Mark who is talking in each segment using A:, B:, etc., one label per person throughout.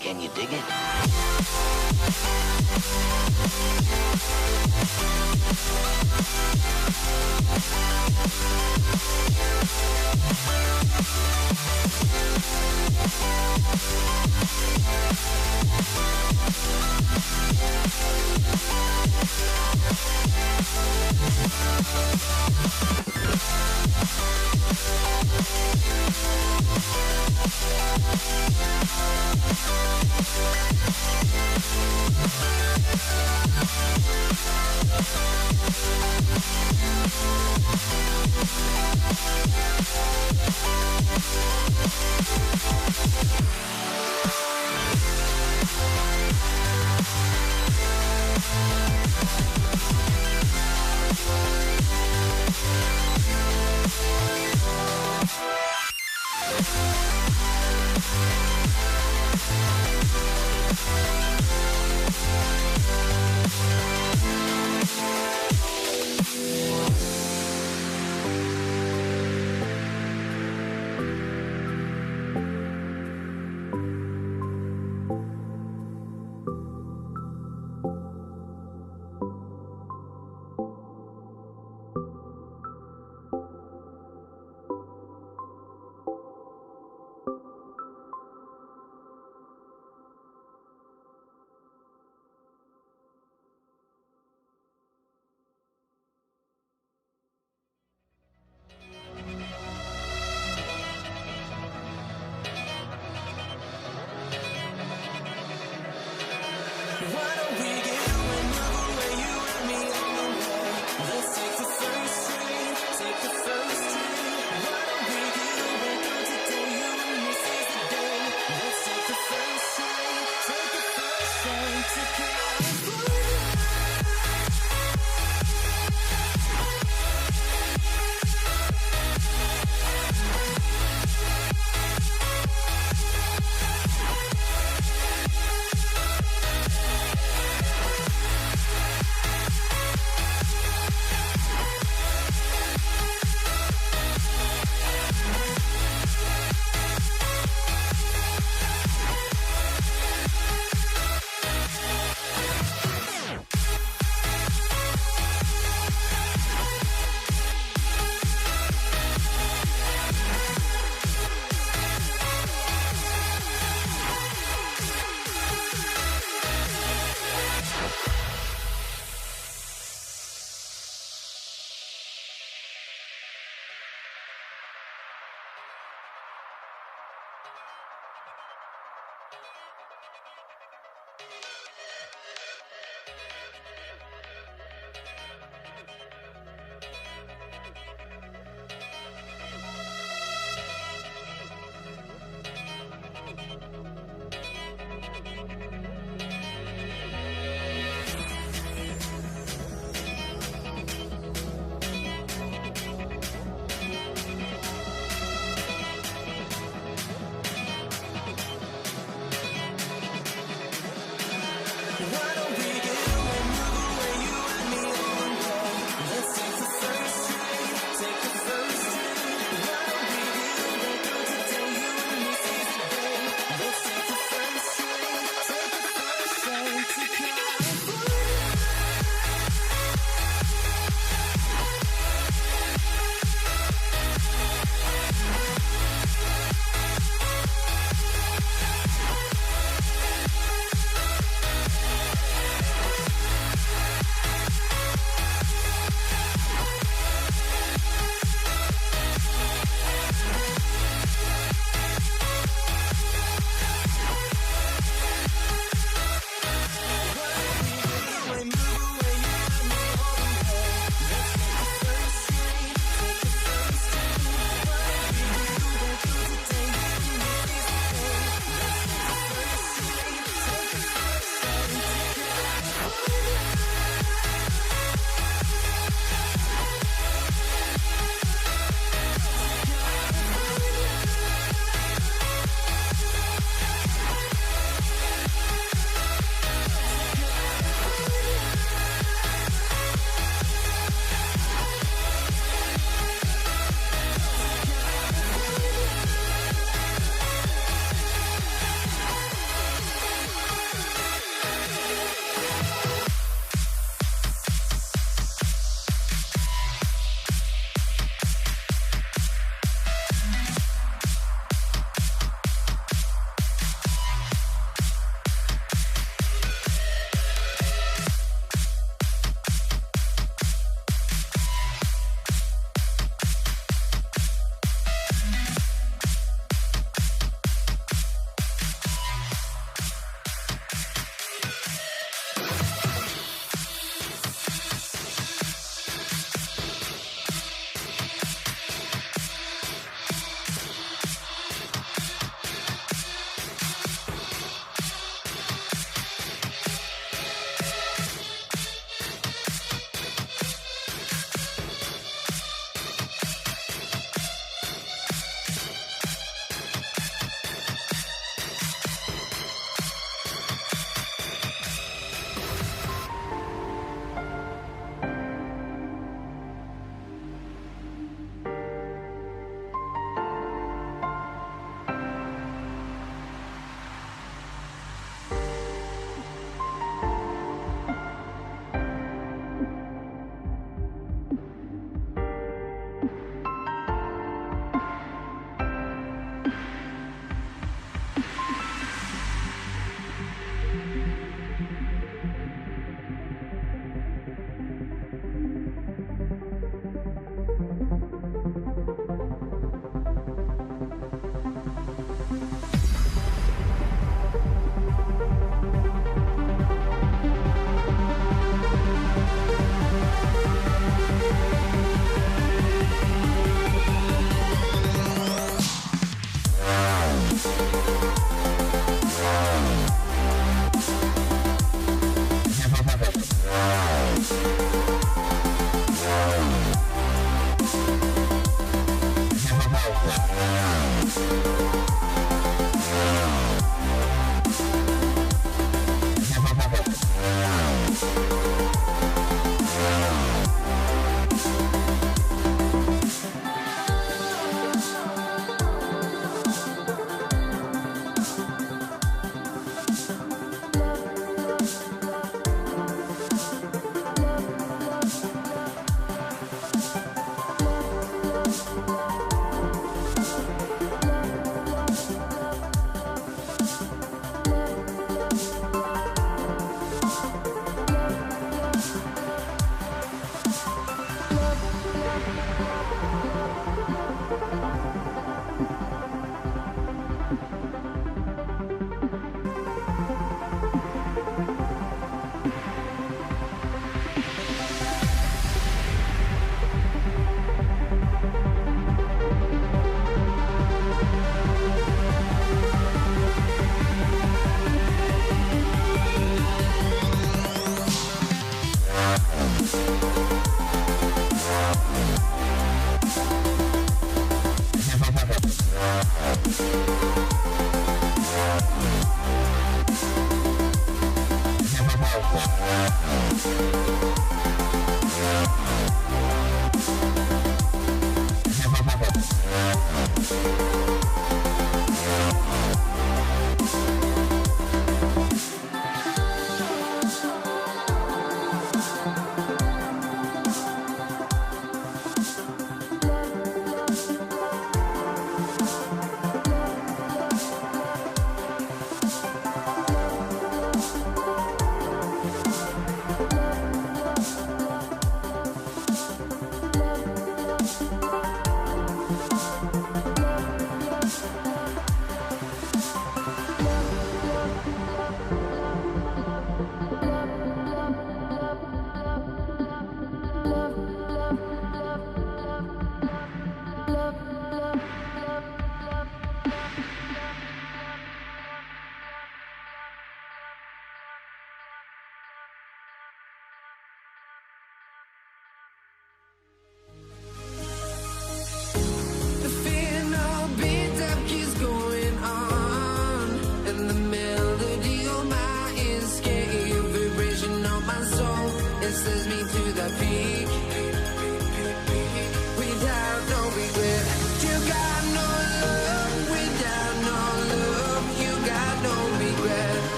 A: Can you dig it?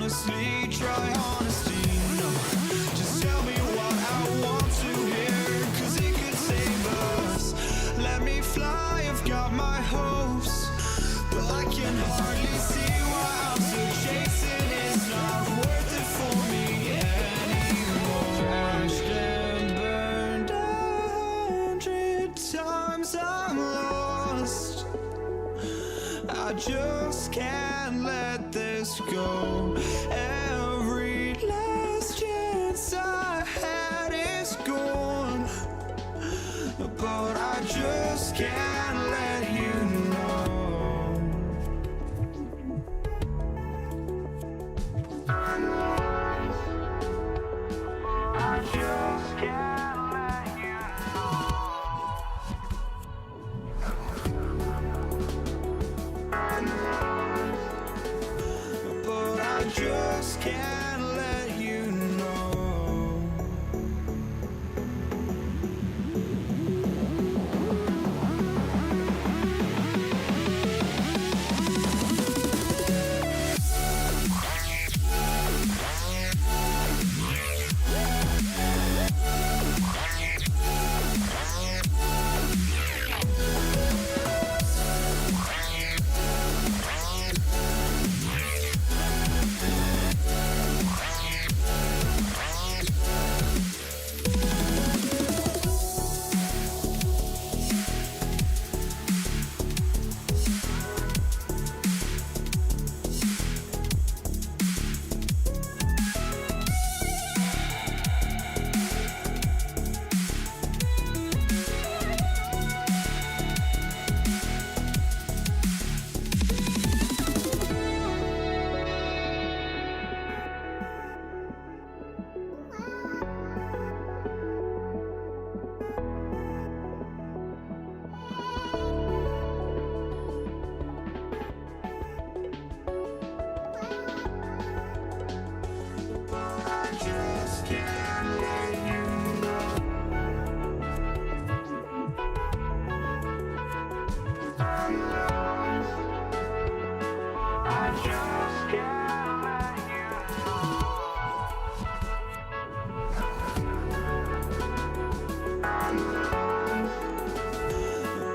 A: honestly, try honesty. No, just tell me what I want to hear, 'cause it could save us. Let me fly, I've got my hopes, but I can hardly see why I'm still chasing. It's not worth it for me anymore. Crashed and burned 100 times, I'm lost. I just can't let this go. Every last chance I had is gone, but I just can't let you know. I just can't let you know.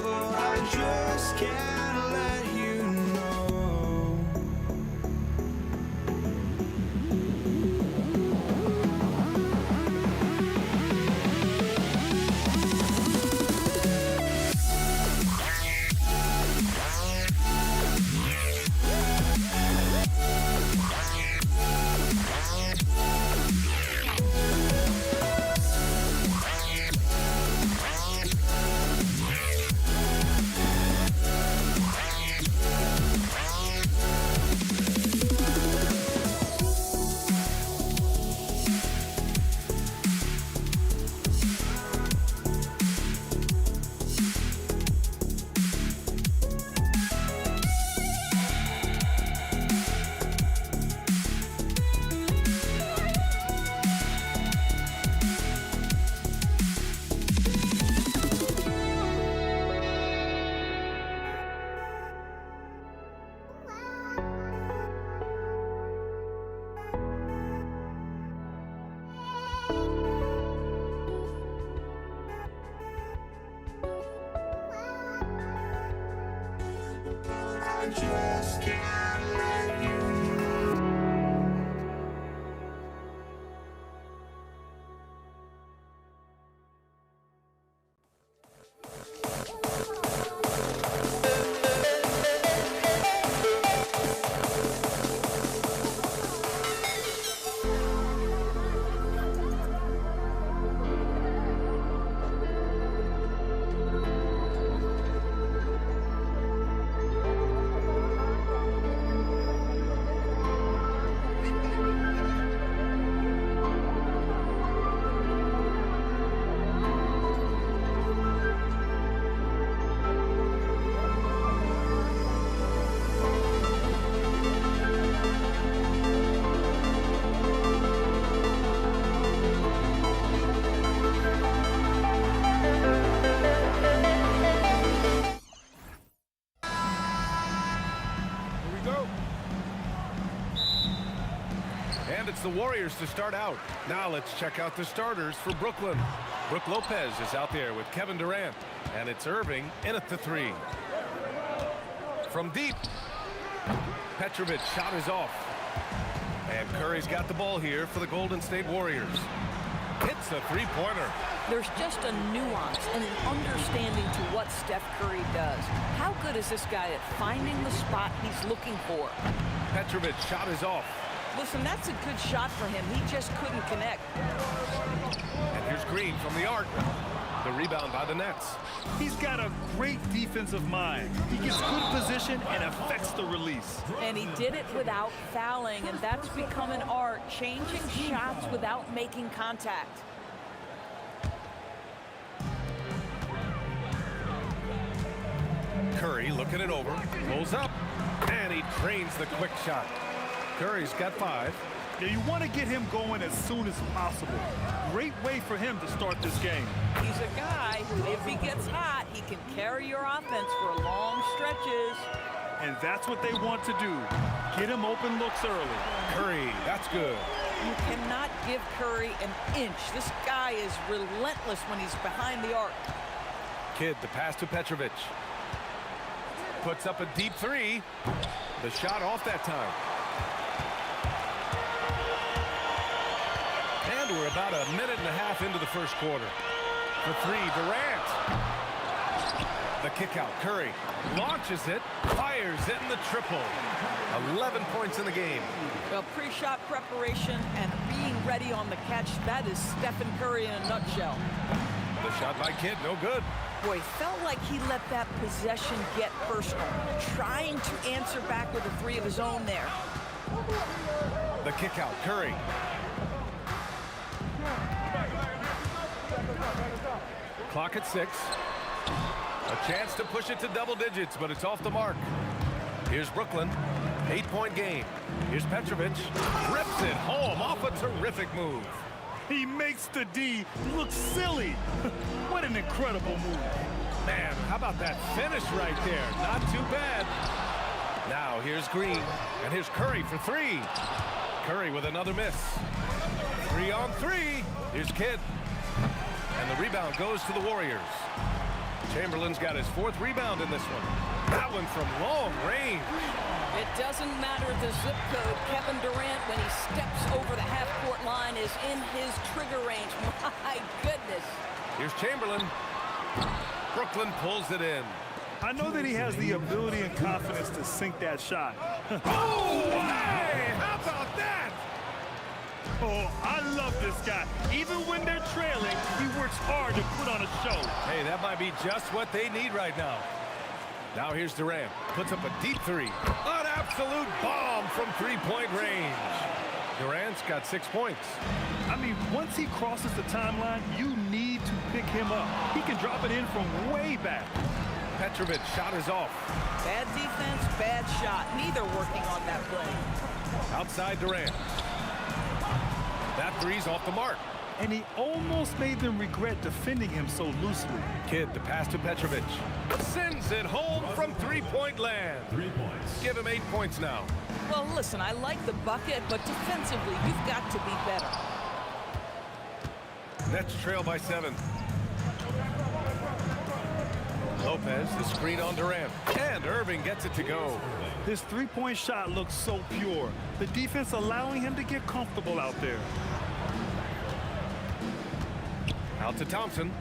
A: But I just can't let you know.
B: And it's the Warriors to start out. Now let's check out the starters for Brooklyn. Brook Lopez is out there with Kevin Durant. And it's Irving in at the 3. From deep, Petrovic shot is off. And Curry's got the ball here for the Golden State Warriors. Hits a three-pointer.
C: There's just a nuance and an understanding to what Steph Curry does. How good is this guy at finding the spot he's looking for?
B: Petrovic shot is off.
C: Listen, that's a good shot for him. He just couldn't connect.
B: And here's Green from the arc. The rebound by the Nets.
D: He's got a great defensive mind. He gets good position and affects the release.
C: And he did it without fouling, and that's become an art, changing shots without making contact.
B: Curry looking it over, pulls up, and he drains the quick shot. Curry's got 5.
D: Now you want to get him going as soon as possible. Great way for him to start this game.
C: He's a guy who, if he gets hot, he can carry your offense for long stretches.
D: And that's what they want to do. Get him open looks early.
B: Curry, that's good.
C: You cannot give Curry an inch. This guy is relentless when he's behind the arc.
B: Kidd, the pass to Petrovic. Puts up a deep 3. The shot off that time. And we're about a minute and a half into the first quarter. For 3, Durant. The kick out, Curry launches it, fires it in the triple. 11 points in the game.
C: Well, pre-shot preparation and being ready on the catch, that is Stephen Curry in a nutshell.
B: The shot by Kidd, no good.
C: Boy, felt like he let that possession get personal, trying to answer back with a 3 of his own there.
B: The kick out, Curry. Clock at 6. A chance to push it to double digits, but it's off the mark. Here's Brooklyn. 8-point game. Here's Petrovic. Rips it home off a terrific move.
D: He makes the D look silly. What an incredible move.
B: Man, how about that finish right there? Not too bad. Now here's Green, and here's Curry for 3. Curry with another miss. 3 on 3. Here's Kidd. And the rebound goes to the Warriors. Chamberlain's got his 4th rebound in this one. That one from long range.
C: It doesn't matter the zip code. Kevin Durant, when he steps over the half-court line, is in his trigger range. My goodness.
B: Here's Chamberlain. Brooklyn pulls it in.
D: I know that he has the ability and confidence to sink that shot.
B: Oh, hey! How about that?
D: Oh, I love this guy. Even when they're trailing, he works hard to put on a show.
B: Hey, that might be just what they need right now. Now here's Durant. Puts up a deep 3. An absolute bomb from 3-point range. Durant's got 6 points.
D: I mean, once he crosses the timeline, you need to pick him up. He can drop it in from way back.
B: Petrovic shot is off.
C: Bad defense, bad shot. Neither working on that play.
B: Outside Durant. That 3's off the mark.
D: And he almost made them regret defending him so loosely.
B: Kidd, the pass to Petrovic. Sends it home from 3-point land. 3 points. Give him 8 points now.
C: Well, listen, I like the bucket, but defensively, you've got to be better.
B: Nets trail by 7. Lopez, the screen on Durant. And Irving gets it to go.
D: His 3-point shot looks so pure. The defense allowing him to get comfortable out there.
B: Out to Thompson.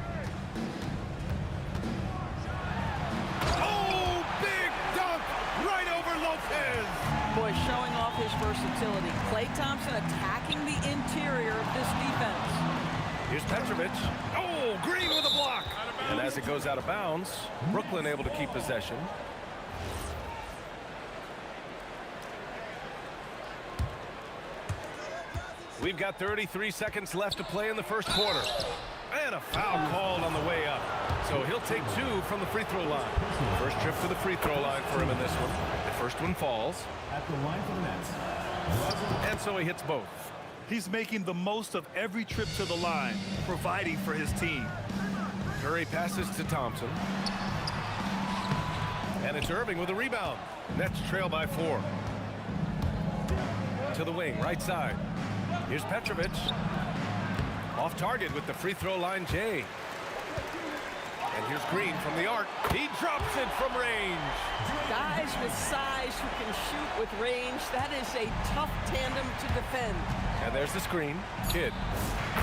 B: Oh, big dunk right over Lopez.
C: Boy, showing off his versatility. Klay Thompson attacking the interior of this defense.
B: Here's Petrovic. Oh, Green with a block. And as it goes out of bounds, Brooklyn able to keep possession. We've got 33 seconds left to play in the first quarter. And a foul called on the way up. So he'll take 2 from the free throw line. First trip to the free throw line for him in this one. The first one falls.
E: At the line for the Nets.
B: And so he hits both.
D: He's making the most of every trip to the line, providing for his team.
B: Curry passes to Thompson. And it's Irving with a rebound. Nets trail by 4. To the wing, right side. Here's Petrovic. Off target with the free throw line, Jay. And here's Green from the arc. He drops it from range.
C: Guys with size who can shoot with range, that is a tough tandem to defend.
B: And there's the screen. Kidd.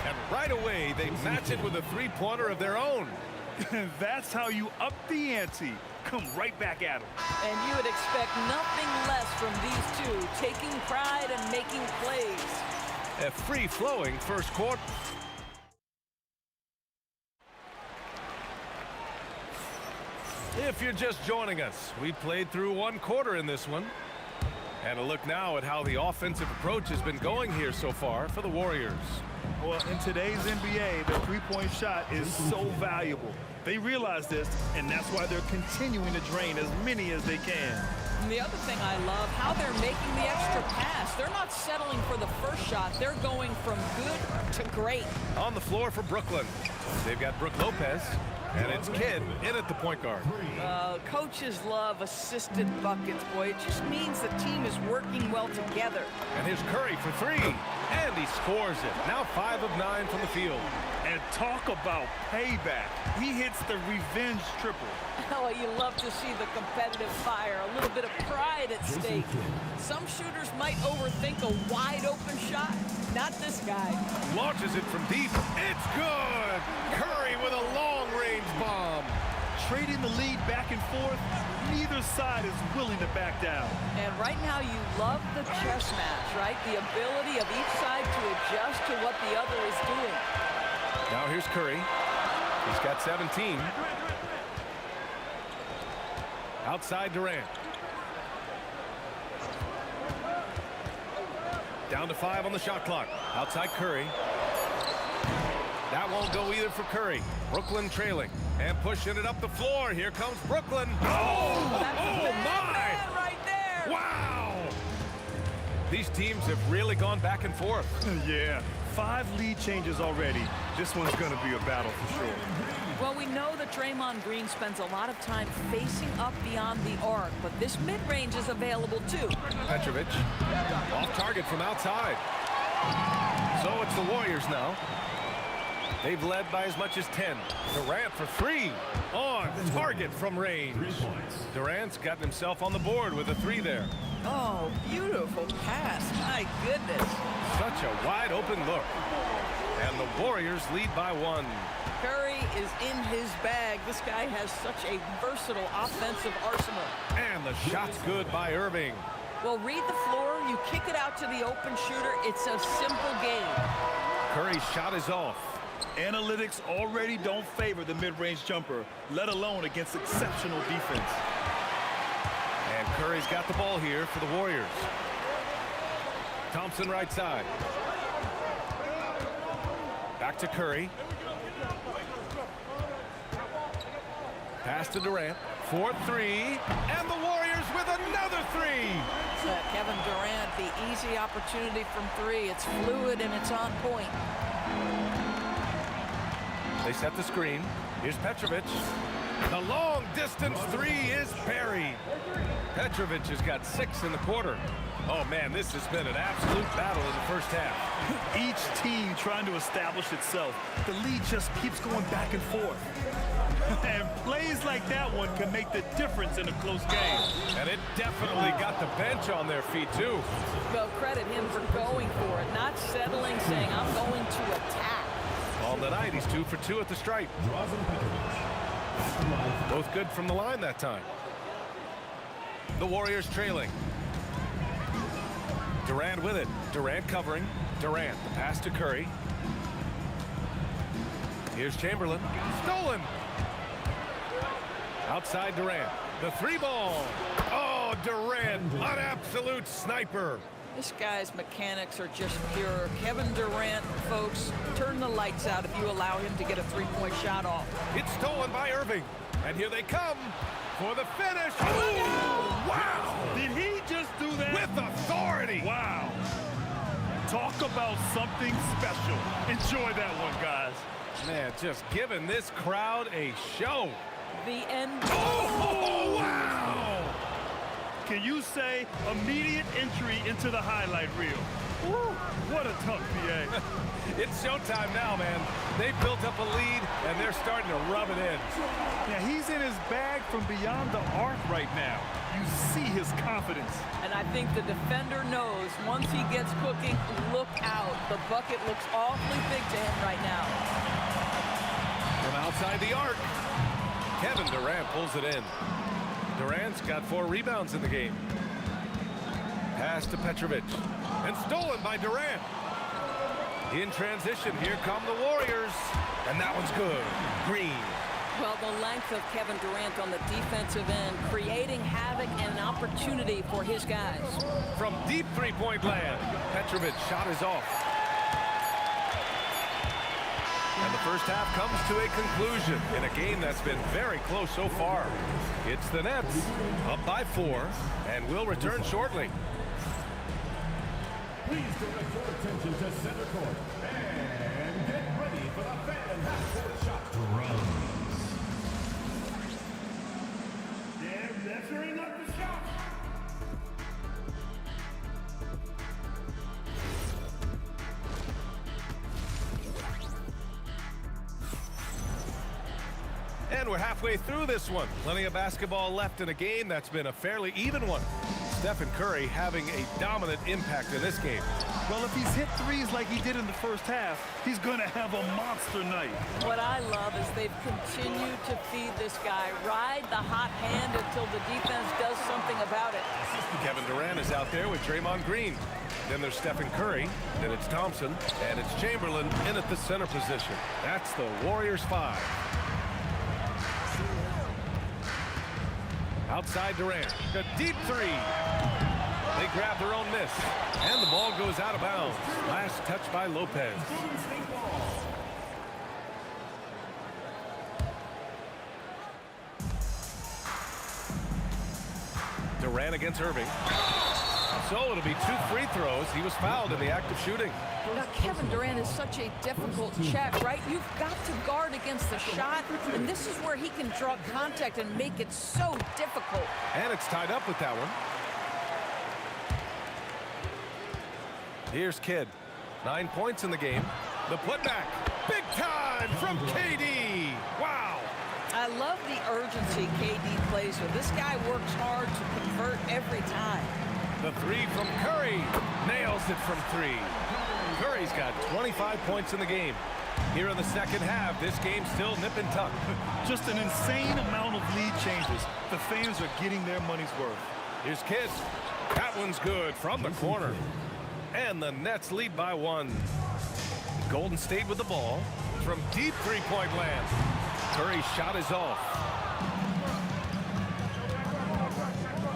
B: And right away, they match it with a three-pointer of their own.
D: That's how you up the ante. Come right back at them.
C: And you would expect nothing less from these two, taking pride and making plays.
B: A free-flowing first quarter. If you're just joining us, we played through one quarter in this one. And a look now at how the offensive approach has been going here so far for the Warriors.
D: Well, in today's NBA, the three-point shot is so valuable. They realize this, and that's why they're continuing to drain as many as they can.
C: And the other thing I love, how they're making the extra pass. They're not settling for the first shot. They're going from good to great.
B: On the floor for Brooklyn, they've got Brook Lopez, and it's Kidd in at the point guard.
C: Coaches love assisted buckets, boy. It just means the team is working well together.
B: And here's Curry for three, and he scores it. Now 5 of 9 from the field.
D: And talk about payback. He hits the revenge triple.
C: Oh, you love to see the competitive fire, a little bit of pride at stake. Some shooters might overthink a wide-open shot. Not this guy.
B: Launches it from deep. It's good! Curry with a long-range bomb.
D: Trading the lead back and forth, neither side is willing to back down.
C: And right now you love the chess match, right? The ability of each side to adjust to what the other is doing.
B: Now here's Curry. He's got 17. Outside Durant. Down to 5 on the shot clock. Outside Curry. That won't go either for Curry. Brooklyn trailing and pushing it up the floor. Here comes Brooklyn. Oh, my!
C: Man right there.
B: Wow! These teams have really gone back and forth.
D: Yeah, 5 lead changes already. This one's going to be a battle for sure.
C: Well, we know that Draymond Green spends a lot of time facing up beyond the arc, but this mid-range is available too.
B: Petrovic off target from outside. So it's the Warriors now. They've led by as much as 10. Durant for 3 on target from range. Durant's gotten himself on the board with a 3 there.
C: Oh, beautiful pass. My goodness.
B: Such a wide open look. And the Warriors lead by 1.
C: Curry is in his bag. This guy has such a versatile offensive arsenal.
B: And the shot's good by Irving.
C: Well, read the floor. You kick it out to the open shooter. It's a simple game.
B: Curry's shot is off.
D: Analytics already don't favor the mid-range jumper, let alone against exceptional defense.
B: And Curry's got the ball here for the Warriors. Thompson right side. Back to Curry. Pass to Durant. 4-3. And the Warriors with another 3.
C: Kevin Durant, the easy opportunity from 3. It's fluid and it's on point.
B: They set the screen. Here's Petrovic. The long distance 3 is buried. Petrovic has got 6 in the quarter. Oh man, this has been an absolute battle in the first half.
D: Each team trying to establish itself. The lead just keeps going back and forth. And plays like that one can make the difference in a close game.
B: And it definitely got the bench on their feet too.
C: Well, credit him for going for it, not settling, saying, I'm going to attack.
B: On the night, he's 2 for 2 at the stripe. Both good from the line that time. The Warriors trailing. Durant with it. Durant covering. Durant, the pass to Curry. Here's Chamberlain. Stolen. Outside Durant. The 3-ball. Oh, Durant, an absolute sniper.
C: This guy's mechanics are just pure. Kevin Durant, folks, turn the lights out if you allow him to get a 3-point shot off.
B: It's stolen by Irving. And here they come for the finish. Oh, wow.
D: Did he just do that?
B: With authority.
D: Wow. Talk about something special. Enjoy that one, guys.
B: Man, just giving this crowd a show.
C: The end.
B: Oh, wow.
D: Can you say immediate entry into the highlight reel? Woo, what a tough PA.
B: It's showtime now, man. They've built up a lead, and they're starting to rub it in.
D: Yeah, he's in his bag from beyond the arc right now. You see his confidence.
C: And I think the defender knows once he gets cooking, look out. The bucket looks awfully big to him right now.
B: From outside the arc, Kevin Durant pulls it in. Durant's got 4 rebounds in the game. Pass to Petrovic. And stolen by Durant. In transition, here come the Warriors. And that one's good. Green.
C: Well, the length of Kevin Durant on the defensive end, creating havoc and an opportunity for his guys.
B: From deep three-point land, Petrovic's shot is off. And the first half comes to a conclusion in a game that's been very close so far. It's the Nets, up by 4, and will return shortly.
E: Please direct your attention to center court and get ready for the fan half-court shot. Drums. They're measuring up the shot.
B: And we're halfway through this one. Plenty of basketball left in a game that's been a fairly even one. Stephen Curry having a dominant impact in this game.
D: Well, if he's hit threes like he did in the first half, he's going to have a monster night.
C: What I love is they've continued to feed this guy, ride the hot hand until the defense does something about it.
B: Kevin Durant is out there with Draymond Green. Then there's Stephen Curry, then it's Thompson, and it's Chamberlain in at the center position. That's the Warriors 5. Outside Durant, a deep 3. They grab their own miss, and the ball goes out of bounds. Last touch by Lopez. Durant against Irving. So it'll be 2 free throws. He was fouled in the act of shooting.
C: Now, Kevin Durant is such a difficult check, right? You've got to guard against the shot, and this is where he can draw contact and make it so difficult.
B: And it's tied up with that one. Here's Kidd. 9 points in the game. The putback. Big time from KD. Wow.
C: I love the urgency KD plays with. This guy works hard to convert every time.
B: The 3 from Curry. Nails it from 3. Curry's got 25 points in the game. Here in the second half, this game's still nip and tuck.
D: Just an insane amount of lead changes. The fans are getting their money's worth.
B: Here's Kidd. That one's good from the corner. And the Nets lead by 1. Golden State with the ball from deep three-point land. Curry's shot is off.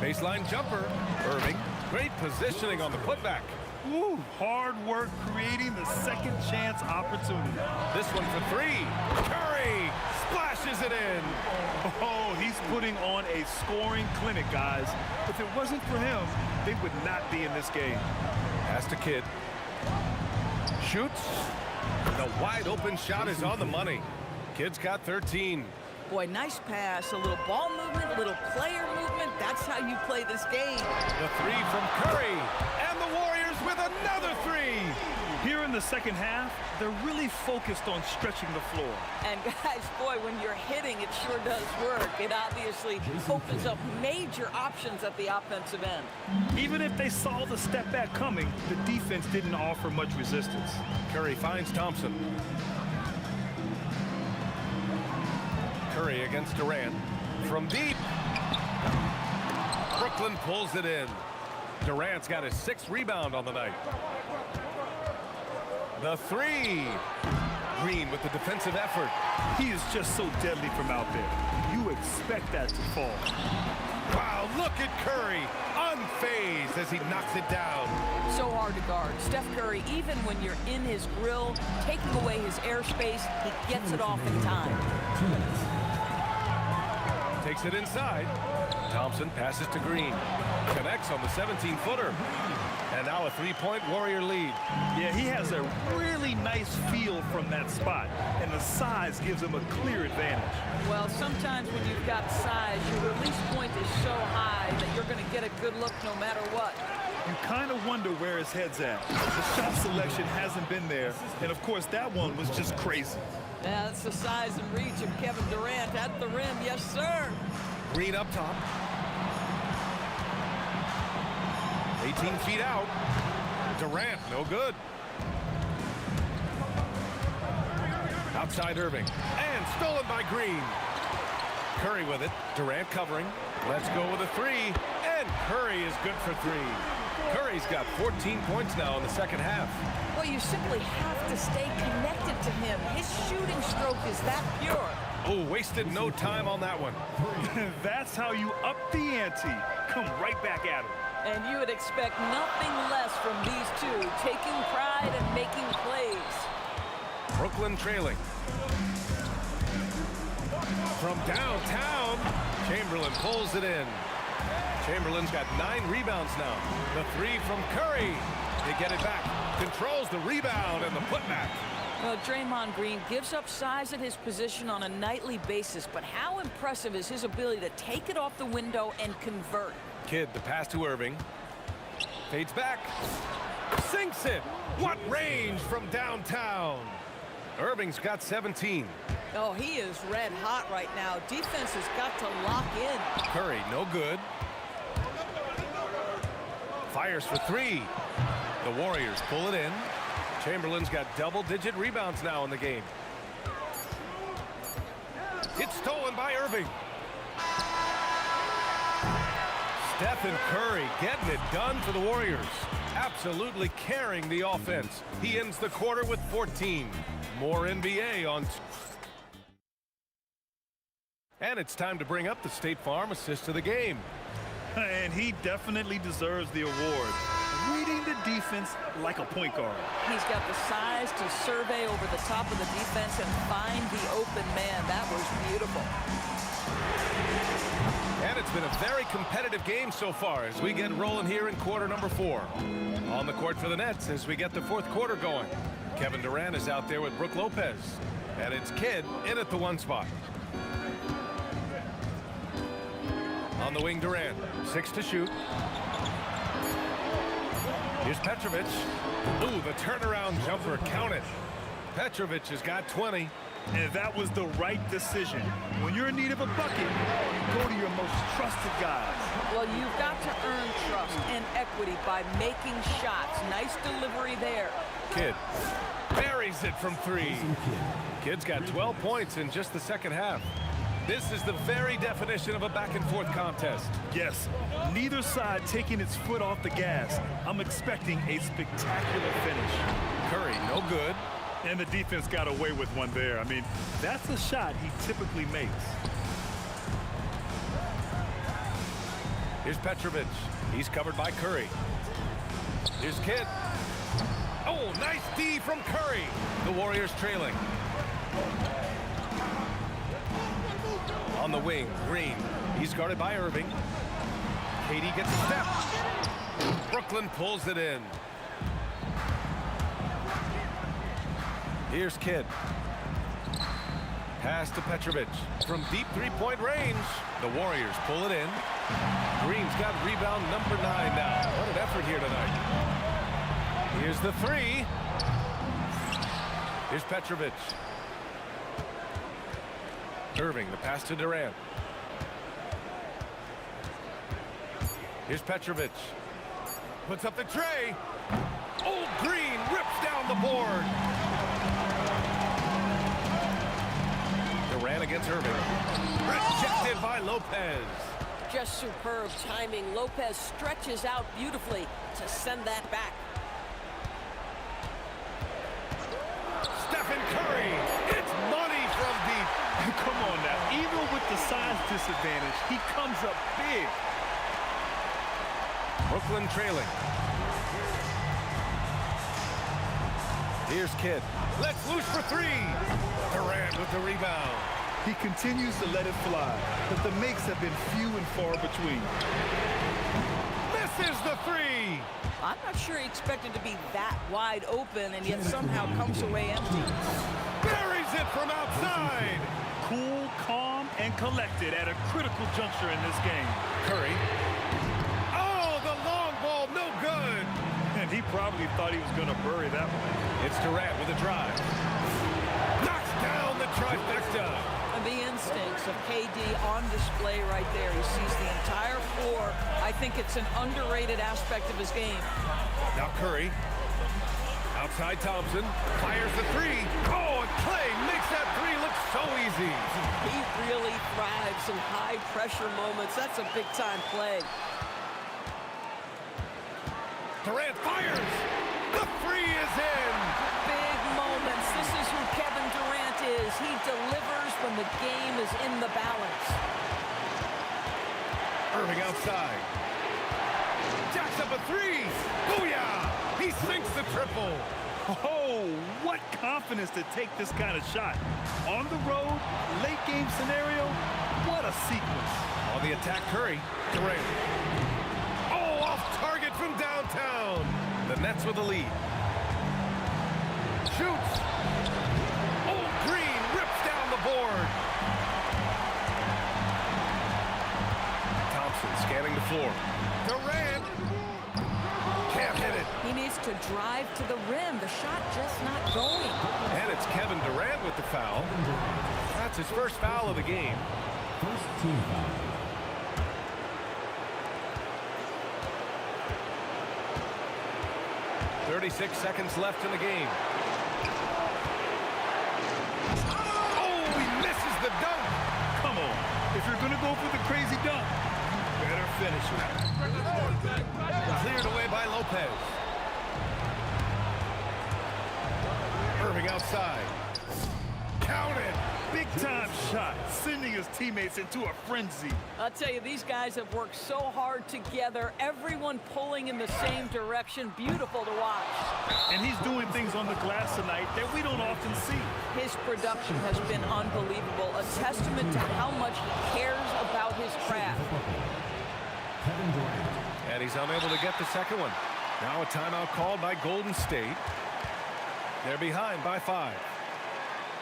B: Baseline jumper. Irving. Great positioning on the putback.
D: Woo, hard work creating the second chance opportunity.
B: This one for 3. Curry splashes it in.
D: Oh, he's putting on a scoring clinic, guys. If it wasn't for him, they would not be in this game.
B: Pass to Kidd. Shoots. The wide open shot is on the money. Kidd's got 13.
C: Boy, nice pass, a little ball movement, a little player movement. That's how you play this game.
B: The 3 from Curry. And the Warriors with another 3.
D: Here in the second half, they're really focused on stretching the floor.
C: And guys, boy, when you're hitting, it sure does work. It obviously opens up major options at the offensive end.
D: Even if they saw the step back coming, the defense didn't offer much resistance.
B: Curry finds Thompson. Curry against Durant. From deep. Brooklyn pulls it in. Durant's got his 6th rebound on the night. The 3. Green with the defensive effort.
D: He is just so deadly from out there. You expect that to fall.
B: Wow, look at Curry. Unfazed as he knocks it down.
C: So hard to guard. Steph Curry, even when you're in his grill, taking away his airspace, he gets it off in time.
B: Takes it inside. Thompson passes to Green. Connects on the 17-footer. And now a three-point Warrior lead.
D: Yeah, he has a really nice feel from that spot, and the size gives him a clear advantage.
C: Well, sometimes when you've got size, your release point is so high that you're going to get a good look no matter what.
D: You kind of wonder where his head's at. The shot selection hasn't been there, and of course that one was just crazy.
C: Yeah, that's the size and reach of Kevin Durant at the rim. Yes, sir.
B: Green up top. 18 feet out. Durant, no good. Outside Irving. And stolen by Green. Curry with it. Durant covering. Let's go with a three. And Curry is good for three. Curry's got 14 points now in the second half.
C: Well, you simply have to stay connected to him. His shooting stroke is that pure.
B: Oh, wasted no time on that one.
D: That's how you up the ante. Come right back at him.
C: And you would expect nothing less from these two, taking pride and making plays.
B: Brooklyn trailing. From downtown, Chamberlain pulls it in. Chamberlain's got 9 rebounds now. The three from Curry. They get it back. Controls the rebound and the putback.
C: Well, Draymond Green gives up size at his position on a nightly basis, but how impressive is his ability to take it off the window and convert?
B: Kidd, the pass to Irving. Fades back. Sinks it. What range from downtown. Irving's got 17.
C: Oh, he is red hot right now. Defense has got to lock in.
B: Curry, no good. Fires for three. The Warriors pull it in. Chamberlain's got double-digit rebounds now in the game. It's stolen by Irving. Stephen Curry getting it done for the Warriors. Absolutely carrying the offense. He ends the quarter with 14. More NBA on... And it's time to bring up the State Farm assist of the game.
D: And he definitely deserves the award. Reading the defense like a point guard.
C: He's got the size to survey over the top of the defense and find the open man. That was beautiful.
B: And it's been a very competitive game so far as we get rolling here in quarter number 4. On the court for the Nets as we get the fourth quarter going. Kevin Durant is out there with Brook Lopez. And it's Kidd in at the 1 spot. On the wing, Durant. 6 to shoot. Here's Petrovic. Ooh, the turnaround jumper. Count it. Petrovic has got 20.
D: And that was the right decision. When you're in need of a bucket, you go to your most trusted guys.
C: Well, you've got to earn trust and equity by making shots. Nice delivery there.
B: Kidd buries it from 3. Kidd's got 12 points in just the second half. This is the very definition of a back-and-forth contest.
D: Yes, neither side taking its foot off the gas. I'm expecting a spectacular finish.
B: Curry, no good.
D: And the defense got away with one there. I mean, that's a shot he typically makes.
B: Here's Petrovic. He's covered by Curry. Here's Kidd. Oh, nice D from Curry. The Warriors trailing. On the wing, Green. He's guarded by Irving. KD gets a step. Brooklyn pulls it in. Here's Kidd. Pass to Petrovic. From deep three-point range, the Warriors pull it in. Green's got rebound number 9 now. What an effort here tonight. Here's the 3. Here's Petrovic. Irving, the pass to Durant. Here's Petrovic. Puts up the tray. Oh, Green rips down the board. Durant against Irving. Rejected by Lopez.
C: Just superb timing. Lopez stretches out beautifully to send that back.
B: Stephen Curry. It's money from deep.
D: Come on now. Even with the size disadvantage, he comes up big.
B: Brooklyn trailing. Here's Kidd. Let's loose for 3. Durant with the rebound.
D: He continues to let it fly, but the makes have been few and far between.
B: Misses the three.
C: I'm not sure he expected to be that wide open and yet somehow comes away empty.
B: Buries it from outside.
D: Cool, calm, and collected at a critical juncture in this game.
B: Curry. Oh, the long ball, no good.
D: And he probably thought he was going to bury that one.
B: It's Durant with a drive. Knocks down the trifecta.
C: And the instincts of KD on display right there. He sees the entire floor. I think it's an underrated aspect of his game.
B: Now Curry. Outside Thompson. Fires the three. Oh, and Clay makes that three look so easy.
C: He really thrives in high-pressure moments. That's a big-time play.
B: Durant fires. The three is in.
C: Big moments. This is who Kevin Durant is. He delivers when the game is in the balance.
B: Irving outside. Jacks up a three. Booyah! He sinks the triple.
D: Oh, what confidence to take this kind of shot. On the road, late game scenario, what a sequence.
B: On the attack, Curry. Durant. Oh, off target from downtown. The Nets with the lead. Shoots. Oh, Green rips down the board. Thompson scanning the floor. Durant can't hit it.
C: He needs to drive to the rim. The shot just not going.
B: And it's Kevin Durant with the foul. That's his first foul of the game.
E: First team foul.
B: 36 seconds left in the game. Oh, he misses the dunk.
D: Come on, if you're going to go for the crazy dunk, you better finish it.
B: Cleared away by Lopez. Irving outside. Counted.
D: Big time shot, sending his teammates into a frenzy.
C: I'll tell you, these guys have worked so hard together. Everyone pulling in the same direction. Beautiful to watch.
D: And he's doing things on the glass tonight that we don't often see.
C: His production has been unbelievable. A testament to how much he cares about his craft.
E: Kevin Durant.
B: And he's unable to get the second one. Now a timeout called by Golden State. They're behind by 5.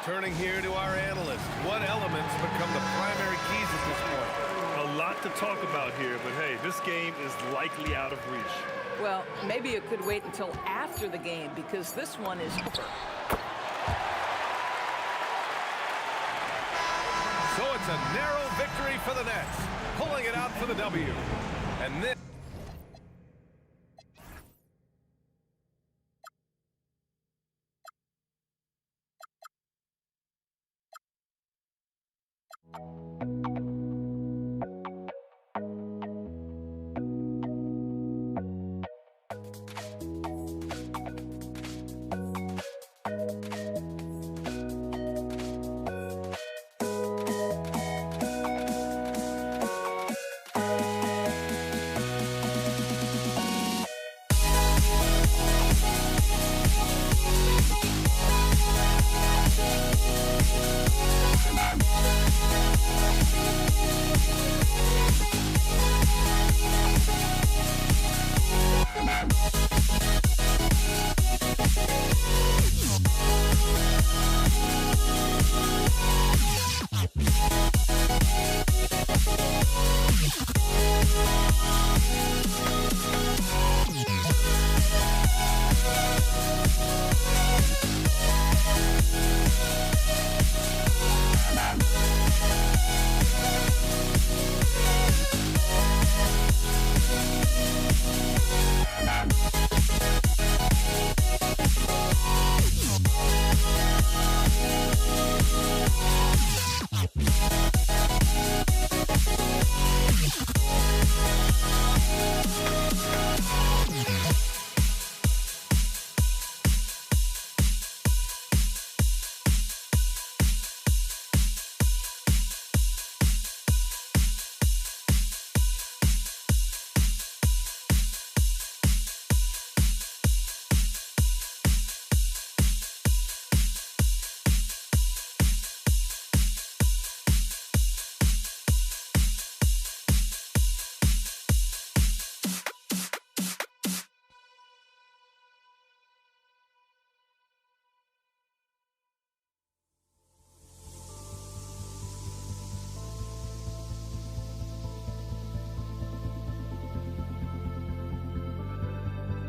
B: Turning here to our analyst. What elements become the primary keys at this point?
D: A lot to talk about here, but hey, this game is likely out of reach.
C: Well, maybe it could wait until after the game because this one is over.
B: So it's a narrow victory for the Nets, pulling it out for the W. And this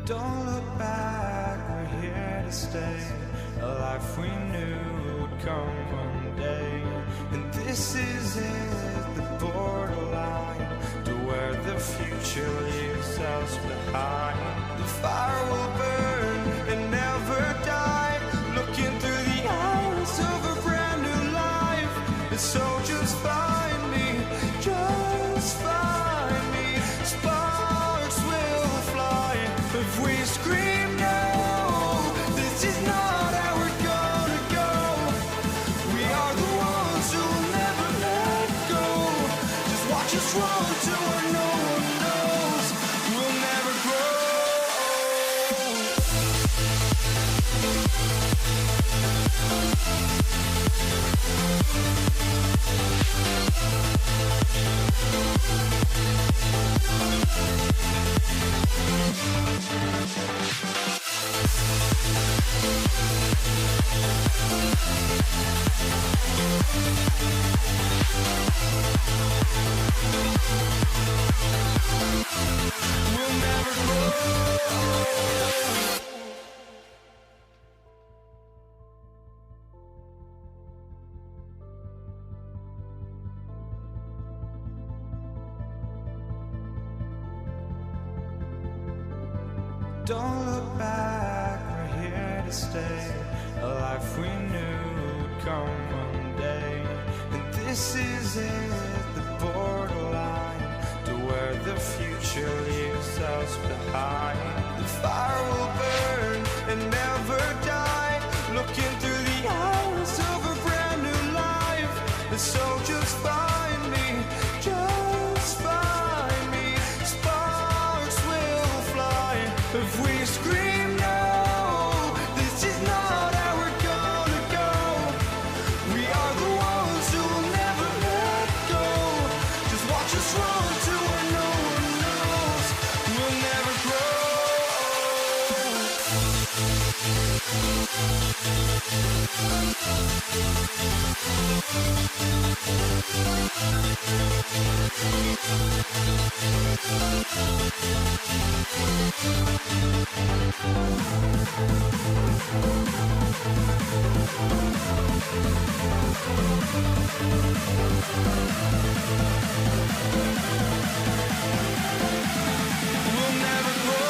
A: Don't look back, we're here to stay. A life we knew would come one day. And this is it, the borderline to where the future leaves us behind. The fire will burn and never die, looking through the eyes of a brand new life. And so just find me, just find me. Sparks will fly if we scream no. This is not how we're gonna go. We are the ones who will never let go. Just watch us run to where no one knows. We'll never grow. We'll never grow. Don't look back, we're here to stay. A life we knew would come one day. And this is it, the borderline to where the future leaves us behind. The fire will burn and never die, looking through the eyes of a brand new life. And so just find me, just find me. Sparks will fly if we scream no. This is not how we're gonna go. We are the ones who will never let go. Just watch us run to where no one knows. We'll never grow. We'll never grow.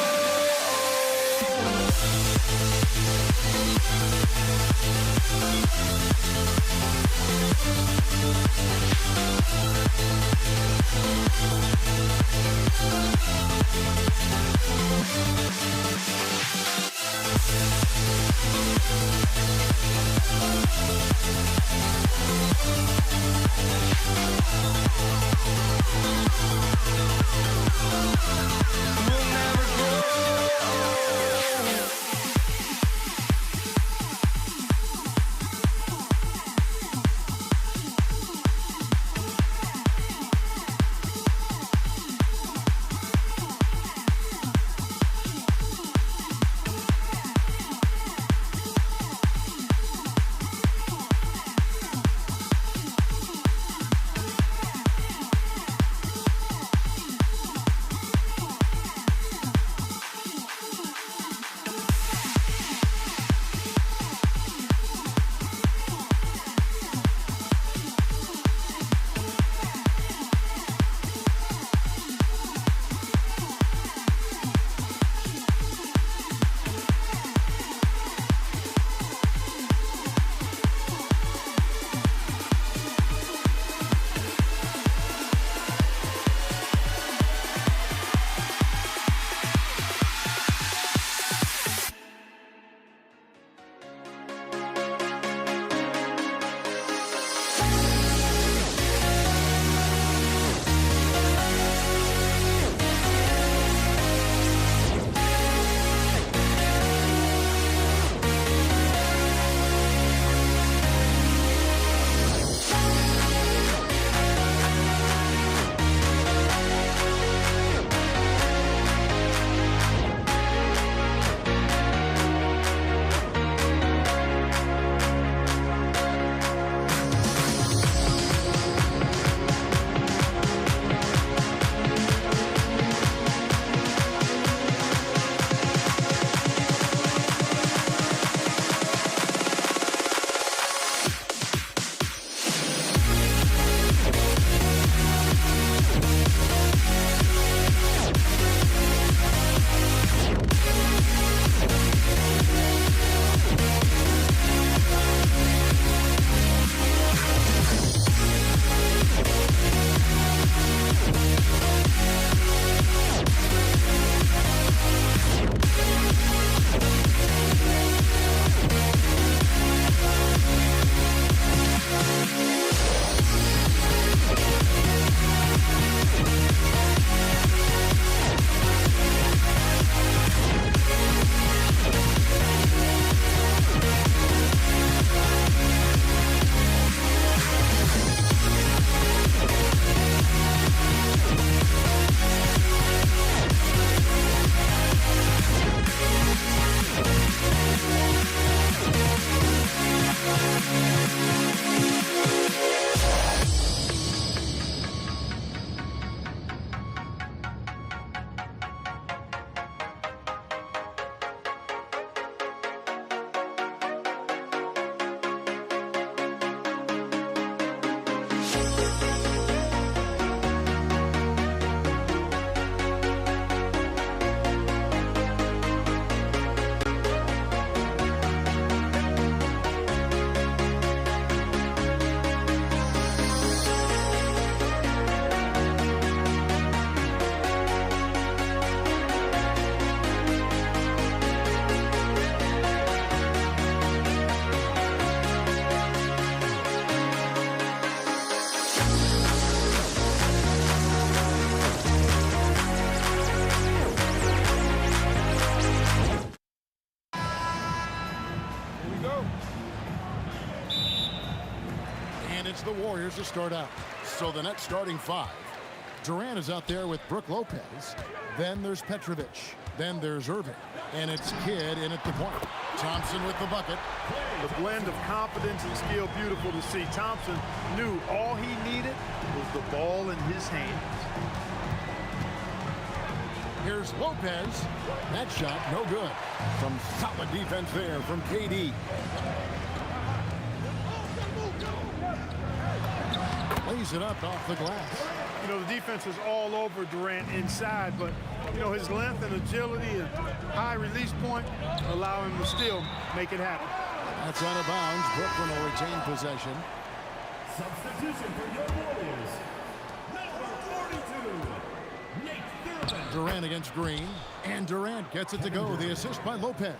F: the Warriors to start out. So the next starting five. Durant is out there with Brook Lopez. Then there's Petrovic. Then there's Irving. And it's Kidd in at the point. Thompson with the bucket.
D: The blend of confidence and skill, beautiful to see. Thompson knew all he needed was the ball in his hands.
F: Here's Lopez. That shot, no good. Some solid defense there from KD. Lays it up off the glass.
D: You know, the defense is all over Durant inside, but, you know, his length and agility and high release point allow him to still make it happen.
F: That's out of bounds. Brooklyn will retain possession.
E: Substitution for your Warriors. Number 42, Nate Thurman.
F: Durant against Green. And Durant gets it to go. The assist by Lopez.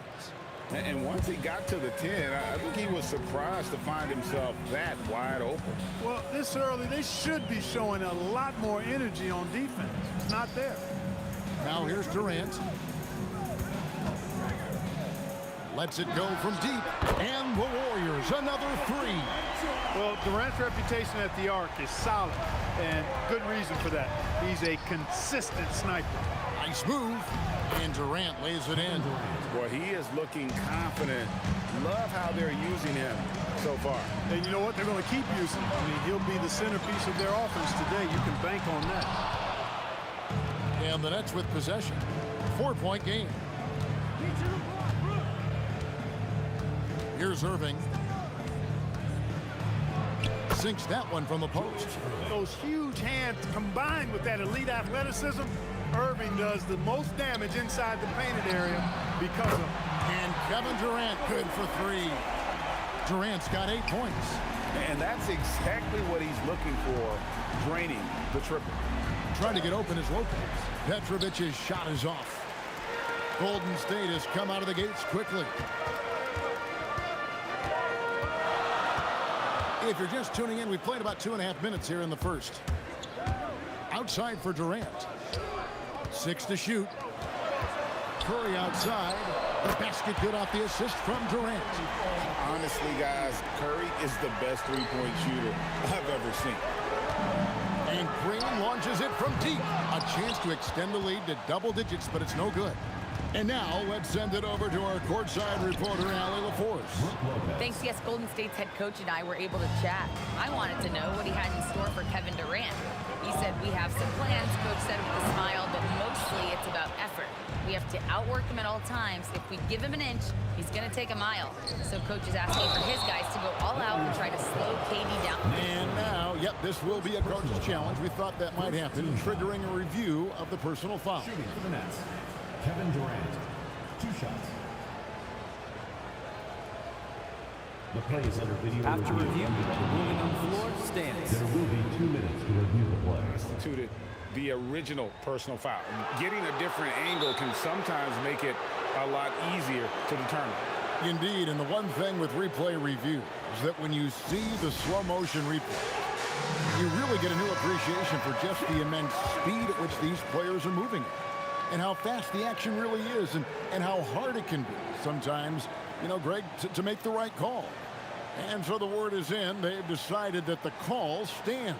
G: And once he got to the 10, I think he was surprised to find himself that wide open.
D: Well, this early, they should be showing a lot more energy on defense. It's not there.
F: Now here's Durant. Lets it go from deep. And the Warriors, another three.
D: Well, Durant's reputation at the arc is solid, and good reason for that. He's a consistent sniper.
F: Nice move. And Durant lays it in.
G: Boy, he is looking confident. Love how they're using him so far.
D: And you know what? They're going to keep using him. I mean, he'll be the centerpiece of their offense today. You can bank on that.
F: And the Nets with possession. 4-point game. Here's Irving. Sinks that one from the post.
D: Those huge hands combined with that elite athleticism, Irving does the most damage inside the painted area because of him.
F: And Kevin Durant good for three. Durant's got 8 points.
G: And that's exactly what he's looking for, draining the triple.
F: Trying to get open is Lopez. Petrovic's shot is off. Golden State has come out of the gates quickly. If you're just tuning in, we've played about 2.5 minutes here in the first. Outside for Durant. 6 to shoot. Curry outside. The basket good off the assist from Durant.
G: Honestly, guys, Curry is the best three-point shooter I've ever seen.
F: And Green launches it from deep. A chance to extend the lead to double digits, but it's no good. And now let's send it over to our courtside reporter, Allie LaForce.
H: Thanks. Yes, Golden State's head coach and I were able to chat. I wanted to know what he had in store for Kevin Durant. He said, we have some plans, coach said with a smile, but mostly it's about effort. We have to outwork him at all times. If we give him an inch, he's going to take a mile. So coach is asking for his guys to go all out and try to slow KD down.
F: And now, yep, this will be a coach's challenge. We thought that might happen, triggering a review of the personal foul.
E: Shooting for the Nets, Kevin Durant. 2 shots. The play is under video.
I: After review, ruling on the floor stands.
E: There will be 2 minutes to review the play.
G: Instituted the original personal foul. Getting a different angle can sometimes make it a lot easier to determine.
F: Indeed, and the one thing with replay review is that when you see the slow motion replay, you really get a new appreciation for just the immense speed at which these players are moving and how fast the action really is and how hard it can be sometimes, you know, Greg, to make the right call. And so the word is in. They've decided that the call stands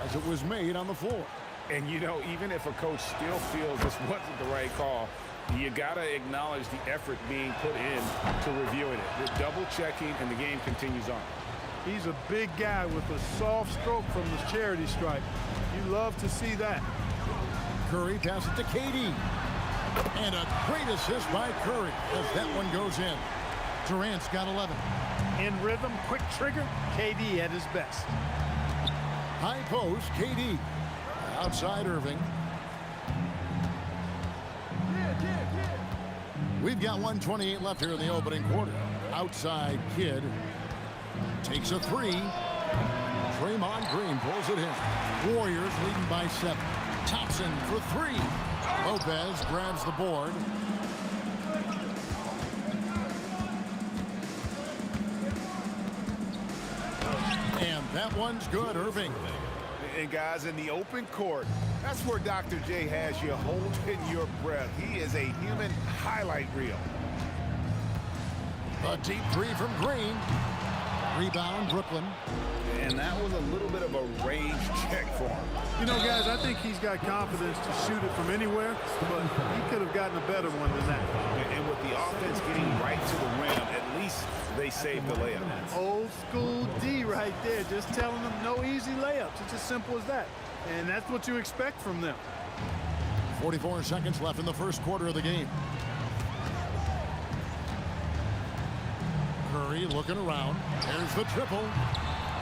F: as it was made on the floor.
G: And, you know, even if a coach still feels this wasn't the right call, you got to acknowledge the effort being put in to reviewing it. The double checking, and the game continues on.
D: He's a big guy with a soft stroke from the charity stripe. You love to see that.
F: Curry passes it to KD. And a great assist by Curry as that one goes in. Durant's got 11.
D: In rhythm, quick trigger, KD at his best.
F: High post, KD. Outside Irving. We've got 1:28 left here in the opening quarter. Outside Kidd. Takes a three. Draymond Green pulls it in. Warriors leading by 7. Thompson for 3. Lopez grabs the board. And that one's good, Irving.
G: And guys, in the open court, that's where Dr. J has you holding your breath. He is a human highlight reel.
F: A deep three from Green. Rebound, Brooklyn.
G: And that was a little bit of a range check for him.
D: You know, guys, I think he's got confidence to shoot it from anywhere, but he could have gotten a better one than that.
G: And with the offense getting right to the rim, at least they saved the layup.
D: Old school D right there, just telling them no easy layups. It's as simple as that. And that's what you expect from them.
F: 44 seconds left in the first quarter of the game. Curry looking around. There's the triple.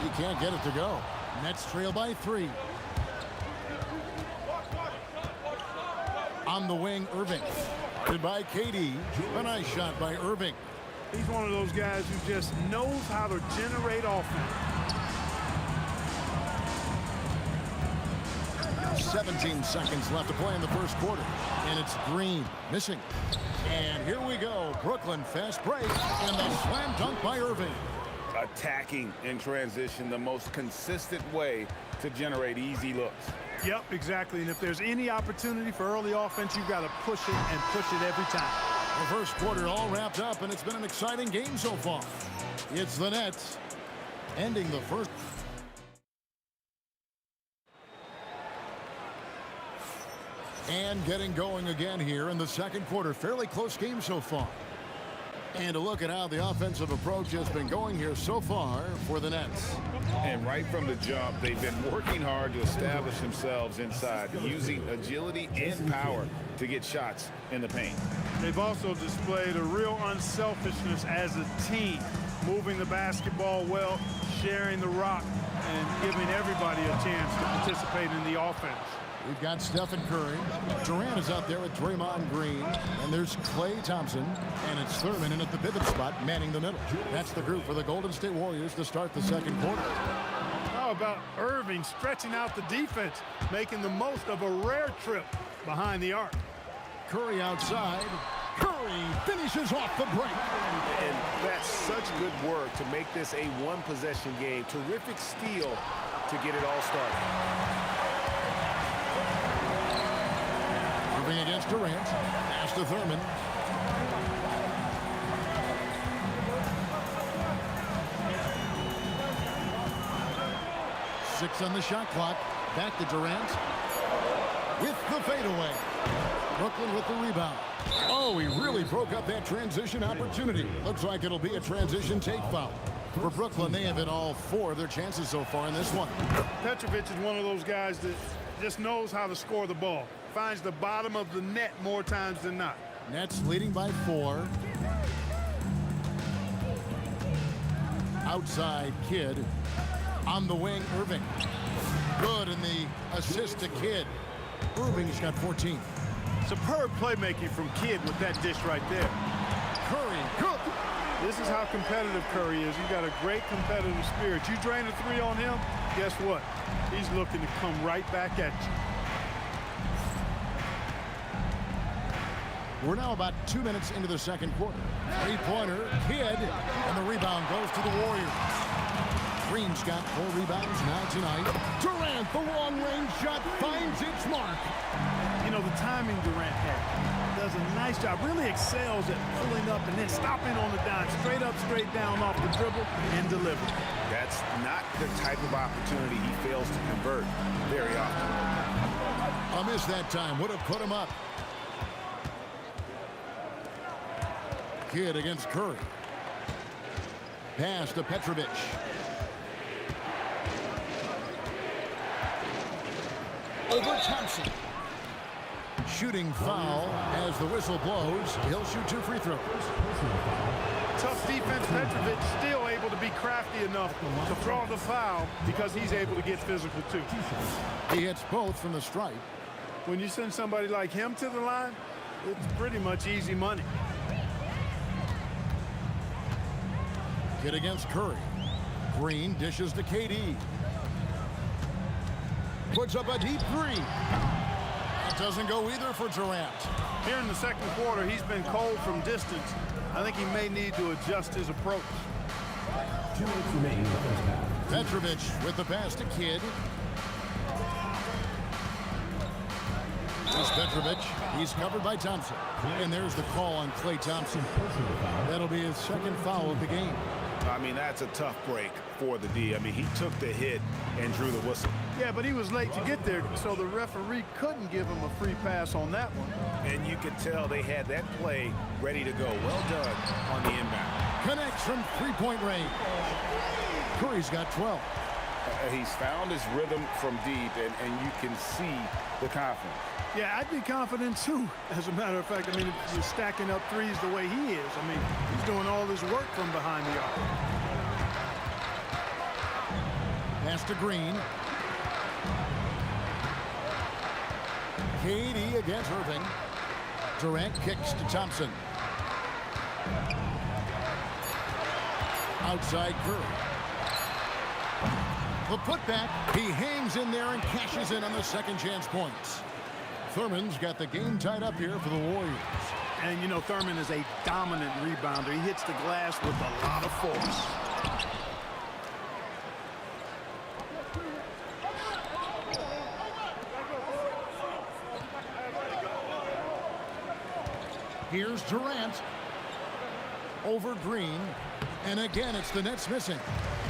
F: He can't get it to go. Nets trail by 3. On the wing, Irving. Guarded by KD. A nice shot by Irving.
D: He's one of those guys who just knows how to generate offense.
F: 17 seconds left to play in the first quarter. And it's Green missing. And here we go. Brooklyn fast break. And the slam dunk by Irving.
G: Attacking in transition, the most consistent way to generate easy looks.
D: Yep, exactly. And if there's any opportunity for early offense, you've got to push it and push it every time.
F: The first quarter all wrapped up, and it's been an exciting game so far. It's the Nets ending the first. And getting going again here in the second quarter. Fairly close game so far. And a look at how the offensive approach has been going here so far for the Nets.
G: And right from the jump, they've been working hard to establish themselves inside, using agility and power to get shots in the paint.
D: They've also displayed a real unselfishness as a team, moving the basketball well, sharing the rock, and giving everybody a chance to participate in the offense.
F: We've got Stephen Curry. Durant is out there with Draymond Green. And there's Klay Thompson. And it's Thurman in at the pivot spot, manning the middle. That's the group for the Golden State Warriors to start the second quarter.
D: How about Irving stretching out the defense, making the most of a rare trip behind the arc.
F: Curry outside. Curry finishes off the break.
G: And that's such good work to make this a one-possession game. Terrific steal to get it all started.
F: Irving against Durant. Pass to Thurman. Six on the shot clock. Back to Durant. With the fadeaway. Brooklyn with the rebound. Oh, he really broke up that transition opportunity. Looks like it'll be a transition take foul. For Brooklyn, they have hit all 4 of their chances so far in this one.
D: Petrovic is one of those guys that just knows how to score the ball. Finds the bottom of the net more times than not.
F: Nets leading by 4. Outside Kidd. On the wing, Irving. Good in the assist to Kidd. Irving's got 14.
D: Superb playmaking from Kidd with that dish right there.
F: Curry, good.
D: This is how competitive Curry is. He's got a great competitive spirit. You drain a 3 on him, guess what? He's looking to come right back at you.
F: We're now about 2 minutes into the second quarter. Three-pointer, Kidd, and the rebound goes to the Warriors. Green's got 4 rebounds now tonight. Durant, the long-range shot, finds its mark.
D: You know, the timing Durant had does a nice job, really excels at pulling up and then stopping on the dime, straight up, straight down off the dribble and deliver.
G: That's not the type of opportunity he fails to convert very often.
F: A miss that time would have put him up. Kidd against Curry. Pass to Petrovic. Over Thompson. Shooting foul as the whistle blows. He'll shoot 2 free throws.
D: Tough defense. Petrovic still able to be crafty enough to draw the foul because he's able to get physical too.
F: He hits both from the stripe.
D: When you send somebody like him to the line, it's pretty much easy money.
F: Kidd against Curry. Green dishes to KD. Puts up a deep 3. That doesn't go either for Durant.
D: Here in the second quarter, he's been cold from distance. I think he may need to adjust his approach.
E: 2 minutes remaining in the first half.
F: Petrovic with the pass to Kidd. Here's Petrovic. He's covered by Thompson. And there's the call on Klay Thompson. That'll be his second foul of the game.
G: I mean, that's a tough break for the D. I mean, he took the hit and drew the whistle.
D: Yeah, but he was late to get there, so the referee couldn't give him a free pass on that one.
G: And you could tell they had that play ready to go. Well done on the inbound.
F: Connects from three-point range. Curry's got 12.
G: He's found his rhythm from deep, and you can see the confidence.
D: Yeah, I'd be confident too. As a matter of fact, I mean, if you're stacking up threes the way he is, I mean, he's doing all his work from behind the arc.
F: Pass to Green. KD against Irving. Durant kicks to Thompson. Outside Curry. The putback. He hangs in there and cashes in on the second chance points. Thurman's got the game tied up here for the Warriors.
D: And, you know, Thurman is a dominant rebounder. He hits the glass with a lot of force.
F: Here's Durant. Over Green. And again, it's the Nets missing.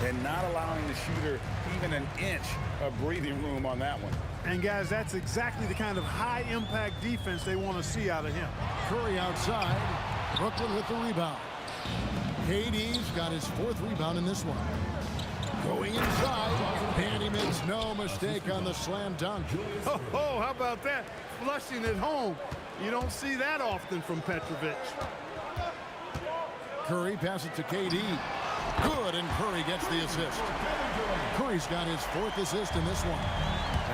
G: And not allowing the shooter even an inch of breathing room on that one.
D: And, guys, that's exactly the kind of high-impact defense they want to see out of him.
F: Curry outside. Brooklyn with the rebound. KD's got his fourth rebound in this one. Going inside. And he makes no mistake on the slam dunk.
D: Oh, how about that? Flushing it home. You don't see that often from Petrovic.
F: Curry passes to KD. Good, and Curry gets the assist. Curry's got his fourth assist in this one.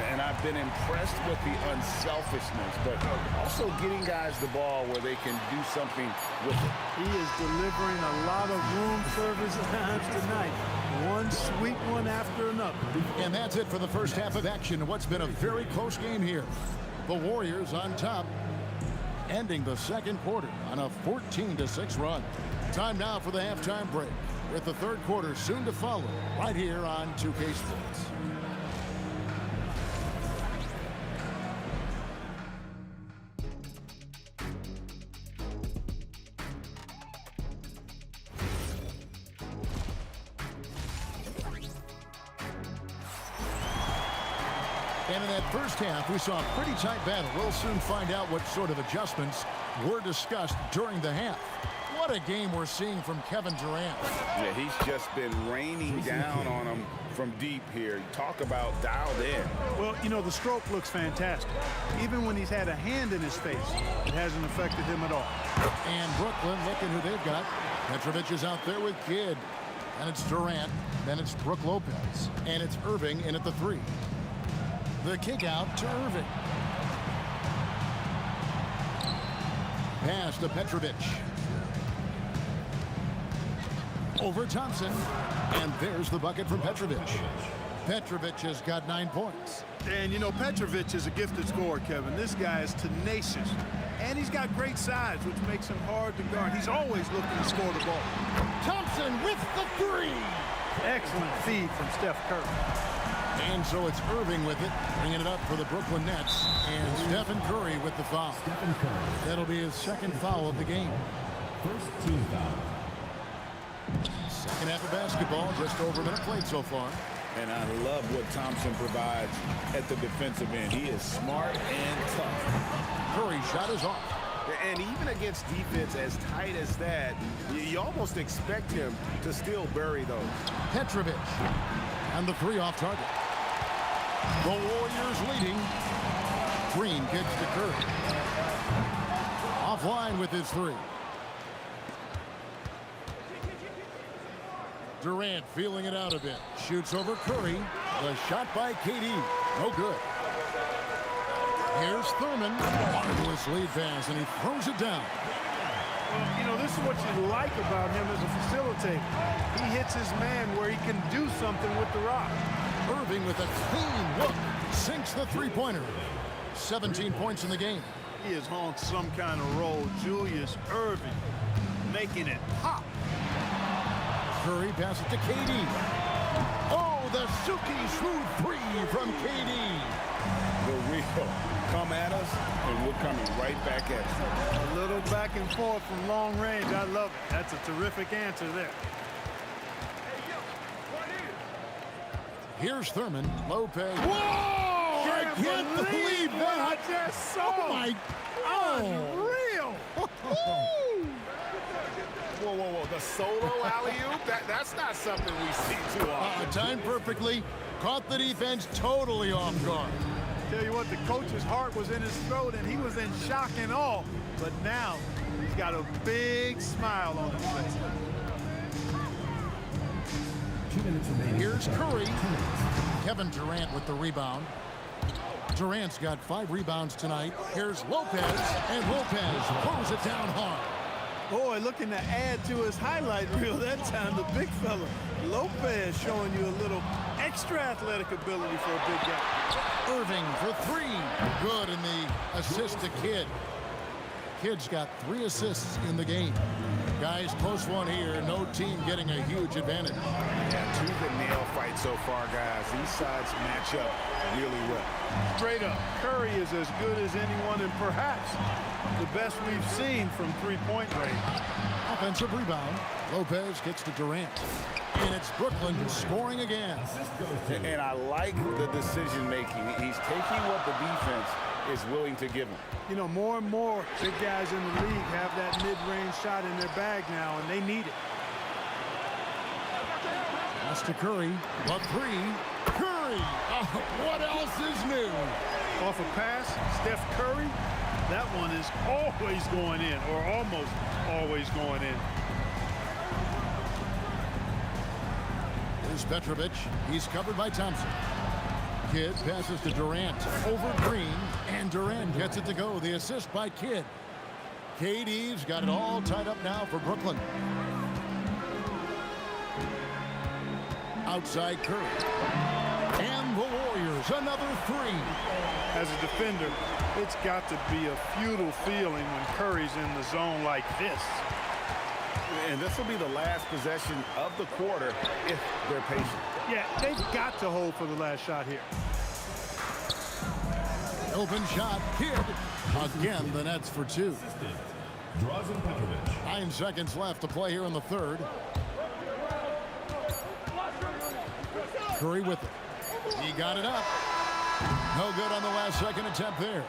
G: And I've been impressed with the unselfishness, but also getting guys the ball where they can do something with it.
D: He is delivering a lot of room service times tonight. One sweet one after another.
F: And that's it for the first half of action. What's been a very close game here. The Warriors on top, ending the second quarter on a 14-6 run. Time now for the halftime break, with the third quarter soon to follow, right here on 2K Sports. And in that first half, we saw a pretty tight battle. We'll soon find out what sort of adjustments were discussed during the half. What a game we're seeing from Kevin Durant.
G: Yeah, he's just been raining down on him from deep here. Talk about dialed in.
D: Well, you know, the stroke looks fantastic. Even when he's had a hand in his face, it hasn't affected him at all.
F: And Brooklyn, looking who they've got. Petrovic is out there with Kidd. And it's Durant. Then it's Brook Lopez. And it's Irving in at the three. The kick out to Irving. Pass to Petrovic. Over Thompson. And there's the bucket from Petrovic. Petrovic has got 9 points.
D: And, you know, Petrovic is a gifted scorer, Kevin. This guy is tenacious. And he's got great size, which makes him hard to guard. He's always looking to score the ball.
F: Thompson with the three.
D: Excellent feed from Steph Curry.
F: And so it's Irving with it, bringing it up for the Brooklyn Nets. And Stephen Curry with the foul. That'll be his second foul of the game.
E: First team foul.
F: Second half of basketball, just over a minute played so far.
G: And I love what Thompson provides at the defensive end. He is smart and tough.
F: Curry shot is off.
G: And even against defense as tight as that, you almost expect him to still bury those.
F: Petrovic. And the three off target. The Warriors leading. Green gets to Curry. Offline with his three. Durant feeling it out a bit. Shoots over Curry. The shot by KD. No good. Here's Thurman. Marvelous lead pass, and he throws it down.
D: Well, you know, this is what you like about him as a facilitator. He hits his man where he can do something with the rock.
F: Irving with a clean look. Sinks the three-pointer. 17 points in the game.
D: He is on some kind of roll. Julius Irving making it pop.
F: Curry passes to KD. Oh, the silky smooth three from KD.
G: The real come at us, and we're coming right back at you.
D: A little back and forth from long range. I love it. That's a terrific answer there.
F: Here's Thurman. Lopez. Whoa! I can't believe that.
D: I just saw.
F: Oh, my.
D: Unreal.
G: Whoa, whoa, whoa. The solo alley-oop? That's not something we see too often.
F: Timed perfectly. Caught the defense totally off guard.
D: Tell you what, the coach's heart was in his throat, and he was in shock and awe. But now, he's got a big smile on his face.
E: 2 minutes remaining.
F: Here's Curry. Kevin Durant with the rebound. Durant's got 5 rebounds tonight. Here's Lopez, and Lopez throws it down hard.
D: Boy, looking to add to his highlight reel that time, the big fella. Lopez showing you a little extra athletic ability for a big guy.
F: Irving for 3. Good, and the assist to Kidd. Kidd's got 3 assists in the game. Guys, close one here. No team getting a huge advantage.
G: Yeah, tooth and nail fight so far, guys. These sides match up really well.
D: Straight up, Curry is as good as anyone, and perhaps the best we've seen from three-point range.
F: Offensive rebound. Lopez gets to Durant. And it's Brooklyn scoring again.
G: And I like the decision-making. He's taking what the defense is willing to give him.
D: You know, more and more big guys in the league have that mid-range shot in their bag now, and they need it.
F: Pass to Curry. Up 3. Curry! What else is new?
D: Off a pass, Steph Curry, that one is always going in, or almost always going in.
F: Here's Petrovic. He's covered by Thompson. Kidd passes to Durant over Green, and Durant gets it to go. The assist by Kidd. KD's got it all tied up now for Brooklyn. Outside Curry. And the Warriors, another 3.
D: As a defender, it's got to be a futile feeling when Curry's in the zone like this.
G: And this will be the last possession of the quarter if they're patient.
D: Yeah, they've got to hold for the last shot here.
F: Open shot, Kidd. Again, the Nets for 2.
E: Drazen Petrovic.
F: 9 seconds left to play here in the third. Curry with it. He got it up. No good on the last second attempt there.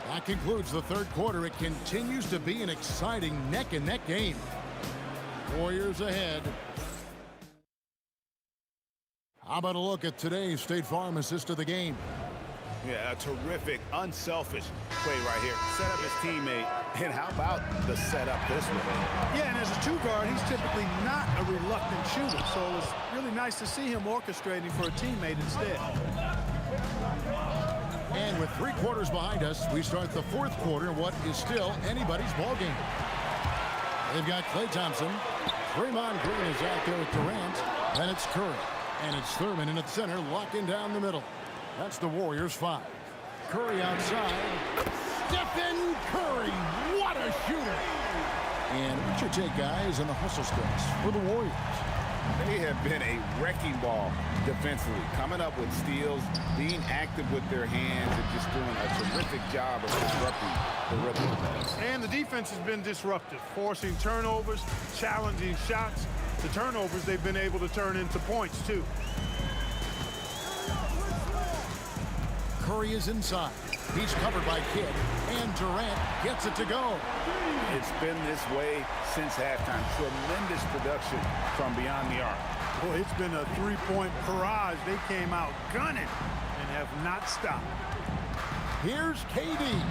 F: That concludes the third quarter. It continues to be an exciting neck-and-neck game. Warriors ahead. How about a look at today's State Farm assist of the game?
G: Yeah, a terrific, unselfish play right here. Set up his teammate, and how about the setup this way?
D: Yeah, and as a 2-guard, he's typically not a reluctant shooter, so it's really nice to see him orchestrating for a teammate instead.
F: And with 3 quarters behind us, we start the fourth quarter in what is still anybody's ball game. They've got Klay Thompson. Draymond Green is out there with Durant. Then it's Curry. And it's Thurman in at center, locking down the middle. That's the Warriors' 5. Curry outside. Stephen Curry. What a shooter. And what's your take, guys, in the hustle skills for the Warriors?
G: They have been a wrecking ball defensively, coming up with steals, being active with their hands, and just doing a terrific job of disrupting the rhythm.
D: And the defense has been disruptive, forcing turnovers, challenging shots. The turnovers they've been able to turn into points, too.
F: Curry is inside. He's covered by Kidd, and Durant gets it to go.
G: It's been this way since halftime. Tremendous production from beyond the arc.
D: Boy, it's been a 3-point barrage. They came out gunning and have not stopped.
F: Here's KD.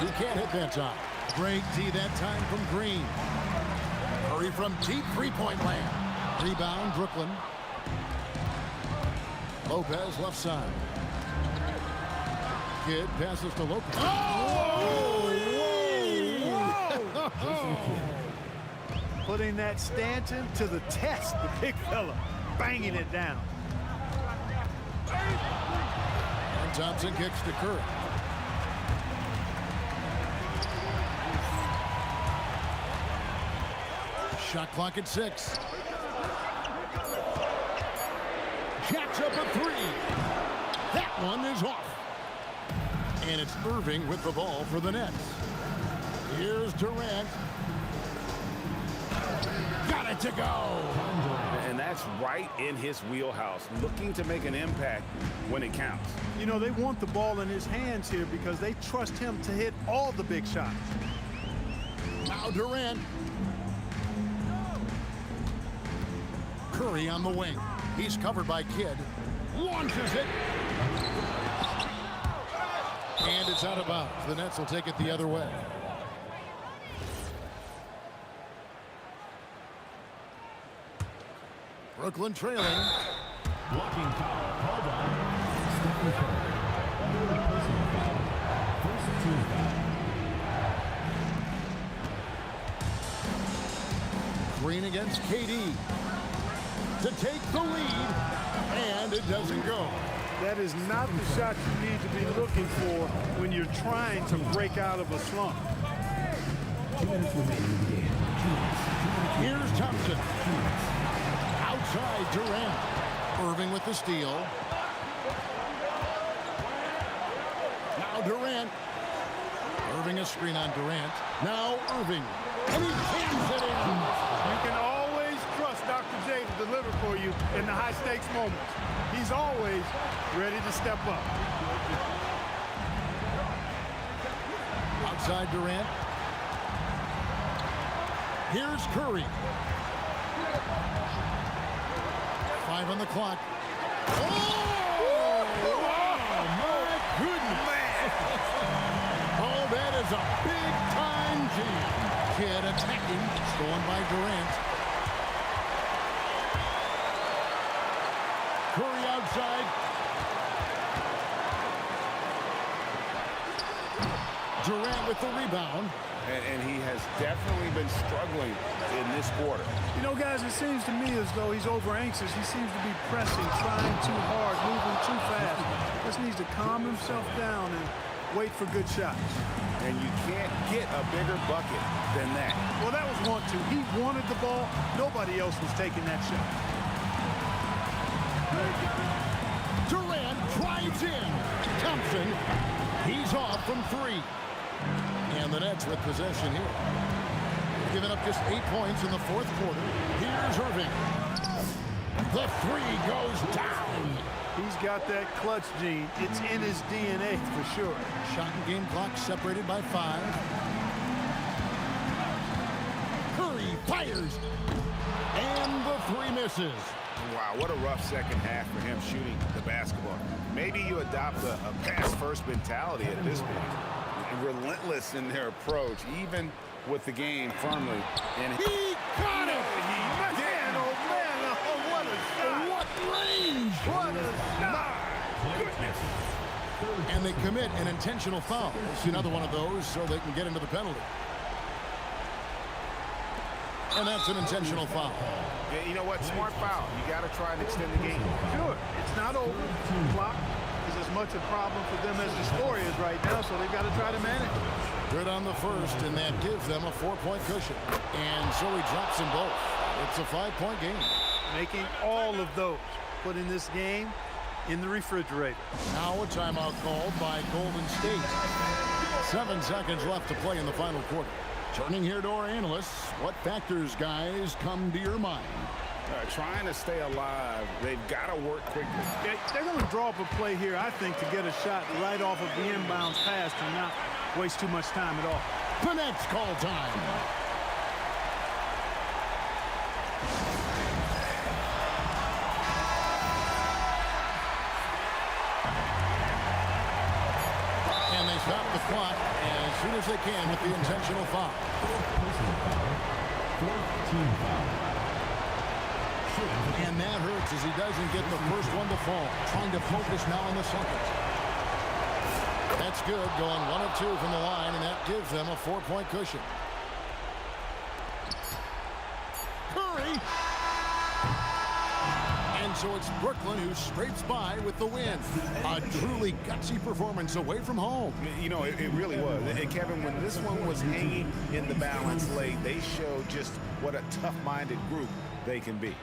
F: He can't hit that time. Great D that time from Green. Curry from deep 3-point land. Rebound, Brooklyn. Lopez left side. Kidd passes to Lopez.
D: Putting that Stanton to the test, the big fella, banging it down.
F: And Thompson kicks to Curry. Shot clock at 6. Jacks up a 3. That one is off. And it's Irving with the ball for the Nets. Here's Durant. got it to go.
G: And that's right in his wheelhouse, looking to make an impact when it counts.
D: You know, they want the ball in his hands here because they trust him to hit all the big shots.
F: Now Durant. Curry on the wing. He's covered by Kidd. Launches it. And it's out of bounds. The Nets will take it the other way. Brooklyn trailing.
E: Blocking foul called on Stephen Curry. Personal foul. First team foul.
F: Green against KD to take the lead, and it doesn't go.
D: That is not the shot you need to be looking for when you're trying to break out of a slump.
E: 2 minutes remaining in the game.
F: Here's Thompson. Outside Durant. Irving with the steal. Now Durant. Irving a screen on Durant. Now Irving. And he jams it in.
D: You can always trust Dr. J to deliver for you in the high-stakes moments. He's always ready to step up.
F: Outside Durant. Here's Curry. 5 on the clock. Oh! My goodness! Oh, that is a big-time jam. Kidd attacking, stolen by Durant. Curry outside. Durant with the rebound.
G: And he has definitely been struggling in this quarter.
D: You know, guys, it seems to me as though he's over-anxious. He seems to be pressing, trying too hard, moving too fast. Just needs to calm himself down and wait for good shots.
G: And you can't get a bigger bucket than that.
D: Well, that was want to. He wanted the ball. Nobody else was taking that shot.
F: Durant drives in. Thompson, he's off from 3. And the Nets with possession here. Giving up just 8 points in the fourth quarter. Here's Irving. The 3 goes down.
D: He's got that clutch gene. It's in his DNA for sure.
F: Shot and game clock separated by 5. Curry fires. And the 3 misses.
G: Wow, what a rough second half for him shooting the basketball. Maybe you adopt a pass-first mentality at this point. Relentless in their approach, even with the game firmly. And
F: He got it!
D: Man, oh man, oh, what a shot!
F: What range!
D: What a shot!
F: And they commit an intentional foul. It's another one of those so they can get into the penalty. And that's an intentional foul.
G: yeah, you know what? Smart foul. You got to try and extend the game.
D: Sure, it's not over. Clock is as much a problem for them as the score is right now, so they've got to try to manage.
F: Good on the first, and that gives them a 4-point cushion. And so he drops them both. It's a 5-point game.
D: Making all of those, putting this game in the refrigerator.
F: Now a timeout called by Golden State. 7 seconds left to play in the final quarter. Turning here to our analysts, what factors, guys, come to your mind?
G: Trying to stay alive, they've got to work quickly.
D: They're going to draw up a play here, I think, to get a shot right off of the inbounds pass and not waste too much time at all.
F: The Nets call time. And they stop the clock as soon as they can with the intentional foul.
E: Personal foul. 14 foul.
F: And that hurts as he doesn't get the first one to fall. Trying to focus now on the second. That's good, going 1 of 2 from the line, and that gives them a 4-point cushion. Curry! And so it's Brooklyn who scrapes by with the win. A truly gutsy performance away from home.
G: You know, it really was. And Kevin, when this one was hanging in the balance late, they showed just what a tough-minded group they can be.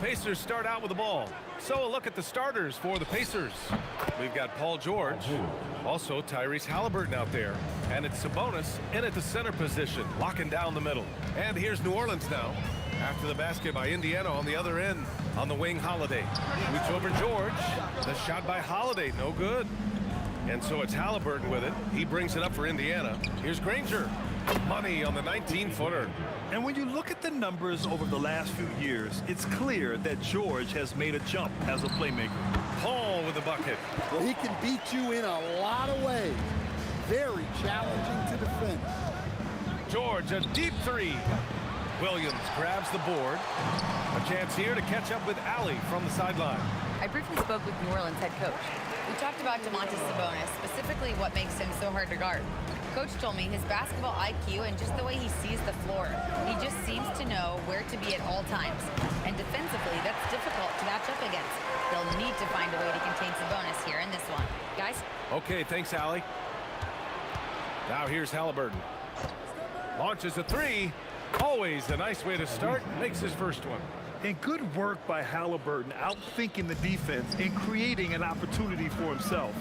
B: Pacers start out with the ball. So a look at the starters for the Pacers. We've got Paul George, also Tyrese Halliburton out there, and it's Sabonis in at the center position, locking down the middle. And here's New Orleans now. After the basket by Indiana on the other end, on the wing, Holiday. Shoots over George. The shot by Holiday, no good. And so it's Halliburton with it. He brings it up for Indiana. Here's Granger. Money on the 19-footer.
J: And when you look at the numbers over the last few years, it's clear that George has made a jump as a playmaker.
B: Paul with the bucket.
K: Well, he can beat you in a lot of ways. Very challenging to defend.
B: George, a deep three. Williams grabs the board. A chance here to catch up with Allie from the sideline.
H: I briefly spoke with New Orleans head coach. We talked about Domantas Sabonis, specifically what makes him so hard to guard. Coach told me his basketball IQ and just the way he sees the floor. He just seems to know where to be at all times. And defensively, that's difficult to match up against. They'll need to find a way to contain Sabonis here in this one. Guys?
B: Okay, thanks, Allie. Now here's Halliburton. Launches a three. Always a nice way to start. Makes his first one.
J: And good work by Halliburton, outthinking the defense and creating an opportunity for himself.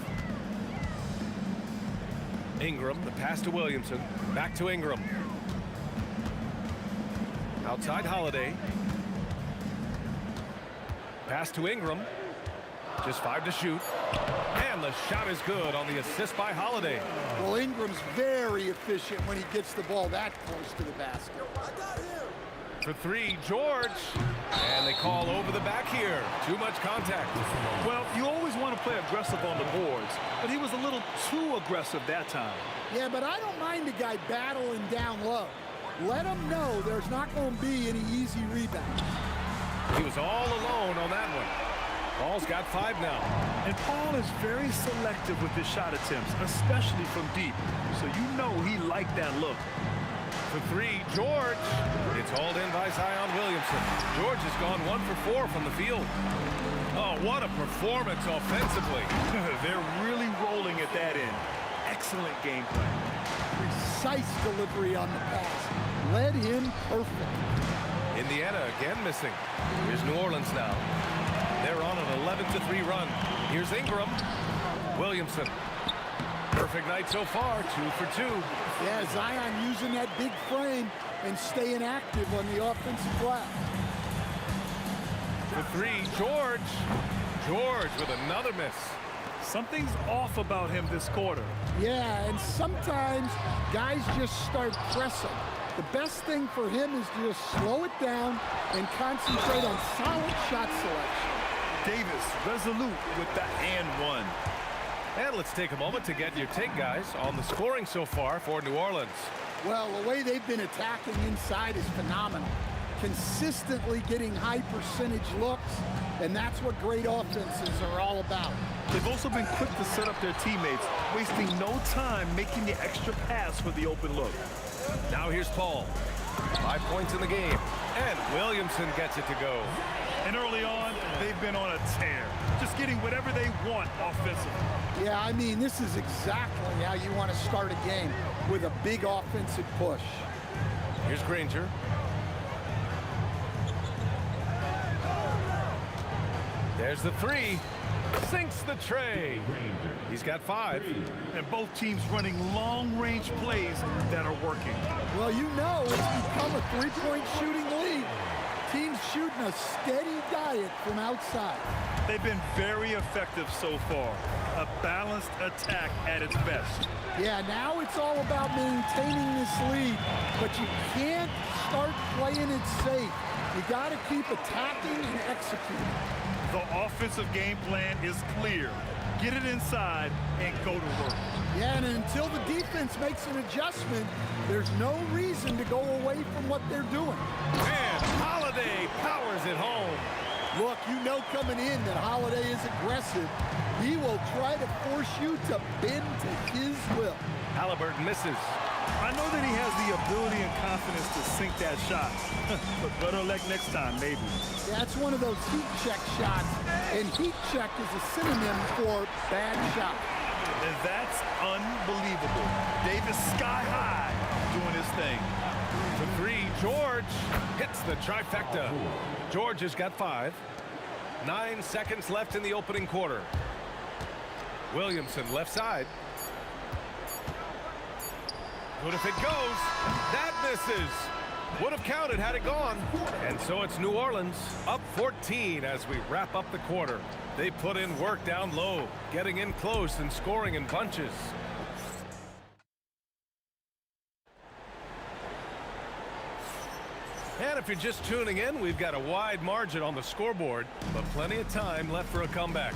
B: Ingram, the pass to Williamson. Back to Ingram. Outside Holiday. Pass to Ingram. Just 5 to shoot. And the shot is good on the assist by Holiday.
K: Well, Ingram's very efficient when he gets the ball that close to the basket.
B: For three, George. And they call over the back here. Too much contact.
J: Well, you always want to play aggressive on the boards, but he was a little too aggressive that time.
K: Yeah, but I don't mind a guy battling down low. Let him know there's not going to be any easy rebounds.
B: He was all alone on that one. Paul's got 5 now.
J: And Paul is very selective with his shot attempts, especially from deep. So you know he liked that look.
B: For three, George. It's hauled in by Zion Williamson. George has gone 1 for 4 from the field. Oh, what a performance offensively.
J: They're really rolling at that end. Excellent game plan.
K: Precise delivery on the pass. Led him perfect.
B: Indiana again missing. Here's New Orleans now. They're on an 11-3 run. Here's Ingram. Williamson. Perfect night so far, 2 for 2.
K: Yeah, Zion using that big frame and staying active on the offensive glass.
B: For three, George. George with another miss.
J: Something's off about him this quarter.
K: Yeah, and sometimes guys just start pressing. The best thing for him is to just slow it down and concentrate on solid shot selection.
J: Davis resolute with the and one.
B: And let's take a moment to get your take, guys, on the scoring so far for New Orleans.
K: Well, the way they've been attacking inside is phenomenal. Consistently getting high percentage looks, and that's what great offenses are all about.
J: They've also been quick to set up their teammates, wasting no time making the extra pass for the open look.
B: Now here's Paul. 5 points in the game, and Williamson gets it to go.
J: And early on, they've been on a tear, just getting whatever they want offensively.
K: Yeah, I mean, this is exactly how you want to start a game, with a big offensive push.
B: Here's Granger. There's the three. Sinks the tray. He's got 5.
J: And both teams running long-range plays that are working.
K: Well, you know it's become a three-point shooting league. Teams shooting a steady diet from outside.
J: They've been very effective so far. A balanced attack at its best.
K: Yeah, now it's all about maintaining this lead, but you can't start playing it safe. You got to keep attacking and executing.
J: The offensive game plan is clear. Get it inside and go to work.
K: Yeah, and until the defense makes an adjustment, there's no reason to go away from what they're doing.
B: And Holiday powers it home.
K: Look, you know coming in that Holiday is aggressive. He will try to force you to bend to his will.
B: Halliburton misses.
J: I know that he has the ability and confidence to sink that shot, but better luck next time, maybe.
K: That's one of those heat check shots, and heat check is a synonym for bad shot.
J: And that's unbelievable. Davis sky high doing his thing.
B: For three, George hits the trifecta. George has got 5. 9 seconds left in the opening quarter. Williamson left side. But if it goes, that misses. Would have counted had it gone. And so it's New Orleans up 14 as we wrap up the quarter. They put in work down low, getting in close and scoring in bunches. And if you're just tuning in, we've got a wide margin on the scoreboard, but plenty of time left for a comeback.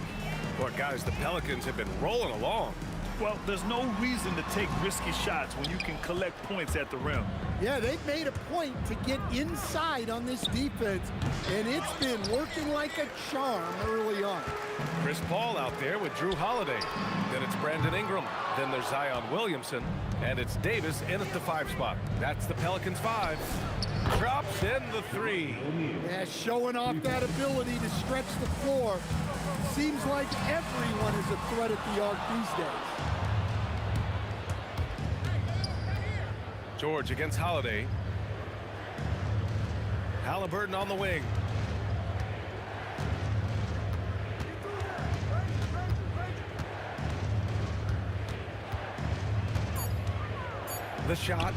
B: Boy, guys, the Pelicans have been rolling along.
J: Well, there's no reason to take risky shots when you can collect points at the rim.
K: Yeah, they've made a point to get inside on this defense, and it's been working like a charm early on.
B: Chris Paul out there with Drew Holiday. Then it's Brandon Ingram. Then there's Zion Williamson. And it's Davis in at the 5 spot. That's the Pelicans 5. Drops in the 3.
K: Yeah, showing off that ability to stretch the floor. Seems like everyone is a threat at the arc these days.
B: George against Holiday. Halliburton on the wing. The shot.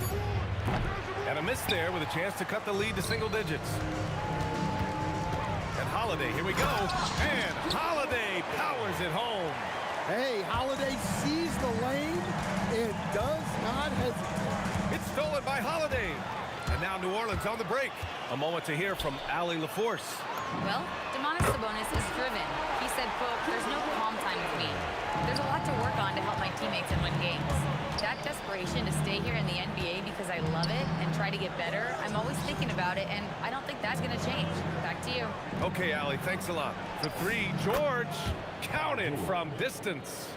B: And a miss there with a chance to cut the lead to single digits. And Holiday, here we go. And Holiday powers it home.
K: Hey, Holiday sees the lane and does not hesitate.
B: It's stolen by Holiday. And now New Orleans on the break. A moment to hear from Allie LaForce.
H: Well, Domantas Sabonis is driven. He said, quote, "There's no calm time with me. There's a lot to work on to help my teammates and win games. That desperation to stay here in the NBA because I love it and try to get better, I'm always thinking about it, and I don't think that's going to change." Back to you.
B: Okay, Allie, thanks a lot. For 3, George counted from distance.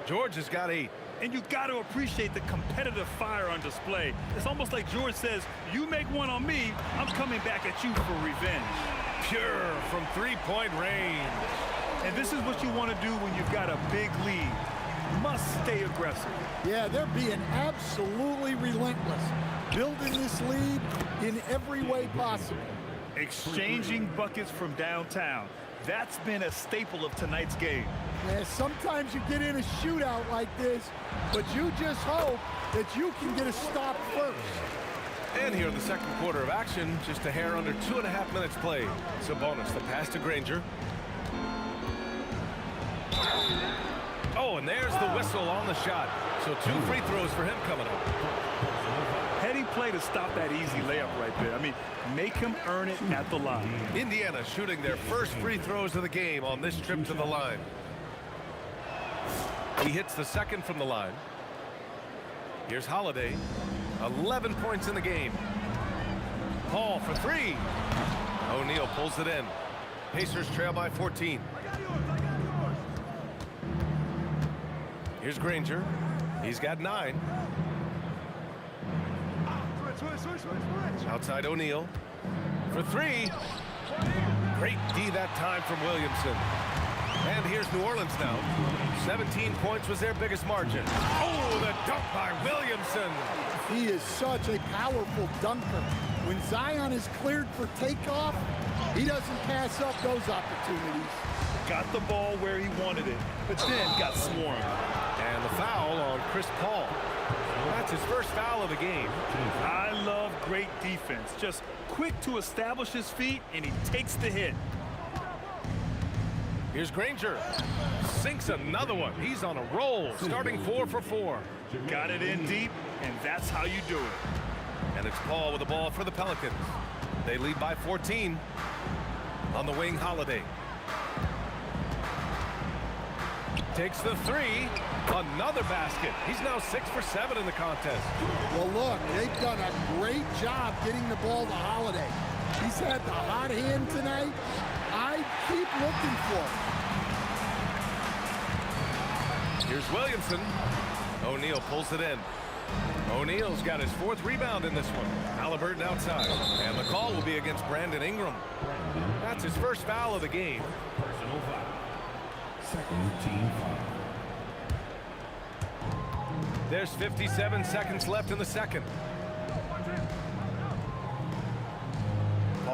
B: George has got 8.
J: And you got to appreciate the competitive fire on display. It's almost like George says, you make one on me, I'm coming back at you for revenge.
B: Pure from 3-point range.
J: And this is what you want to do when you've got a big lead. You must stay aggressive.
K: Yeah, they're being absolutely relentless, building this lead in every way possible.
J: Exchanging buckets from downtown. That's been a staple of tonight's game.
K: Yeah, sometimes you get in a shootout like this, but you just hope that you can get a stop first.
B: And here in the second quarter of action, just a hair under 2.5 minutes played. Sabonis, the pass to Granger. Oh, and there's the whistle on the shot. So 2 free throws for him coming up.
J: Heady play to stop that easy layup right there. I mean, make him earn it at the line.
B: Indiana shooting their first free throws of the game on this trip to the line. He hits the second from the line. Here's Holiday. 11 points in the game. Paul for 3. O'Neal pulls it in. Pacers trail by 14. Here's Granger. He's got 9. Outside O'Neal for 3. Great D that time from Williamson. And here's New Orleans now. 17 points was their biggest margin. Oh, the dunk by Williamson.
K: He is such a powerful dunker. When Zion is cleared for takeoff, he doesn't pass up those opportunities.
J: Got the ball where he wanted it, but then got swarmed.
B: And the foul on Chris Paul. That's his first foul of the game.
J: I love great defense. Just quick to establish his feet, and he takes the hit.
B: Here's Granger. Sinks another one. He's on a roll, starting 4 for 4.
J: Got it in deep, and that's how you do it.
B: And it's Paul with the ball for the Pelicans. They lead by 14. On the wing, Holiday. Takes the 3. Another basket. He's now 6 for 7 in the contest.
K: Well, look, they've done a great job getting the ball to Holiday. He's had the hot hand tonight. I keep looking for him.
B: Here's Williamson. O'Neal pulls it in. O'Neal's got his 4th rebound in this one. Halliburton outside. And the call will be against Brandon Ingram. That's his first foul of the game.
E: Personal foul. Second team foul.
B: There's 57 seconds left in the second.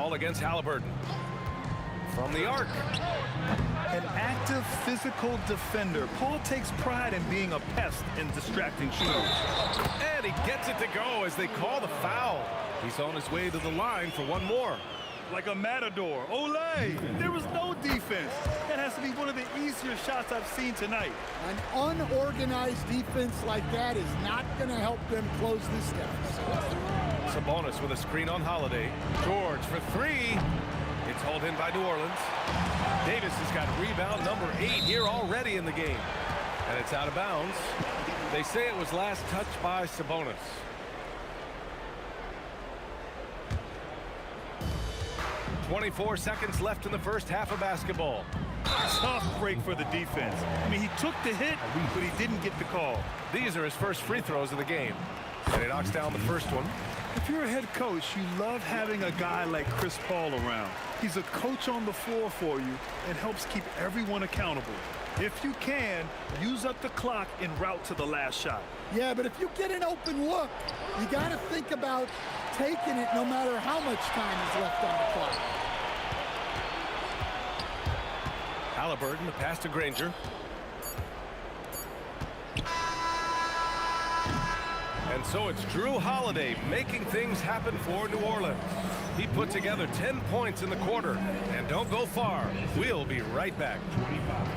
B: call against Halliburton. From the arc.
J: An active physical defender. Paul takes pride in being a pest in distracting shooters.
B: And he gets it to go as they call the foul. He's on his way to the line for one more.
J: Like a matador. Olay! There was no defense. That has to be one of the easier shots I've seen tonight.
K: An unorganized defense like that is not going to help them close this deficit.
B: Sabonis with a screen on Holiday. George for three. It's hauled in by New Orleans. Davis has got rebound number 8 here already in the game. And it's out of bounds. They say it was last touched by Sabonis. .24 seconds left in the first half of basketball.
J: Tough break for the defense. I mean, he took the hit, but he didn't get the call.
B: These are his first free throws of the game. And he knocks down the first one.
J: If you're a head coach, you love having a guy like Chris Paul around. He's a coach on the floor for you and helps keep everyone accountable. If you can, use up the clock en route to the last shot.
K: Yeah, but if you get an open look, you got to think about taking it no matter how much time is left on the clock.
B: Halliburton, the pass to Granger. And so it's Drew Holiday making things happen for New Orleans. He put together 10 points in the quarter. And don't go far. We'll be right back.
E: 25.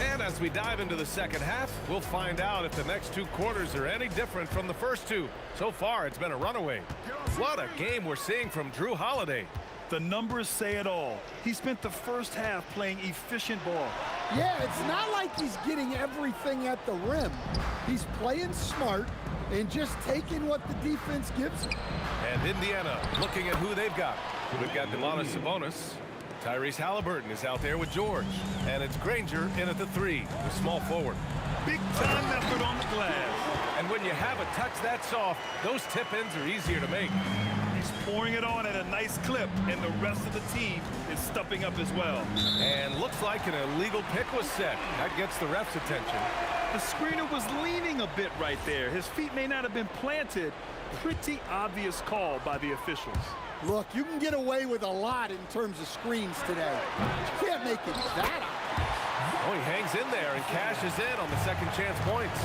B: And as we dive into the second half, we'll find out if the next 2 quarters are any different from the first 2. So far, it's been a runaway. What a game we're seeing from Drew Holiday.
J: The numbers say it all. He spent the first half playing efficient ball.
K: Yeah, it's not like he's getting everything at the rim. He's playing smart and just taking what the defense gives him.
B: And Indiana looking at who they've got. We've got Demonis Sabonis. Tyrese Halliburton is out there with George. And it's Granger in at the 3, the small forward.
J: Big time effort on the glass.
B: And when you have a touch that soft, those tip-ins are easier to make.
J: He's pouring it on at a nice clip, and the rest of the team is stepping up as well.
B: And looks like an illegal pick was set. That gets the ref's attention.
J: The screener was leaning a bit right there. His feet may not have been planted. Pretty obvious call by the officials.
K: Look, you can get away with a lot in terms of screens today. You can't make it that obvious.
B: Oh, he hangs in there and cashes in on the second chance points.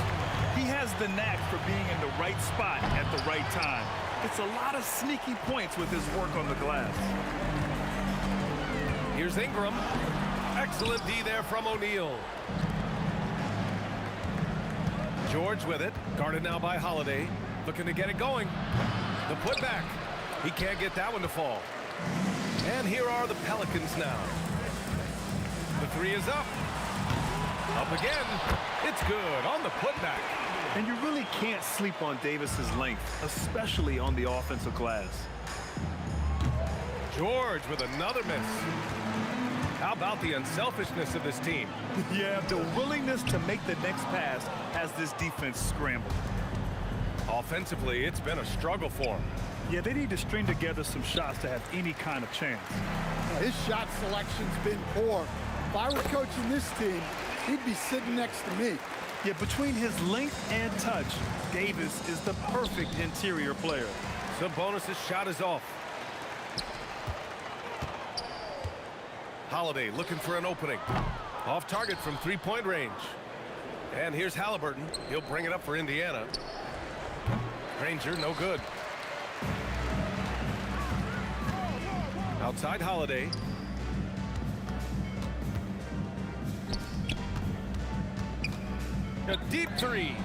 J: He has the knack for being in the right spot at the right time. It's a lot of sneaky points with his work on the glass.
B: Here's Ingram. Excellent D there from O'Neal. George with it. Guarded now by Holiday. Looking to get it going. The putback. He can't get that one to fall. And here are the Pelicans now. The 3 is up. Up again. It's good on the putback.
J: And you really can't sleep on Davis's length, especially on the offensive glass.
B: George with another miss. How about the unselfishness of this team?
J: Yeah, the willingness to make the next pass has this defense scrambled.
B: Offensively, it's been a struggle for him.
J: Yeah, they need to string together some shots to have any kind of chance.
K: His shot selection's been poor. If I were coaching this team, he'd be sitting next to me.
J: Yeah, between his length and touch, Davis is the perfect interior player.
B: Sabonis' shot is off. Holiday looking for an opening. Off target from 3-point range. And here's Halliburton. He'll bring it up for Indiana. Granger, no good. Outside Holiday. A deep 3.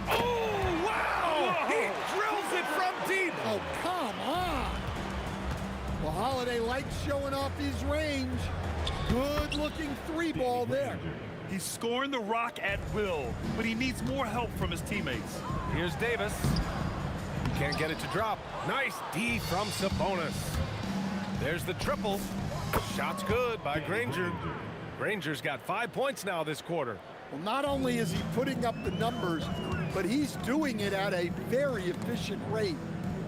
B: Oh, wow! He drills it from deep.
K: Oh, come on. Well, Holiday likes showing off his range. Good-looking 3-ball there.
J: He's scoring the rock at will, but he needs more help from his teammates.
B: Here's Davis. Can't get it to drop. Nice D from Sabonis. There's the triple. Shot's good by Granger. Granger's got 5 points now this quarter.
K: Well, not only is he putting up the numbers, but he's doing it at a very efficient rate,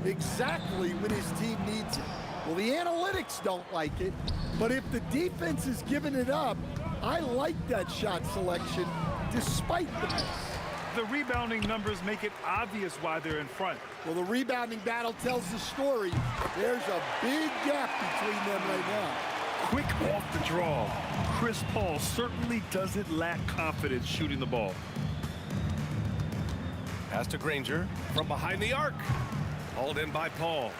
K: exactly when his team needs it. Well, the analytics don't like it, but if the defense is giving it up, I like that shot selection despite the miss.
J: The rebounding numbers make it obvious why they're in front.
K: Well, the rebounding battle tells the story. There's a big gap between them right now.
J: Quick off the draw. Chris Paul certainly doesn't lack confidence shooting the ball.
B: Pass to Granger from behind the arc. Hauled in by Paul.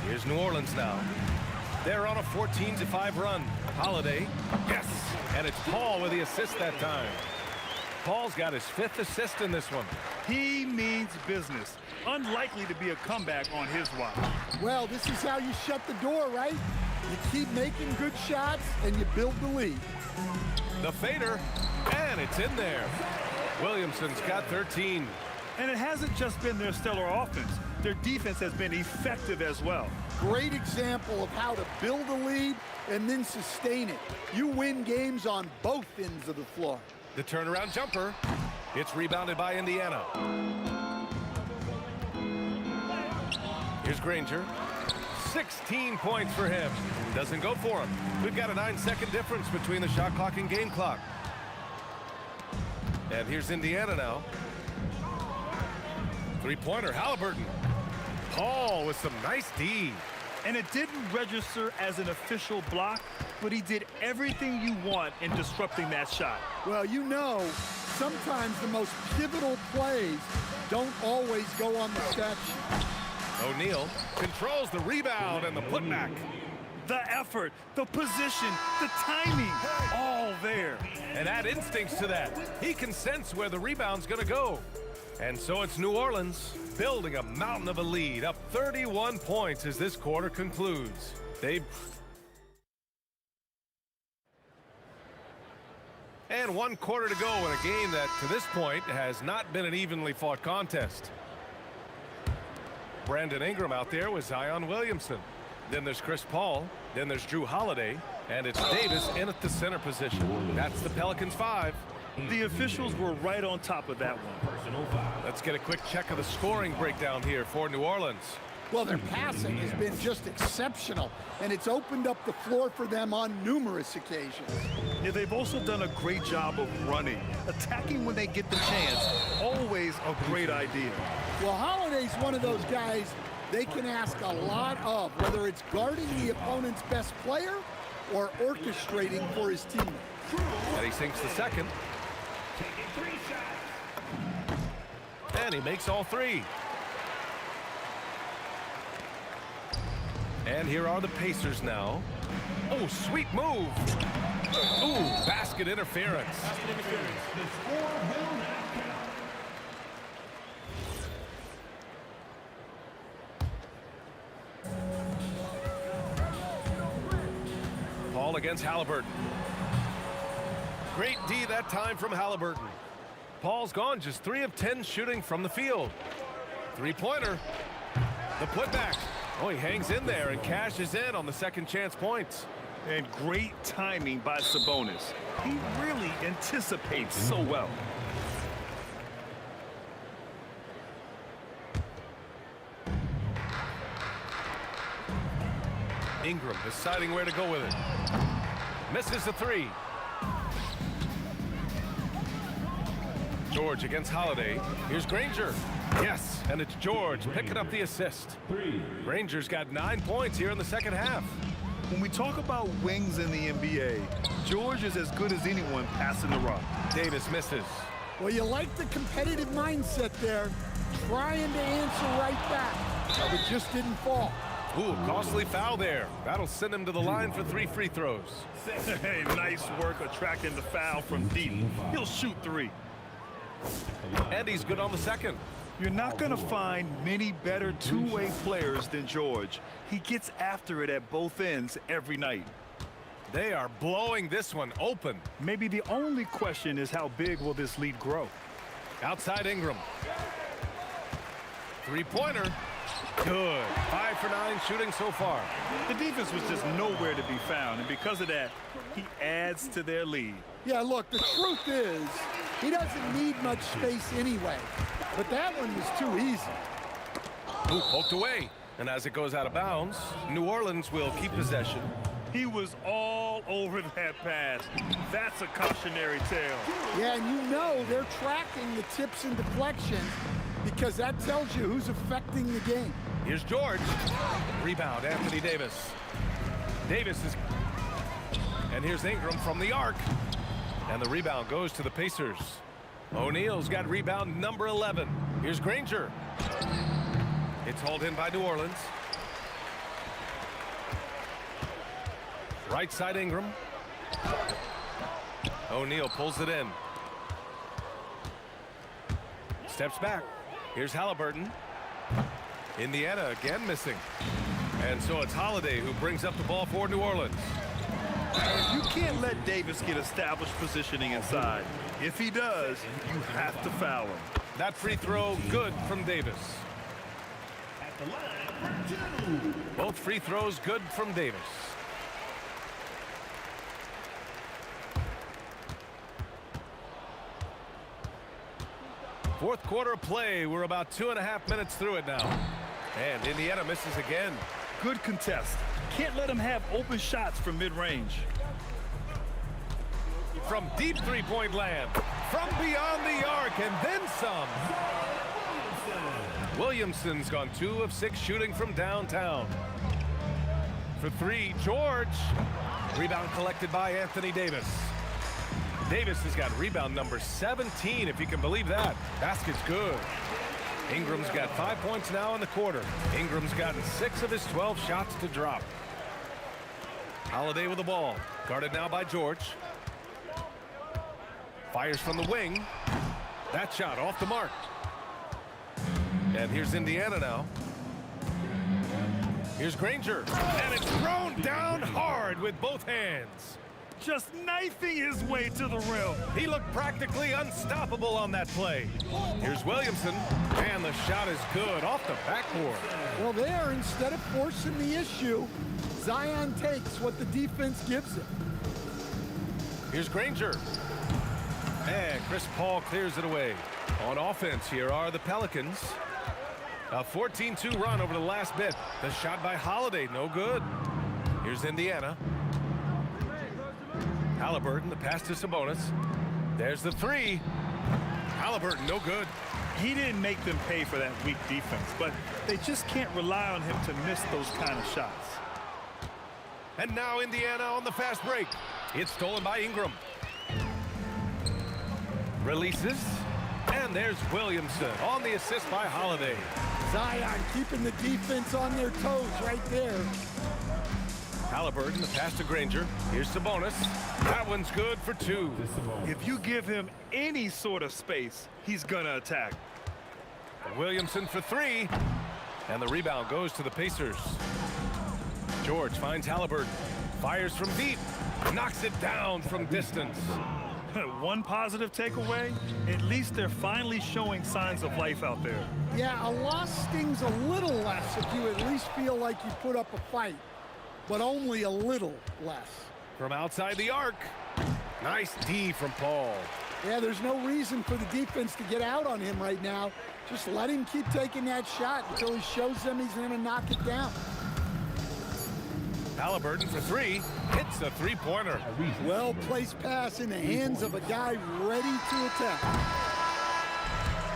B: Here's New Orleans now. They're on a 14-5 run. Holiday, yes, and it's Paul with the assist that time. Paul's got his 5th assist in this one.
J: He means business. Unlikely to be a comeback on his watch.
K: Well, this is how you shut the door, right? You keep making good shots and you build the lead.
B: The fader, and it's in there. Williamson's got 13.
J: And it hasn't just been their stellar offense. Their defense has been effective as well.
K: Great example of how to build a lead and then sustain it. You win games on both ends of the floor.
B: The turnaround jumper. It's rebounded by Indiana. Here's Granger. 16 points for him. Doesn't go for him. We've got a 9-second difference between the shot clock and game clock. And here's Indiana now. Three-pointer, Halliburton. Paul with some nice D.
J: And it didn't register as an official block, but he did everything you want in disrupting that shot.
K: Well, you know, sometimes the most pivotal plays don't always go on the stat sheet.
B: O'Neal controls the rebound and the putback.
J: The effort, the position, the timing, all there.
B: And add instincts to that. He can sense where the rebound's going to go. And so it's New Orleans building a mountain of a lead, up 31 points as this quarter concludes. And 1 quarter to go in a game that, to this point, has not been an evenly fought contest. Brandon Ingram out there with Zion Williamson. Then there's Chris Paul. Then there's Drew Holiday. And it's Davis in at the center position. That's the Pelicans 5.
J: The officials were right on top of that one.
B: Let's get a quick check of the scoring breakdown here for New Orleans.
K: Well, their passing has been just exceptional, and it's opened up the floor for them on numerous occasions.
J: Yeah, they've also done a great job of running. Attacking when they get the chance, always a great idea.
K: Well, Holiday's one of those guys they can ask a lot of, whether it's guarding the opponent's best player or orchestrating for his teammates.
B: And he sinks the second. And he makes all 3. And here are the Pacers now. Oh, sweet move. Ooh, basket interference. Paul against Halliburton. Great D that time from Halliburton. Paul's gone just 3 of 10 shooting from the field. Three-pointer. The putback. Oh, he hangs in there and cashes in on the second chance points.
J: And great timing by Sabonis. He really anticipates so well.
B: Ingram deciding where to go with it. Misses the 3. George against Holiday. Here's Granger. Yes, and it's George picking up the assist. Granger's got 9 points here in the second half.
J: When we talk about wings in the NBA, George is as good as anyone passing the rock.
B: Davis misses.
K: Well, you like the competitive mindset there, trying to answer right back, but it just didn't fall.
B: Ooh, costly foul there. That'll send him to the line for 3 free throws.
J: Hey, nice work attracting the foul from deep. He'll shoot 3.
B: And he's good on the second.
J: You're not going to find many better two-way players than George. He gets after it at both ends every night.
B: They are blowing this one open.
J: Maybe the only question is how big will this lead grow?
B: Outside Ingram. Three-pointer. Good. 5 for 9 shooting so far.
J: The defense was just nowhere to be found, and because of that, he adds to their lead.
K: Yeah, look, the truth is, He doesn't need much space anyway. But that one was too easy.
B: Ooh, poked away. And as it goes out of bounds, New Orleans will keep possession.
J: He was all over that pass. That's a cautionary tale.
K: Yeah, and you know they're tracking the tips and deflections because that tells you who's affecting the game.
B: Here's George. Rebound, Anthony Davis. Davis is... And here's Ingram from the arc. And the rebound goes to the Pacers. O'Neal's got rebound number 11. Here's Granger. It's hauled in by New Orleans. Right side Ingram. O'Neal pulls it in. Steps back. Here's Halliburton. Indiana again missing. And so it's Holiday who brings up the ball for New Orleans.
J: You can't let Davis get established positioning inside. If he does, you have to foul him.
B: That free throw good from Davis.
E: At the line for 2.
B: Both free throws good from Davis. Fourth quarter play. We're about 2.5 minutes through it now. And Indiana misses again.
J: Good contest. Can't let him have open shots from mid-range.
B: From deep three-point land. From beyond the arc and then some. Williamson's gone 2 of 6 shooting from downtown. For 3, George. Rebound collected by Anthony Davis. Davis has got rebound number 17, if you can believe that. Basket's good. Ingram's got 5 points now in the quarter. Ingram's gotten 6 of his 12 shots to drop. Holiday with the ball. Guarded now by George. Fires from the wing. That shot off the mark. And here's Indiana now. Here's Granger. And it's thrown down hard with both hands.
J: Just knifing his way to the rim.
B: He looked practically unstoppable on that play. Here's Williamson. And the shot is good off the backboard.
K: Well, there, instead of forcing the issue, Zion takes what the defense gives him.
B: Here's Granger. And Chris Paul clears it away. On offense, here are the Pelicans. A 14-2 run over the last bit. The shot by Holiday, no good. Here's Indiana. Halliburton, the pass to Sabonis. There's the 3. Halliburton, no good.
J: He didn't make them pay for that weak defense, but they just can't rely on him to miss those kind of shots.
B: And now Indiana on the fast break. It's stolen by Ingram. Releases. And there's Williamson on the assist by Holiday.
K: Zion keeping the defense on their toes right there.
B: Halliburton, the pass to Granger. Here's Sabonis. That one's good for 2.
J: If you give him any sort of space, he's gonna attack.
B: Williamson for 3. And the rebound goes to the Pacers. George finds Halliburton. Fires from deep. Knocks it down from distance.
J: One positive takeaway, at least they're finally showing signs of life out there.
K: Yeah, a loss stings a little less if you at least feel like you put up a fight, but only a little less.
B: From outside the arc. Nice D from Paul.
K: Yeah, there's no reason for the defense to get out on him right now. Just let him keep taking that shot until he shows them he's going to knock it down.
B: Halliburton for 3. Hits a three-pointer.
K: Well-placed pass in the hands of a guy ready to attack.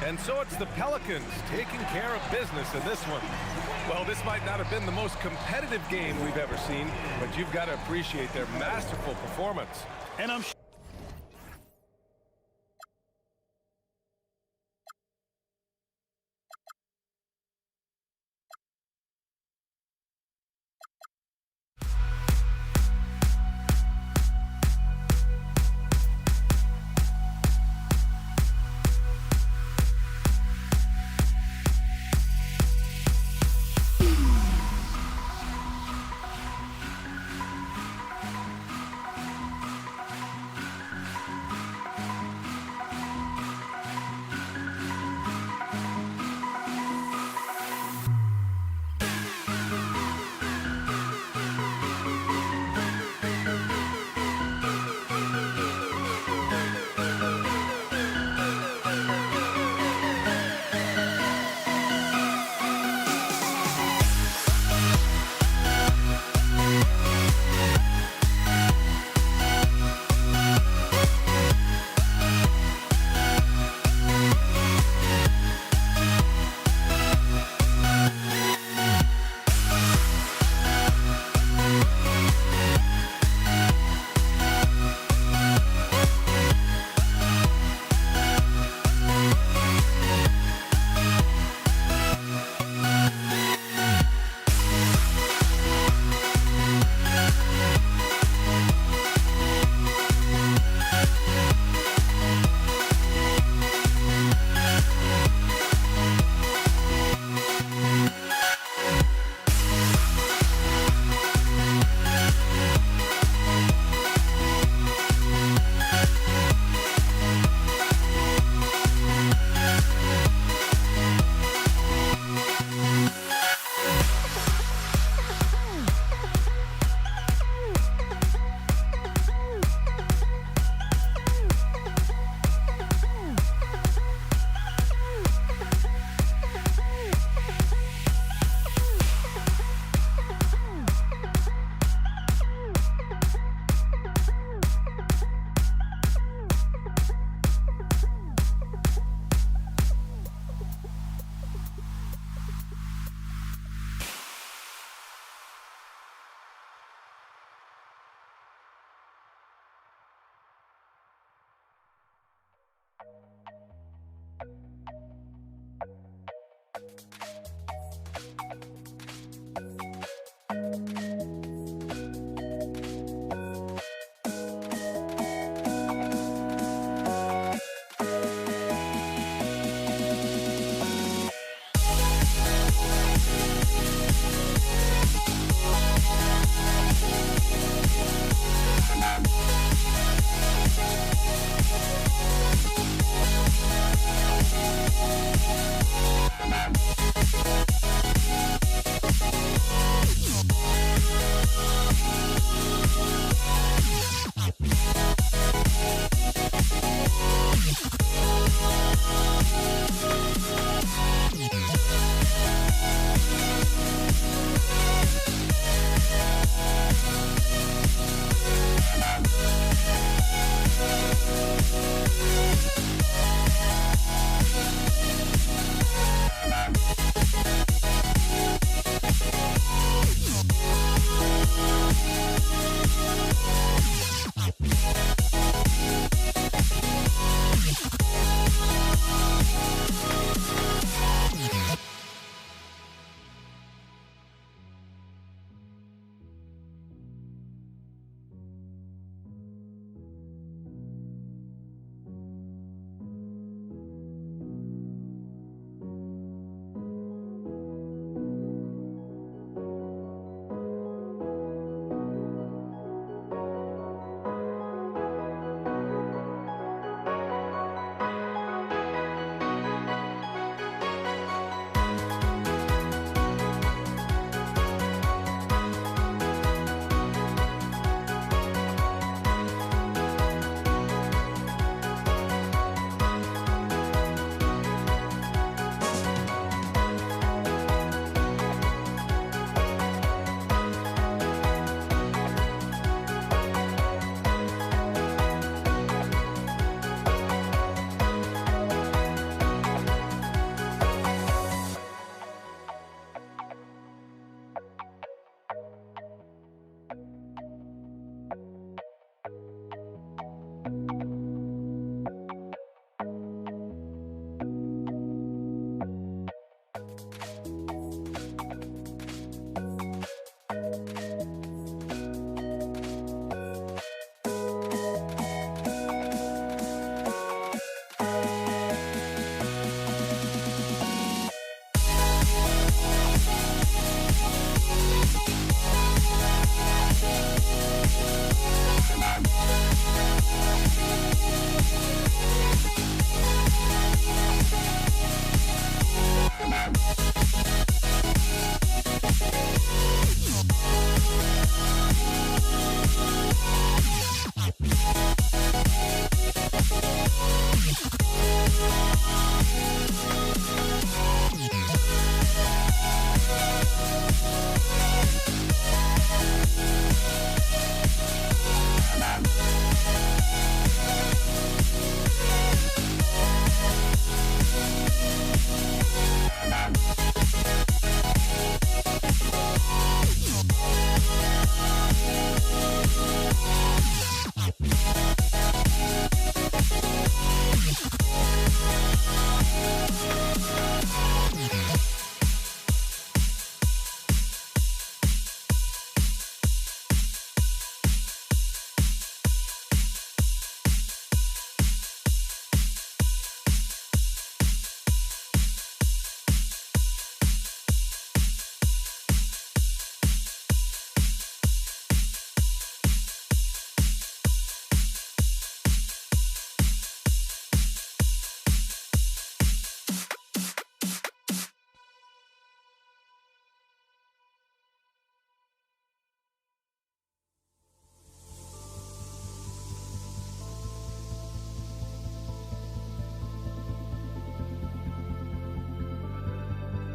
B: And so it's the Pelicans taking care of business in this one. Well, this might not have been the most competitive game we've ever seen, but you've got to appreciate their masterful performance.
J: And I'm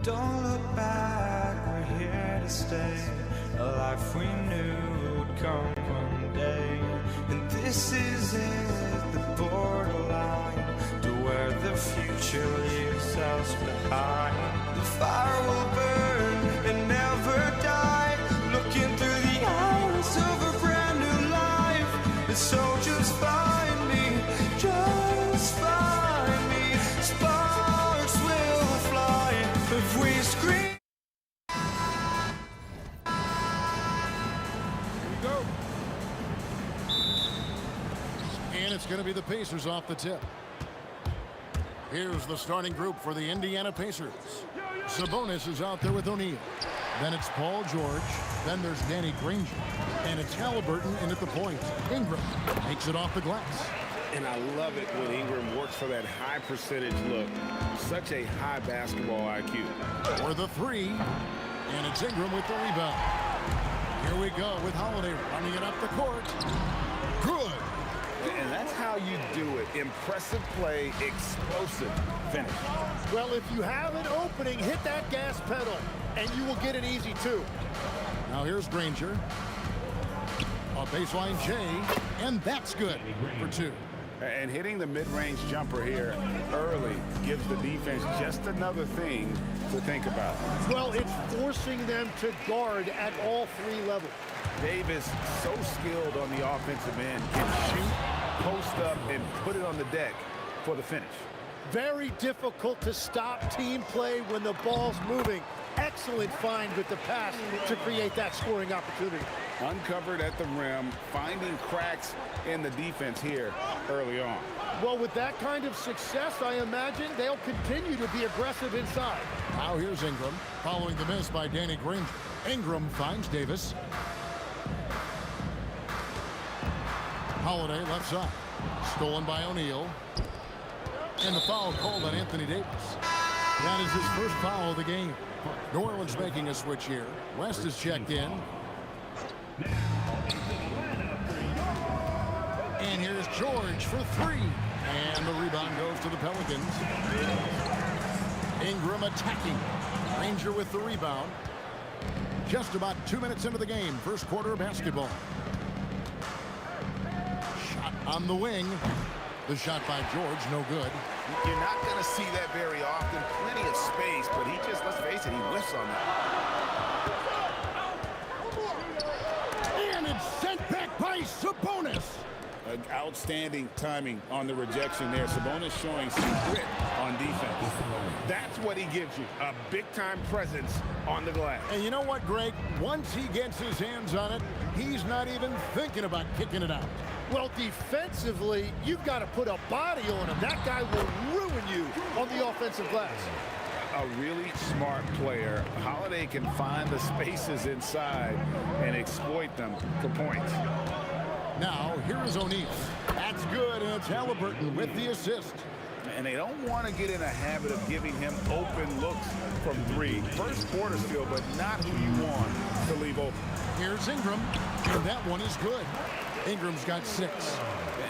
A: Don't look back, we're here to stay. A life we knew would come one day. And this is it, the borderline to where the future leaves us behind. The fire will burn and never die, looking through the eyes of a brand new life. So just find me, just find me. Sparks will fly if we scream.
F: And it's going to be the Pacers off the tip. Here's the starting group for the Indiana Pacers. Sabonis is out there with O'Neal. Then it's Paul George. Then there's Danny Granger. And it's Halliburton in at the point. Ingram takes it off the glass.
G: And I love it when Ingram works for that high percentage look. Such a high basketball IQ.
F: For the three. And it's Ingram with the rebound. Here we go with Holiday running it up the court. Good.
G: And that's how you do it. Impressive play, explosive finish.
K: Well, if you have an opening, hit that gas pedal, and you will get it easy, too.
F: Now here's Granger. A baseline J, and that's good for two.
G: And hitting the mid-range jumper here early gives the defense just another thing to think about.
K: Well, it's forcing them to guard at all three levels.
G: Davis, so skilled on the offensive end, can shoot, post up, and put it on the deck for the finish.
K: Very difficult to stop team play when the ball's moving. Excellent find with the pass to create that scoring opportunity.
G: Uncovered at the rim, finding cracks in the defense here early on.
K: Well, with that kind of success, I imagine they'll continue to be aggressive inside.
F: Now here's Ingram, following the miss by Danny Granger. Ingram finds Davis. Holiday left side. Stolen by O'Neal. And the foul called on Anthony Davis. That is his first foul of the game. New Orleans making a switch here. West is checked in. And here's George for three. And the rebound goes to the Pelicans. Ingram attacking. Granger with the rebound. Just about 2 minutes into the game. First quarter of basketball. Shot on the wing. The shot by George, no good.
G: You're not going to see that very often. Plenty of space, but he just, let's face it, he whiffs on that.
F: And it's sent back by Sabonis.
G: Outstanding timing on the rejection there. Sabonis showing some grit on defense. That's what he gives you, a big-time presence on the glass.
F: And you know what, Greg? Once he gets his hands on it, he's not even thinking about kicking it out.
K: Well, defensively, you've got to put a body on him. That guy will ruin you on the offensive glass.
G: A really smart player. Holiday can find the spaces inside and exploit them for points.
F: Now, here is O'Neal. That's good, and it's Halliburton with the assist.
G: And they don't want to get in a habit of giving him open looks from three. First quarter still, but not who you want to leave open.
F: Here's Ingram, and that one is good. Ingram's got 6.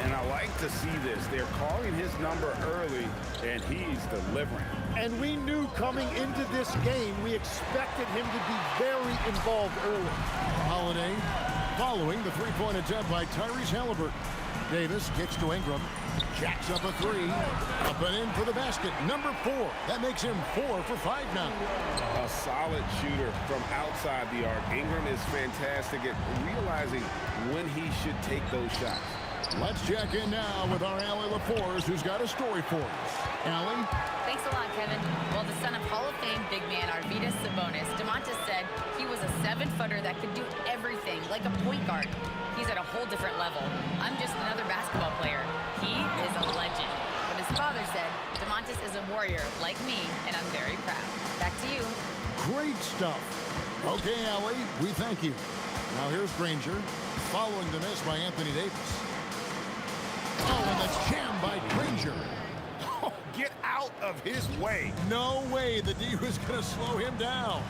G: And I like to see this. They're calling his number early, and he's delivering.
K: And we knew coming into this game, we expected him to be very involved early.
F: Holiday following the three-point attempt by Tyrese Halliburton. Davis gets to Ingram, jacks up a 3, up and in for the basket. Number 4. That makes him 4 for 5 now.
G: A solid shooter from outside the arc. Ingram is fantastic at realizing when he should take those shots.
F: Let's check in now with our Allie LaForce, who's got a story for us. Allie?
H: Thanks a lot, Kevin. Well, the son of Hall of Fame big man Arvydas Sabonis, DeMontis said he was a 7-footer that could do everything, like a point guard. He's at a whole different level. I'm just another basketball player. He is a legend. But his father said, DeMontis is a warrior like me, and I'm very proud. Back to you.
F: Great stuff. Okay, Allie, we thank you. Now here's Granger, following the miss by Anthony Davis. Oh, and that's jammed by Granger.
G: Oh, get out of his way.
F: No way the D was going to slow him down.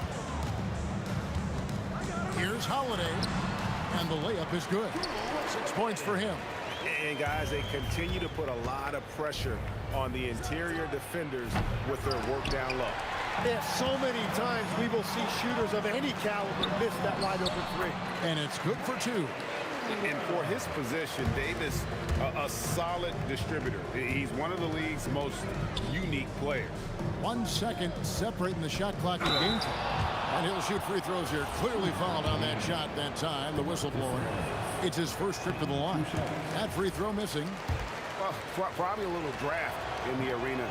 F: Here's Holiday, and the layup is good. 6 points for him.
G: And guys, they continue to put a lot of pressure on the interior defenders with their work down low.
K: Yeah, so many times we will see shooters of any caliber miss that wide open 3.
F: And it's good for 2.
G: And for his position, Davis, a solid distributor. He's one of the league's most unique players.
F: 1 second separating the shot clock and game time. And he'll shoot free throws here. Clearly fouled on that shot that time, the whistleblower. It's his first trip to the line. That free throw missing.
G: Well, probably a little draft in the arena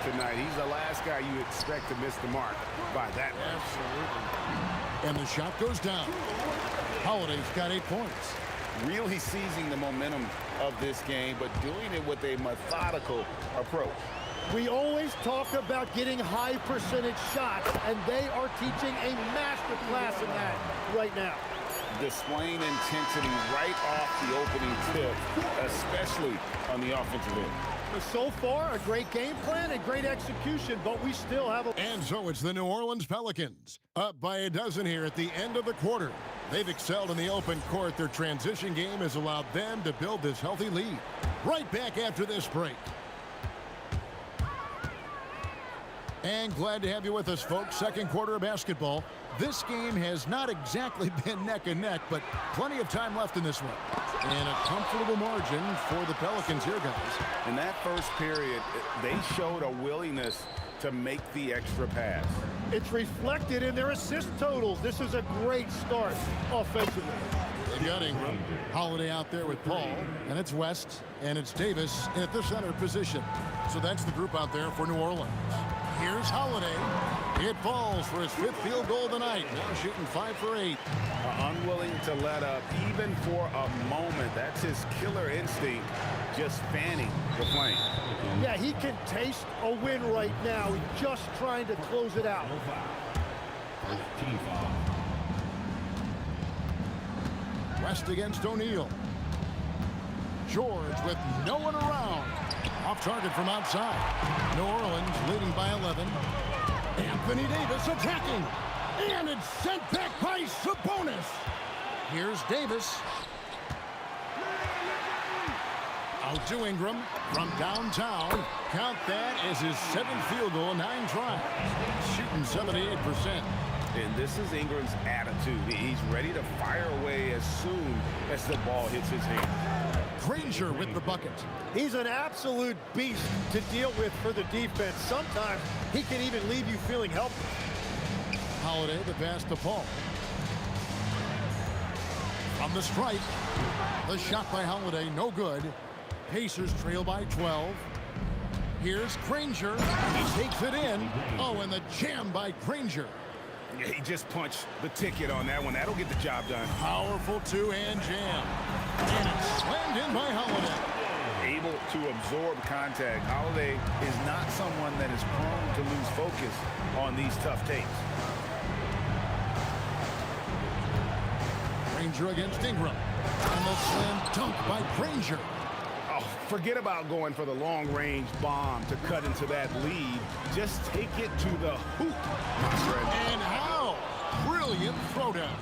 G: tonight. He's the last guy you expect to miss the mark by that much.
F: Absolutely. And the shot goes down. Holiday's got 8 points.
G: really seizing the momentum of this game, but doing it with a methodical approach.
K: We always talk about getting high percentage shots, and they are teaching a master class in that right now.
G: Displaying intensity right off the opening tip, especially on the offensive end.
K: So far, a great game plan and great execution, but we still have a...
F: And so it's the New Orleans Pelicans, up by a dozen here at the end of the quarter. They've excelled in the open court. Their transition game has allowed them to build this healthy lead. Right back after this break. And glad to have you with us, folks. Second quarter of basketball. This game has not exactly been neck and neck, but plenty of time left in this one. And a comfortable margin for the Pelicans here, guys.
G: In that first period, they showed a willingness to make the extra pass.
K: It's reflected in their assist totals. This is a great start offensively.
F: They've got Ingram. Holiday out there with Paul. And it's West. And it's Davis at the center position. So that's the group out there for New Orleans. Here's Holiday. It falls for his 5th field goal of the night. Now shooting 5 for 8.
G: Unwilling to let up even for a moment. That's his killer instinct, just fanning the flame.
K: Yeah, he can taste a win right now. He's just trying to close it out.
F: West against O'Neal. George with no one around. Off target from outside. New Orleans leading by 11. Anthony Davis attacking. And it's sent back by Sabonis. Here's Davis. Out to Ingram from downtown. Count that as his 7th field goal, 9 tries. Shooting 78%.
G: And this is Ingram's attitude. He's ready to fire away as soon as the ball hits his hand.
F: Granger with the bucket.
K: He's an absolute beast to deal with for the defense. Sometimes he can even leave you feeling helpless.
F: Holiday the pass to Paul. From the stripe. The shot by Holiday, no good. Pacers trail by 12. Here's Granger. He takes it in. Oh, and the jam by Granger.
G: Yeah, he just punched the ticket on that one. That'll get the job done.
F: Powerful two-hand jam. And it's slammed in by Holiday.
G: Able to absorb contact. Holiday is not someone that is prone to lose focus on these tough takes.
F: Granger against Ingram. And the slam dunk by Granger.
G: Oh, forget about going for the long-range bomb to cut into that lead. Just take it to the hoop, my friend.
F: And how? Brilliant throwdown.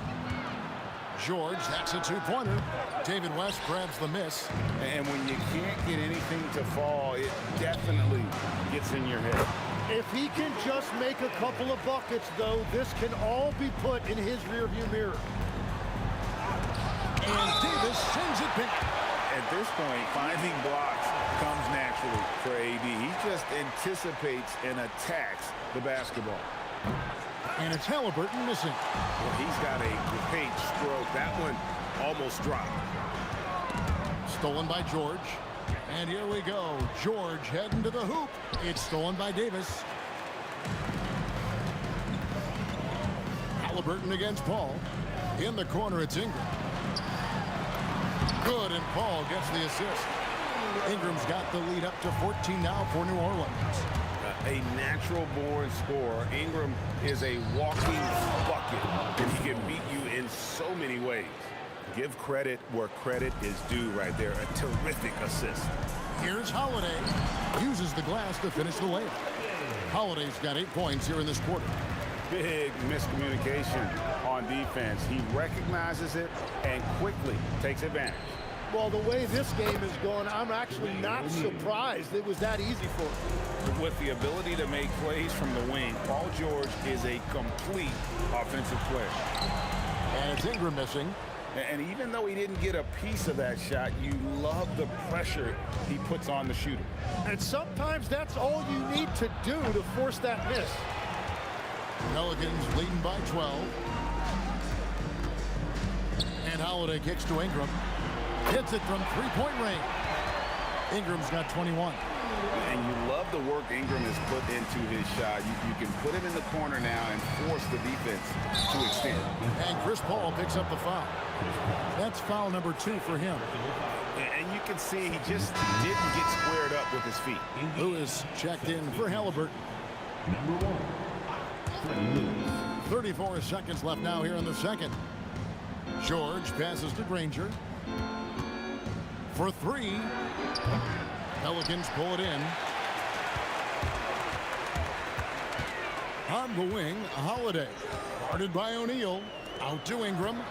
F: George, that's a 2-pointer. David West grabs the miss.
G: And when you can't get anything to fall, it definitely gets in your head.
K: If he can just make a couple of buckets, though, this can all be put in his rearview mirror.
F: And Davis sends it back.
G: At this point, finding blocks comes naturally for AD. He just anticipates and attacks the basketball.
F: And it's Halliburton missing.
G: Well, he's got a great stroke. That one almost dropped.
F: Stolen by George. And here we go. George heading to the hoop. It's stolen by Davis. Halliburton against Paul. In the corner, it's Ingram. Good, and Paul gets the assist. Ingram's got the lead up to 14 now for New Orleans.
G: A natural-born scorer. Ingram is a walking bucket, and he can beat you in so many ways. Give credit where credit is due right there. A terrific assist.
F: Here's Holiday. Uses the glass to finish the layup. Holiday's got 8 points here in this quarter.
G: Big miscommunication on defense. He recognizes it and quickly takes advantage.
K: Well, the way this game is going, I'm actually not surprised it was that easy for him.
G: With the ability to make plays from the wing, Paul George is a complete offensive player.
F: And it's Ingram missing.
G: And even though he didn't get a piece of that shot, you love the pressure he puts on the shooter.
K: And sometimes that's all you need to do to force that miss.
F: Pelicans leading by 12. And Holiday kicks to Ingram. Hits it from 3-point range. Ingram's got 21.
G: And you love the work Ingram has put into his shot. You can put him in the corner now and force the defense to extend.
F: And Chris Paul picks up the foul. That's foul number 2 for him.
G: And you can see he just didn't get squared up with his feet.
F: Lewis checked in for Halliburton.
E: Number 1,
F: 34 seconds left now here in the second. George passes to Granger. For 3. Pelicans pull it in. On the wing, Holiday. Guarded by O'Neal. Out to Ingram.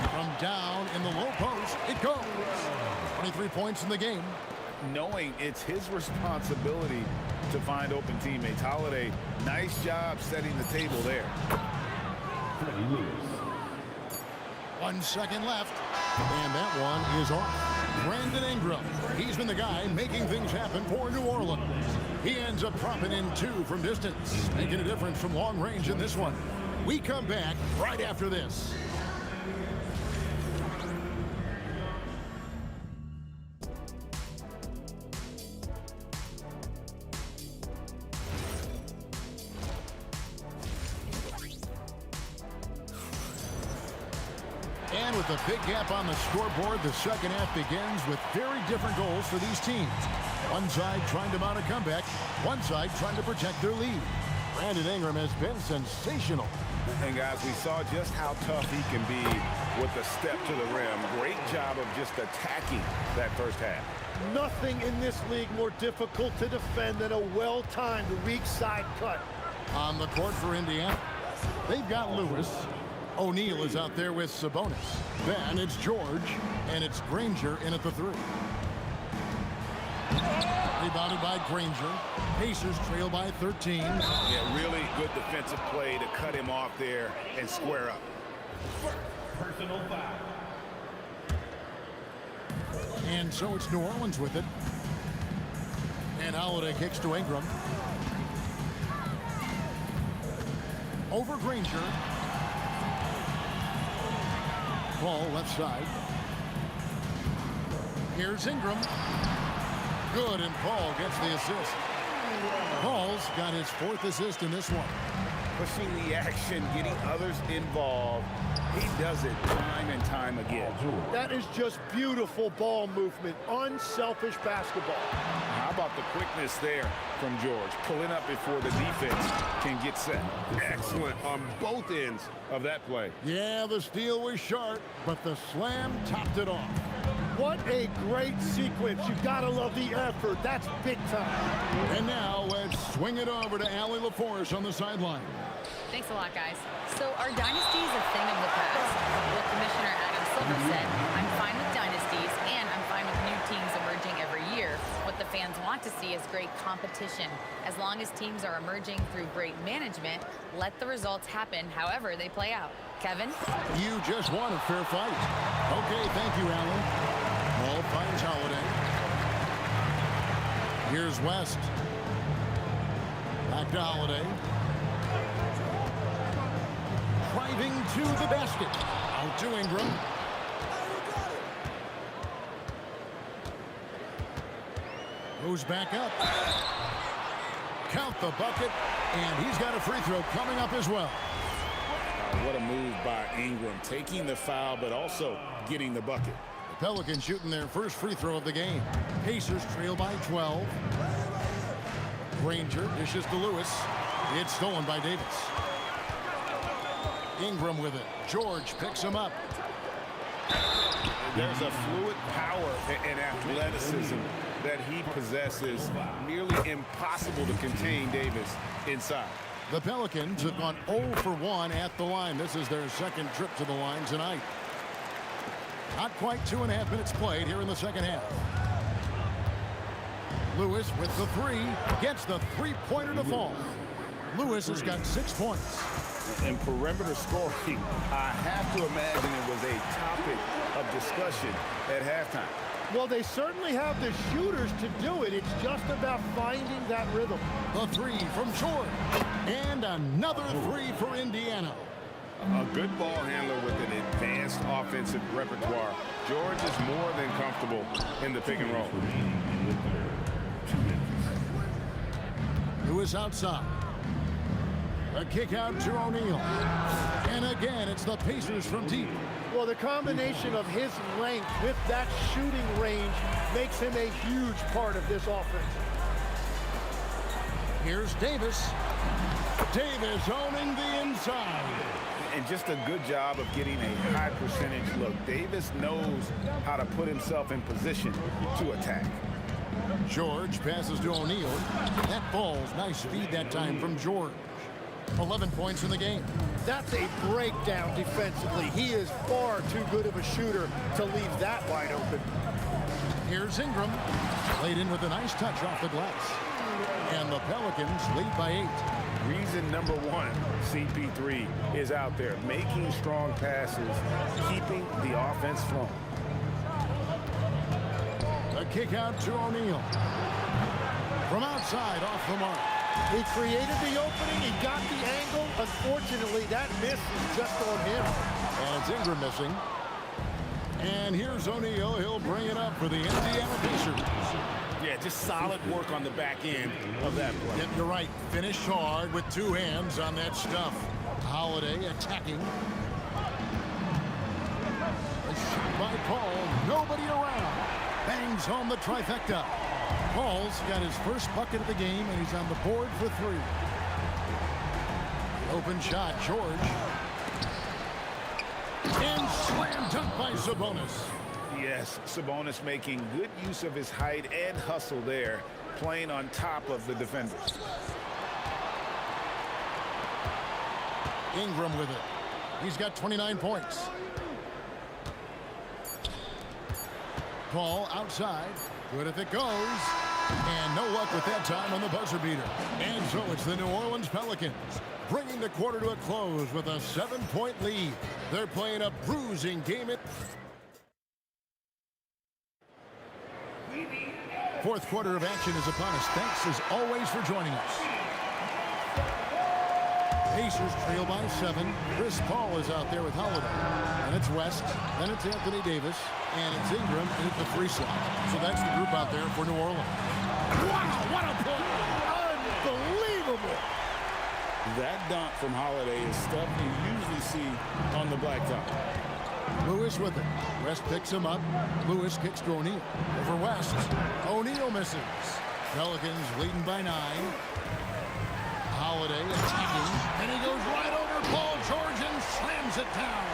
F: From down in the low post, it goes. 23 points in the game.
G: Knowing it's his responsibility to find open teammates. Holiday, nice job setting the table there.
F: 1 second left, and that one is off. Brandon Ingram, he's been the guy making things happen for New Orleans. He ends up dropping in 2 from distance, making a difference from long range in this one. We come back right after this. And with a big gap on the scoreboard, the second half begins with very different goals for these teams. One side trying to mount a comeback, one side trying to protect their lead. Brandon Ingram has been sensational.
G: And guys, we saw just how tough he can be with the step to the rim. Great job of just attacking that first half.
J: Nothing in this league more difficult to defend than a well-timed weak side cut.
F: On the court for Indiana, they've got Lewis. O'Neal is out there with Sabonis. Then it's George, and it's Granger in at the 3. Rebounded by Granger. Pacers trail by 13.
G: Yeah, really good defensive play to cut him off there and square up.
E: personal foul.
F: And so it's New Orleans with it. And Holiday kicks to Ingram. Over Granger. Ball left side. Here's Ingram. Good, and Paul gets the assist. Paul's got his 4th assist in this one.
G: Pushing the action, getting others involved. He does it time and time again.
J: That is just beautiful ball movement, unselfish basketball.
G: How about the quickness there from George? Pulling up before the defense can get set. Excellent on both ends of that play.
F: Yeah, the steal was sharp, but the slam topped it off.
J: What a great sequence. You gotta love the effort. That's big time.
F: And now let's swing it over to Allie LaForce on the sideline.
H: Thanks a lot, guys. So our dynasty is a thing of the past. Well, Commissioner Adam Silver said, I'm fine with dynasties, and I'm fine with new teams emerging every year. What the fans want to see is great competition. As long as teams are emerging through great management, let the results happen however they play out. Kevin?
F: You just won a fair fight. Okay, thank you, Allen. Ball finds Holiday. Here's West. Back to Holiday. Driving to the basket. Out to Ingram. Goes back up. Count the bucket. And he's got a free throw coming up as well.
G: What a move by Ingram. Taking the foul, but also getting the bucket.
F: The Pelicans shooting their first free throw of the game. Pacers trail by 12. Granger dishes to Lewis. It's stolen by Davis. Ingram with it. George picks him up.
G: There's a fluid power and athleticism that he possesses. Nearly impossible to contain Davis inside.
F: The Pelicans have gone 0 for 1 at the line. This is their second trip to the line tonight. Not quite 2.5 minutes played here in the second half. Lewis with the 3. Gets the three-pointer to fall. Lewis has got 6 points.
G: In perimeter scoring, I have to imagine it was a topic of discussion at halftime.
J: Well, they certainly have the shooters to do it. It's just about finding that rhythm.
F: The 3 from George. And another 3 for Indiana.
G: A good ball handler with an advanced offensive repertoire. George is more than comfortable in the pick and roll.
F: Lewis outside. A kick out to O'Neal. And again, it's the Pacers from deep.
K: Well, the combination of his length with that shooting range makes him a huge part of this offense.
F: Here's Davis. Davis owning the inside.
G: And just a good job of getting a high percentage look. Davis knows how to put himself in position to attack.
F: George passes to O'Neal. That ball's nice feed that time from George. 11 points in the game.
K: That's a breakdown defensively. He is far too good of a shooter to leave that wide open.
F: Here's Ingram. Laid in with a nice touch off the glass. And the Pelicans lead by 8.
G: Reason number one, CP3 is out there making strong passes, keeping the offense flowing.
F: A kick out to O'Neal. From outside, off the mark.
K: He created the opening, he got the angle. Unfortunately, that miss is just on him.
F: And it's Ingram missing. And here's O'Neal. He'll bring it up for the Indiana Pacers.
G: Yeah, just solid work on the back end of that play.
F: Yep, you're right. Finish hard with 2 hands on that stuff. Holiday attacking. A shot by Paul. Nobody around. Bangs home the trifecta. Paul's got his first bucket of the game, and he's on the board for 3. Open shot, George. And slam dunk by Sabonis.
G: Yes, Sabonis making good use of his height and hustle there, playing on top of the defenders.
F: Ingram with it. He's got 29 points. Paul outside. Good if it goes. And no luck with that time on the buzzer beater. And so it's the New Orleans Pelicans bringing the quarter to a close with a 7-point lead. They're playing a bruising game. Fourth quarter of action is upon us. Thanks as always for joining us. Pacers trail by 7. Chris Paul is out there with Holiday. And it's West. Then it's Anthony Davis. And it's Ingram. And it's the 3 slot. So that's the group out there for New Orleans. Wow, what a play!
K: Unbelievable!
G: That dunk from Holiday is stuff you usually see on the blacktop.
F: Lewis with it. West picks him up. Lewis kicks to O'Neal. Over West. O'Neal misses. Pelicans leading by 9. Holiday attacking. And he goes right over Paul George and slams it down.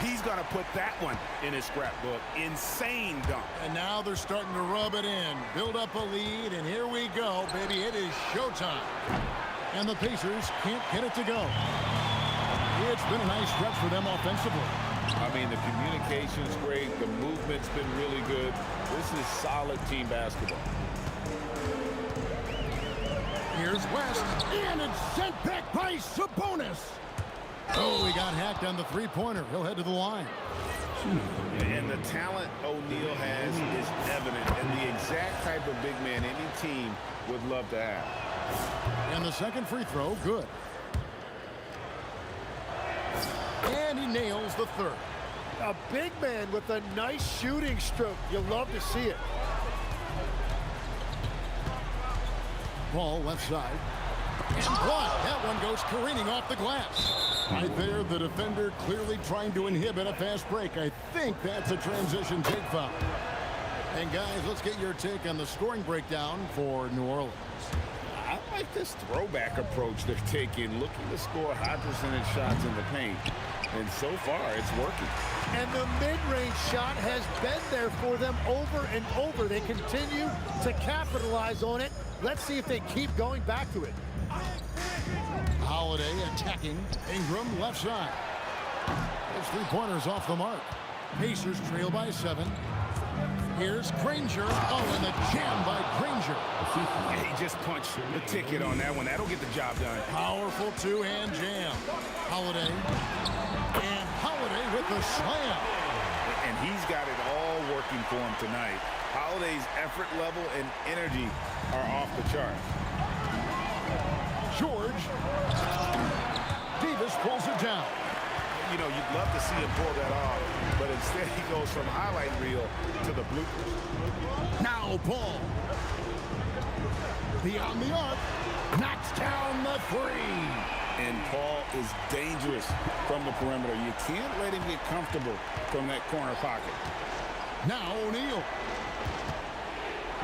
G: He's going to put that one in his scrapbook. Insane dunk.
F: And now they're starting to rub it in. Build up a lead, and here we go, baby. It is showtime. And the Pacers can't get it to go. It's been a nice stretch for them offensively.
G: I mean, the communication's great. The movement's been really good. This is solid team basketball.
F: Here's West, and it's sent back by Sabonis. Oh, he got hacked on the 3-pointer. He'll head to the line.
G: And the talent O'Neal has is evident, and the exact type of big man any team would love to have.
F: And the second free throw, good. And he nails the 3rd.
K: A big man with a nice shooting stroke. You'll love to see it.
F: Paul left side. And blocked. That one goes careening off the glass. Right there, the defender clearly trying to inhibit a fast break. I think that's a transition take foul. And guys, let's get your take on the scoring breakdown for New Orleans.
G: I like this throwback approach they're taking, looking to score high percentage shots in the paint. And so far, it's working.
K: And the mid-range shot has been there for them over and over. They continue to capitalize on it. Let's see if they keep going back to it.
F: Holiday attacking. Ingram left side. Those 3-pointers off the mark. Pacers trail by 7. Here's Granger. Oh, and the jam by Granger.
G: Yeah, he just punched the ticket on that one. That'll get the job done.
F: Powerful 2-hand jam. Holiday. And Holiday with the slam.
G: And he's got it all working for him tonight. Holiday's effort level and energy are off the chart.
F: George. Davis pulls it down.
G: you know, you'd love to see him pull that off, but instead he goes from highlight reel to the bloopers.
F: Now Paul. Beyond the arc. Knocks down the three.
G: And Paul is dangerous from the perimeter. You can't let him get comfortable from that corner pocket.
F: Now O'Neal.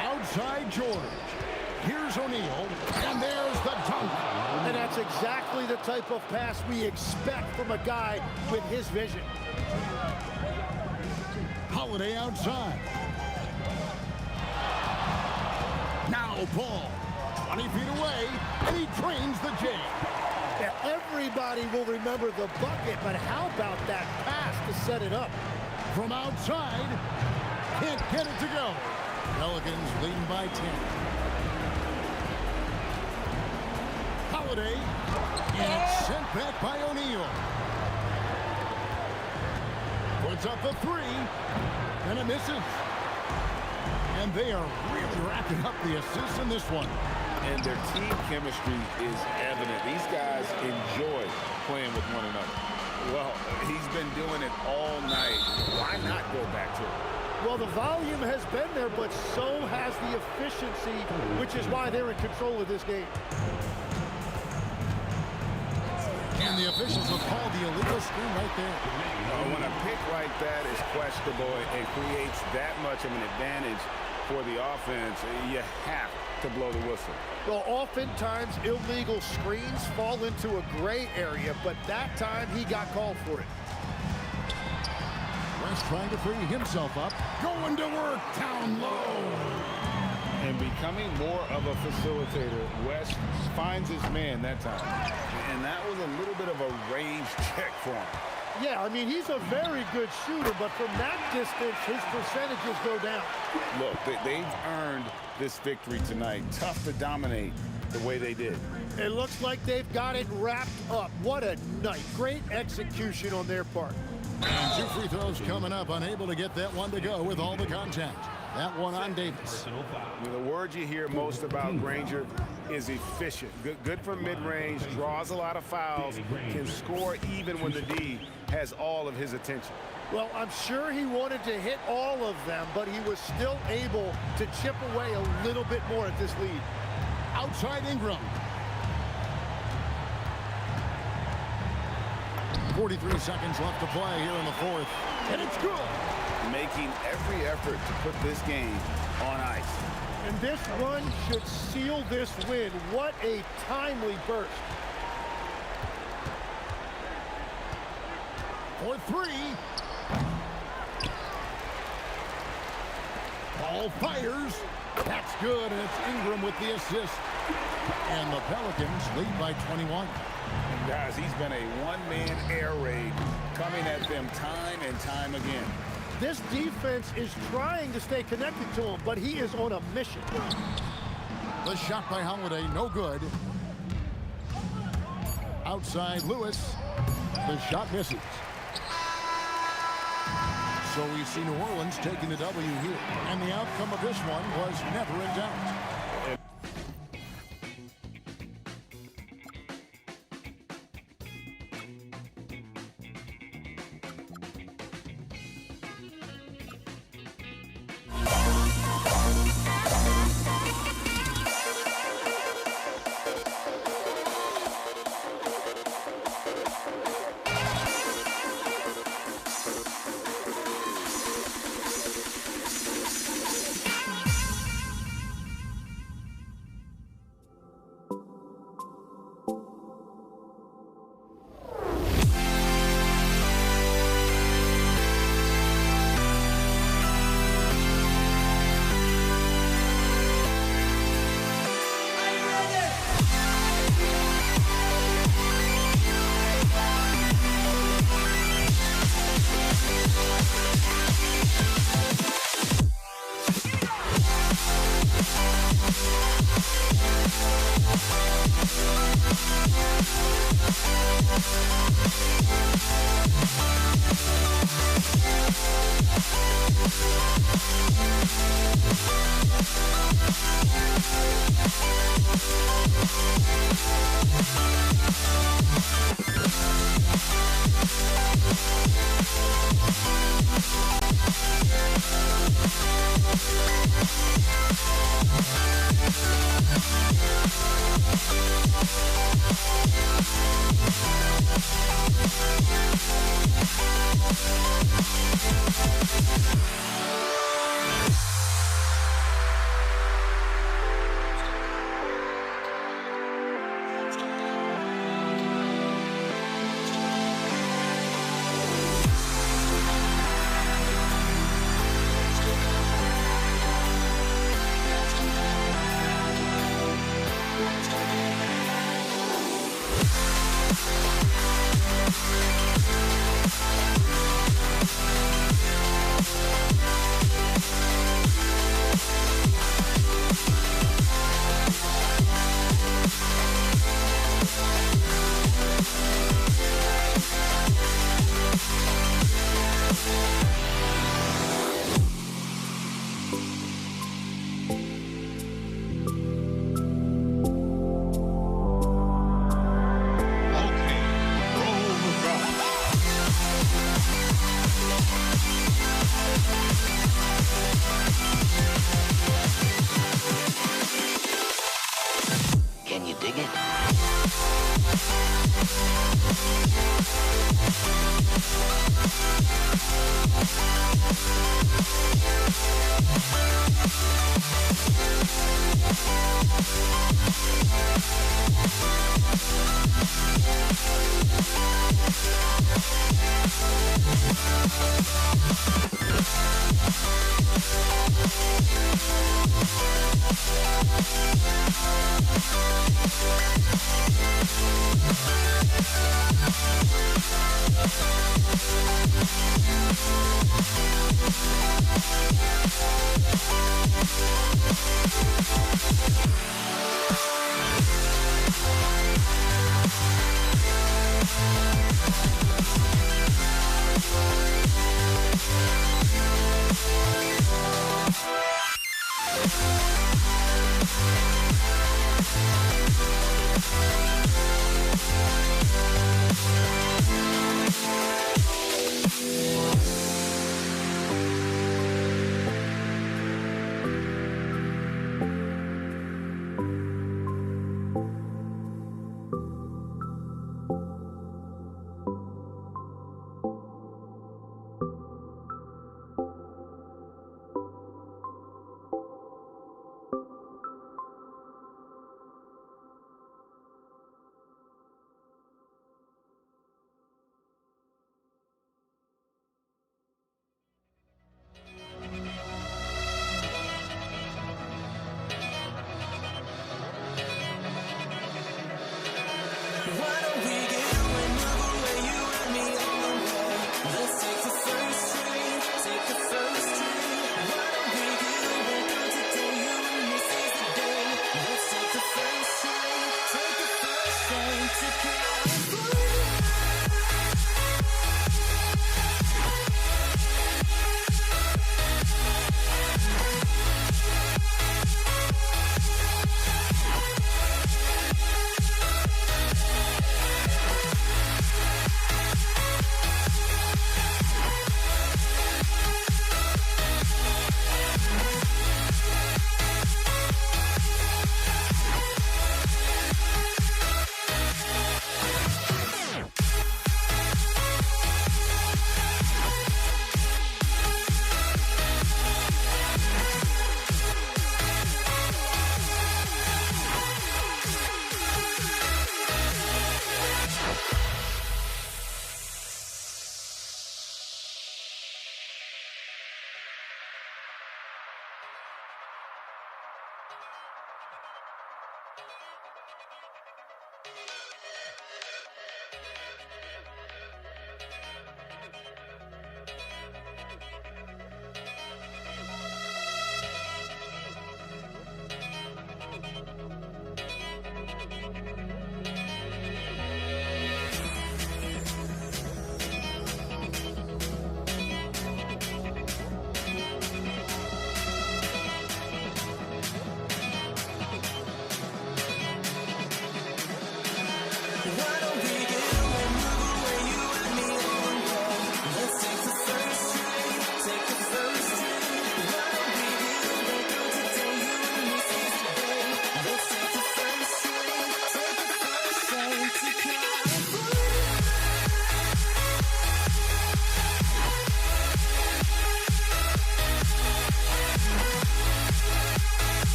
F: Outside George. Here's O'Neal, and there's the dunk.
K: And that's exactly the type of pass we expect from a guy with his vision.
F: Holiday outside. Now Paul, 20 feet away, and he trains the J.
K: Now, everybody will remember the bucket, but how about that pass to set it up?
F: From outside, can't get it to go. Pelicans leading by 10. Holiday, and it's sent back by O'Neal. Puts up a three, and it misses. And they are really racking up the assists in this one.
G: And their team chemistry is evident. These guys enjoy playing with one another. Well, he's been doing it all night. Why not go back to it?
K: Well, the volume has been there, but so has the efficiency, which is why they're in control of this game.
F: And the officials have called the illegal screen right there.
G: When a pick like that is questionable and creates that much of an advantage for the offense, you have to blow the whistle.
K: Well, oftentimes illegal screens fall into a gray area, but that time he got called for it.
F: West trying to free himself up. Going to work down low.
G: And becoming more of a facilitator, West finds his man that time. And that was a little bit of a range check for him.
K: Yeah, I mean, he's a very good shooter, but from that distance, his percentages go down.
G: Look, they've earned this victory tonight. Tough to dominate the way they did.
K: It looks like they've got it wrapped up. What a night. Great execution on their part.
F: And 2 free throws coming up. Unable to get that one to go with all the contact. That one on Davis.
G: The word you hear most about Granger is efficient. Good from mid-range, draws a lot of fouls, can score even when the D has all of his attention.
K: Well, I'm sure he wanted to hit all of them, but he was still able to chip away a little bit more at this lead.
F: Outside Ingram. 43 seconds left to play here in the fourth. And it's good.
G: Making every effort to put this game on ice.
K: And this run should seal this win. What a timely burst.
F: For three. Ball fires. That's good, and it's Ingram with the assist. And the Pelicans lead by 21.
G: And guys, he's been a one-man air raid coming at them time and time again.
K: This defense is trying to stay connected to him, but he is on a mission.
F: The shot by Holiday, no good. Outside Lewis. The shot misses. So we see New Orleans taking the W here. And the outcome of this one was never in doubt.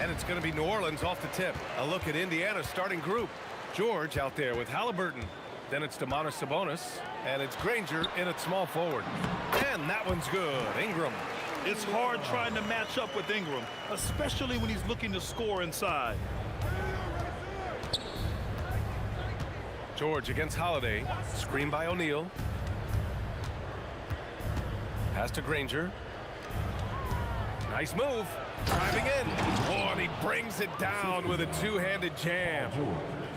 B: And it's going to be New Orleans off the tip. A look at Indiana's starting group. George out there with Halliburton. Then it's Sabonis. And it's Granger in at small forward. And that one's good. Ingram.
J: It's hard trying to match up with Ingram, especially when he's looking to score inside.
B: George against Holiday. Screen by O'Neal. Pass to Granger. Nice move. Driving in. Oh, and he brings it down with a two-handed jam.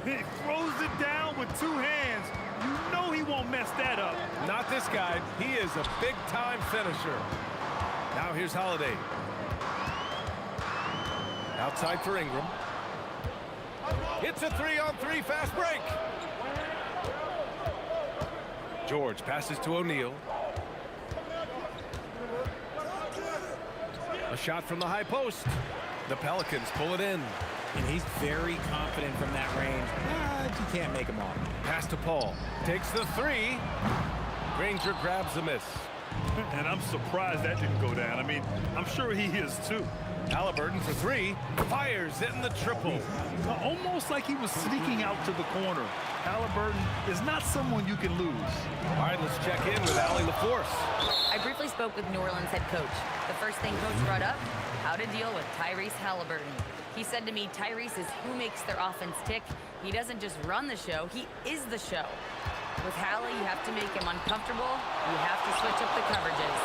J: He throws it down with two hands. You know he won't mess that up.
B: Not this guy. He is a big-time finisher. Now here's Holiday. Outside for Ingram. It's a 3-on-3 fast break. George passes to O'Neal. A shot from the high post. The Pelicans pull it in.
L: And he's very confident from that range. But you can't make him off.
B: Pass to Paul. Takes the three. Granger grabs the miss.
J: And I'm surprised that didn't go down. I mean, I'm sure he is too.
B: Halliburton for three. Fires in the triple.
J: Almost like he was sneaking out to the corner. Halliburton is not someone you can lose.
B: All right, let's check in with Allie LaForce.
H: I briefly spoke with New Orleans head coach. The first thing coach brought up, how to deal with Tyrese Halliburton. He said to me, Tyrese is who makes their offense tick. He doesn't just run the show, he is the show. With Hallie, you have to make him uncomfortable. You have to switch up the coverages.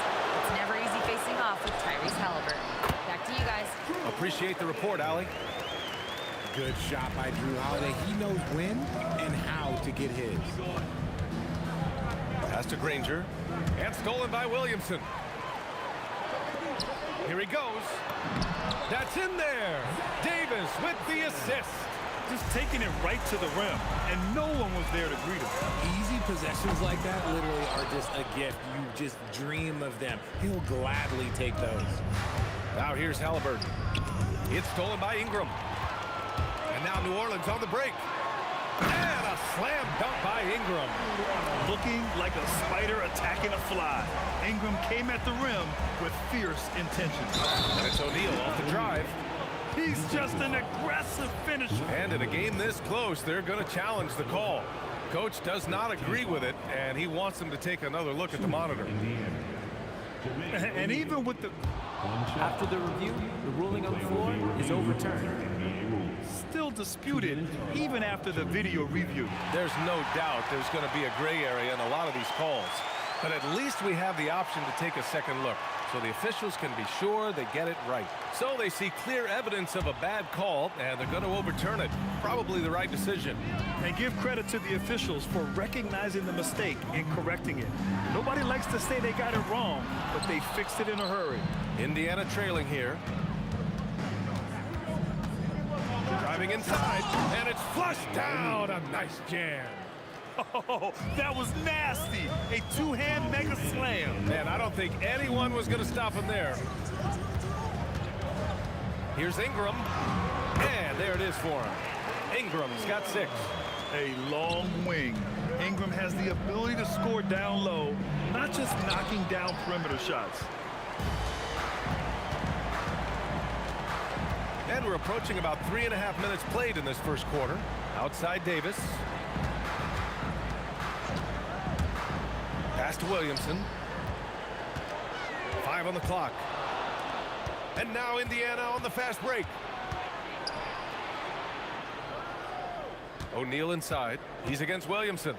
H: It's never easy facing off with Tyrese Halliburton. Back to you guys.
B: Appreciate the report, Allie.
L: Good shot by Drew Holiday. He knows when and how to get his.
B: Pass to Granger. And stolen by Williamson. Here he goes. That's in there. Davis with the assist.
J: Just taking it right to the rim, and no one was there to greet him.
L: Easy possessions like that literally are just a gift. You just dream of them. He'll gladly take those.
B: Now here's Halliburton. It's stolen by Ingram. And now New Orleans on the break. And a slam dunk by Ingram.
J: Looking like a spider attacking a fly. Ingram came at the rim with fierce intentions.
B: And it's O'Neal off the drive.
J: He's just an aggressive finisher.
B: And in a game this close, they're going to challenge the call. Coach does not agree with it, and he wants them to take another look at the monitor.
J: And even with the...
I: After the review, the ruling on the floor is overturned.
J: Still disputed, even after the video review.
B: There's no doubt there's going to be a gray area in a lot of these calls. But at least we have the option to take a second look, so the officials can be sure they get it right. So they see clear evidence of a bad call, and they're going to overturn it. Probably the right decision.
J: And give credit to the officials for recognizing the mistake and correcting it. Nobody likes to say they got it wrong, but they fixed it in a hurry.
B: Indiana trailing here. Driving inside, and it's flushed down. A nice jam.
J: Oh, that was nasty. A two-hand mega slam.
B: Man, I don't think anyone was going to stop him there. Here's Ingram. And there it is for him. Ingram's got 6.
J: A long wing. Ingram has the ability to score down low, not just knocking down perimeter shots.
B: And we're approaching about 3.5 minutes played in this first quarter. Outside Davis. Pass to Williamson. 5 on the clock. And now Indiana on the fast break. O'Neal inside. He's against Williamson.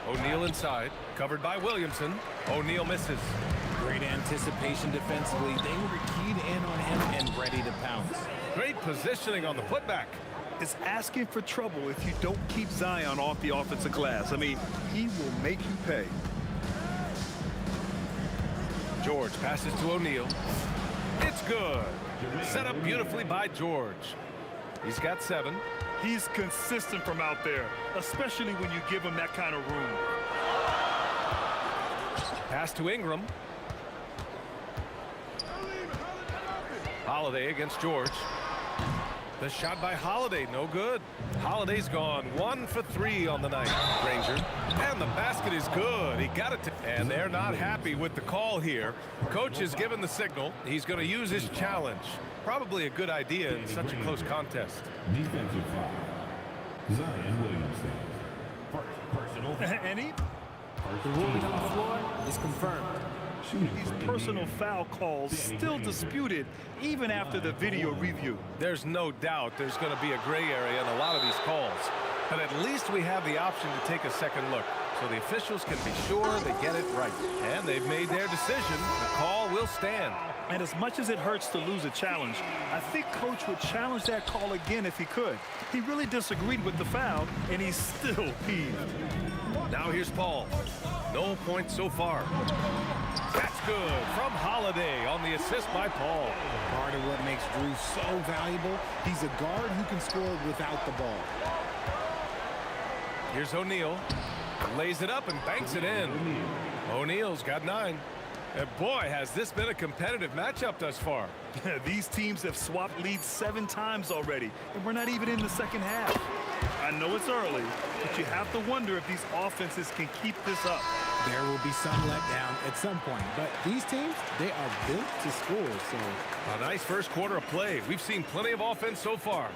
B: O'Neal inside. Covered by Williamson. O'Neal misses.
L: Great anticipation defensively. They were keyed in on him and ready to pounce.
B: Great positioning on the putback.
J: It's asking for trouble if you don't keep Zion off the offensive glass. I mean, he will make you pay.
B: George passes to O'Neal. It's good. Set up beautifully by George. He's got 7.
J: He's consistent from out there, especially when you give him that kind of room.
B: Pass to Ingram. Holiday against George. The shot by Holiday, no good. Holiday's gone 1 for 3 on the night, Granger. And the basket is good. He got it. And they're not happy with the call here. Coach has given the signal. He's going to use his challenge. Probably a good idea in such a close contest.
E: Defensive foul. Zion Williamson. Personal foul.
J: And he...
I: The ruling on the floor is confirmed.
J: These personal foul calls still disputed even after the video review.
B: There's no doubt there's going to be a gray area in a lot of these calls. But at least we have the option to take a second look, so the officials can be sure they get it right. And they've made their decision. The call will stand.
J: And as much as it hurts to lose a challenge, I think Coach would challenge that call again if he could. He really disagreed with the foul, and he's still peeved.
B: Now here's Paul. No points so far. That's good from Holiday on the assist by Paul.
L: Part of what makes Drew so valuable, he's a guard who can score without the ball.
B: Here's O'Neal. Lays it up and banks it in. O'Neal's got 9. And boy, has this been a competitive matchup thus far.
J: These teams have swapped leads 7 times already, and we're not even in the second half. I know it's early, but you have to wonder if these offenses can keep this up.
L: There will be some letdown at some point, but these teams, they are built to score, so...
B: A nice first quarter of play. We've seen plenty of offense so far.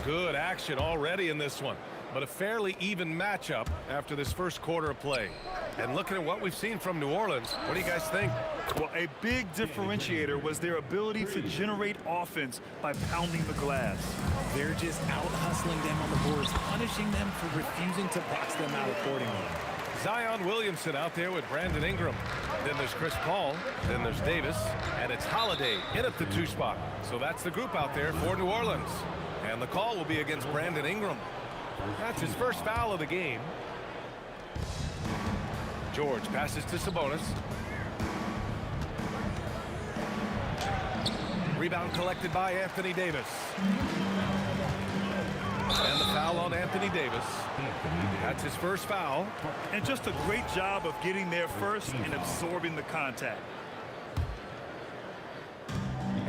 B: Good action already in this one, but a fairly even matchup after this first quarter of play. And looking at what we've seen from New Orleans, what do you guys think?
J: Well, a big differentiator was their ability to generate offense by pounding the glass.
L: They're just out-hustling them on the boards, punishing them for refusing to box them out accordingly.
B: Zion Williamson out there with Brandon Ingram. Then there's Chris Paul. Then there's Davis. And it's Holiday in at the 2 spot. So that's the group out there for New Orleans. And the call will be against Brandon Ingram. That's his first foul of the game. George passes to Sabonis. Rebound collected by Anthony Davis. And the foul on Anthony Davis. That's his first foul.
J: And just a great job of getting there first and absorbing the contact.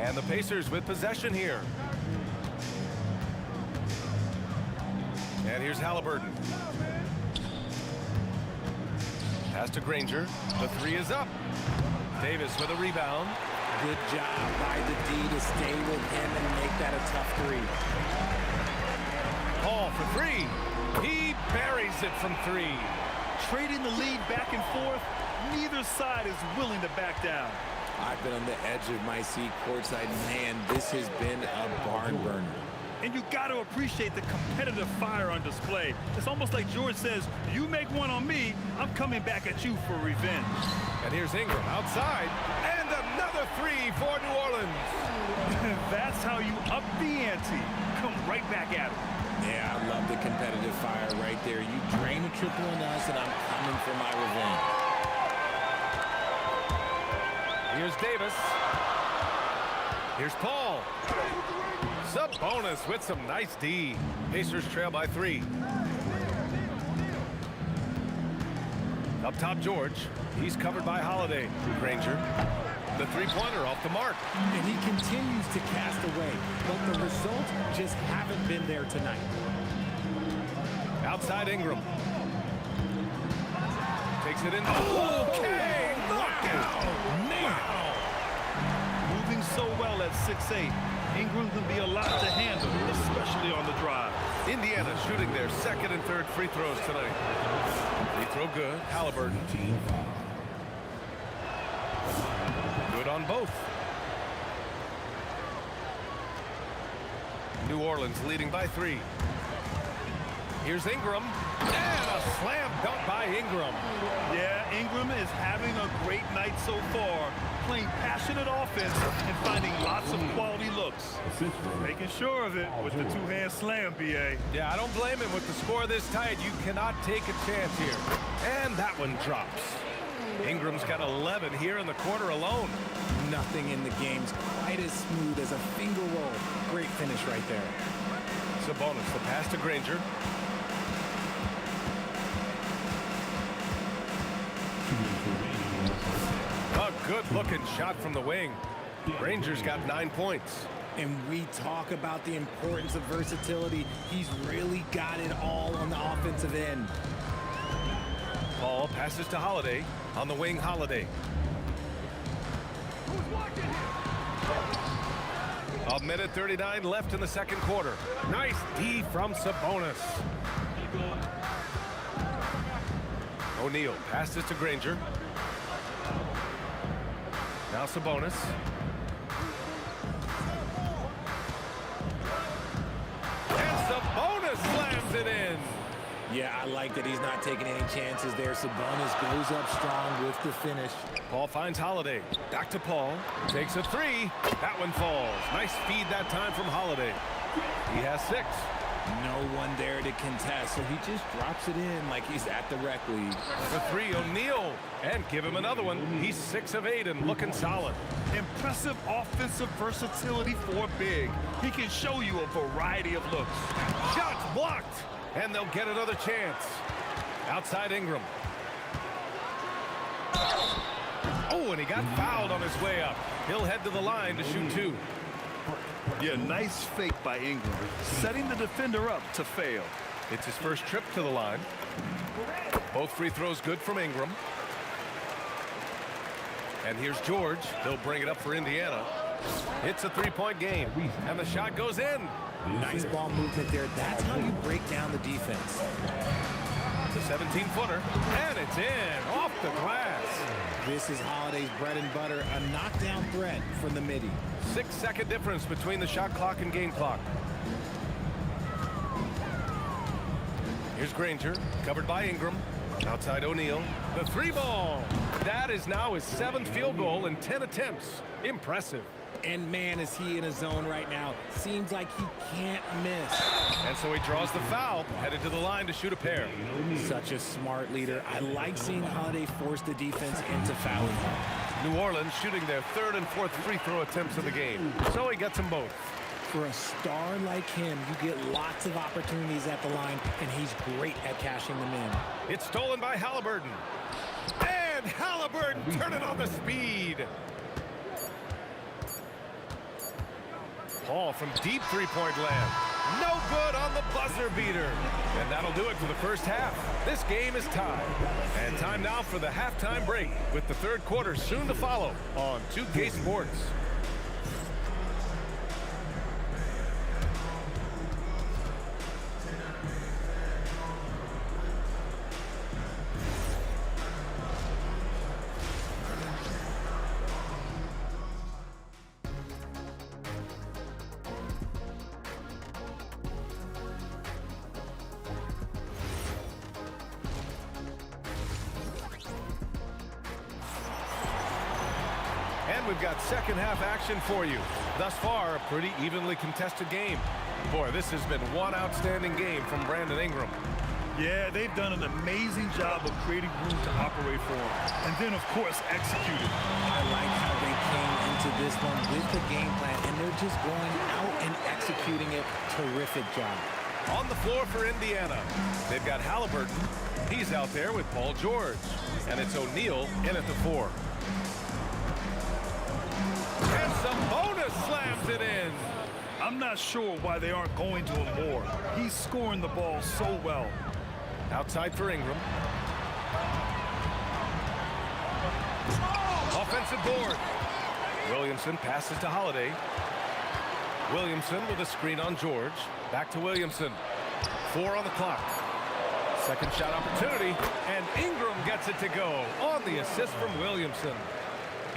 B: And the Pacers with possession here. And here's Halliburton. Pass to Granger. The three is up. Davis with a rebound.
L: Good job by the D to stay with him and make that a tough three.
B: Paul for three. He buries it from three.
J: Trading the lead back and forth, neither side is willing to back down.
L: I've been on the edge of my seat courtside. Man, this has been a barn burner.
J: And you got to appreciate the competitive fire on display. It's almost like George says, you make one on me, I'm coming back at you for revenge.
B: And here's Ingram outside. And another three for New Orleans.
J: That's how you up the ante. Come right back at him.
L: Yeah, I love the competitive fire right there. You drain a triple on us, and I'm coming for my revenge.
B: Here's Davis. Here's Paul. Sabonis with some nice D. Pacers trail by three. Up top, George. He's covered by Holiday. Granger. The three-pointer off the mark.
L: And he continues to cast away, but the results just haven't been there tonight.
B: Outside Ingram. Takes it in. Okay, knockout. Wow.
J: Moving so well at 6'8". Ingram can be a lot to handle, especially on the drive.
B: Indiana shooting their second and third free throws tonight. Free throw good. Halliburton. Good on both. New Orleans leading by three. Here's Ingram. And a slam dunk by Ingram.
J: Yeah, Ingram is having a great night so far, playing passionate offense and finding lots of quality looks. Making sure of it with the two-hand slam, B.A.
B: Yeah, I don't blame him. With the score this tight, you cannot take a chance here. And that one drops. Ingram's got 11 here in the quarter alone.
L: Nothing in the game's quite as smooth as a finger roll. Great finish right there.
B: Sabonis, the pass to Granger. A good-looking shot from the wing. Granger's got 9 points.
L: And we talk about the importance of versatility. He's really got it all on the offensive end.
B: Paul passes to Holiday. On the wing, Holiday. A minute 39 left in the second quarter. Nice D from Sabonis. O'Neal passes to Granger. Now Sabonis. And Sabonis slams it in.
L: Yeah, I like that he's not taking any chances there. Sabonis goes up strong with the finish.
B: Paul finds Holiday. Back to Paul. Takes a three. That one falls. Nice feed that time from Holiday. He has 6.
L: No one there to contest, so he just drops it in like he's at the rec league.
B: For three, O'Neal. And give him another one. He's 6 of 8 and looking solid.
J: Impressive offensive versatility for big. He can show you a variety of looks.
B: Shots blocked. And they'll get another chance. Outside Ingram. Oh, and he got fouled on his way up. He'll head to the line to shoot 2.
J: Yeah, nice fake by Ingram, setting the defender up to fail.
B: It's his first trip to the line. Both free throws good from Ingram. And here's George. He'll bring it up for Indiana. It's a 3-point game. And the shot goes in.
L: Nice ball movement there. That's how you break down the defense.
B: The 17-footer. And it's in. Off the glass.
L: This is Holiday's bread and butter. A knockdown threat from the midi.
B: 6-second difference between the shot clock and game clock. Here's Granger. Covered by Ingram. Outside O'Neal. The 3 ball. That is now his 7th field goal in 10 attempts. Impressive.
L: And man, is he in a zone right now. Seems like he can't miss.
B: And so he draws the foul, headed to the line to shoot a pair.
L: Such a smart leader. I like seeing Holiday force the defense into fouling him.
B: New Orleans shooting their third and fourth free throw attempts of the game. So he gets them both.
L: For a star like him, you get lots of opportunities at the line, and he's great at cashing them in.
B: It's stolen by Halliburton. And Halliburton turning on the speed. Paul from deep three-point land. No good on the buzzer beater. And that'll do it for the first half. This game is tied. And time now for the halftime break, with the third quarter soon to follow on 2K Sports. We've got second half action for you. Thus far, a pretty evenly contested game. Boy, this has been one outstanding game from Brandon Ingram.
J: Yeah, they've done an amazing job of creating room to operate for him. And then, of course, executed.
L: I like how they came into this one with the game plan, and they're just going out and executing it. Terrific job.
B: On the floor for Indiana, they've got Halliburton. He's out there with Paul George. And it's O'Neal in at the 4. And Sabonis slams it in.
J: I'm not sure why they aren't going to him more. He's scoring the ball so well.
B: Outside for Ingram. Offensive board. Williamson passes to Holiday. Williamson with a screen on George. Back to Williamson. 4 on the clock. Second shot opportunity, and Ingram gets it to go on the assist from Williamson.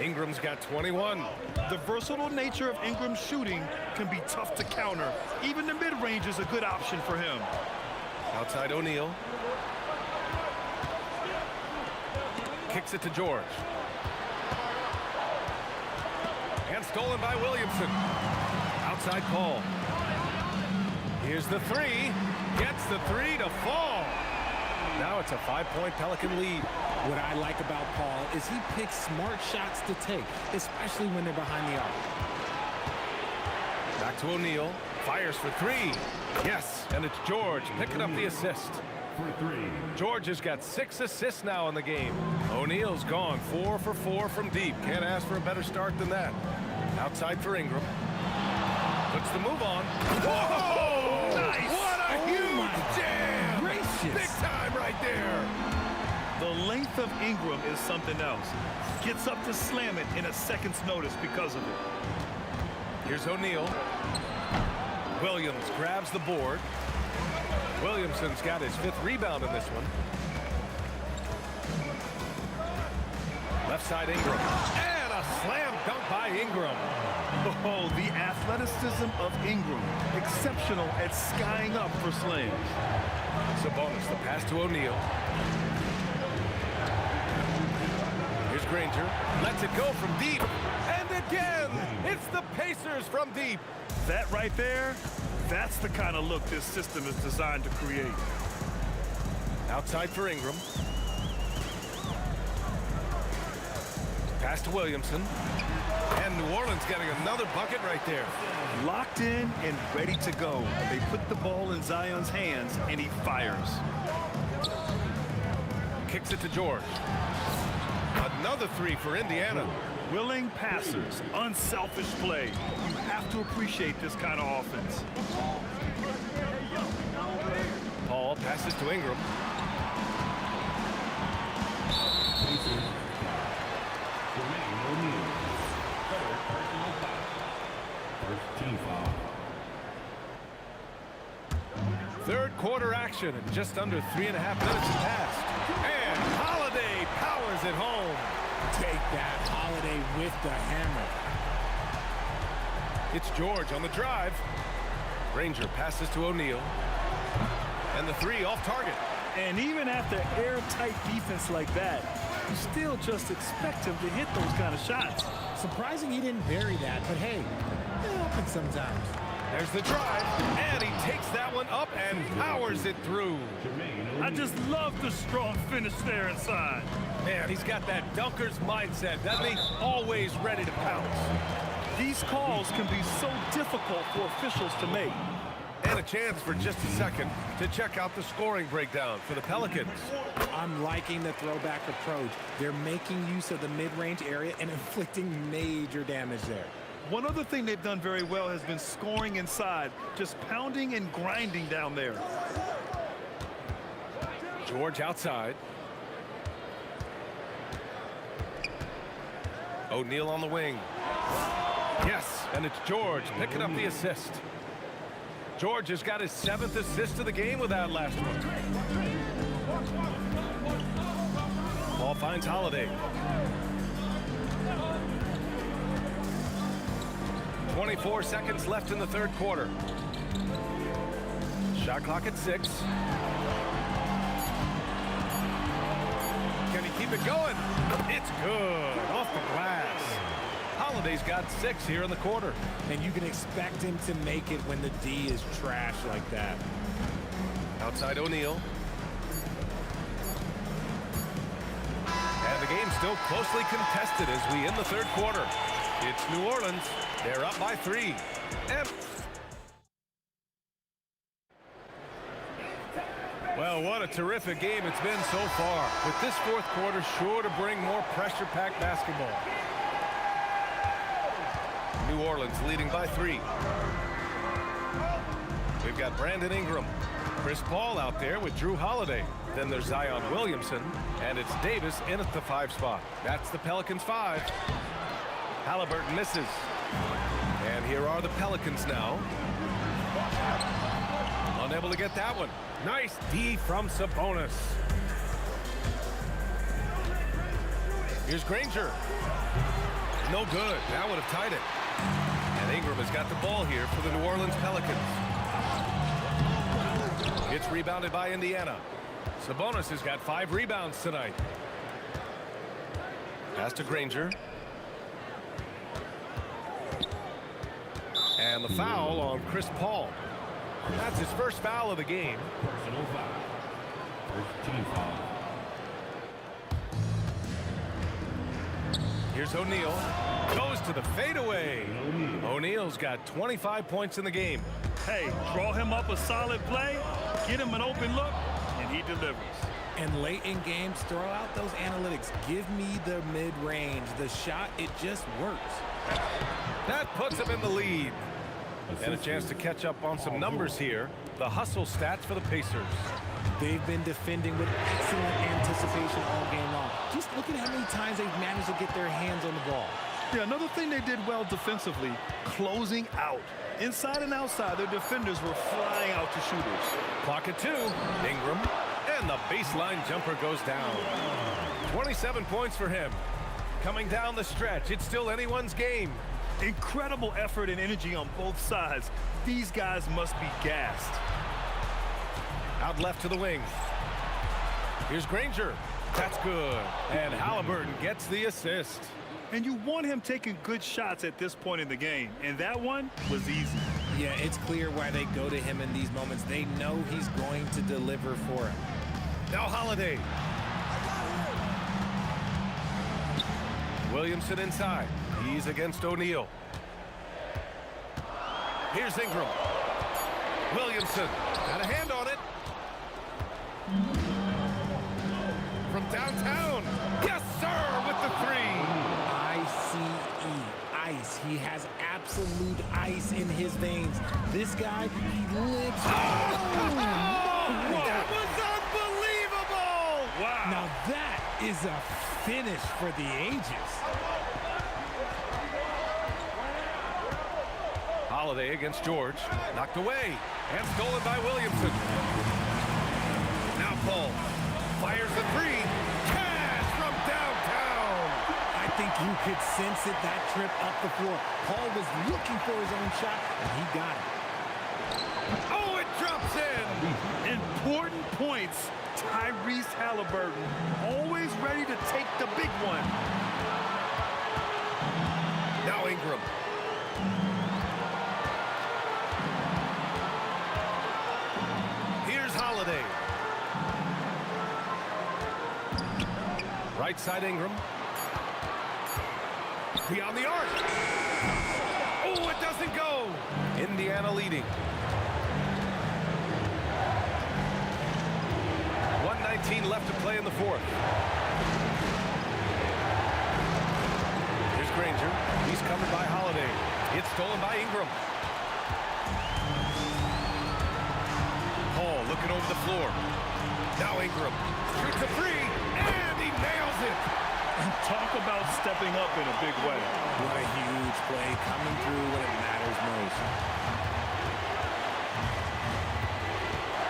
B: Ingram's got 21.
J: The versatile nature of Ingram's shooting can be tough to counter. Even the mid-range is a good option for him.
B: Outside O'Neal. Kicks it to George. And stolen by Williamson. Outside Paul. Here's the 3. Gets the 3 to fall. Now it's a 5-point Pelican lead.
L: What I like about Paul is he picks smart shots to take, especially when they're behind the arc.
B: Back to O'Neal. Fires for 3. Yes, and it's George picking up the assist.
E: For 3.
B: George has got 6 assists now in the game. O'Neal's gone 4 for 4 from deep. Can't ask for a better start than that. Outside for Ingram. Puts the move on. Whoa!
J: Nice!
B: What a huge jam!
L: Gracious.
B: Big time right there.
J: The length of Ingram is something else. Gets up to slam it in a second's notice because of it.
B: Here's O'Neal. Williams grabs the board. Williamson's got his 5th rebound in this one. Left side Ingram. And a slam dunk by Ingram.
J: Oh, the athleticism of Ingram. Exceptional at skying up for slams.
B: Sabonis, the pass to O'Neal. Here's Granger. Lets it go from deep. And again, it's the Pacers from deep.
J: That right there, that's the kind of look this system is designed to create.
B: Outside for Ingram. Pass to Williamson. And New Orleans getting another bucket right there.
J: Locked in and ready to go. They put the ball in Zion's hands, and he fires.
B: Kicks it to George. Another 3 for Indiana.
J: Willing passers, unselfish play. You have to appreciate this kind of offense.
B: Paul passes to Ingram. Third quarter action, and just under 3.5 minutes have passed. And Holiday powers it home.
L: Take that, Holiday with the hammer.
B: It's George on the drive. Granger passes to O'Neal. And the 3 off target.
J: And even after airtight defense like that, you still just expect him to hit those kind of shots.
L: Surprising he didn't bury that, but hey, it happens sometimes.
B: There's the drive, and he takes that one up and powers it through.
J: I just love the strong finish there inside.
B: Man, he's got that dunker's mindset, doesn't he? Always ready to pounce.
J: These calls can be so difficult for officials to make.
B: And a chance for just a second to check out the scoring breakdown for the Pelicans.
L: I'm liking the throwback approach. They're making use of the mid-range area and inflicting major damage there.
J: One other thing they've done very well has been scoring inside, just pounding and grinding down there.
B: George outside. O'Neal on the wing. Yes, and it's George picking up the assist. George has got his 7th assist of the game with that last one. Ball finds Holiday. 24 seconds left in the third quarter. Shot clock at 6. Can he keep it going? It's good. Off the glass. Holiday's got 6 here in the quarter.
L: And you can expect him to make it when the D is trash like that.
B: Outside O'Neal. And the game's still closely contested as we end the third quarter. It's New Orleans. They're up by 3. Well, what a terrific game it's been so far. With this fourth quarter sure to bring more pressure-packed basketball. New Orleans leading by 3. We've got Brandon Ingram, Chris Paul out there with Drew Holiday. Then there's Zion Williamson, and it's Davis in at the 5 spot. That's the Pelicans 5. Halliburton misses. And here are the Pelicans now. Unable to get that one. Nice D from Sabonis. Here's Granger. No good. That would have tied it. And Ingram has got the ball here for the New Orleans Pelicans. It's rebounded by Indiana. Sabonis has got 5 rebounds tonight. Pass to Granger. And the foul on Chris Paul. That's his first foul of the game.
E: Personal foul. First team foul.
B: Here's O'Neal. Goes to the fadeaway. O'Neal's got 25 points in the game.
J: Hey, draw him up a solid play, get him an open look, and he delivers.
L: And late in games, throw out those analytics. Give me the mid-range. The shot, it just works.
B: That puts him in the lead. And a chance to catch up on some numbers here. The hustle stats for the Pacers.
L: They've been defending with excellent anticipation all game long. Just look at how many times they've managed to get their hands on the ball.
J: Yeah, another thing they did well defensively, closing out. Inside and outside, their defenders were flying out to shooters.
B: Clock at 2. Ingram. And the baseline jumper goes down. 27 points for him. Coming down the stretch, it's still anyone's game.
J: Incredible effort and energy on both sides. These guys must be gassed.
B: Out left to the wing. Here's Granger. That's good. And Halliburton gets the assist.
J: And you want him taking good shots at this point in the game. And that one was easy.
L: Yeah, it's clear why they go to him in these moments. They know he's going to deliver for him.
B: Now Holiday. Williamson inside. He's against O'Neal. Here's Ingram. Williamson got a hand on it. From downtown. Yes, sir, with the 3.
L: I-C-E, ice. He has absolute ice in his veins. This guy, he lives.
B: That was unbelievable!
J: Wow.
L: Now that is a finish for the ages.
B: Holiday against George. Knocked away. And stolen by Williamson. Now Paul fires the 3. Cash from downtown.
L: I think you could sense it, that trip up the floor. Paul was looking for his own shot, and he got it.
B: Oh, it drops in.
J: Important points. Tyrese Halliburton, always ready to take the big one.
B: Now Ingram. Here's Holiday. Right side Ingram. Beyond the arc. Oh, it doesn't go. Indiana leading. 1:19 left to play in the fourth. Here's Granger. He's covered by Holiday. It's stolen by Ingram. Paul looking over the floor. Now Ingram. Shoots a three, and he nails it.
J: Talk about stepping up in a big way.
L: What a huge play, coming through when it matters most.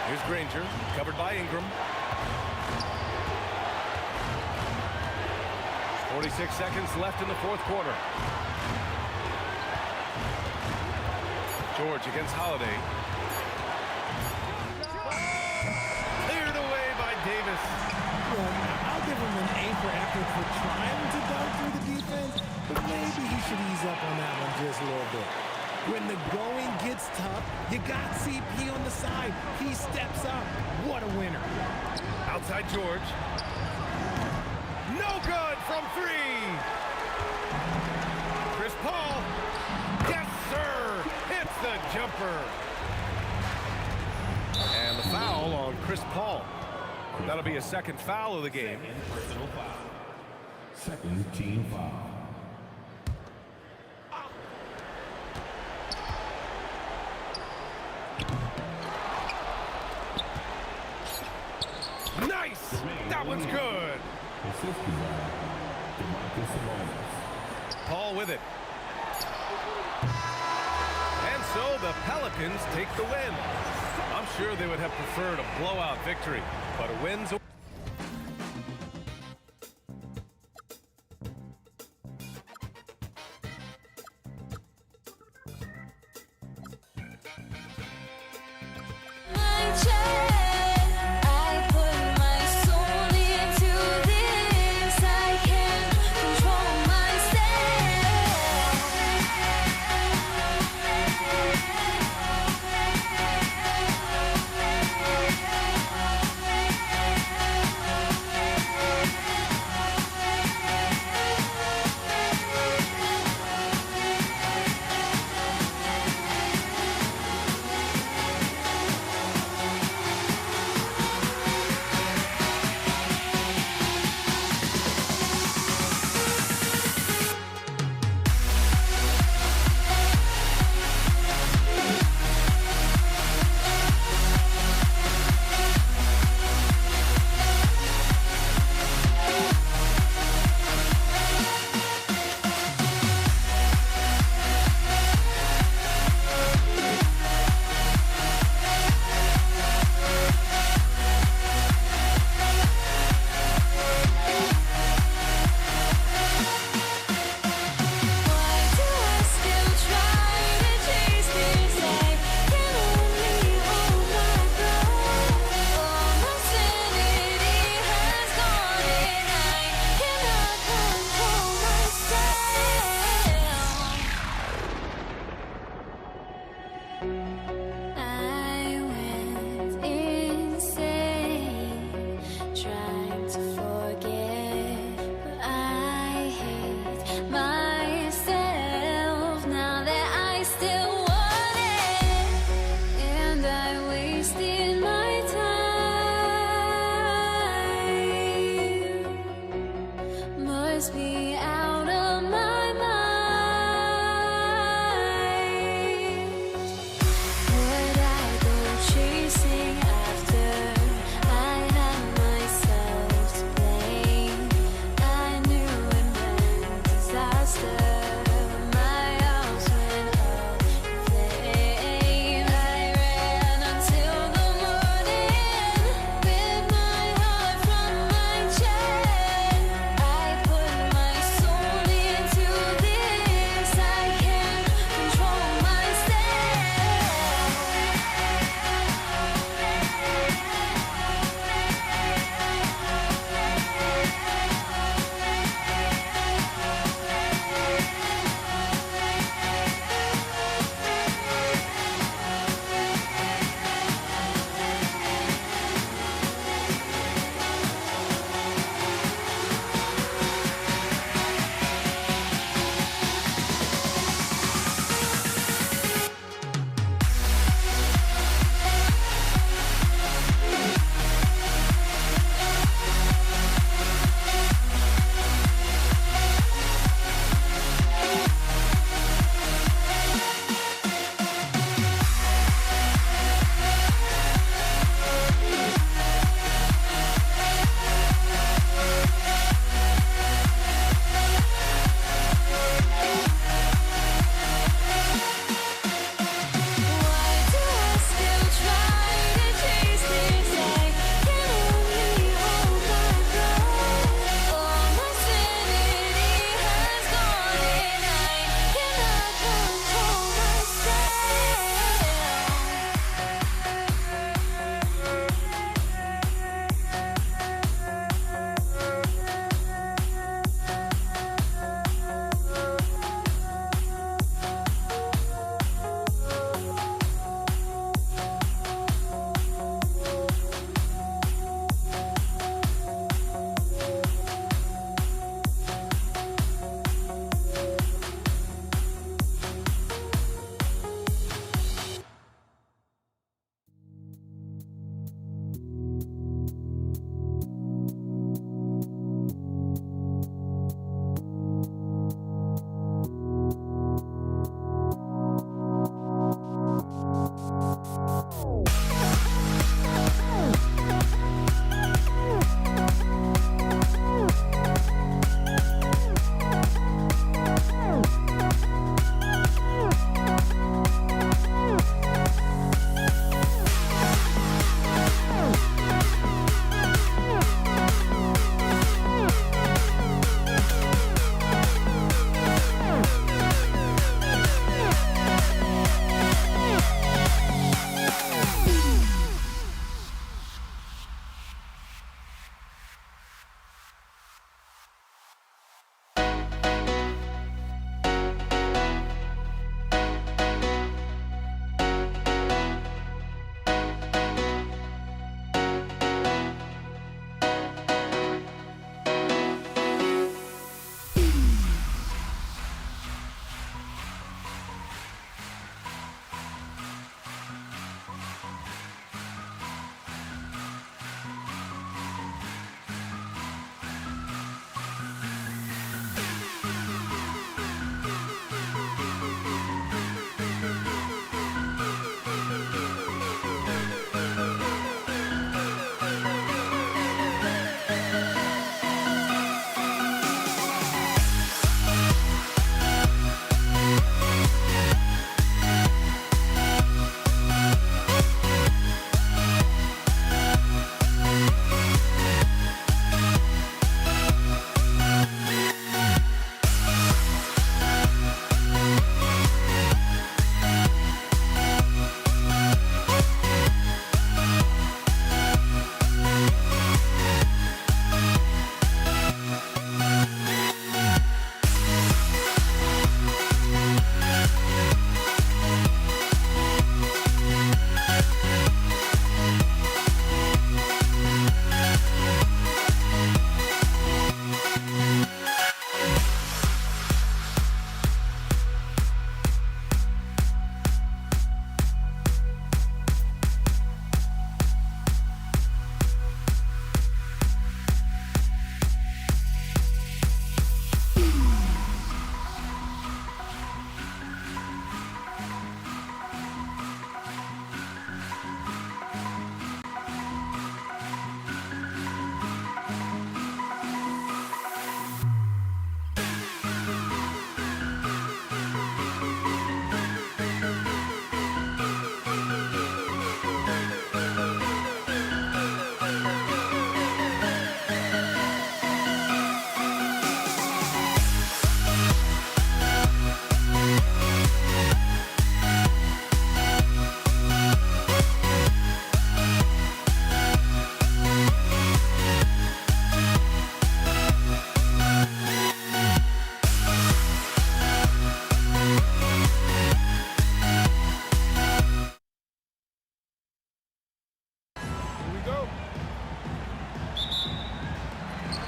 B: Here's Granger, covered by Ingram. 46 seconds left in the fourth quarter. George against Holiday. Cleared away by Davis.
L: I'll give him an A for effort for trying to dunk through the defense, but maybe he should ease up on that one just a little bit. When the going gets tough, you got CP on the side. He steps up. What a winner.
B: Outside George. No good from three. Chris Paul. Yes, sir. Hits the jumper. And the foul on Chris Paul. That'll be a second foul of the game.
E: Personal foul. Second team foul.
B: Nice! That one's good. Paul with it. And so the Pelicans take the win. I'm sure they would have preferred a blowout victory, but a win's a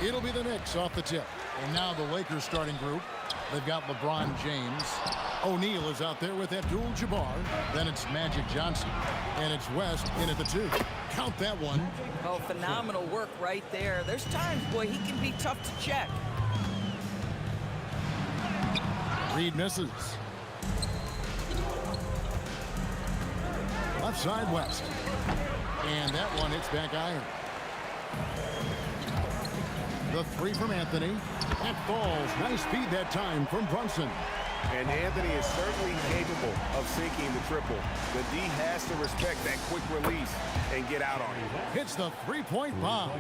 F: It'll be the Knicks off the tip. And now the Lakers starting group. They've got LeBron James. O'Neal is out there with Abdul-Jabbar. Then it's Magic Johnson. And it's West in at the 2. Count that one.
C: Oh, phenomenal work right there. There's times, boy, he can be tough to check.
F: Reed misses. Left side West. And that one hits back iron. The 3 from Anthony. That falls. Nice speed that time from Brunson.
G: And Anthony is certainly capable of sinking the triple. The D has to respect that quick release and get out on it.
F: Hits the 3-point bomb.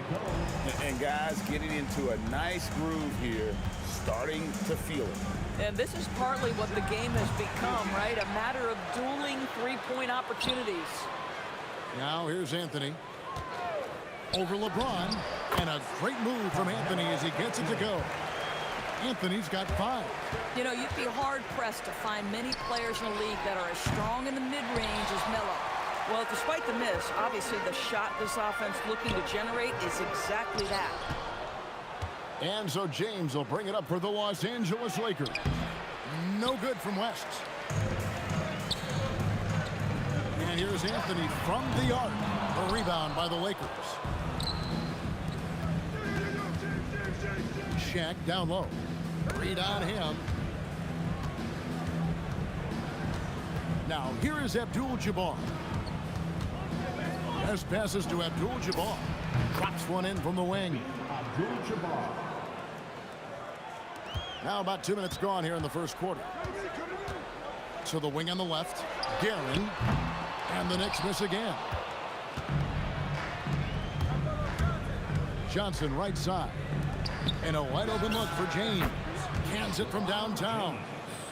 G: And guys, getting into a nice groove here, starting to feel it.
C: And this is partly what the game has become, right? A matter of dueling 3-point opportunities.
F: Now here's Anthony. Over LeBron. And a great move from Anthony as he gets it to go. Anthony's got 5.
C: You know, you'd be hard-pressed to find many players in the league that are as strong in the mid-range as Melo. Well, despite the miss, obviously the shot this offense looking to generate is exactly that.
F: And so James will bring it up for the Los Angeles Lakers. No good from West. And here's Anthony from the arc. A rebound by the Lakers. Shaq down low. Read on him. Now here is Abdul-Jabbar. Best passes to Abdul-Jabbar. Drops one in from the wing.
E: Abdul-Jabbar.
F: Now about 2 minutes gone here in the first quarter. So the wing on the left. Guerin. And the Knicks miss again. Johnson right side. And a wide open look for James. Cans it from downtown.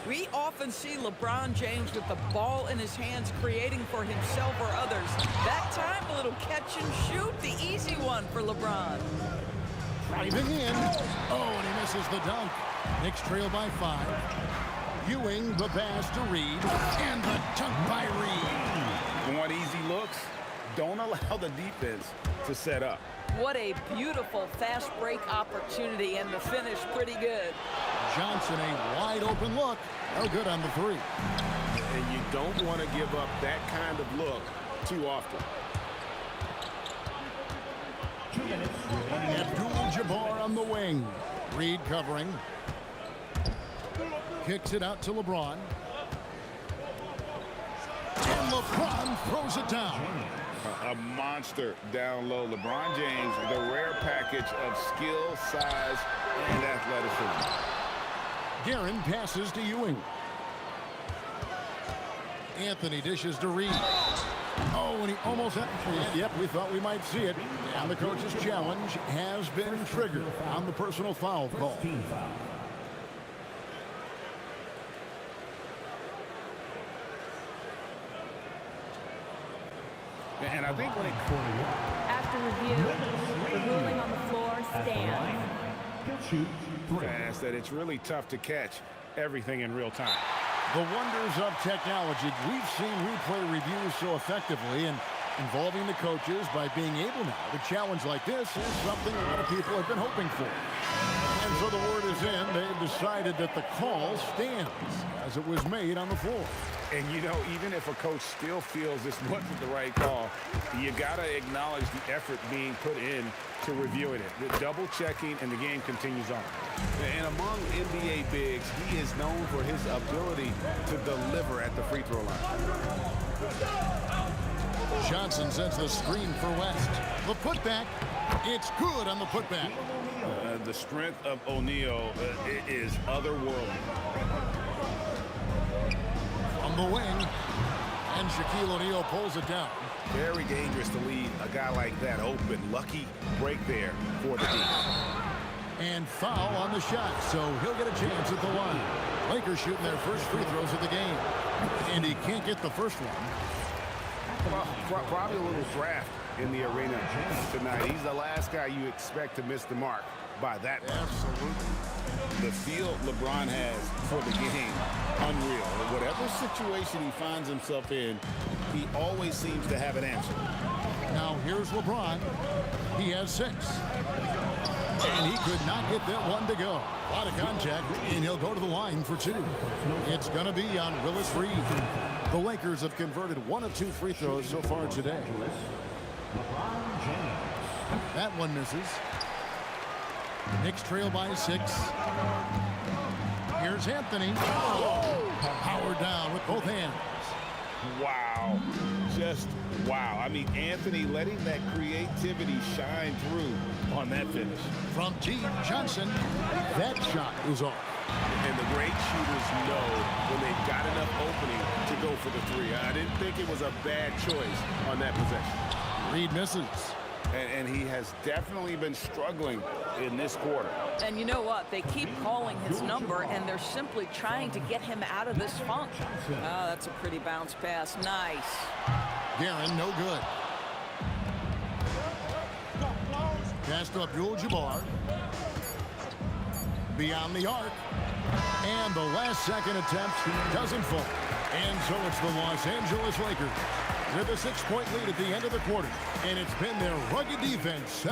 C: We often see LeBron James with the ball in his hands creating for himself or others. That time, a little catch and shoot, the easy one for LeBron.
F: Driving in. Oh, and he misses the dunk. Knicks trail by 5. Ewing, the pass to Reed. And the dunk by Reed.
G: Want easy looks? Don't allow the defense to set up.
C: What a beautiful fast break opportunity, and the finish pretty good.
F: Johnson, a wide open look. No good on the 3.
G: And you don't want to give up that kind of look too often.
E: 2 minutes remaining.
F: Abdul-Jabbar on the wing. Reed covering. Kicks it out to LeBron. And LeBron throws it down.
G: A monster down low. LeBron James, the rare package of skill, size, and athleticism.
F: Guerin passes to Ewing. Anthony dishes to Reed. Oh, and he almost had it. Yep, we thought we might see it. And the coach's challenge has been triggered on the personal foul call.
E: Team foul.
G: And I think when it
H: After review, the ruling on the floor stands.
E: Shoot 3.
G: fast that it's really tough to catch everything in real time.
F: The wonders of technology. We've seen replay reviews so effectively and involving the coaches by being able now to challenge like this is something a lot of people have been hoping for. And so the word is in. They've decided that the call stands as it was made on the floor.
G: And, you know, even if a coach still feels this wasn't the right call, you got to acknowledge the effort being put in to reviewing it. The double checking, and the game continues on. And among NBA bigs, he is known for his ability to deliver at the free throw line.
F: Johnson sends the screen for West. The putback. It's good on the putback.
G: The strength of O'Neal is otherworldly.
F: On the wing, and Shaquille O'Neal pulls it down.
G: Very dangerous to leave a guy like that open. Lucky break there for the team.
F: And foul on the shot, so he'll get a chance at the line. Lakers shooting their first free throws of the game. And he can't get the first one.
G: Well, probably a little draft in the arena tonight. He's the last guy you expect to miss the mark by that much.
F: Absolutely.
G: The feel LeBron has for the game, unreal. Whatever situation he finds himself in, he always seems to have an answer.
F: Now here's LeBron. He has 6. And he could not get that one to go. A lot of contact, and he'll go to the line for 2. It's going to be on Willis Reed. The Lakers have converted 1 of 2 free throws so far today. That one misses. Knicks trail by 6. Here's Anthony. Oh, powered down with both hands.
G: Wow. Just wow. I mean, Anthony letting that creativity shine through on that finish.
F: From T. Johnson, that shot is off.
G: And the great shooters know when they've got enough opening to go for the 3. I didn't think it was a bad choice on that possession.
F: Reed misses.
G: And he has definitely been struggling in this quarter.
C: And you know what? They keep calling his number, and they're simply trying to get him out of this funk. Oh, that's a pretty bounce pass. Nice.
F: Guerin, no good. Pass to Abdul-Jabbar. Beyond the arc. And the last second attempt doesn't fall. And so it's the Los Angeles Lakers with a 6-point lead at the end of the quarter. And it's been their rugged defense.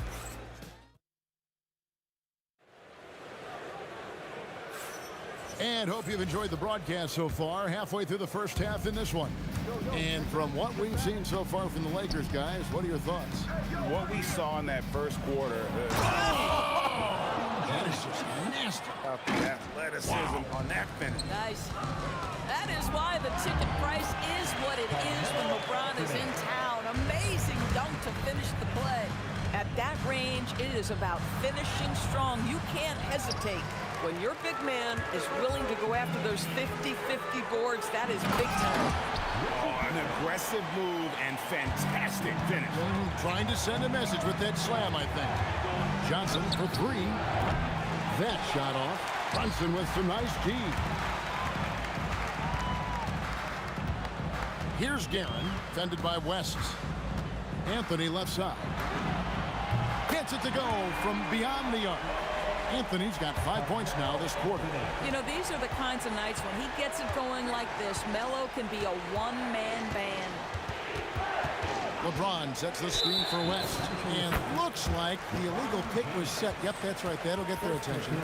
F: And hope you've enjoyed the broadcast so far. Halfway through the first half in this one. And from what we've seen so far from the Lakers, guys, what are your thoughts?
G: What we saw in that first quarter.
F: That is just nasty.
G: About the athleticism on that finish.
C: Nice. That is why the ticket price is what it is when LeBron is in town. Amazing dunk to finish the play. At that range, it is about finishing strong. You can't hesitate. When your big man is willing to go after those 50-50 boards, that is big time.
G: Oh, an aggressive move and fantastic finish.
F: Trying to send a message with that slam, I think. Johnson for 3. That shot off. Brunson with some nice D. Here's Guerin, defended by West. Anthony left side. Gets it to go from beyond the arc. Anthony's got 5 points now this quarter.
C: You know, these are the kinds of nights when he gets it going like this. Melo can be a one-man band.
F: LeBron sets the screen for West. And looks like the illegal pick was set. Yep, that's right. That'll get their attention.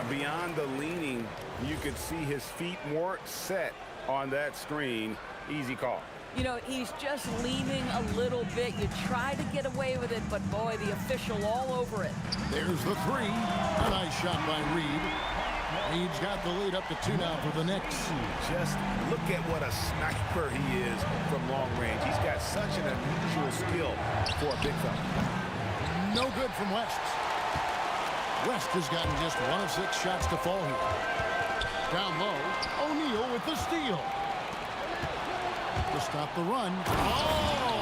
G: Beyond the leaning, you could see his feet more set on that screen. Easy call.
C: You know, he's just leaning a little bit. You try to get away with it, but boy, the official all over it.
F: There's the 3. A nice shot by Reed. Reed's got the lead up to 2 now for the Knicks.
G: Just look at what a sniper he is from long range. He's got such an unusual skill for a big fella.
F: No good from West. West has gotten just 1 of 6 shots to fall here. Down low, O'Neal with the steal. To stop the run. Oh!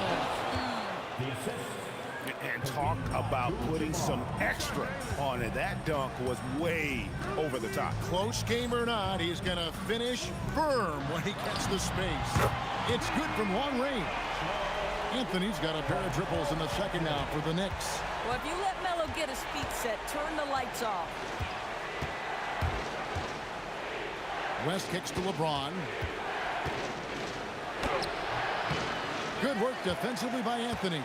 G: And talk about putting some extra on it. That dunk was way over the top.
F: Close game or not, he's going to finish firm when he gets the space. It's good from long range. Anthony's got a pair of triples in the second now for the Knicks.
C: Well, if you let Melo get his feet set, turn the lights off.
F: West kicks to LeBron. Good work defensively by Anthony.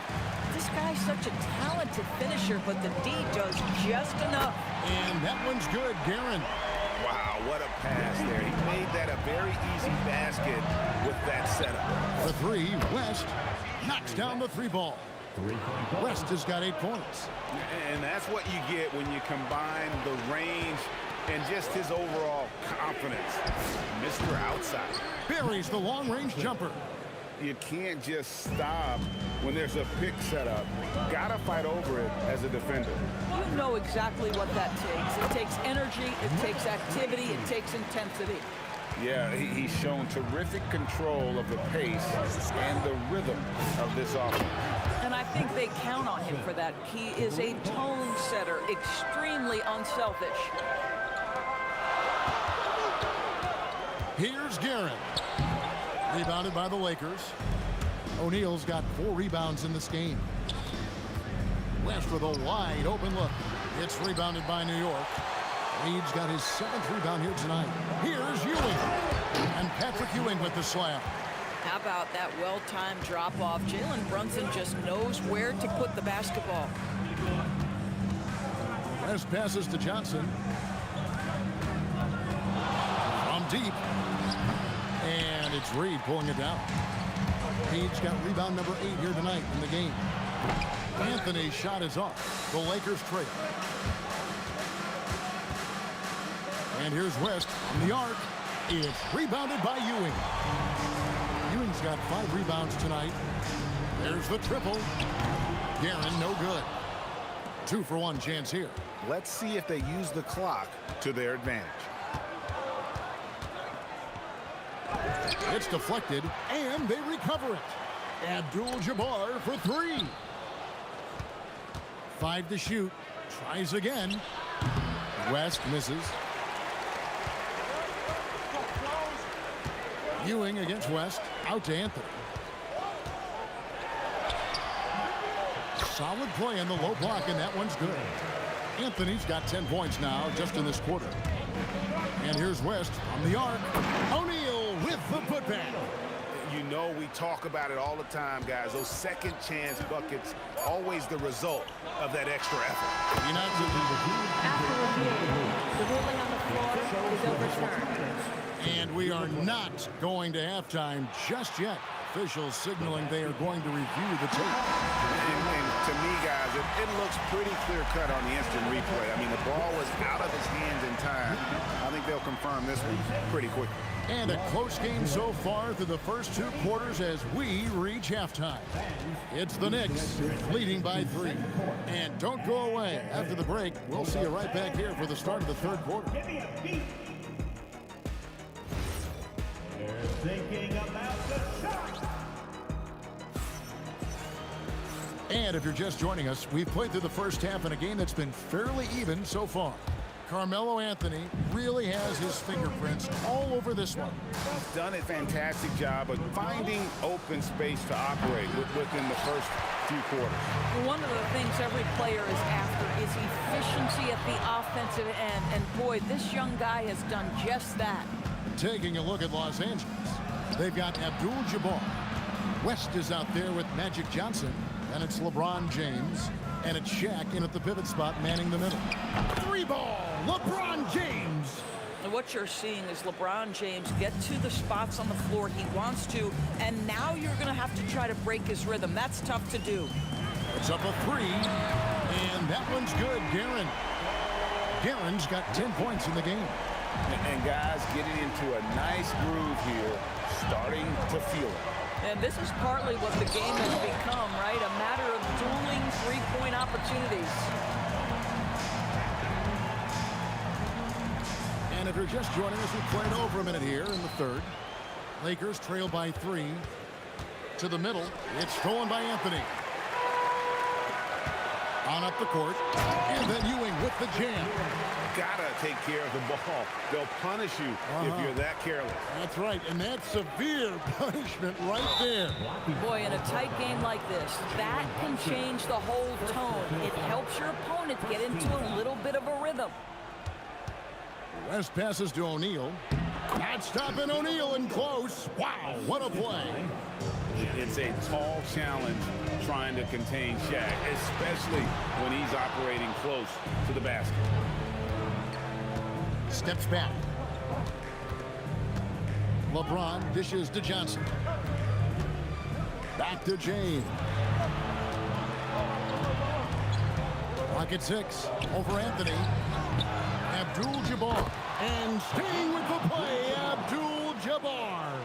C: This guy's such a talented finisher, but the D does just enough.
F: And that one's good, Guerin.
G: Wow, what a pass there. He made that a very easy basket with that setup.
F: The 3, West knocks down the 3 ball. West has got 8 points.
G: And that's what you get when you combine the range and just his overall confidence. Mr. Outside.
F: Buries the long-range jumper.
G: You can't just stop when there's a pick set up. Gotta fight over it as a defender.
C: You know exactly what that takes. It takes energy, it takes activity, it takes intensity.
G: Yeah, he's shown terrific control of the pace and the rhythm of this offense.
C: And I think they count on him for that. He is a tone setter, extremely unselfish.
F: Here's Guerin. Rebounded by the Lakers. O'Neal's got 4 rebounds in this game. West with a wide open look. It's rebounded by New York. Reed's got his 7th rebound here tonight. Here's Ewing. And Patrick Ewing with the slam.
C: How about that well-timed drop-off? Jalen Brunson just knows where to put the basketball.
F: West passes to Johnson. From deep. And it's Reed pulling it down. He's got rebound number 8 here tonight in the game. Anthony's shot is off. The Lakers trail. And here's West on the arc. It's rebounded by Ewing. Ewing's got 5 rebounds tonight. There's the triple. Guerin, no good. 2-for-1 chance here.
G: Let's see if they use the clock to their advantage.
F: It's deflected, and they recover it. Abdul-Jabbar for 3. 5 to shoot. Tries again. West misses. Ewing against West. Out to Anthony. Solid play in the low block, and that one's good. Anthony's got 10 points now just in this quarter. And here's West on the arc. O'Neal with the putback.
G: You know, we talk about it all the time, guys. Those second chance buckets, always the result of that extra effort.
H: After review, the ruling on the floor is overturned.
F: And we are not going to halftime just yet. Officials signaling they are going to review the tape.
G: And to me, guys, it looks pretty clear-cut on the instant replay. I mean, the ball was out of his hands in time. I think they'll confirm this one pretty quickly.
F: And a close game so far through the first 2 quarters as we reach halftime. It's the Knicks leading by 3. And don't go away. After the break, we'll see you right back here for the start of the 3rd quarter.
E: Thinking about the shot.
F: And if you're just joining us, we've played through the first half in a game that's been fairly even so far. Carmelo Anthony really has his fingerprints all over this one.
G: He's done a fantastic job of finding open space to operate within the first few quarters.
C: One of the things every player is after is efficiency at the offensive end. And boy, this young guy has done just that.
F: Taking a look at Los Angeles, they've got Abdul-Jabbar. West is out there with Magic Johnson, and it's LeBron James, and it's Shaq in at the pivot spot, manning the middle. 3-ball, LeBron James.
C: And what you're seeing is LeBron James get to the spots on the floor he wants to, and now you're going to have to try to break his rhythm. That's tough to do.
F: It's up a 3, and that one's good, Guerin. Guerin's got 10 points in the game.
G: And guys getting into a nice groove here, starting to feel it.
C: And this is partly what the game has become, right? A matter of dueling three-point opportunities.
F: And if you're just joining us, we've played over a minute here in the 3rd. Lakers trail by 3. To the middle, it's stolen by Anthony. On up the court, and then Ewing with the jam.
G: Gotta take care of the ball. They'll punish you if you're that careless.
F: That's right, and that's severe punishment right there.
C: Boy, in a tight game like this, that can change the whole tone. It helps your opponent get into a little bit of a rhythm.
F: West passes to O'Neal. Not stopping O'Neal in close. Wow, what a play.
G: It's a tall challenge trying to contain Shaq, especially when he's operating close to the basket.
F: Steps back. LeBron dishes to Johnson. Back to James. Clock at 6. Over Anthony. Abdul-Jabbar. And staying with the play, Abdul-Jabbar.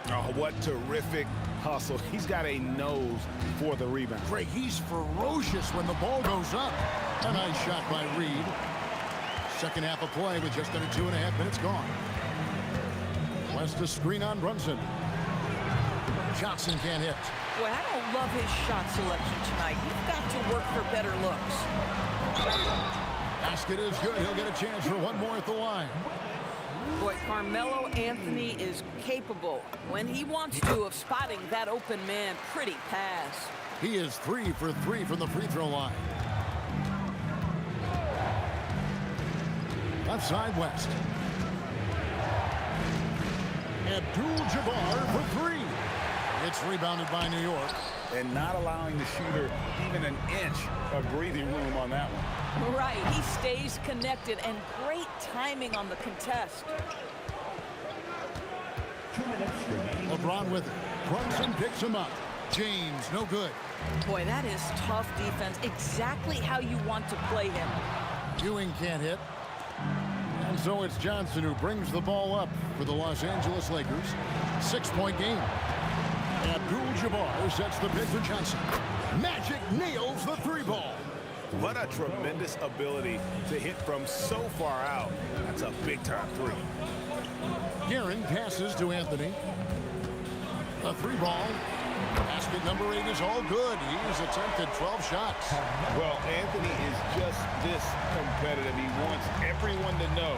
G: Oh, what terrific hustle. He's got a nose for the rebound.
F: Greg, he's ferocious when the ball goes up. A nice shot by Reed. Second half of play with just under 2.5 minutes gone. West a screen on Brunson. Johnson can't hit.
C: Boy, I don't love his shot selection tonight. You've got to work for better looks.
F: Basket is good. He'll get a chance for one more at the line.
C: Boy, Carmelo Anthony is capable, when he wants to, of spotting that open man. Pretty pass.
F: He is 3 for 3 from the free throw line. Left side, West. Abdul-Jabbar for 3. It's rebounded by New York.
G: And not allowing the shooter even an inch of breathing room on that one.
C: Right, he stays connected, and great timing on the contest.
F: LeBron with it. Brunson picks him up. James, no good.
C: Boy, that is tough defense. Exactly how you want to play him.
F: Ewing can't hit. And so it's Johnson who brings the ball up for the Los Angeles Lakers. 6-point game. Abdul-Jabbar sets the pick for Johnson. Magic nails the three ball.
G: What a tremendous ability to hit from so far out. That's a big-time three.
F: Guerin passes to Anthony. A three ball. Basket number 8 is all good. He's attempted 12 shots.
G: Well, Anthony is just this competitive. He wants everyone to know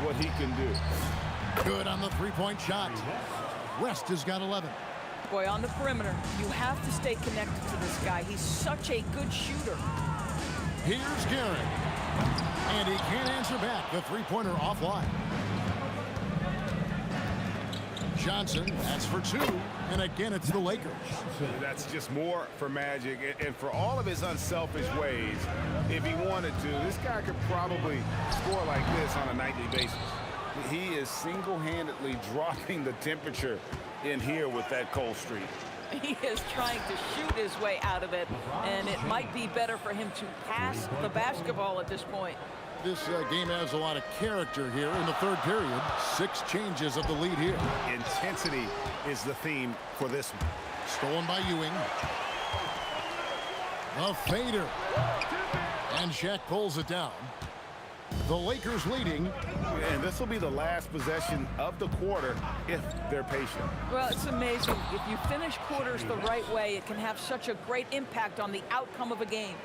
G: what he can do.
F: Good on the three-point shot. West has got 11.
C: Boy, on the perimeter, you have to stay connected to this guy. He's such a good shooter.
F: Here's Guerin. And he can't answer back. The three-pointer offline. Johnson, that's for 2. And again, it's the Lakers.
G: That's just more for Magic. And for all of his unselfish ways, if he wanted to, this guy could probably score like this on a nightly basis. He is single-handedly dropping the temperature in here with that cold streak.
C: He is trying to shoot his way out of it, and it might be better for him to pass the basketball at this point.
F: This game has a lot of character here in the third period. 6 changes of the lead here.
G: Intensity is the theme for this one.
F: Stolen by Ewing. A fader. And Shaq pulls it down. The Lakers leading.
G: And this will be the last possession of the quarter if they're patient.
C: Well, it's amazing. If you finish quarters the right way, it can have such a great impact on the outcome of a game.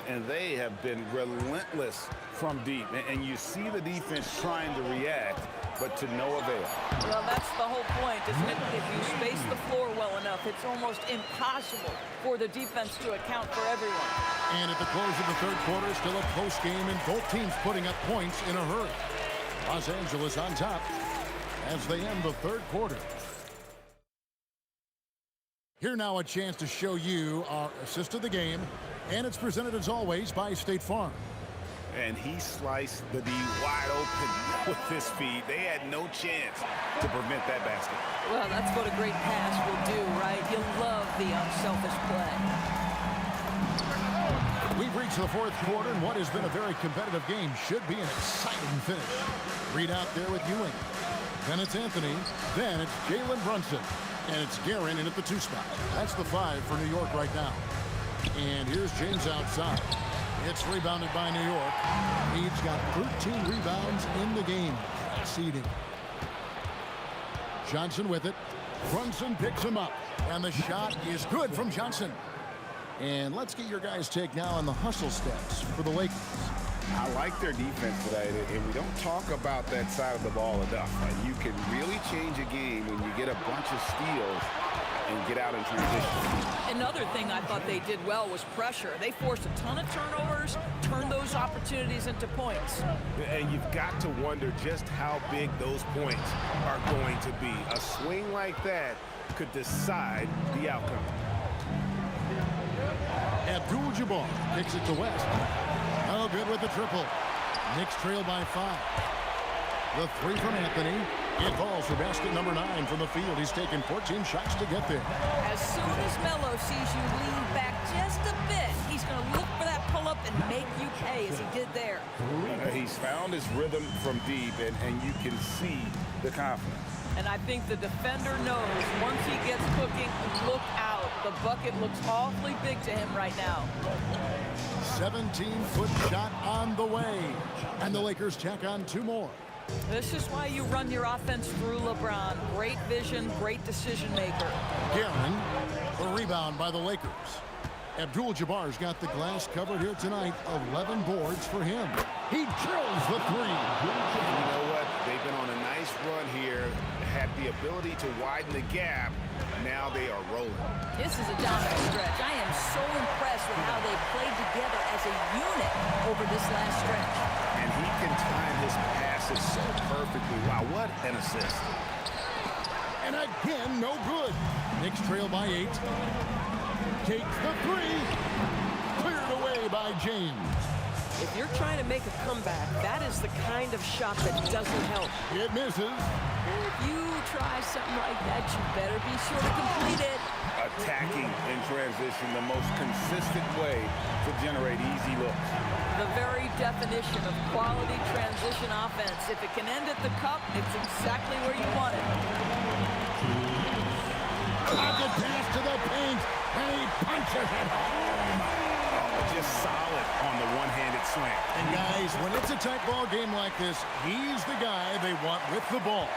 G: And they have been relentless from deep. And you see the defense trying to react, but to no avail.
C: Well, that's the whole point, isn't it? If you space the floor well enough, it's almost impossible for the defense to account for everyone.
F: And at the close of the third quarter, still a close game, and both teams putting up points in a hurry. Los Angeles on top as they end the third quarter. Here now a chance to show you our assist of the game, and it's presented as always by State Farm.
G: And he sliced the D wide open with his feet. They had no chance to prevent that basket.
C: Well, that's what a great pass will do, right? You love the unselfish play.
F: We've reached the fourth quarter, and what has been a very competitive game should be an exciting finish. Read out there with Ewing. Then it's Anthony. Then it's Jalen Brunson. And it's Guerin in at the 2 spot. That's the 5 for New York right now. And here's James outside. It's rebounded by New York. He's got 13 rebounds in the game. Exceeding. Johnson with it. Brunson picks him up. And the shot is good from Johnson. And let's get your guys' take now on the hustle steps for the Lakers.
G: I like their defense today, and we don't talk about that side of the ball enough. You can really change a game when you get a bunch of steals and get out in transition.
C: Another thing I thought they did well was pressure. They forced a ton of turnovers, turned those opportunities into points.
G: And you've got to wonder just how big those points are going to be. A swing like that could decide the outcome.
F: Abdul-Jabbar kicks it to West. No good with the triple. Knicks trail by 5. The 3 from Anthony. It falls for basket number 9 from the field. He's taken 14 shots to get there.
C: As soon as Melo sees you lean back just a bit, he's going to look for that pull-up and make you pay, as he did there.
G: He's found his rhythm from deep, and you can see the confidence.
C: And I think the defender knows once he gets cooking, look out. The bucket looks awfully big to him right now.
F: 17-foot shot on the way. And the Lakers tack on 2 more.
C: This is why you run your offense through LeBron. Great vision, great decision maker.
F: Guerin, the rebound by the Lakers. Abdul-Jabbar's got the glass covered here tonight. 11 boards for him. He drills the 3.
G: You know what? They've been on a nice run here. Had the ability to widen the gap. Now they are rolling.
C: This is a dominant stretch. I am so impressed with how they played together as a unit over this last stretch.
G: And he can time his passes so perfectly. Wow, what an assist.
F: And And again, no good. Knicks trail by 8. Takes the 3. Cleared away by James.
M: If you're trying to make a comeback, that is the kind of shot that doesn't help.
F: It misses.
C: If you try something like that, you better be sure to complete it.
G: Attacking in transition, the most consistent way to generate easy looks.
C: The very definition of quality transition offense. If it can end at the cup, it's exactly where you want it.
F: Pocket pass to the paint, and he punches it home.
G: Just solid on the one-handed slam.
F: And guys, when it's a tight ball game like this, he's the guy they want with the ball.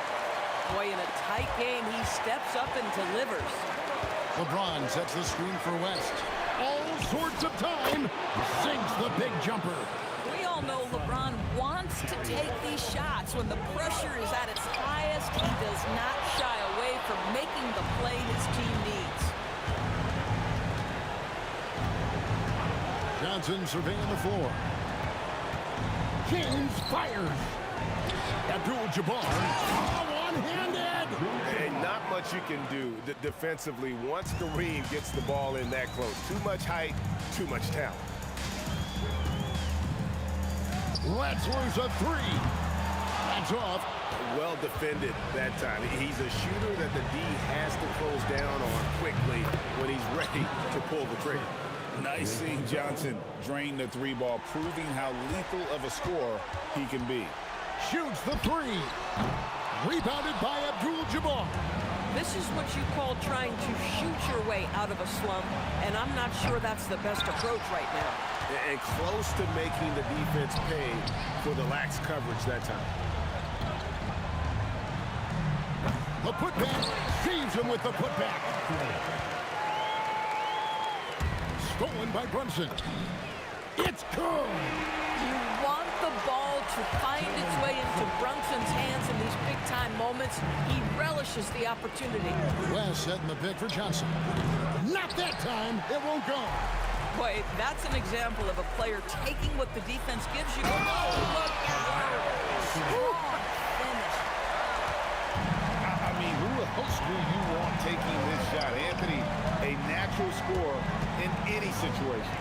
C: Boy, in a tight game, he steps up and delivers.
F: LeBron sets the screen for West. All sorts of time. Sinks the big jumper.
C: We all know LeBron wants to take these shots. When the pressure is at its highest, he does not shy away from making the play his team needs.
F: Johnson surveying the floor. James fires. Abdul-Jabbar. One-handed.
B: And not much you can do defensively once Kareem gets the ball in that close. Too much height, too much talent.
F: Let's lose a 3. That's off.
B: Well defended that time. He's a shooter that the D has to close down on quickly when he's ready to pull the trigger.
G: Nice seeing Johnson drain the 3 ball, proving how lethal of a scorer he can be.
F: Shoots the 3. Rebounded by Abdul-Jabbar.
M: This is what you call trying to shoot your way out of a slump, and I'm not sure that's the best approach right now.
B: And close to making the defense pay for the lax coverage that time.
F: The putback. Saves him with the putback. Stolen by Brunson. It's good.
C: You want the ball to find its way into Brunson's hands in these big-time moments. He relishes the opportunity.
F: West setting the pick for Johnson. Not that time. It won't go.
C: Boy, that's an example of a player taking what the defense gives you. Oh, look out. Strong finish.
G: I mean, who else do you want taking this shot? Anthony, a natural scorer in any situation.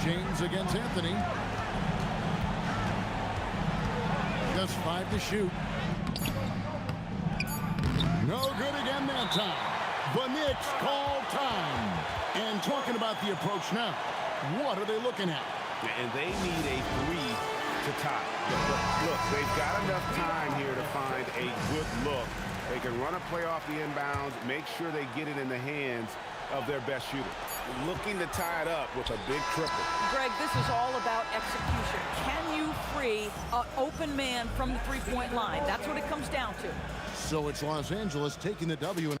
F: James against Anthony. Just 5 to shoot. No good again that time. The Knicks call time. And talking about the approach now, what are they looking at?
B: And they need a 3 to tie. Look, they've got enough time here to find a good look. They can run a play off the inbounds, make sure they get it in the hands of their best shooter. Looking to tie it up with a big triple.
C: Greg, this is all about execution. Can you free an open man from the three-point line? That's what it comes down to.
F: So it's Los Angeles taking the W.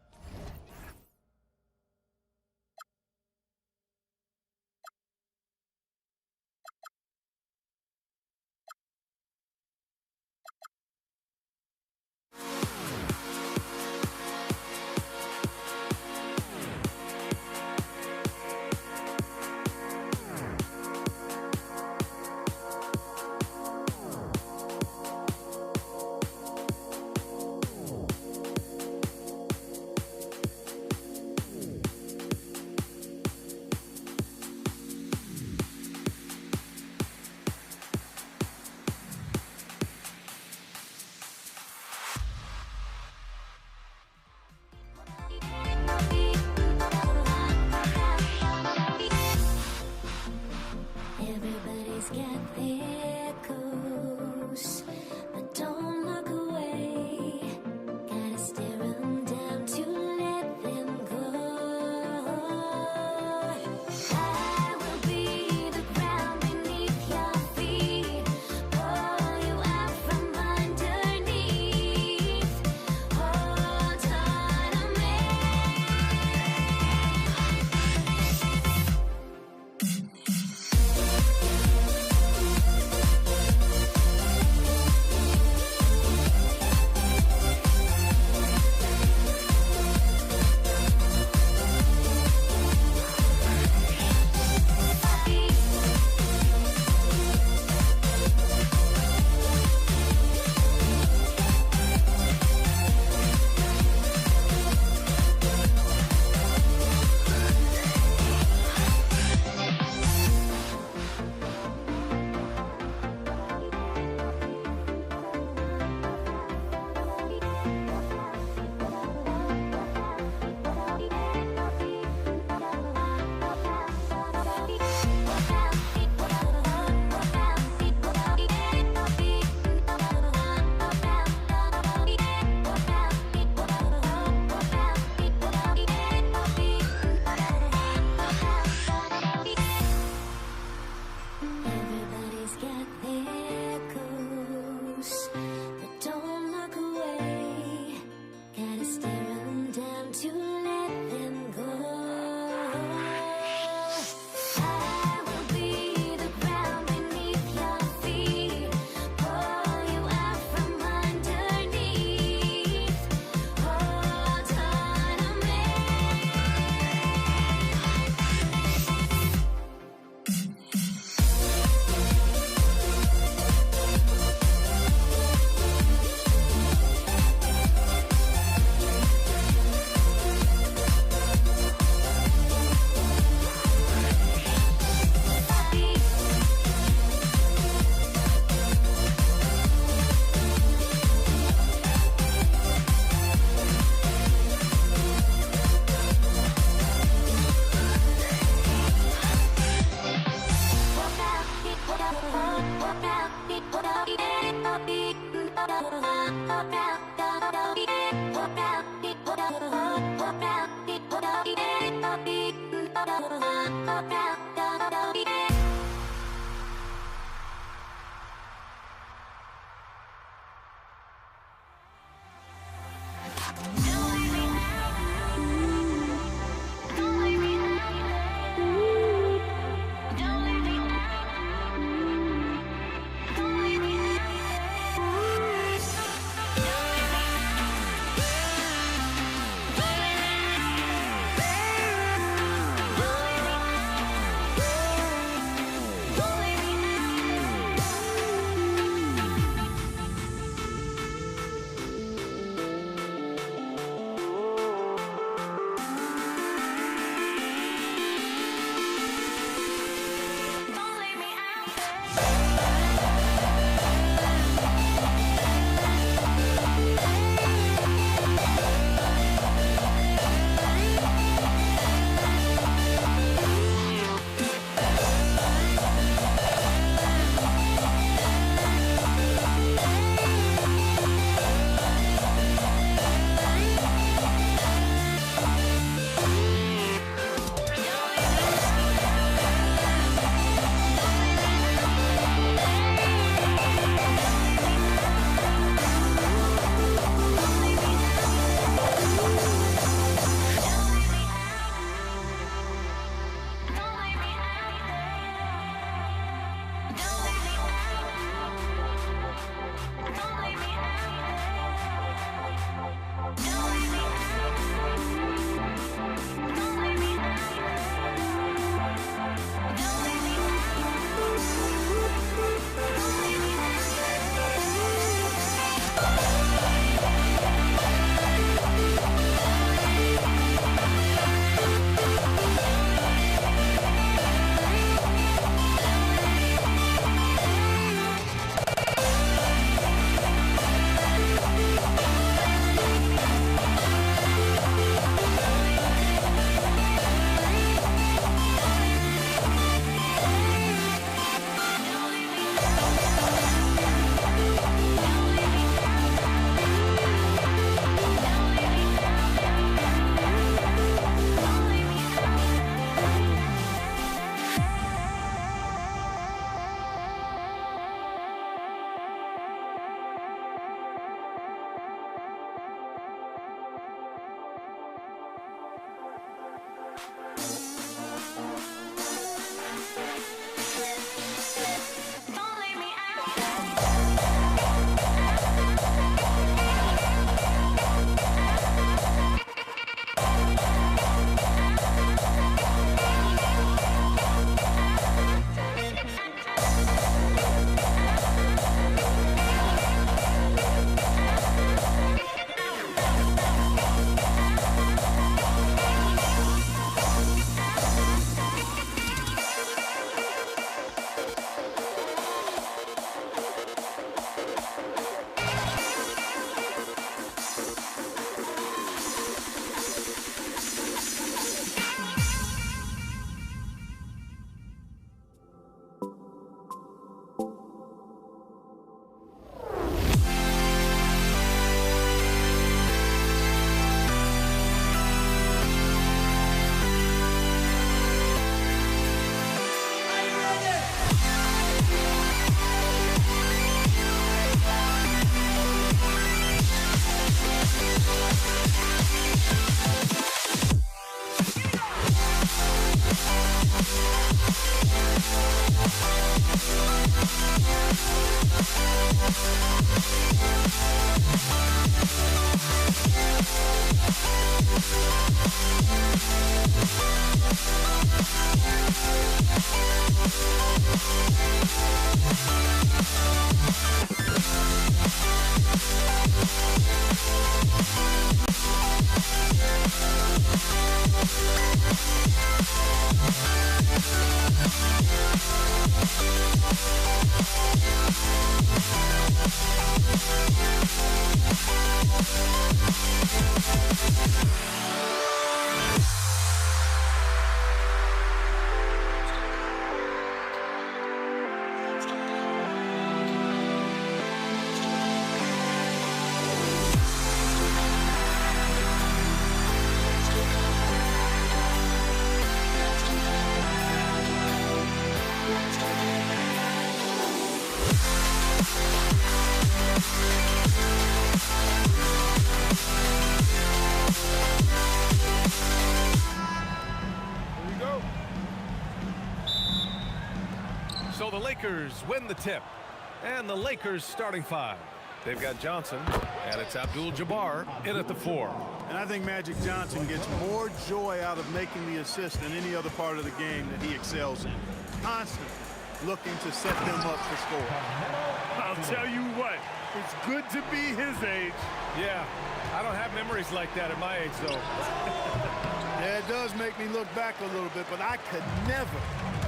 B: Lakers win the tip. And the Lakers starting five. They've got Johnson, and it's Abdul-Jabbar in at the 4.
D: And I think Magic Johnson gets more joy out of making the assist than any other part of the game that he excels in. Constantly looking to set them up to score.
J: I'll tell you what, it's good to be his age.
B: Yeah, I don't have memories like that at my age, though.
D: Yeah, it does make me look back a little bit, but I could never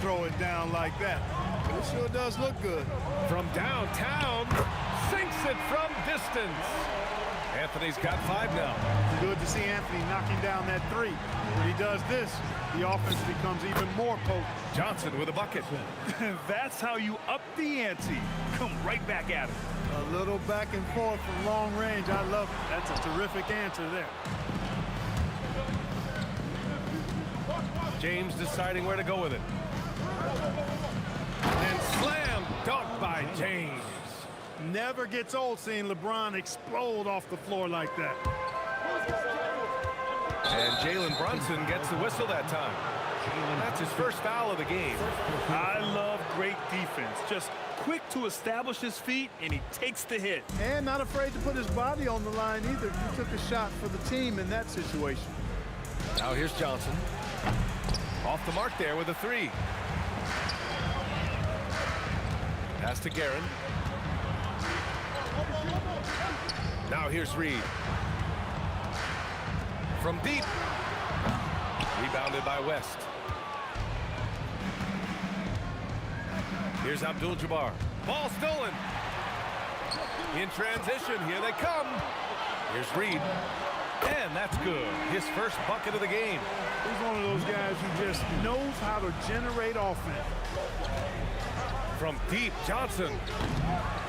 D: throw it down like that. But it sure does look good.
B: From downtown, sinks it from distance. Anthony's got 5 now.
D: Good to see Anthony knocking down that 3. When he does this, the offense becomes even more potent.
B: Johnson with a bucket.
J: That's how you up the ante. Come right back at it.
D: A little back and forth from long range. I love it. That's a terrific answer there.
B: James deciding where to go with it. And slam dunk by James.
D: Never gets old seeing LeBron explode off the floor like that.
B: And Jalen Brunson gets the whistle that time. That's his first foul of the game.
J: I love great defense. Just quick to establish his feet, and he takes the hit.
D: And not afraid to put his body on the line either. He took a shot for the team in that situation.
B: Now here's Johnson. Off the mark there with a 3. Pass to Guerin. Now here's Reed. From deep. Rebounded by West. Here's Abdul-Jabbar. Ball stolen. In transition, here they come. Here's Reed. And that's good. His first bucket of the game.
D: He's one of those guys who just knows how to generate offense.
B: From deep, Johnson.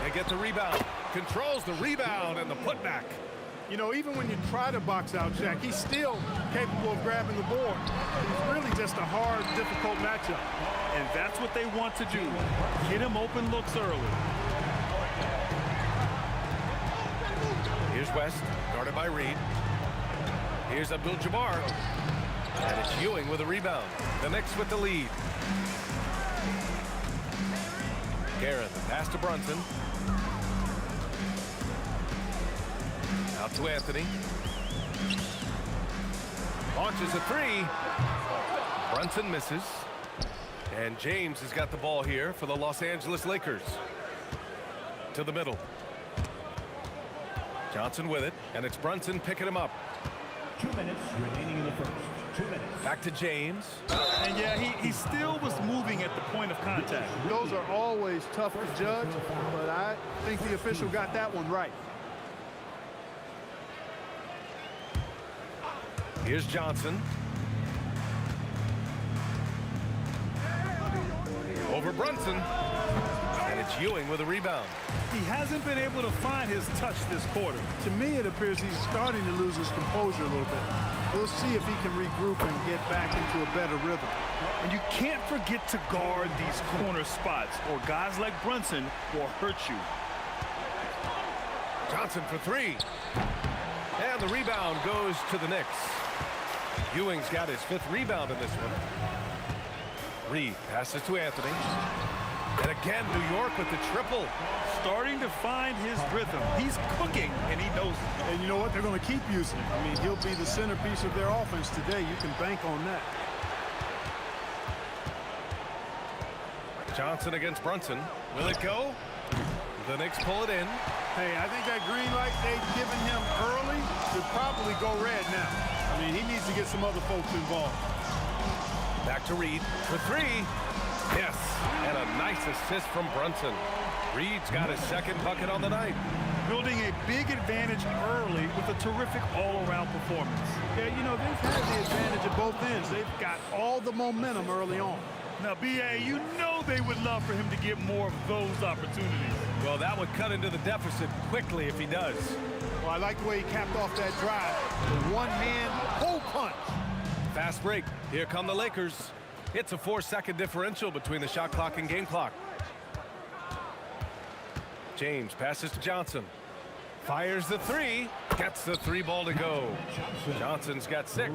B: They get the rebound. Controls the rebound and the putback.
D: You know, even when you try to box out Jack, he's still capable of grabbing the board. It's really just a hard, difficult matchup.
J: And that's what they want to do. Get him open looks early.
B: Here's West, guarded by Reed. Here's Abdul-Jabbar. And it's Ewing with a rebound. The Knicks with the lead. Guerin, pass to Brunson. Out to Anthony. Launches a 3. Brunson misses. And James has got the ball here for the Los Angeles Lakers. To the middle. Johnson with it, and it's Brunson picking him up.
E: 2 minutes remaining in the first. 2 minutes.
B: Back to James.
J: And yeah, he still was moving at the point of contact.
D: Those are always tough to judge, but I think the official got that one right.
B: Here's Johnson. Over Brunson. And it's Ewing with a rebound.
J: He hasn't been able to find his touch this quarter.
D: To me, it appears he's starting to lose his composure a little bit. We'll see if he can regroup and get back into a better rhythm.
J: And you can't forget to guard these corner spots, or guys like Brunson will hurt you.
B: Johnson for 3. And the rebound goes to the Knicks. Ewing's got his 5th rebound in this one. Reed passes to Anthony. And again, New York with the triple.
J: Starting to find his rhythm. He's cooking, and he knows it.
D: And you know what? They're going to keep using him. I mean, he'll be the centerpiece of their offense today. You can bank on that.
B: Johnson against Brunson. Will it go? The Knicks pull it in.
D: Hey, I think that green light they've given him early should probably go red now. I mean, he needs to get some other folks involved.
B: Back to Reed for 3. Yes, and a nice assist from Brunson. Reed's got his 2nd bucket on the night.
J: Building a big advantage early with a terrific all-around performance.
D: Yeah, you know, they've had the advantage at both ends. They've got all the momentum early on.
J: Now, B.A., you know they would love for him to get more of those opportunities.
B: Well, that would cut into the deficit quickly if he does.
D: Well, I like the way he capped off that drive. The one-hand pull punch.
B: Fast break. Here come the Lakers. It's a 4-second differential between the shot clock and game clock. James passes to Johnson. Fires the 3. Gets the 3 ball to go. Johnson's got 6.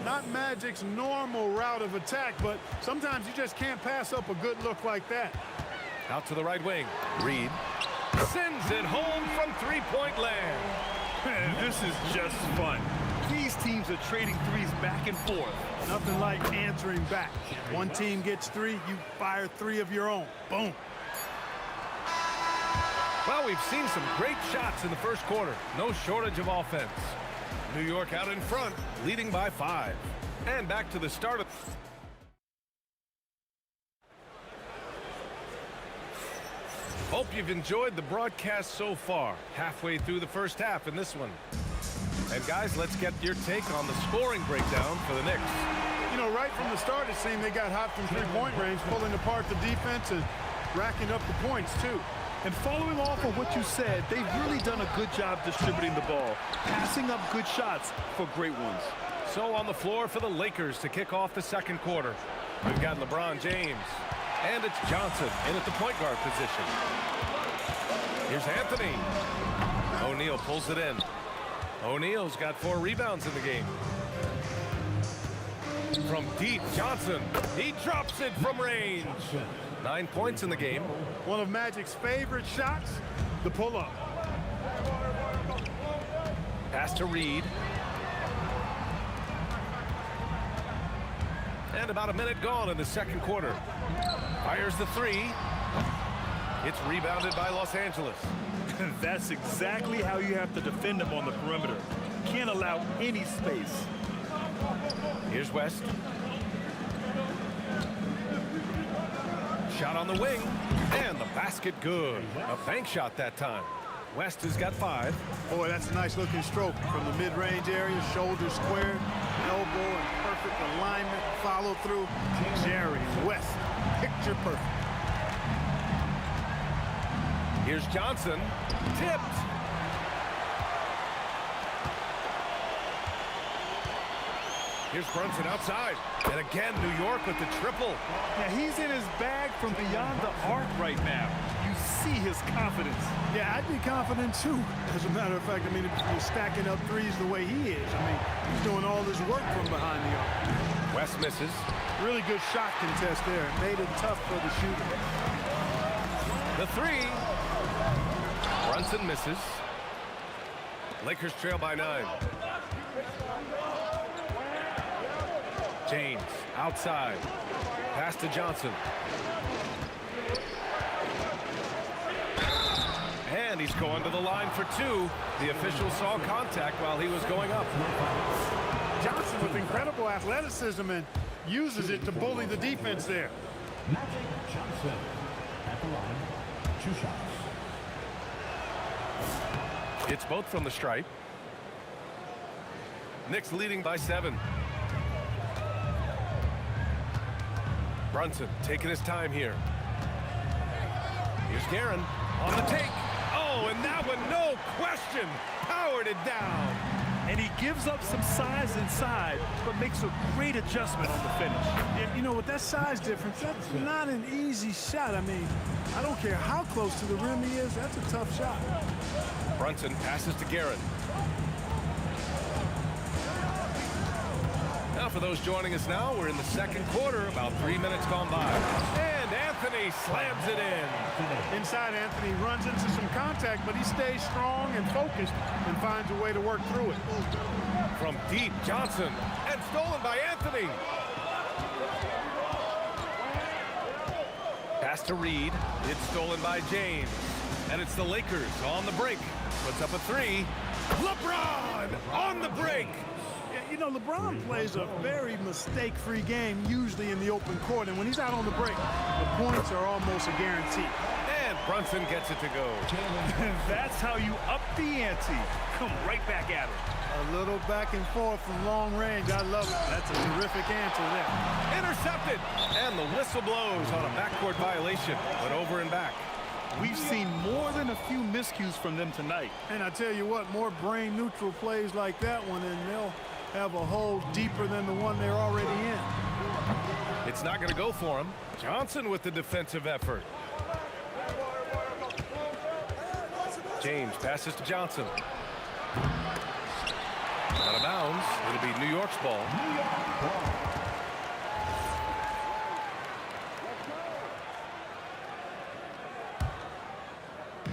D: Not Magic's normal route of attack, but sometimes you just can't pass up a good look like that.
B: Out to the right wing. Reed sends it home from three-point land.
J: Man, this is just fun. These teams are trading threes back and forth.
D: Nothing like answering back. One team gets 3, you fire 3 of your own. Boom.
B: Well, we've seen some great shots in the first quarter. No shortage of offense. New York out in front, leading by 5. And back to the start of... Hope you've enjoyed the broadcast so far. Halfway through the first half in this one. And guys, let's get your take on the scoring breakdown for the Knicks.
D: You know, right from the start, it seemed they got hot from three-point range, pulling apart the defense and racking up the points, too.
J: And following off of what you said, they've really done a good job distributing the ball, passing up good shots for great ones.
B: So on the floor for the Lakers to kick off the second quarter. We've got LeBron James. And it's Johnson in at the point guard position. Here's Anthony. O'Neal pulls it in. O'Neal's got 4 rebounds in the game. From deep, Johnson. He drops it from range. 9 points in the game.
D: One of Magic's favorite shots, the pull-up.
B: Pass to Reed. And about a minute gone in the second quarter. Fires the 3. It's rebounded by Los Angeles.
J: That's exactly how you have to defend them on the perimeter. Can't allow any space.
B: Here's West. Shot on the wing, and the basket good. A bank shot that time. West has got 5.
D: Boy, that's a nice looking stroke from the mid-range area, shoulder squared, elbow in perfect alignment, follow through. Jerry West, picture perfect.
B: Here's Johnson, tipped. Here's Brunson outside. And again, New York with the triple.
J: Yeah, he's in his bag from beyond the arc right now. You see his confidence.
D: Yeah, I'd be confident too. As a matter of fact, I mean, if you're stacking up threes the way he is, I mean, he's doing all this work from behind the arc.
B: West misses.
D: Really good shot contest there. Made it tough for the shooter.
B: The 3. Brunson misses. Lakers trail by 9. James outside. Pass to Johnson. And he's going to the line for 2. The official saw contact while he was going up.
D: Johnson with incredible athleticism and uses it to bully the defense there.
E: Magic Johnson at the line. 2 shots.
B: It's both from the stripe. Knicks leading by 7. Brunson taking his time here. Here's Guerin on the take. Oh, and that one, no question, powered it down.
J: And he gives up some size inside, but makes a great adjustment on the finish.
D: And, you know, with that size difference, that's not an easy shot. I mean, I don't care how close to the rim he is, that's a tough shot.
B: Brunson passes to Guerin. Now, for those joining us now, we're in the second quarter, about 3 minutes gone by. And Anthony slams it in.
D: Inside, Anthony runs into some contact, but he stays strong and focused and finds a way to work through it.
B: From deep, Johnson, and stolen by Anthony. Pass to Reed. It's stolen by James. And it's the Lakers on the break. Puts up a 3. LeBron on the break.
D: You know, LeBron plays a very mistake-free game, usually in the open court, and when he's out on the break, the points are almost a guarantee.
B: And Brunson gets it to go.
J: That's how you up the ante. Come right back at it.
D: A little back and forth from long range. I love it. That's a terrific answer there.
B: Intercepted. And the whistle blows on a backcourt violation, but over and back.
J: We've seen more than a few miscues from them tonight.
D: And I tell you what, more brain-neutral plays like that one, and they'll have a hole deeper than the one they're already in.
B: It's not going to go for him. Johnson with the defensive effort. James passes to Johnson. Out of bounds. It'll be New York's ball.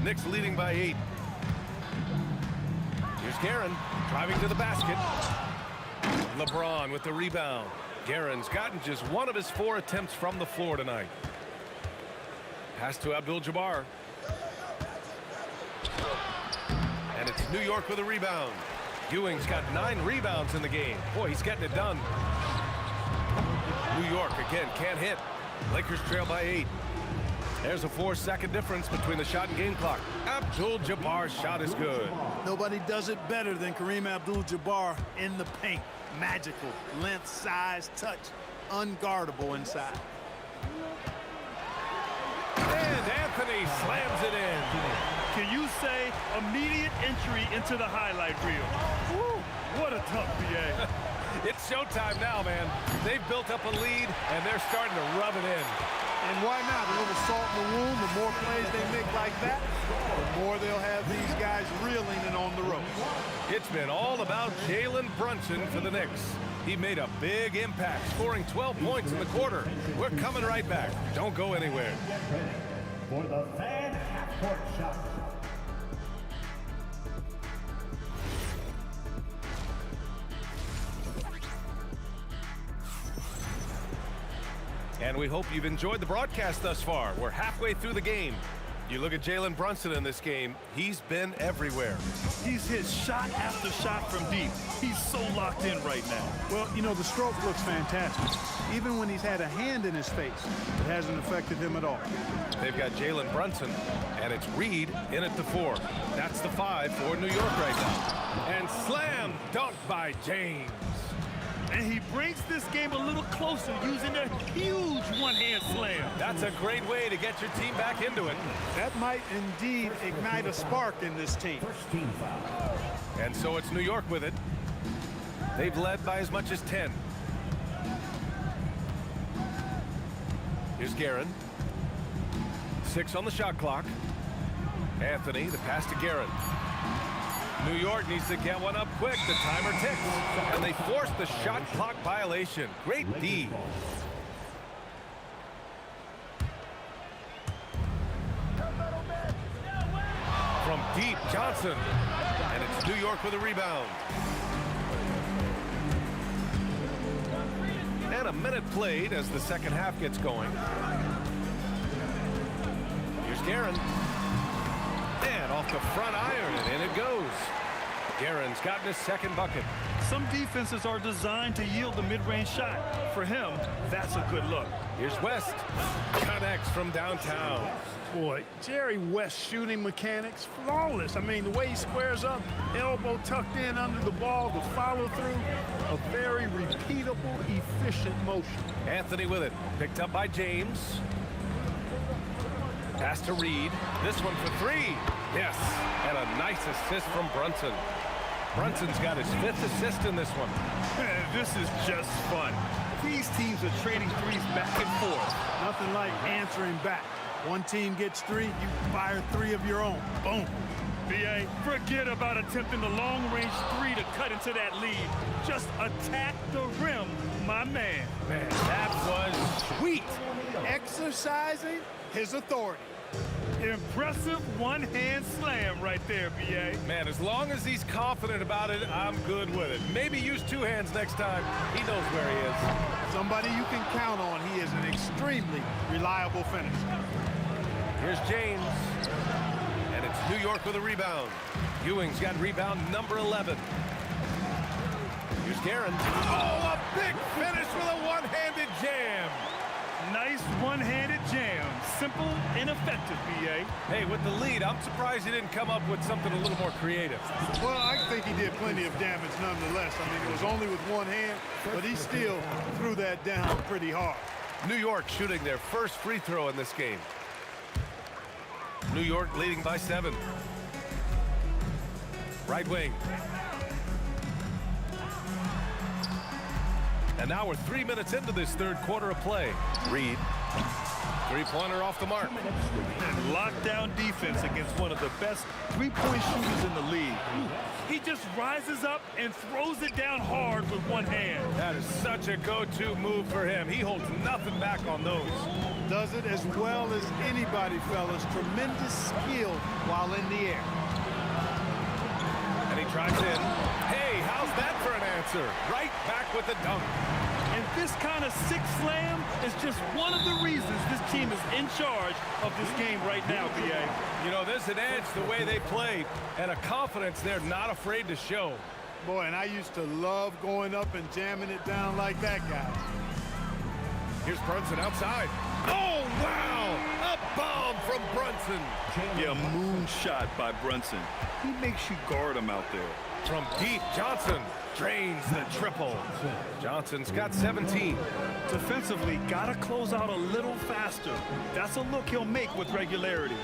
B: Knicks leading by 8. Here's Guerin driving to the basket. LeBron with the rebound. Guerin's gotten just one of his 4 attempts from the floor tonight. Pass to Abdul-Jabbar. And it's New York with a rebound. Ewing's got 9 rebounds in the game. Boy, he's getting it done. New York again can't hit. Lakers trail by 8. There's a 4-second difference between the shot and game clock. Abdul-Jabbar's shot is good.
D: Nobody does it better than Kareem Abdul-Jabbar in the paint. Magical, length, size, touch, unguardable inside.
B: And Anthony slams it in.
J: Can you say immediate entry into the highlight reel? Woo, what a tough BA.
B: It's showtime now, man. They've built up a lead, and they're starting to rub it in.
D: And why not? A little salt in the wound. The more plays they make like that, the more they'll have these guys reeling and on the ropes.
B: It's been all about Jalen Brunson for the Knicks. He made a big impact, scoring 12 points in the quarter. We're coming right back. Don't go anywhere.
E: For the fan half-court shot.
B: And we hope you've enjoyed the broadcast thus far. We're halfway through the game. You look at Jalen Brunson in this game, he's been everywhere.
J: He's hit shot after shot from deep. He's so locked in right now.
D: Well, you know, the stroke looks fantastic. Even when he's had a hand in his face, it hasn't affected him at all.
B: They've got Jalen Brunson, and it's Reed in at the 4. That's the 5 for New York right now. And slam dunk by James.
J: And he brings this game a little closer using a huge one-hand slam.
B: That's a great way to get your team back into it.
D: That might indeed ignite a spark in this team.
E: First team foul.
B: And so it's New York with it. They've led by as much as 10. Here's Guerin. 6 on the shot clock. Anthony, the pass to Guerin. New York needs to get one up quick. The timer ticks. And they force the shot clock violation. Great D. From deep, Johnson. And it's New York with a rebound. And a minute played as the second half gets going. Here's Guerin. And off the front iron, and in it goes. Guerin's gotten his second bucket.
J: Some defenses are designed to yield the mid-range shot. For him, that's a good look.
B: Here's West. Connects from downtown.
D: Boy, Jerry West's shooting mechanics, flawless. I mean, the way he squares up, elbow tucked in under the ball, the follow through, a very repeatable, efficient motion.
B: Anthony with it. Picked up by James. Pass to Reed. This one for 3. Yes. And a nice assist from Brunson. Brunson's got his 5th assist in this one.
J: This is just fun. These teams are trading threes back and forth.
D: Nothing like answering back. One team gets 3, you fire 3 of your own. Boom.
J: BA, forget about attempting the long-range 3 to cut into that lead. Just attack the rim, my man.
B: Man, that was sweet.
D: Exercising his authority.
J: Impressive one-hand slam right there, BA.
B: Man, as long as he's confident about it, I'm good with it. Maybe use 2 hands next time. He knows where he is.
D: Somebody you can count on. He is an extremely reliable finisher.
B: Here's James. And it's New York with a rebound. Ewing's got rebound number 11. Here's Guerin. Oh, a big finish with a one-handed jam.
J: Nice one-handed jam. Simple and effective, BA.
B: Hey, with the lead, I'm surprised he didn't come up with something a little more creative.
D: Well, I think he did plenty of damage nonetheless. I mean, it was only with one hand, but he still threw that down pretty hard.
B: New York shooting their first free throw in this game. New York leading by 7. Right wing. And now we're 3 minutes into this third quarter of play. Reed. 3-pointer off the mark.
J: And lockdown defense against one of the best three-point shooters in the league. He just rises up and throws it down hard with one hand.
B: That is such a go-to move for him. He holds nothing back on those.
D: Does it as well as anybody, fellas. Tremendous skill while in the air.
B: And he tries in. Hey, how's that for an answer? Right back with the dunk.
J: And this kind of sick slam is just one of the reasons this team is in charge of this game right now, B.A.
B: You know, there's an edge the way they play and a confidence they're not afraid to show.
D: Boy, and I used to love going up and jamming it down like that guy.
B: Here's Brunson outside. Oh, wow! A bomb from Brunson.
J: Yeah, moonshot by Brunson. He makes you guard him out there.
B: From deep, Johnson drains the triple. Johnson's got 17.
J: Defensively, gotta close out a little faster. That's a look he'll make with regularity.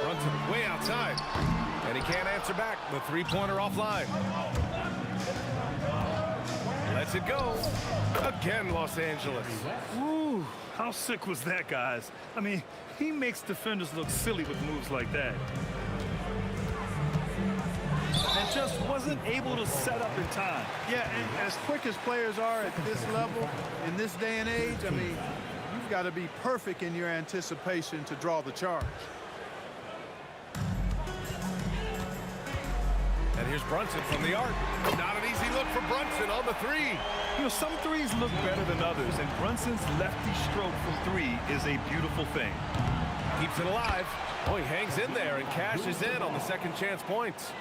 B: Brunson way outside. And he can't answer back. The three-pointer offline. Lets it go. Again, Los Angeles.
J: Ooh, how sick was that, guys? I mean, he makes defenders look silly with moves like that. And just wasn't able to set up in time.
D: Yeah, and as quick as players are at this level, in this day and age, I mean, you've got to be perfect in your anticipation to draw the charge.
B: And here's Brunson from the arc. Not an easy look for Brunson on the three.
J: You know, some threes look better than others, and Brunson's lefty stroke from three is a beautiful thing.
B: Keeps it alive. Oh, he hangs in there and cashes in on the second chance points.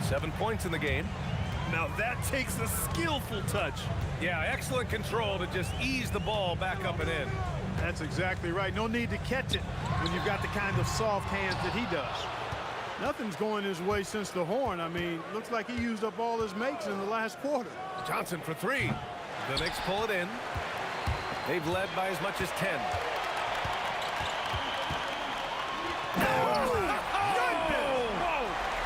B: 7 points in the game.
J: Now that takes a skillful touch.
B: Yeah, excellent control to just ease the ball back up and in.
D: That's exactly right. No need to catch it when you've got the kind of soft hands that he does. Nothing's going his way since the horn. I mean, looks like he used up all his makes in the last quarter.
B: Johnson for three. The Knicks pull it in. They've led by as much as 10.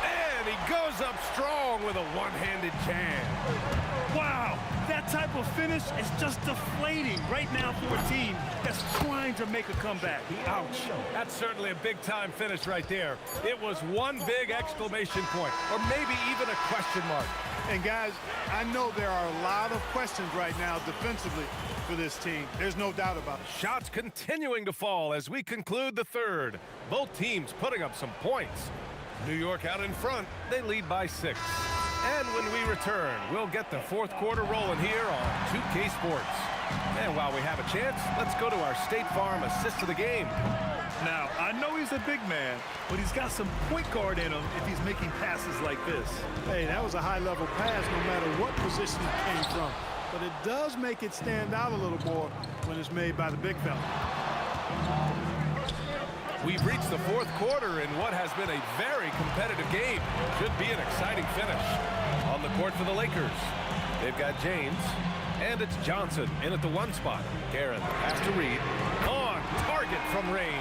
B: And he goes up strong with a one-handed jam.
J: Wow, that type of finish is just deflating right now for a team that's trying to make a comeback.
B: Ouch. That's certainly a big-time finish right there. It was one big exclamation point, or maybe even a question mark.
D: And guys, I know there are a lot of questions right now defensively for this team. There's no doubt about it.
B: Shots continuing to fall as we conclude the third. Both teams putting up some points. New York out in front. They lead by 6. And when we return, we'll get the fourth quarter rolling here on 2K Sports. And while we have a chance, let's go to our State Farm assist of the game.
J: Now, I know he's a big man, but he's got some point guard in him if he's making passes like this.
D: Hey, that was a high-level pass no matter what position it came from. But it does make it stand out a little more when it's made by the big fella.
B: We've reached the fourth quarter in what has been a very competitive game. Should be an exciting finish. On the court for the Lakers, they've got James, and it's Johnson in at the 1 spot. Guerin has to Reed. On target from range.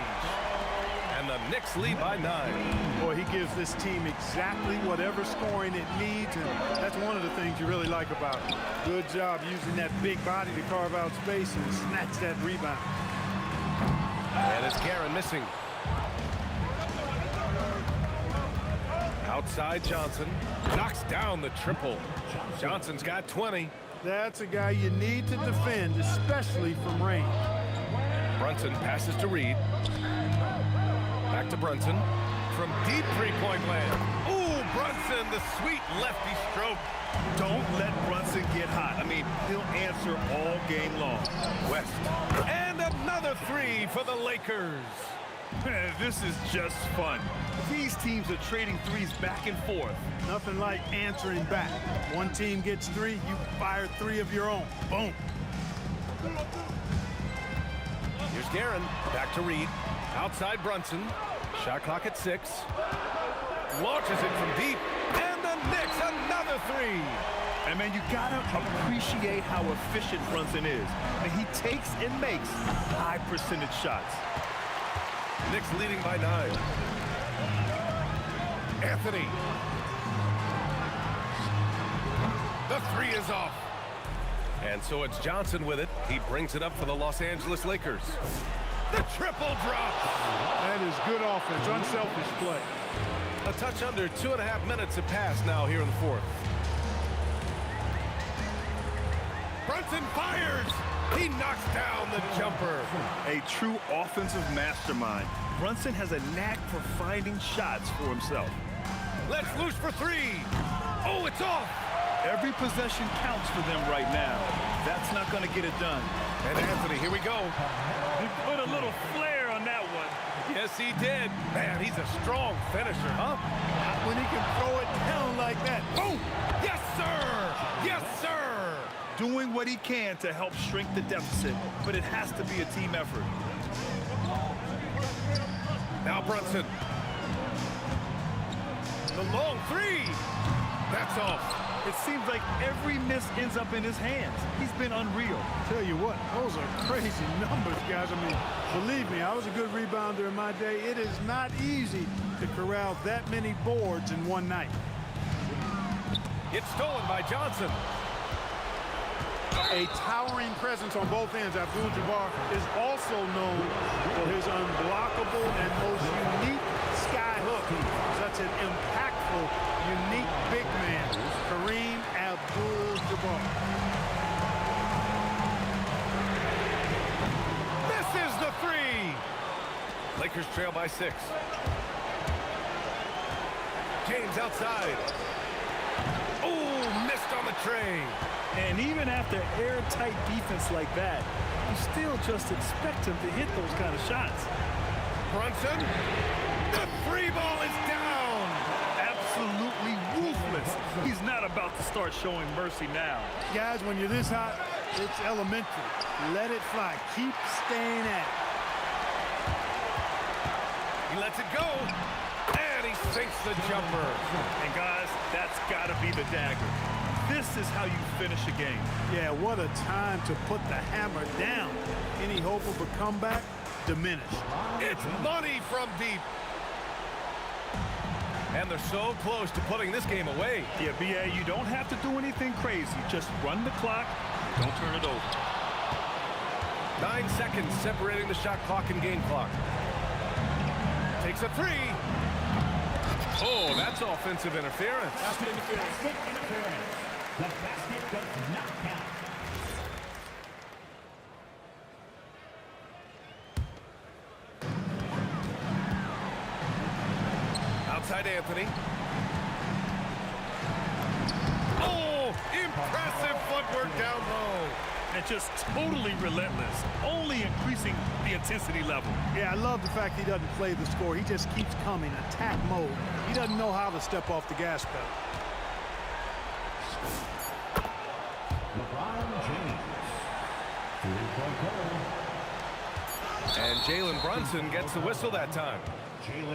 B: And the Knicks lead by 9.
D: Boy, he gives this team exactly whatever scoring it needs, and that's one of the things you really like about it. Good job using that big body to carve out space and snatch that rebound.
B: And it's Guerin missing. Outside Johnson. Knocks down the triple. Johnson's got 20.
D: That's a guy you need to defend, especially from range.
B: Brunson passes to Reed. Back to Brunson. From deep three-point land. Ooh, Brunson, the sweet lefty stroke.
J: Don't let Brunson get hot. I mean, he'll answer all game long.
B: West. And another three for the Lakers.
J: This is just fun. These teams are trading threes back and forth.
D: Nothing like answering back. One team gets 3, you fire 3 of your own. Boom.
B: Here's Guerin. Back to Reed. Outside Brunson. Shot clock at 6. Launches it from deep. And the Knicks another 3.
J: And man, you gotta appreciate how efficient Brunson is. And he takes and makes high percentage shots.
B: Knicks leading by 9. Anthony. The 3 is off. And so it's Johnson with it. He brings it up for the Los Angeles Lakers. The triple drop.
D: That is good offense, unselfish play.
B: A touch under 2.5 minutes have passed now here in the fourth. Brunson fires. He knocks down the jumper.
J: A true offensive mastermind. Brunson has a knack for finding shots for himself.
B: Let's loose for three. Oh, it's off.
J: Every possession counts for them right now. That's not going to get it done.
B: And Anthony, here we go.
J: He put a little flair on that one.
B: Yes, he did. Man, he's a strong finisher, huh?
D: When he can throw it down like that.
B: Boom! Yes, sir! Yes, sir!
J: Doing what he can to help shrink the deficit, but it has to be a team effort.
B: Now Brunson. The long three. That's off.
J: It seems like every miss ends up in his hands. He's been unreal.
D: Tell you what, those are crazy numbers, guys. I mean, believe me, I was a good rebounder in my day. It is not easy to corral that many boards in one night.
B: It's stolen by Johnson.
D: A towering presence on both ends, Abdul-Jabbar is also known for his unblockable and most unique sky hook. Such an impactful, unique big man, Kareem Abdul-Jabbar.
B: Misses the three. Lakers trail by 6. James outside. Oh, missed on the tray.
J: And even after airtight defense like that, you still just expect him to hit those kind of shots.
B: Brunson, the three ball is down.
J: Absolutely ruthless. He's not about to start showing mercy now.
D: Guys, when you're this hot, it's elementary. Let it fly. Keep staying at it.
B: He lets it go, and he sinks the jumper.
J: And guys, that's got to be the dagger. This is how you finish a game.
D: Yeah, what a time to put the hammer down. Any hope of a comeback? Diminished.
B: It's money from deep. And they're so close to putting this game away.
J: Yeah, B.A., you don't have to do anything crazy. Just run the clock. Don't turn it over.
B: 9 seconds separating the shot clock and game clock. Takes a three. Oh, that's offensive interference.
E: Basket interference. The basket does not count.
B: Outside Anthony. Oh, impressive footwork down low.
J: And just totally relentless, only increasing the intensity level.
D: Yeah, I love the fact he doesn't play the score. He just keeps coming, attack mode. He doesn't know how to step off the gas pedal.
E: LeBron James. 3-point goal.
B: And Jalen Brunson gets the whistle that time.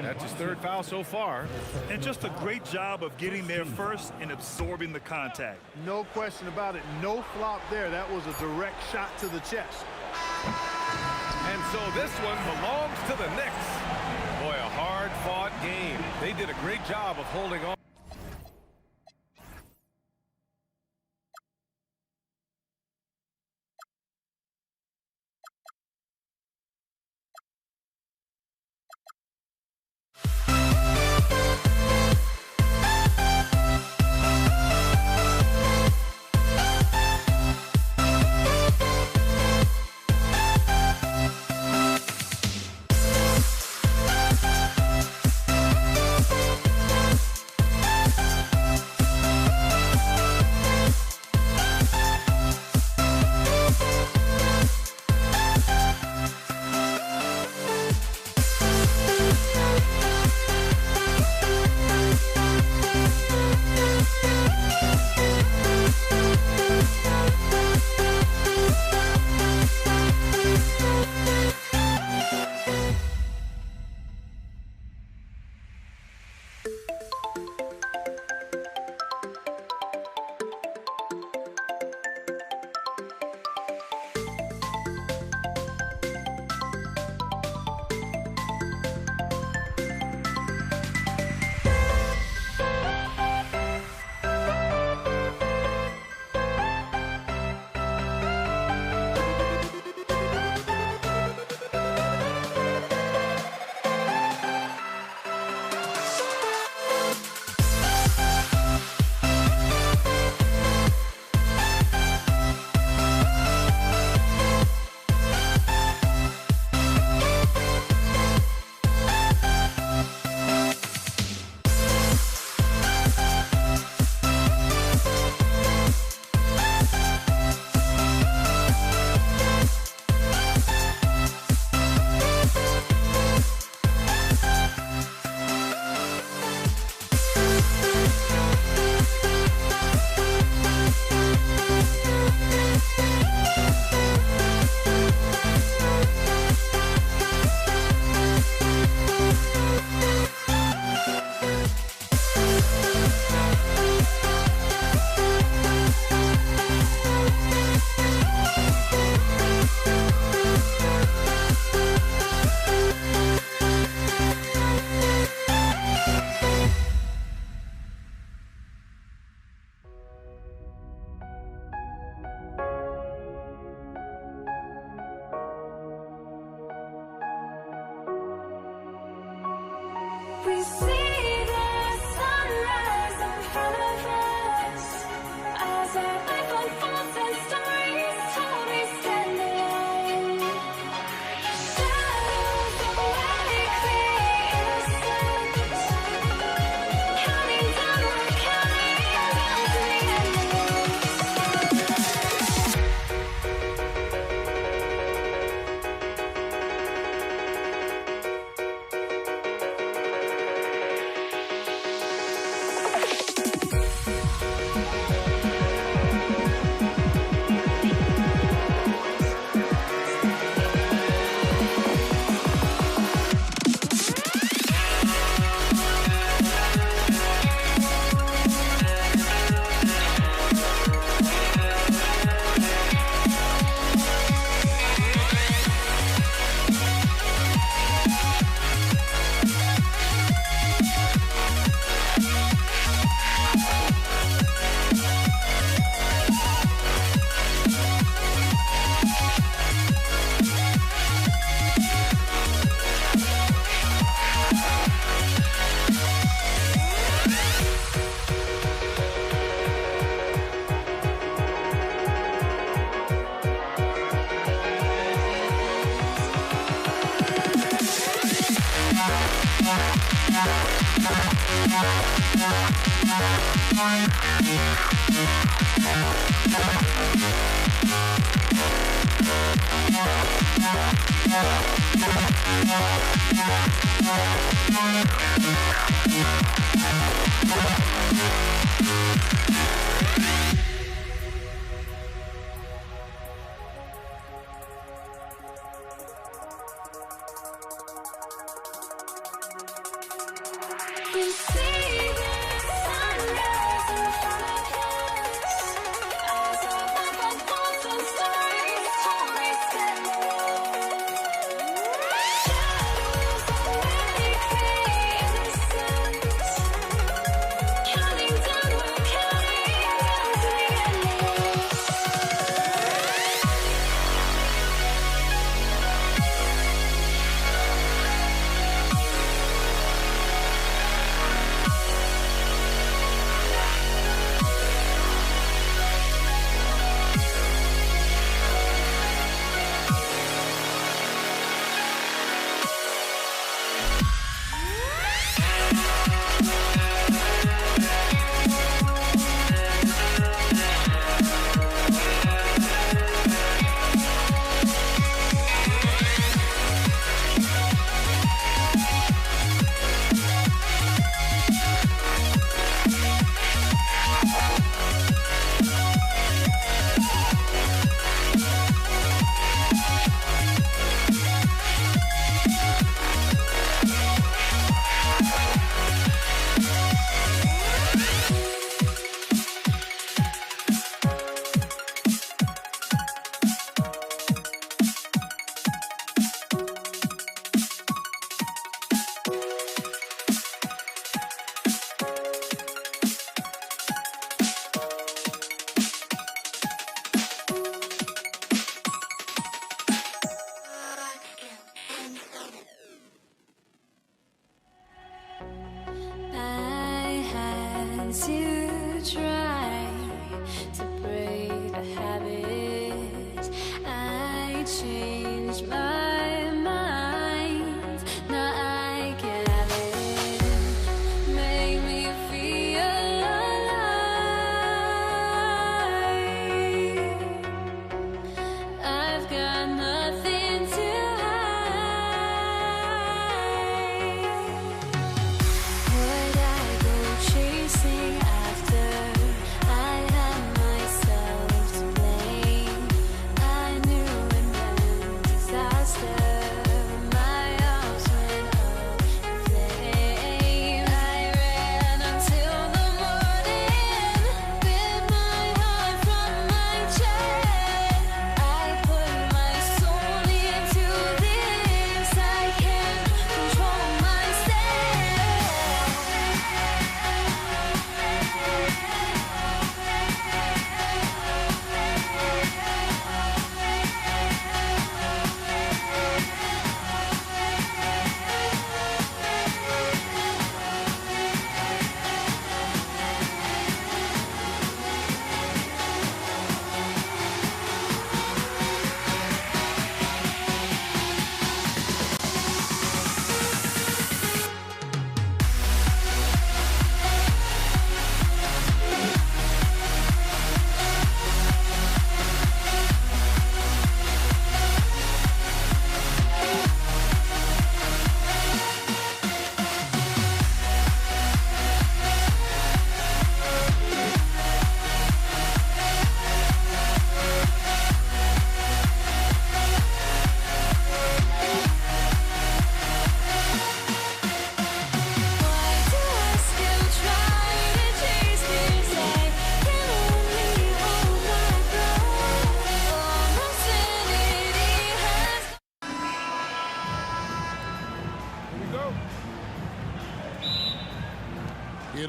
B: That's his third foul so far.
J: And just a great job of getting there first and absorbing the contact.
D: No question about it. No flop there. That was a direct shot to the chest.
B: And so this one belongs to the Knicks. Boy, a hard-fought game. They did a great job of holding on.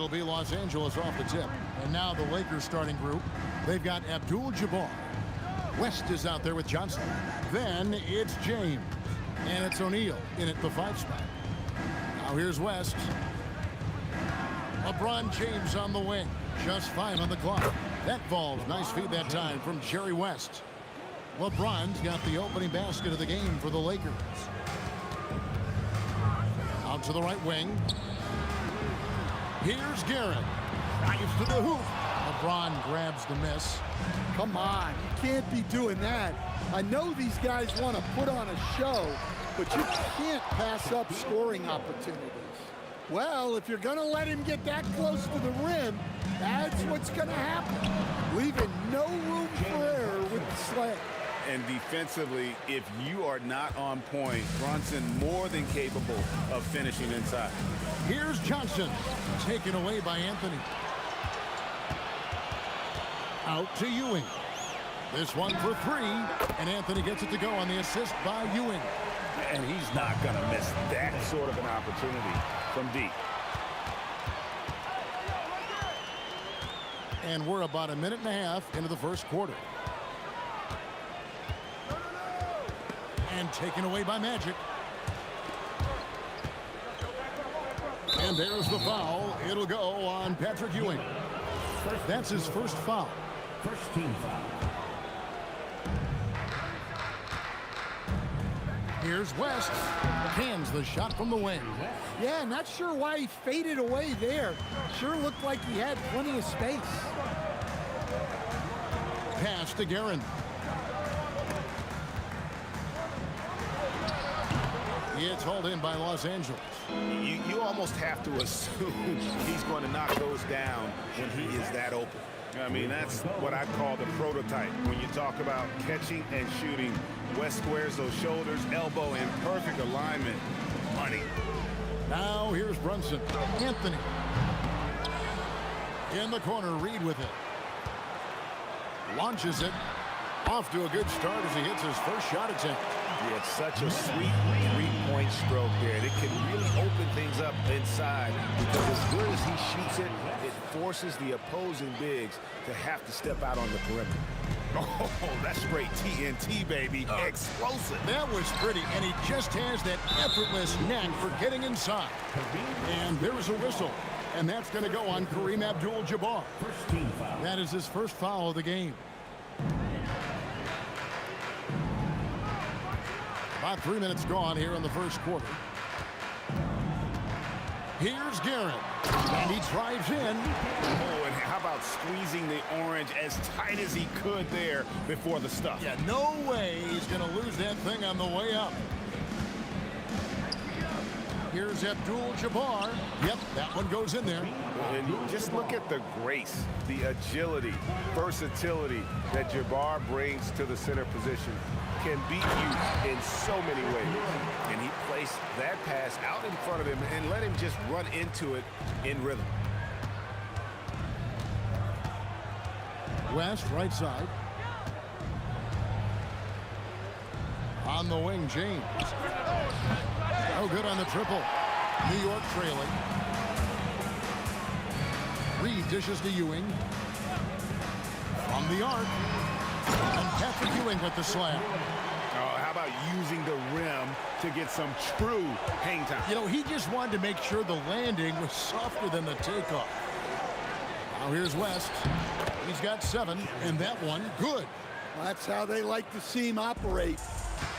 F: It'll be Los Angeles off the tip. And now the Lakers starting group. They've got Abdul-Jabbar. West is out there with Johnson. Then it's James. And it's O'Neal in at the 5 spot. Now here's West. LeBron James on the wing. Just 5 on the clock. That falls. Nice feed that time from Jerry West. LeBron's got the opening basket of the game for the Lakers. Out to the right wing. Here's Garrett. Drives to the hoop. LeBron grabs the miss.
K: Come on, you can't be doing that. I know these guys want to put on a show, but you can't pass up scoring opportunities. Well, if you're going to let him get that close to the rim, that's what's going to happen. Leaving no room for error with the slam.
G: And defensively, if you are not on point, Brunson more than capable of finishing inside.
F: Here's Johnson, taken away by Anthony. Out to Ewing. This one for 3, and Anthony gets it to go on the assist by Ewing.
G: And he's not going to miss that sort of an opportunity from deep.
F: And we're about a minute and a half into the first quarter. And taken away by Magic. And there's the foul. It'll go on Patrick Ewing. That's his first foul.
E: First team foul.
F: Here's West. Cans the shot from the wing.
K: Yeah, not sure why he faded away there. Sure looked like he had plenty of space.
F: Pass to Guerin. It's hauled in by Los Angeles.
G: You almost have to assume he's going to knock those down when he is that open. I mean, that's what I call the prototype. When you talk about catching and shooting, West squares those shoulders, elbow in perfect alignment. Money.
F: Now here's Brunson. Anthony. In the corner, Reed with it. Launches it. Off to a good start as he hits his first shot attempt.
G: Yeah, it's such a sweet three-point stroke there. It can really open things up inside because as good as he shoots it, it forces the opposing bigs to have to step out on the perimeter. Oh, that's straight TNT, baby. Explosive.
F: That was pretty, and he just has that effortless knack for getting inside. And there's a whistle, and that's going to go on Kareem Abdul-Jabbar.
E: First team foul.
F: That is his first foul of the game. About 3 minutes gone here in the first quarter. Here's Garrett, and he drives in.
G: Oh, and how about squeezing the orange as tight as he could there before the stuff?
F: Yeah, no way he's going to lose that thing on the way up. Here's Abdul-Jabbar. Yep, that one goes in there.
G: And just look at the grace, the agility, versatility that Jabbar brings to the center position. Can beat you in so many ways. And he placed that pass out in front of him and let him just run into it in rhythm.
F: West, right side. On the wing, James. Oh, good on the triple. New York trailing. Reed dishes to Ewing. From the arc. And Patrick Ewing with the slam.
G: Oh, how about using the rim to get some true hang time?
F: You know, he just wanted to make sure the landing was softer than the takeoff. Now here's West. He's got 7, and that one, good.
K: Well, that's how they like to see him operate.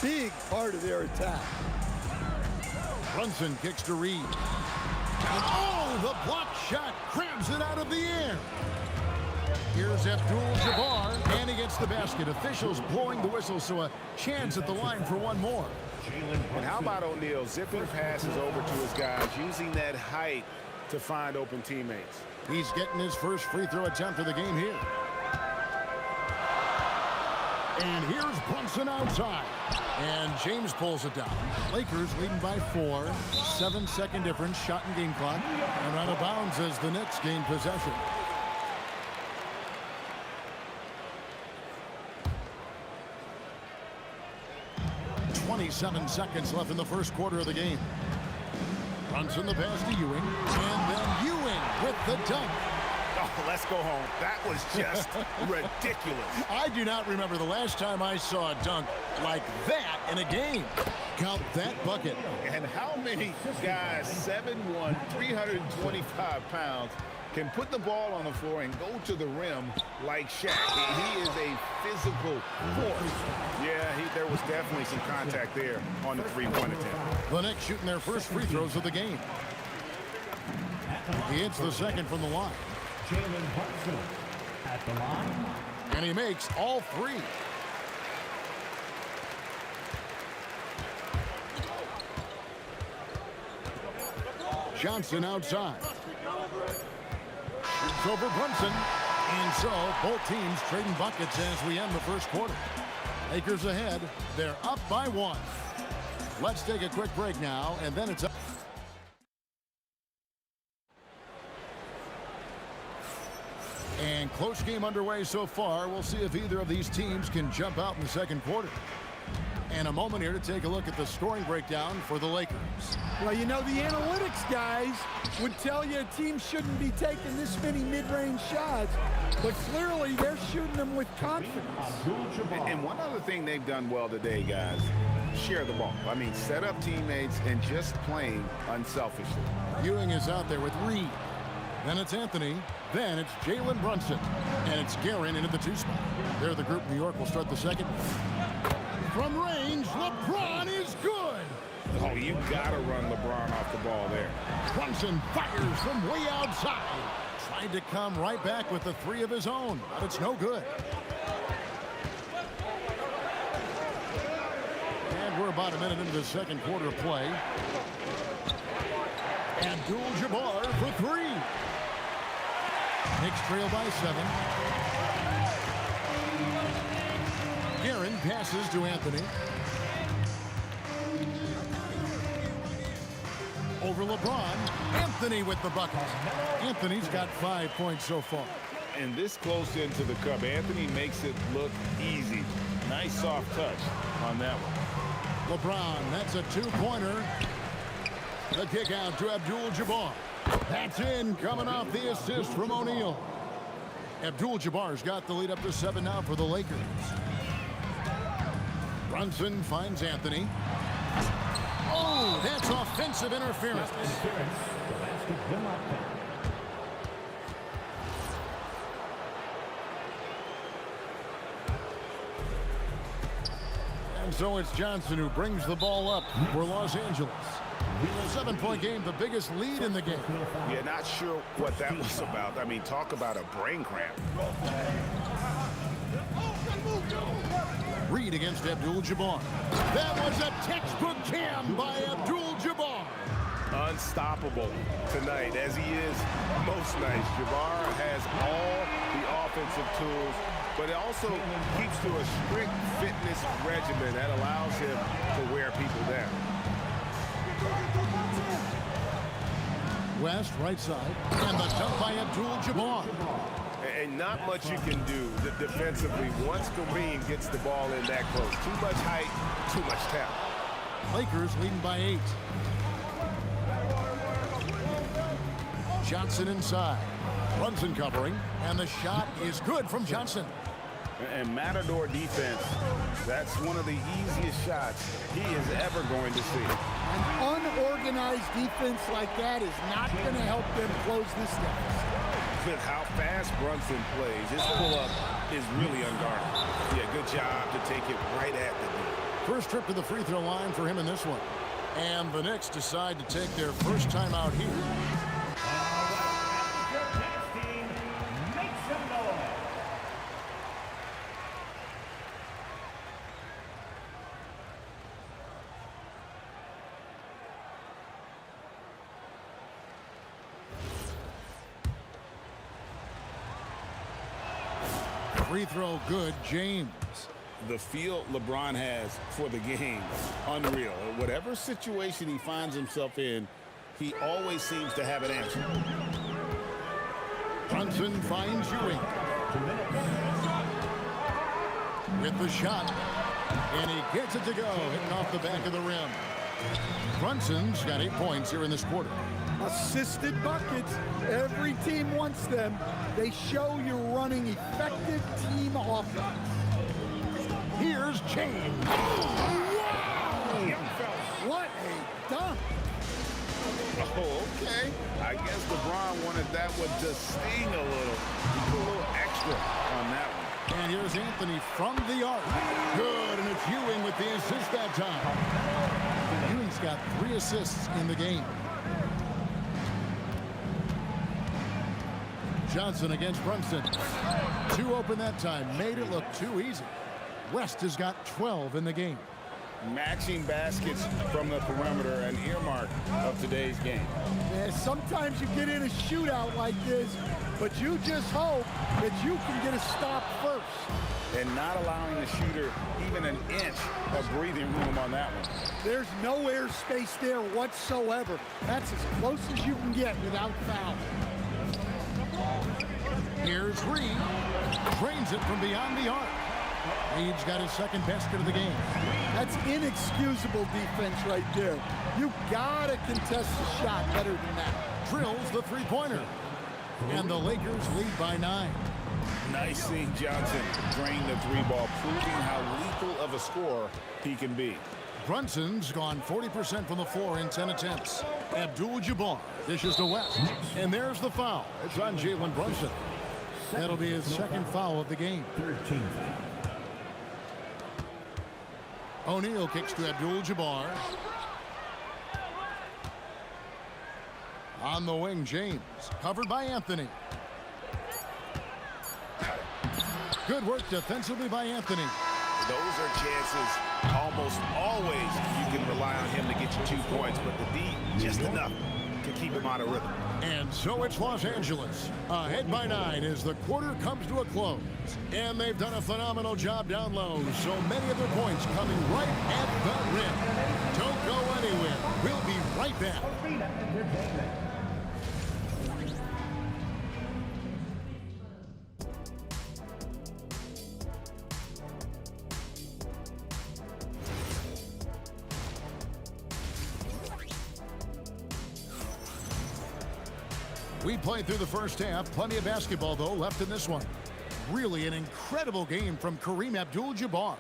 K: Big part of their attack.
F: Brunson kicks to Reed. And oh, the block shot grabs it out of the air. Here's Abdul-Jabbar, and he gets the basket. Officials blowing the whistle, so a chance at the line for one more.
G: And how about O'Neal zipping passes over to his guys, using that height to find open teammates?
F: He's getting his first free throw attempt of the game here. And here's Brunson outside. And James pulls it down. Lakers leading by 4. 7-second difference, shot and game clock. And out of bounds as the Knicks gain possession. .27 seconds left in the first quarter of the game. Brunson the pass to Ewing. And then Ewing with the dunk.
G: Oh, let's go home. That was just ridiculous.
F: I do not remember the last time I saw a dunk like that in a game. Count that bucket.
G: And how many guys, 7'1", 325 pounds, can put the ball on the floor and go to the rim like Shaq? He is a physical force. Yeah, there was definitely some contact there on the three-point attempt.
F: The Knicks shooting their first free throws of the game. He hits the second from the line.
E: Jalen Brunson at the line.
F: And he makes all three. Johnson outside. Shoots over Brunson. And so both teams trading buckets as we end the first quarter. Lakers ahead. They're up by 1. Let's take a quick break now, and then it's up. And close game underway so far. We'll see if either of these teams can jump out in the second quarter. And a moment here to take a look at the scoring breakdown for the Lakers.
K: Well, you know, the analytics guys would tell you a team shouldn't be taking this many mid-range shots, but clearly they're shooting them with confidence.
G: And one other thing they've done well today, guys, share the ball. I mean, set up teammates and just playing unselfishly.
F: Ewing is out there with Reed. Then it's Anthony. Then it's Jalen Brunson. And it's Guerin into the 2 spot. There the group. New York will start the second. From range, LeBron is good.
G: Oh, you gotta run LeBron off the ball there.
F: Brunson fires from way outside. Tried to come right back with the 3 of his own, but it's no good. And we're about a minute into the second quarter of play. Abdul-Jabbar for 3. Knicks trail by 7. Guerin passes to Anthony. Over LeBron. Anthony with the bucket. Anthony's got 5 points so far.
G: And this close into the cup, Anthony makes it look easy. Nice soft touch on that one.
F: LeBron, that's a 2-pointer. The kick out to Abdul-Jabbar. That's in, coming off the assist from O'Neal. Abdul-Jabbar's got the lead up to 7 now for the Lakers. Brunson finds Anthony. Oh, that's offensive interference. And so it's Johnson who brings the ball up for Los Angeles. 7-point game, the biggest lead in the game.
G: Yeah, not sure what that was about. I mean, talk about a brain cramp.
F: Reed against Abdul-Jabbar. That was a textbook jam by Abdul-Jabbar.
G: Unstoppable tonight, as he is most nights. Jabbar has all the offensive tools, but it also keeps to a strict fitness regimen that allows him to wear people down.
F: West, right side, and the dunk by Abdul-Jabbar.
G: And not much you can do defensively once Kareem gets the ball in that close. Too much height, too much talent.
F: Lakers leading by 8. Johnson inside. Brunson covering, and the shot is good from Johnson.
G: And Matador defense, that's one of the easiest shots he is ever going to see.
K: An unorganized defense like that is not going to help them close this deficit.
G: With how fast Brunson plays, his pull-up is really unguarded. Yeah, good job to take it right at the D.
F: First trip to the free throw line for him in this one. And the Knicks decide to take their first time out here. Free throw good, James.
G: The feel LeBron has for the game, unreal. Whatever situation he finds himself in, he always seems to have an answer.
F: Brunson finds Ewing. With the shot. And he gets it to go, hitting off the back of the rim. Brunson's got 8 points here in this quarter.
K: Assisted buckets. Every team wants them. They show you're running effective team offense.
F: Here's James.
K: Wow! What a dunk.
G: Oh, okay. I guess LeBron wanted that one to sting a little. He put a little extra on that one.
F: And here's Anthony from the arc. Good, and it's Ewing with the assist that time. Ewing's got 3 assists in the game. Johnson against Brunson. 2 open that time. Made it look too easy. West has got 12 in the game.
G: Matching baskets from the perimeter, an earmark of today's game.
K: Yeah, sometimes you get in a shootout like this, but you just hope that you can get a stop first.
G: And not allowing the shooter even an inch of breathing room on that one.
K: There's no airspace there whatsoever. That's as close as you can get without foul.
F: Here's Reed. Drains it from beyond the arc. Reed's got his second basket of the game.
K: That's inexcusable defense right there. You gotta contest the shot better than that.
F: Drills the three-pointer. And the Lakers lead by 9.
G: Nice seeing Johnson drain the 3-ball, proving how lethal of a scorer he can be.
F: Brunson's gone 40% from the floor in 10 attempts. Abdul-Jabbar dishes to West. And there's the foul. It's on Jalen Brunson. That'll be his second foul of the game.
E: 13.
F: O'Neal kicks to Abdul-Jabbar. On the wing, James. Covered by Anthony. Good work defensively by Anthony.
G: Those are chances almost always you can rely on him to get you 2 points, but the D just enough to keep him out of rhythm.
F: And so it's Los Angeles. Ahead by 9 as the quarter comes to a close. And they've done a phenomenal job down low. So many of their points coming right at the rim. Don't go anywhere. We'll be right back. We played through the first half. Plenty of basketball, though, left in this one. Really an incredible game from Kareem Abdul-Jabbar.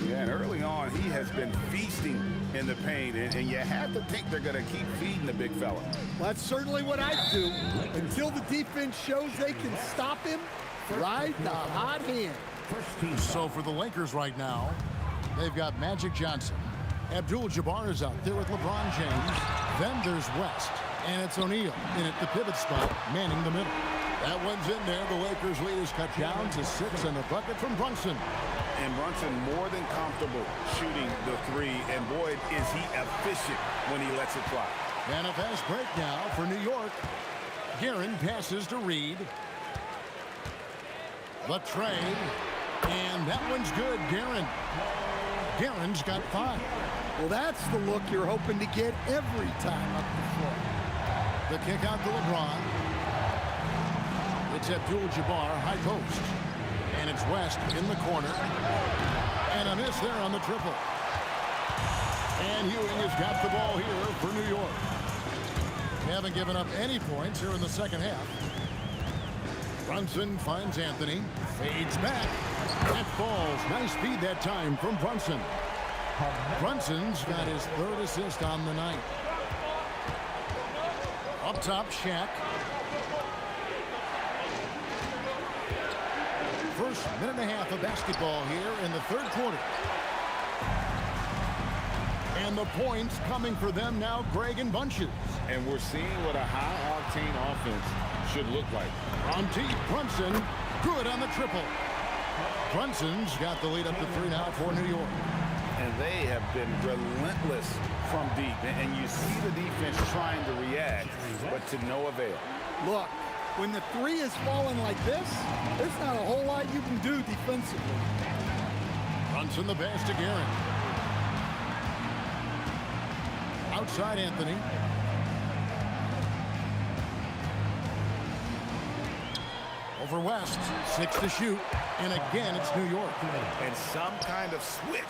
G: Yeah, and early on, he has been feasting in the paint, and you have to think they're going to keep feeding the big fella.
K: Well, that's certainly what I do. Until the defense shows they can stop him, ride the hot hand.
F: So for the Lakers right now, they've got Magic Johnson. Abdul-Jabbar is out there with LeBron James. Then there's West. And it's O'Neal in at the pivot spot, manning the middle. That one's in there. The Lakers lead is cut down to 6 and the bucket from Brunson.
G: And Brunson more than comfortable shooting the 3. And boy, is he efficient when he lets it fly.
F: And a fast break now for New York. Guerin passes to Reed. The trade. And that one's good, Guerin. Guerin's got 5.
K: Well, that's the look you're hoping to get every time up the floor.
F: The kick out to LeBron. It's Abdul-Jabbar, high post. And it's West in the corner. And a miss there on the triple. And Ewing has got the ball here for New York. They haven't given up any points here in the second half. Brunson finds Anthony. Fades back. That falls. Nice speed that time from Brunson. Brunson's got his 3rd assist on the night. Up top, Shaq. First minute and a half of basketball here in the 3rd quarter. And the points coming for them now, Greg, in bunches.
G: And we're seeing what a high-octane offense should look like.
F: On deep, Brunson, good on the triple. Brunson's got the lead up to 3 now for New York.
G: And they have been relentless from deep. And you see the defense trying to react, but to no avail.
K: Look, when the 3 is falling like this, there's not a whole lot you can do defensively.
F: Brunson the pass to Guerin. Outside over West. 6 to shoot. And again, it's New York.
G: And some kind of switch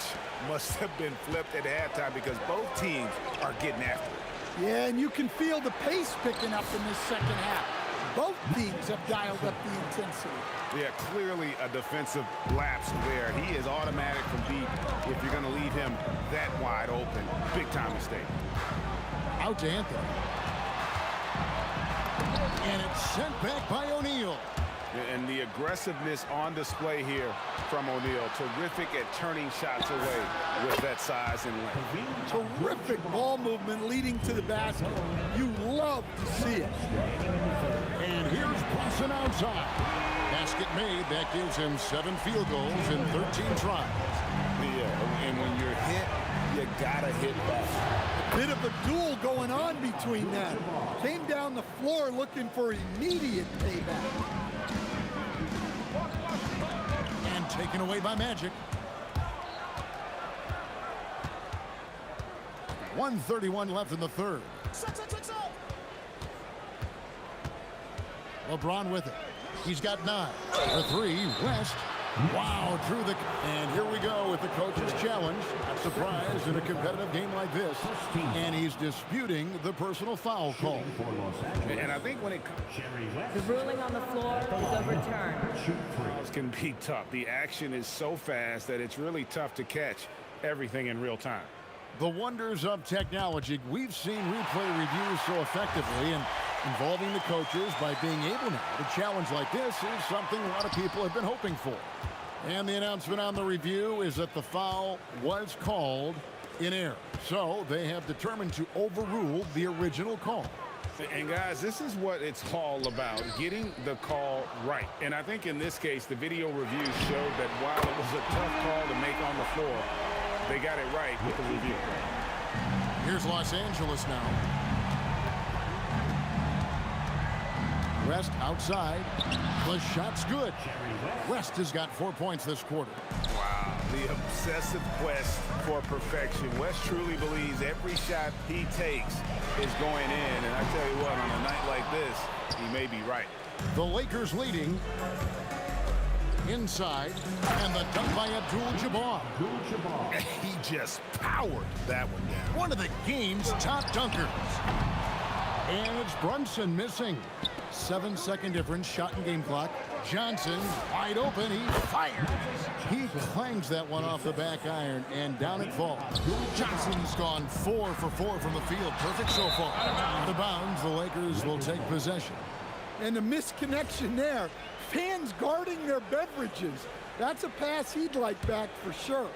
G: must have been flipped at halftime because both teams are getting after it.
K: Yeah, and you can feel the pace picking up in this second half. Both teams have dialed up the intensity.
G: Yeah, clearly a defensive lapse there. He is automatic from deep if you're going to leave him that wide open. Big time mistake.
F: Out to Anthony. And it's sent back by O'Neal.
G: And the aggressiveness on display here from O'Neal. Terrific at turning shots away with that size and length.
K: Terrific ball movement leading to the basket. You love to see it.
F: And here's Brunson outside. Basket made. That gives him 7 field goals in 13 tries.
G: Yeah, and when you're hit, you gotta hit back.
K: Bit of a duel going on between them. Came down the floor looking for immediate payback.
F: And taken away by Magic. 1:31 left in the third. LeBron with it. He's got 9. For 3, West. Wow, drew the... And here we go with the coach's challenge. Not surprised in a competitive game like this. And he's disputing the personal foul call.
G: And I think when it comes...
H: The ruling on the floor is overturned.
G: This can be tough. The action is so fast that it's really tough to catch everything in real time.
F: The wonders of technology. We've seen replay reviews so effectively, and involving the coaches by being able now to challenge like this is something a lot of people have been hoping for. And the announcement on the review is that the foul was called in error. So they have determined to overrule the original call.
G: And guys, this is what it's all about, getting the call right. And I think in this case, the video review showed that while it was a tough call to make on the floor, they got it right with the review.
F: Here's Los Angeles now. West outside. The shot's good. West has got 4 points this quarter.
G: Wow, the obsessive quest for perfection. West truly believes every shot he takes is going in. And I tell you what, on a night like this, he may be right.
F: The Lakers leading. Inside. And the dunk by Abdul-Jabbar.
G: He just powered that one down.
F: One of the game's top dunkers. And it's Brunson missing. 7-second difference, shot and game clock. Johnson wide open, he fires. He clangs that one off the back iron, and down it falls. Johnson's gone 4 for 4 from the field. Perfect so far. The bounds, the Lakers will take possession.
K: And the misconnection there. Fans guarding their beverages. That's a pass he'd like back for sure.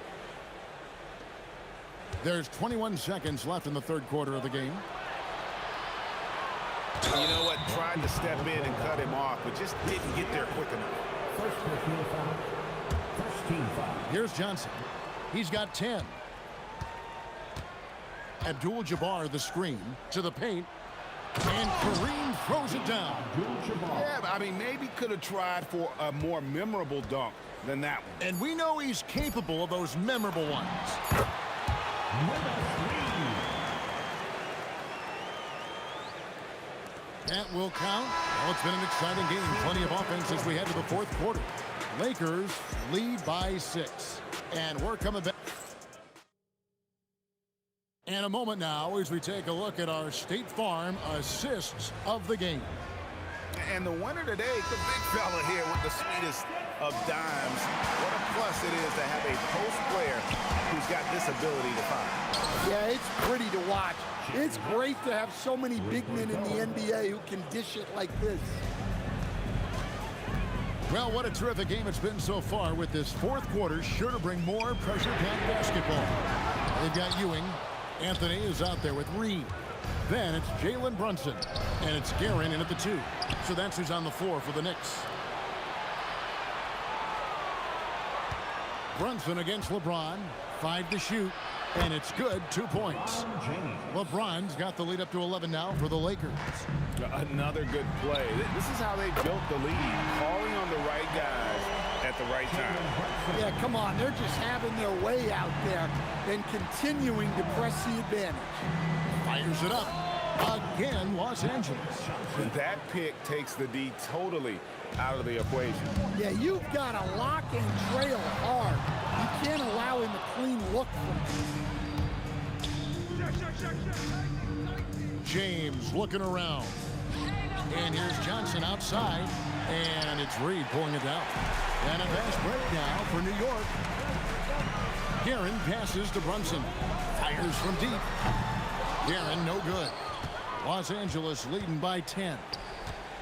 F: There's 21 seconds left in the third quarter of the game.
G: You know what? Tried to step in and cut him off, but just didn't get there quick enough.
E: First team foul.
F: Here's Johnson. He's got 10. Abdul-Jabbar the screen to the paint. And Kareem throws it down.
G: Yeah, but I mean, maybe could have tried for a more memorable dunk than that one.
F: And we know he's capable of those memorable ones. That will count. Well, it's been an exciting game. Plenty of offense as we head to the fourth quarter. Lakers lead by 6. And we're coming back. And a moment now as we take a look at our State Farm assists of the game.
G: And the winner today, the big fella here with the sweetest of dimes. What a plus it is to have a post player who's got this ability to find.
K: Yeah, it's pretty to watch. It's great to have so many big men in the NBA who can dish it like this.
F: Well, what a terrific game it's been so far, with this fourth quarter sure to bring more pressure-packed basketball. They've got Ewing. Anthony is out there with Reed. Then it's Jalen Brunson. And it's Guerin in at the 2. So that's who's on the floor for the Knicks. Brunson against LeBron. 5 to shoot. And it's good. 2 points. LeBron's got the lead up to 11 now for the Lakers.
G: Another good play. This is how they built the lead. Calling on the right guys at the right time.
K: Yeah, come on. They're just having their way out there and continuing to press the advantage.
F: Fires it up. Again, Los Angeles.
G: That pick takes the D totally out of the equation.
K: Yeah, you've got to lock and trail hard. You can't allow him a clean look from him.
F: James looking around. And here's Johnson outside. And it's Reed pulling it down. And a fast break now for New York. Guerin passes to Brunson. Fires from deep. Guerin no good. Los Angeles leading by 10.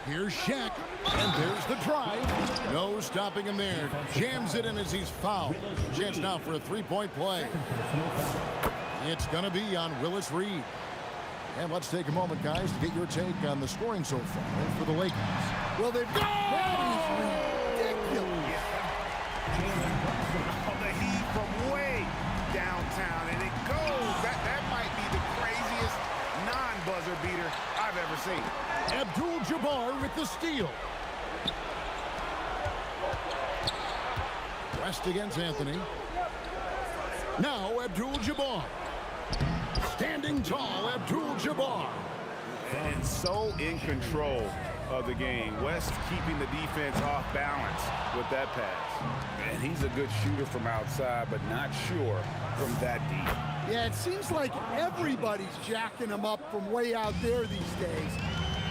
F: Here's Shaq. And there's the drive. No stopping him there. Jams it in as he's fouled. Chance now for a three-point play. It's going to be on Willis Reed. And let's take a moment, guys, to get your take on the scoring so far for the Lakers.
K: Well, they've got that is ridiculous.
G: The heat from way downtown, and it goes. That might be the craziest non-buzzer beater I've ever seen.
F: Abdul-Jabbar with the steal. West against Anthony. Now Abdul-Jabbar. Standing tall, Abdul-Jabbar.
G: And so in control of the game. West keeping the defense off balance with that pass. And he's a good shooter from outside, but not sure from that deep.
K: Yeah, it seems like everybody's jacking him up from way out there these days.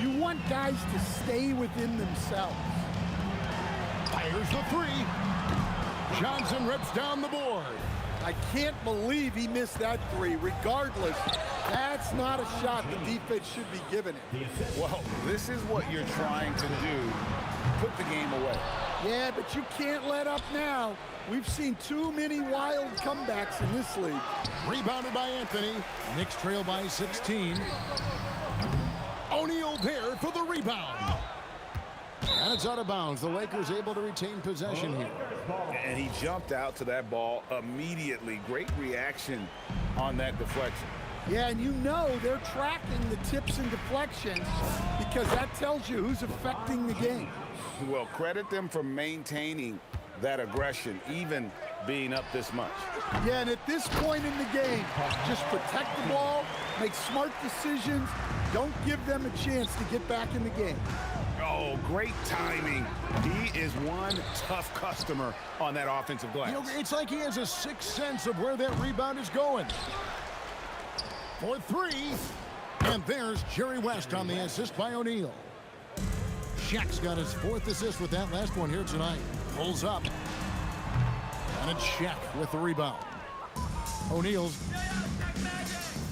K: You want guys to stay within themselves.
F: Fires the three. Johnson rips down the board.
K: I can't believe he missed that three. Regardless, that's not a shot the defense should be giving it.
G: Well, this is what you're trying to do. Put the game away.
K: Yeah, but you can't let up now. We've seen too many wild comebacks in this league.
F: Rebounded by Anthony. Knicks trail by 16. O'Neal there for the rebound. And it's out of bounds. The Lakers able to retain possession here.
G: And he jumped out to that ball immediately. Great reaction on that deflection.
K: Yeah, and you know they're tracking the tips and deflections because that tells you who's affecting the game.
G: Well, credit them for maintaining that aggression, even being up this much.
K: Yeah, and at this point in the game, just protect the ball, make smart decisions, don't give them a chance to get back in the game.
G: Oh, great timing. He is one tough customer on that offensive glass.
F: You know, it's like he has a sixth sense of where that rebound is going. For three. And there's Jerry West on the assist by O'Neal. Shaq's got his fourth assist with that last one here tonight. Pulls up. And it's Shaq with the rebound. O'Neal's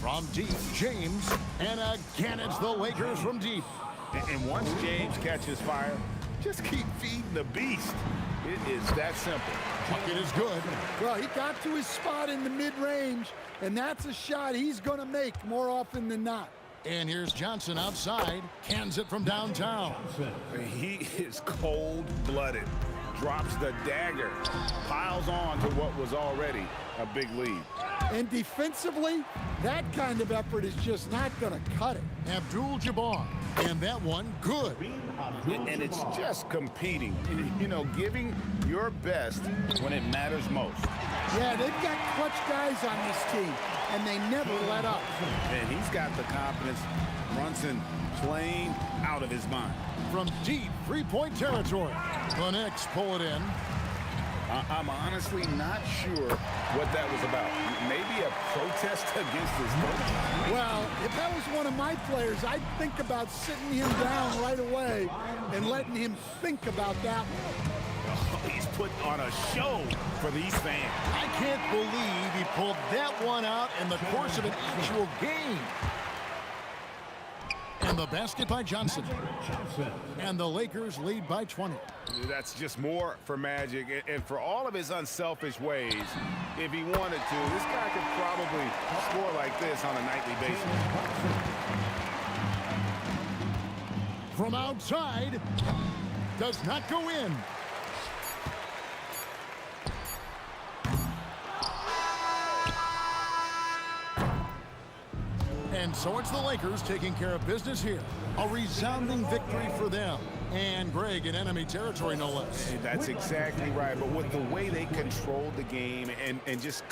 F: from deep. James. And again, it's the Lakers from deep.
G: And once James catches fire, just keep feeding the beast. It is that simple.
F: Bucket is good.
K: Well, he got to his spot in the mid-range, and that's a shot he's going to make more often than not.
F: And here's Johnson outside. Cans it from downtown.
G: He is cold-blooded. Drops the dagger. Piles on to what was already a big lead.
K: And defensively, that kind of effort is just not going to cut it.
F: Abdul-Jabbar. And that one, good.
G: And it's just competing. You know, giving your best when it matters most.
K: Yeah, they've got clutch guys on this team, and they never let up.
G: And he's got the confidence. Brunson playing out of his mind.
F: From deep three-point territory. The Knicks pull it in.
G: I'm honestly not sure what that was about. Maybe a protest against his coach?
K: Well, if that was one of my players, I'd think about sitting him down right away and letting him think about that one.
G: Oh, he's put on a show for these fans.
F: I can't believe he pulled that one out in the course of an actual game. And the basket by Johnson. And the Lakers lead by 20.
G: That's just more for Magic. And for all of his unselfish ways, if he wanted to, this guy could probably score like this on a nightly basis.
F: From outside, does not go in. And so it's the Lakers taking care of business here. A resounding victory for them. And Greg in enemy territory, no less.
G: That's exactly right. But with the way they controlled the game and just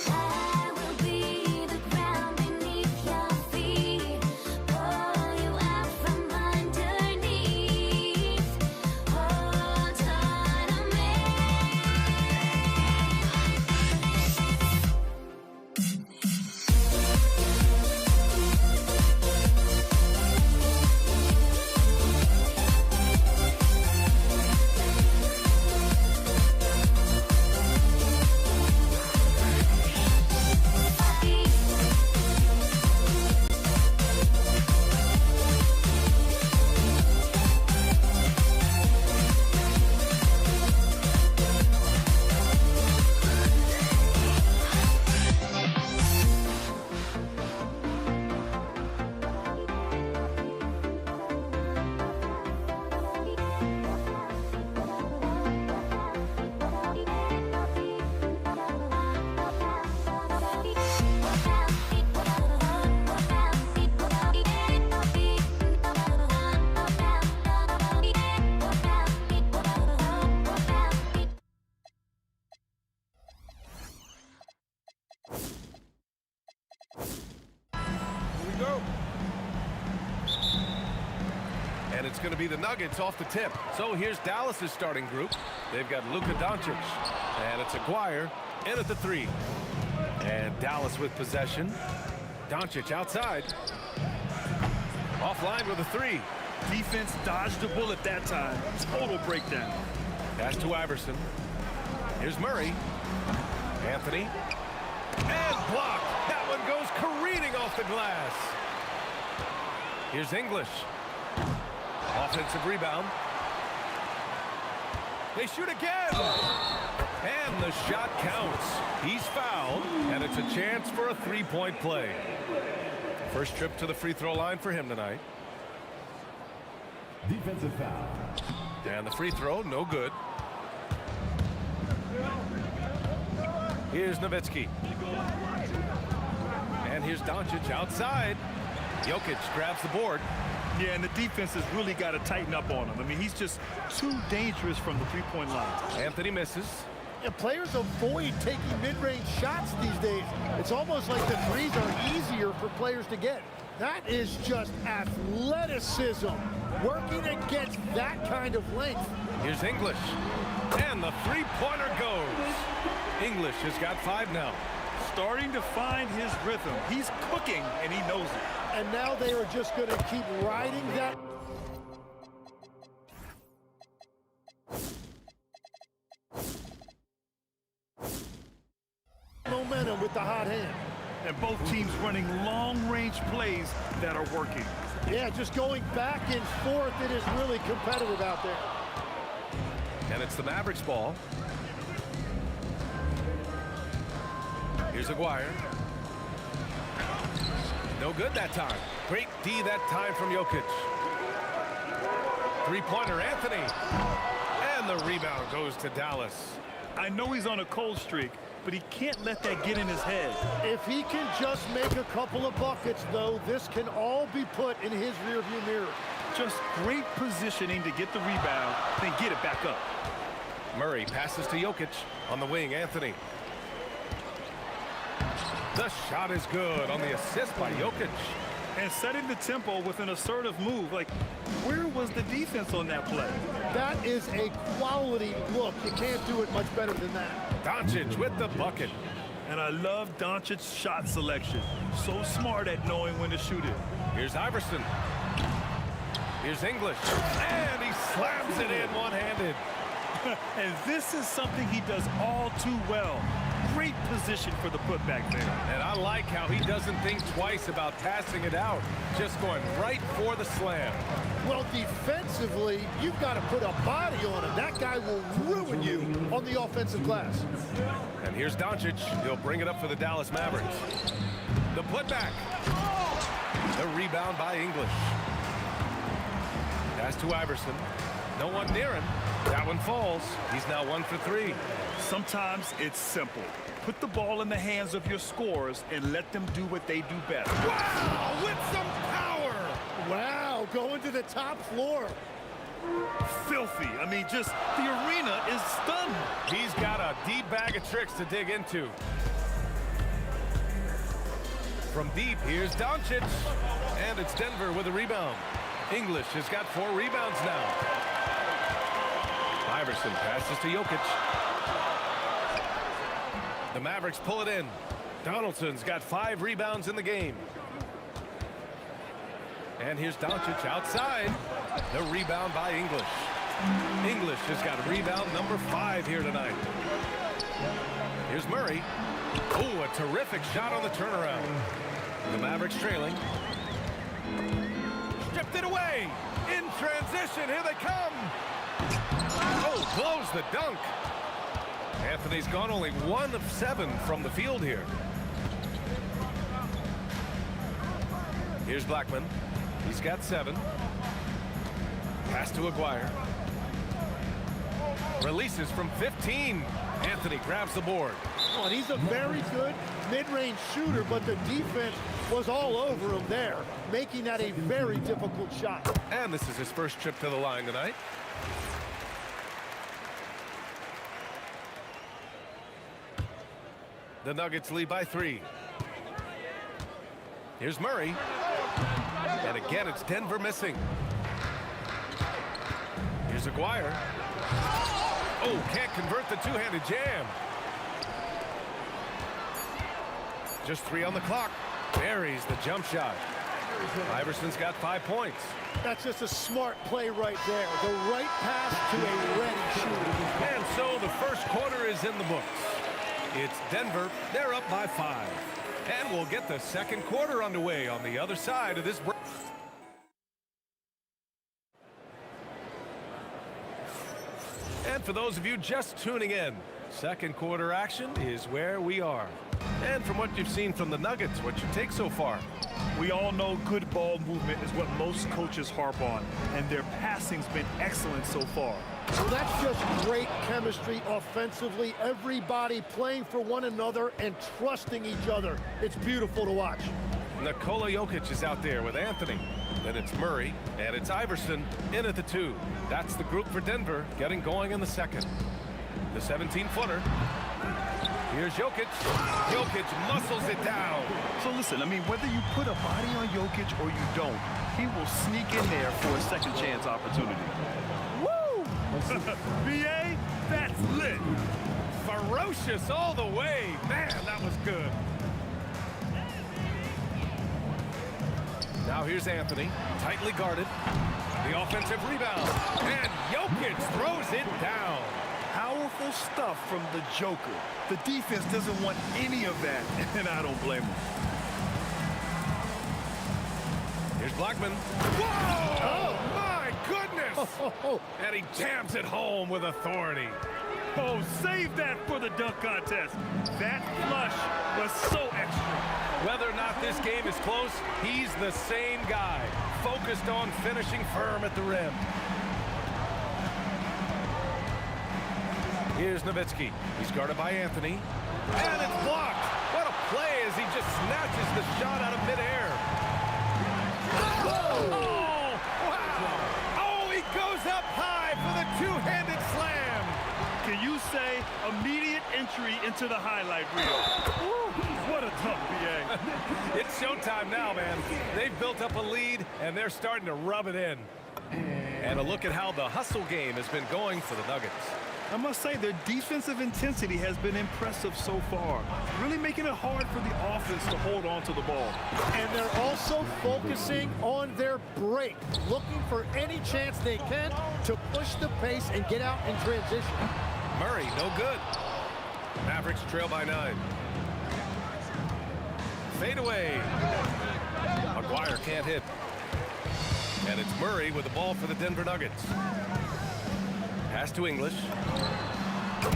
N: I
B: And it's going to be the Nuggets off the tip. So here's Dallas's starting group. They've got Luka Doncic. And it's Aguirre in at the 3. And Dallas with possession. Doncic outside. Offline with a 3.
J: Defense dodged the bullet that time. Total breakdown.
B: Pass to Iverson. Here's Murray. Anthony. And blocked. That one goes careening off the glass. Here's English. Offensive rebound. They shoot again. And the shot counts. He's fouled, and it's a chance for a 3-point play. First trip to the free throw line for him tonight.
E: Defensive foul.
B: And the free throw, no good. Here's Nowitzki. And here's Doncic outside. Jokic grabs the board.
J: Yeah, and the defense has really got to tighten up on him. I mean, he's just too dangerous from the three-point line.
B: Anthony misses.
K: Yeah, players avoid taking mid-range shots these days. It's almost like the threes are easier for players to get. That is just athleticism, working against that kind of length.
B: Here's English. And the three-pointer goes. English has got 5 now.
J: Starting to find his rhythm. He's cooking, and he knows it.
K: And now they are just going to keep riding that. Momentum with the hot hand.
J: And both teams running long-range plays that are working.
K: Yeah, just going back and forth. It is really competitive out there.
B: And it's the Mavericks ball. Here's Aguirre. No good that time. Great D that time from Jokic. Three-pointer, Anthony. And the rebound goes to Dallas.
J: I know he's on a cold streak, but he can't let that get in his head.
K: If he can just make a couple of buckets, though, this can all be put in his rearview mirror.
J: Just great positioning to get the rebound, then get it back up.
B: Murray passes to Jokic. On the wing, Anthony. The shot is good on the assist by Jokic.
J: And setting the tempo with an assertive move. Like, where was the defense on that play?
K: That is a quality look. You can't do it much better than that.
B: Doncic with the bucket.
J: And I love Doncic's shot selection. So smart at knowing when to shoot it.
B: Here's Iverson. Here's English. And he slams it in one-handed.
J: And this is something he does all too well. Great position for the putback there.
B: And I like how he doesn't think twice about passing it out. Just going right for the slam.
K: Well, defensively, you've got to put a body on him. That guy will ruin you on the offensive glass.
B: And here's Doncic. He'll bring it up for the Dallas Mavericks. The putback. The rebound by English. Pass to Iverson. No one near him. That one falls. He's now 1 for 3.
J: Sometimes it's simple. Put the ball in the hands of your scorers and let them do what they do best.
B: Wow, with some power.
K: Wow, going to the top floor.
J: Filthy. I mean, just the arena is stunned.
B: He's got a deep bag of tricks to dig into. From deep, here's Doncic. And it's Denver with a rebound. English has got 4 rebounds now. Iverson passes to Jokic. The Mavericks pull it in. Donaldson's got 5 rebounds in the game. And here's Doncic outside. The rebound by English. English has got rebound number 5 here tonight. Here's Murray. Oh, a terrific shot on the turnaround. The Mavericks trailing. Stripped it away. In transition, here they come. Oh, blows the dunk. Anthony's gone only 1 of 7 from the field here. Here's Blackman. He's got 7. Pass to Aguirre. Releases from 15. Anthony grabs the board.
K: Oh, and he's a very good mid-range shooter, but the defense was all over him there, making that a very difficult shot.
B: And this is his first trip to the line tonight. The Nuggets lead by 3. Here's Murray. And again, it's Denver missing. Here's Aguirre. Oh, can't convert the two-handed jam. Just 3 on the clock. Buries the jump shot. Iverson's got 5 points.
K: That's just a smart play right there. The right pass to a ready shooter.
B: And so the first quarter is in the books. It's Denver. They're up by 5. And we'll get the second quarter underway on the other side of this break. And for those of you just tuning in, second quarter action is where we are. And from what you've seen from the Nuggets, what's your take so far?
J: We all know good ball movement is what most coaches harp on, and their passing's been excellent so far.
K: So that's just great chemistry offensively. Everybody playing for one another and trusting each other. It's beautiful to watch.
B: Nikola Jokic is out there with Anthony. Then it's Murray, and it's Iverson in at the 2. That's the group for Denver getting going in the second. The 17-footer. Here's Jokic. Jokic muscles it down.
J: So listen, I mean, whether you put a body on Jokic or you don't, he will sneak in there for a second chance opportunity. Woo! BA, that's lit.
B: Ferocious all the way. Man, that was good. Now here's Anthony, tightly guarded. The offensive rebound. And Jokic throws it down.
J: Powerful stuff from the Joker. The defense doesn't want any of that, and I don't blame him.
B: Here's Blackman. Whoa! Oh, my goodness! And he jams it home with authority.
J: Oh, save that for the dunk contest. That flush was so extra.
B: Whether or not this game is close, he's the same guy, focused on finishing firm at the rim. Here's Nowitzki. He's guarded by Anthony. And it's blocked. What a play as he just snatches the shot out of midair. Oh, wow. Oh, he goes up high for the two-handed slam.
J: Can you say immediate entry into the highlight reel? What a tough BA.
B: It's showtime now, man. They've built up a lead, and they're starting to rub it in. And a look at how the hustle game has been going for the Nuggets.
J: I must say, their defensive intensity has been impressive so far, really making it hard for the offense to hold on to the ball.
K: And they're also focusing on their break, looking for any chance they can to push the pace and get out in transition.
B: Murray, no good. Mavericks trail by 9. Fade away. Aguirre can't hit. And it's Murray with the ball for the Denver Nuggets. Pass to English.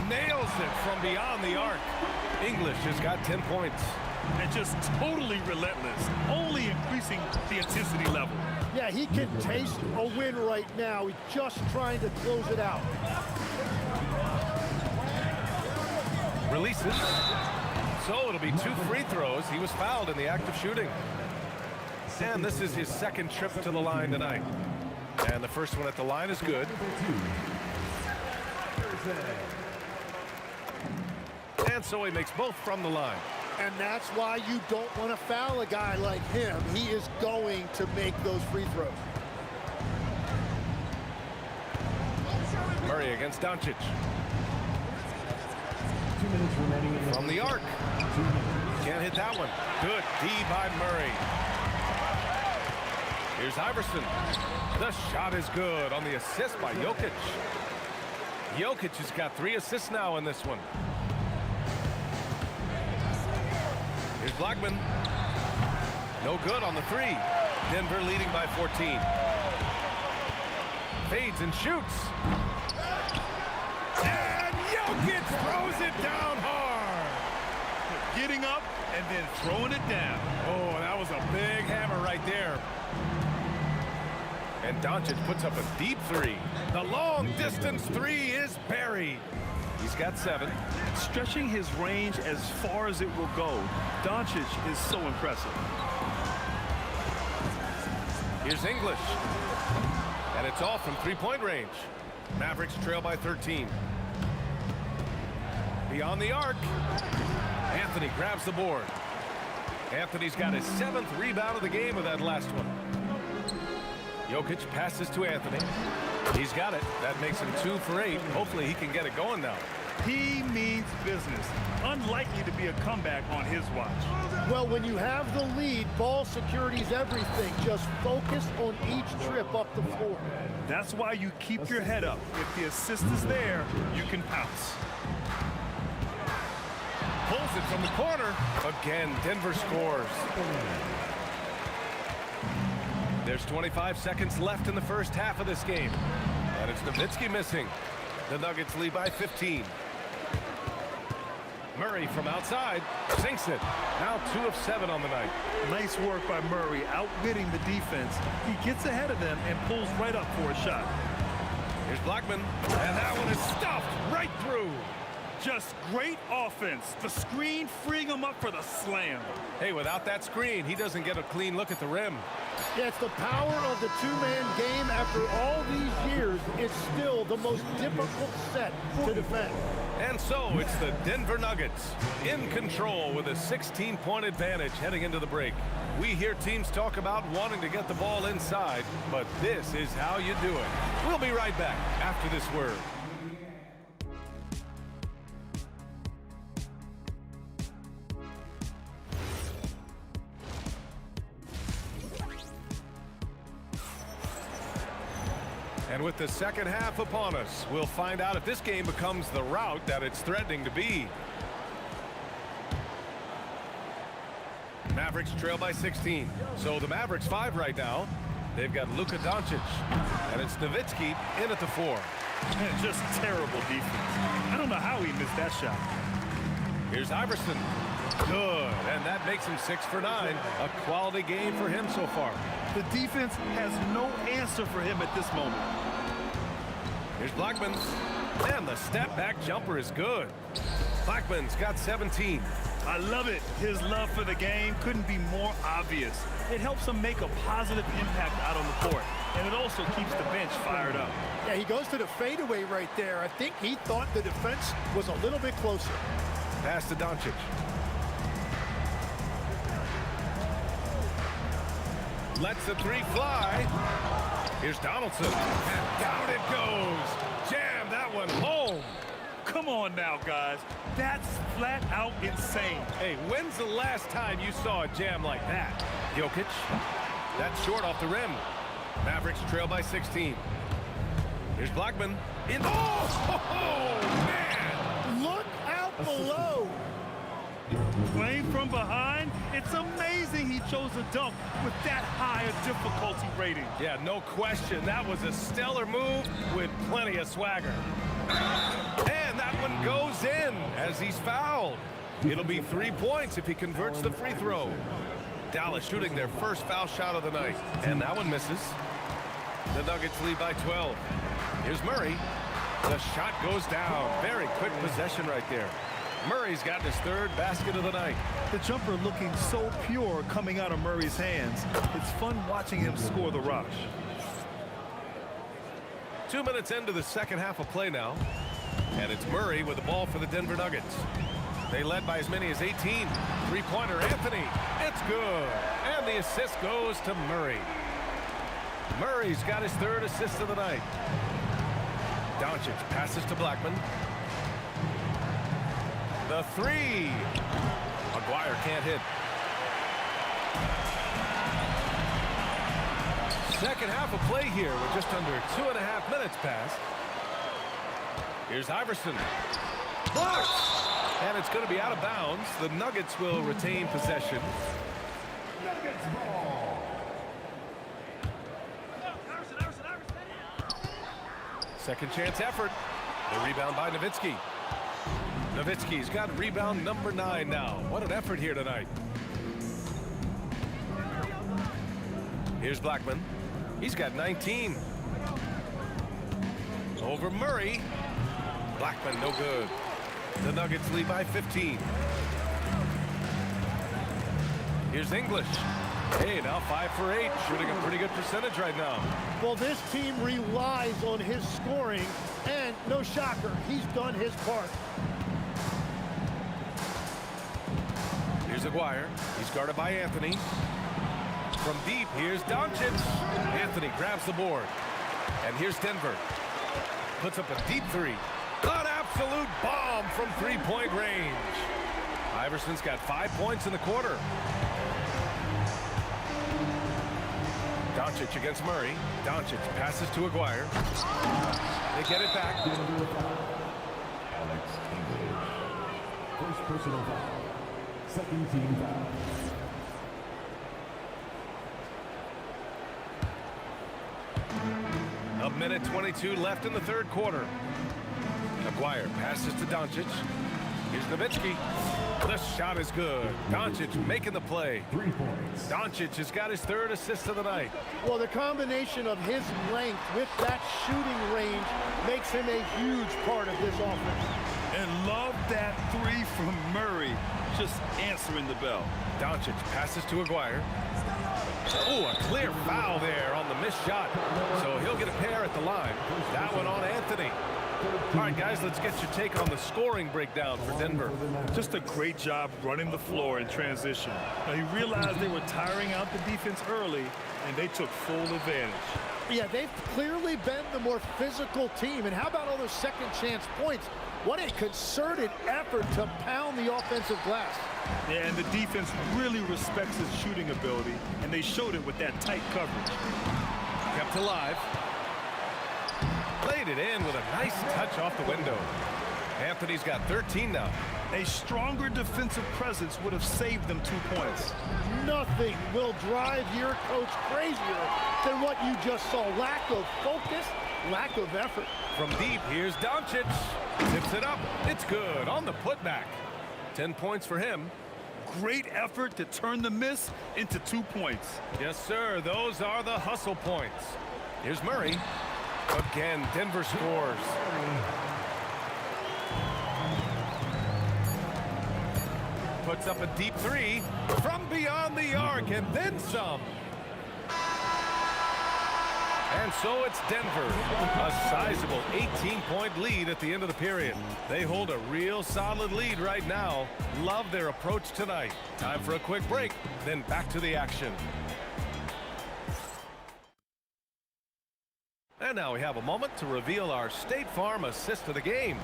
B: Nails it from beyond the arc. English has got 10 points.
J: And just totally relentless, only increasing the intensity level.
K: Yeah, he can taste a win right now. He's just trying to close it out.
B: Releases. So it'll be 2 free throws. He was fouled in the act of shooting. And this is his second trip to the line tonight. And the first one at the line is good. And so he makes both from the line.
K: And that's why you don't want to foul a guy like him. He is going to make those free throws.
B: Murray against Doncic.
E: 2 minutes remaining.
B: From the arc. Can't hit that one. Good D by Murray. Here's Iverson. The shot is good on the assist by Jokic. Jokic has got 3 assists now in this one. Here's Blackman. No good on the 3. Denver leading by 14. Fades and shoots. And Jokic throws it down hard.
J: Getting up and then throwing it down.
B: Oh, that was a big hammer right there. And Doncic puts up a deep 3. The long-distance 3 is buried. He's got 7.
J: Stretching his range as far as it will go. Doncic is so impressive.
B: Here's English. And it's off from 3-point range. Mavericks trail by 13. Beyond the arc. Anthony grabs the board. Anthony's got his 7th rebound of the game with that last one. Jokic passes to Anthony. He's got it. That makes him 2 for 8. Hopefully he can get it going now.
J: He means business. Unlikely to be a comeback on his watch.
K: Well, when you have the lead, ball security's everything. Just focus on each trip up the floor.
J: That's why you keep your head up. If the assist is there, you can pounce.
B: Pulls it from the corner. Again, Denver scores. There's 25 seconds left in the first half of this game. And it's Nowitzki missing. The Nuggets lead by 15. Murray from outside sinks it. Now 2 of 7 on the night.
J: Nice work by Murray, outwitting the defense. He gets ahead of them and pulls right up for a shot.
B: Here's Blackman, and that one is stuffed right through.
J: Just great offense. The screen freeing him up for the slam.
B: Hey, without that screen, he doesn't get a clean look at the rim.
K: Yeah, it's the power of the two-man game. After all these years, it's still the most difficult set to defend.
B: And so it's the Denver Nuggets in control with a 16-point advantage heading into the break. We hear teams talk about wanting to get the ball inside, but this is how you do it. We'll be right back after this word. And with the second half upon us, we'll find out if this game becomes the rout that it's threatening to be. Mavericks trail by 16. So the Mavericks 5 right now. They've got Luka Doncic. And it's Nowitzki in at the 4.
J: Man, just terrible defense. I don't know how he missed that shot.
B: Here's Iverson. Good. And that makes him 6 for 9. A quality game for him so far.
J: The defense has no answer for him at this moment.
B: Here's Blackman. And the step-back jumper is good. Blackman's got 17.
J: I love it. His love for the game couldn't be more obvious. It helps him make a positive impact out on the court. And it also keeps the bench fired up.
K: Yeah, he goes to the fadeaway right there. I think he thought the defense was a little bit closer.
B: Pass to Doncic. Lets the 3 fly. Here's Donaldson. And down it goes. Jam that one home.
J: Come on now, guys. That's flat out insane.
B: Hey, when's the last time you saw a jam like that? Jokic. That's short off the rim. Mavericks trail by 16. Here's Blackman. Oh, man.
K: Look out below.
J: Playing from behind, it's amazing he chose a dunk with that high a difficulty rating.
B: Yeah, no question. That was a stellar move with plenty of swagger. And that one goes in as he's fouled. It'll be 3 points if he converts the free throw. Dallas shooting their first foul shot of the night. And that one misses. The Nuggets lead by 12. Here's Murray. The shot goes down. Very quick possession right there. Murray's gotten his 3rd basket of the night.
J: The jumper looking so pure coming out of Murray's hands. It's fun watching him score the rush.
B: 2 minutes into the second half of play now. And it's Murray with the ball for the Denver Nuggets. They led by as many as 18. Three-pointer, Anthony. It's good. And the assist goes to Murray. Murray's got his 3rd assist of the night. Doncic passes to Blackman. The 3. Maguire can't hit. Second half of play here with just under 2.5 minutes passed. Here's Iverson. Blocked! And it's going to be out of bounds. The Nuggets will retain possession.
E: Nuggets ball.
B: Second chance effort. The rebound by Nowitzki. Nowitzki's got rebound number 9 now. What an effort here tonight. Here's Blackman. He's got 19. Over Murray. Blackman no good. The Nuggets lead by 15. Here's English. Hey, now 5 for 8. Shooting a pretty good percentage right now.
K: Well, this team relies on his scoring, and no shocker, he's done his part.
B: Here's Aguirre. He's guarded by Anthony. From deep, here's Doncic. Anthony grabs the board. And here's Denver. Puts up a deep three. An absolute bomb from three-point range. Iverson's got 5 points in the quarter. Doncic against Murray. Doncic passes to Aguirre. They get it back.
E: Alex English. First personal foul. Second team foul.
B: A minute 22 left in the third quarter. Aguirre passes to Doncic. Here's Nowitzki. The shot is good. Doncic making the play.
E: 3 points.
B: Doncic has got his third assist of the night.
K: Well, the combination of his length with that shooting range makes him a huge part of this offense.
J: And love that three from Murray, just answering the bell.
B: Doncic passes to Aguirre. Oh, a clear foul there on the missed shot. So he'll get a pair at the line. That one on Anthony. All right, guys, let's get your take on the scoring breakdown for Denver.
J: Just a great job running the floor in transition. Now, he realized they were tiring out the defense early, and they took full advantage.
K: Yeah, they've clearly been the more physical team. And how about all those second chance points? What a concerted effort to pound the offensive glass.
J: Yeah, and the defense really respects his shooting ability, and they showed it with that tight coverage.
B: Kept alive. Played it in with a nice touch off the window. Anthony's got 13 now.
J: A stronger defensive presence would have saved them 2 points.
K: Nothing will drive your coach crazier than what you just saw. Lack of focus, lack of effort.
B: From deep, here's Doncic. Tips it up. It's good on the putback. 10 points for him.
J: Great effort to turn the miss into 2 points.
B: Yes, sir. Those are the hustle points. Here's Murray. Again, Denver scores. Puts up a deep three from beyond the arc and then some. And so it's Denver, a sizable 18-point lead at the end of the period. They hold a real solid lead right now. Love their approach tonight. Time for a quick break, then back to the action. And now we have a moment to reveal our State Farm assist of the game.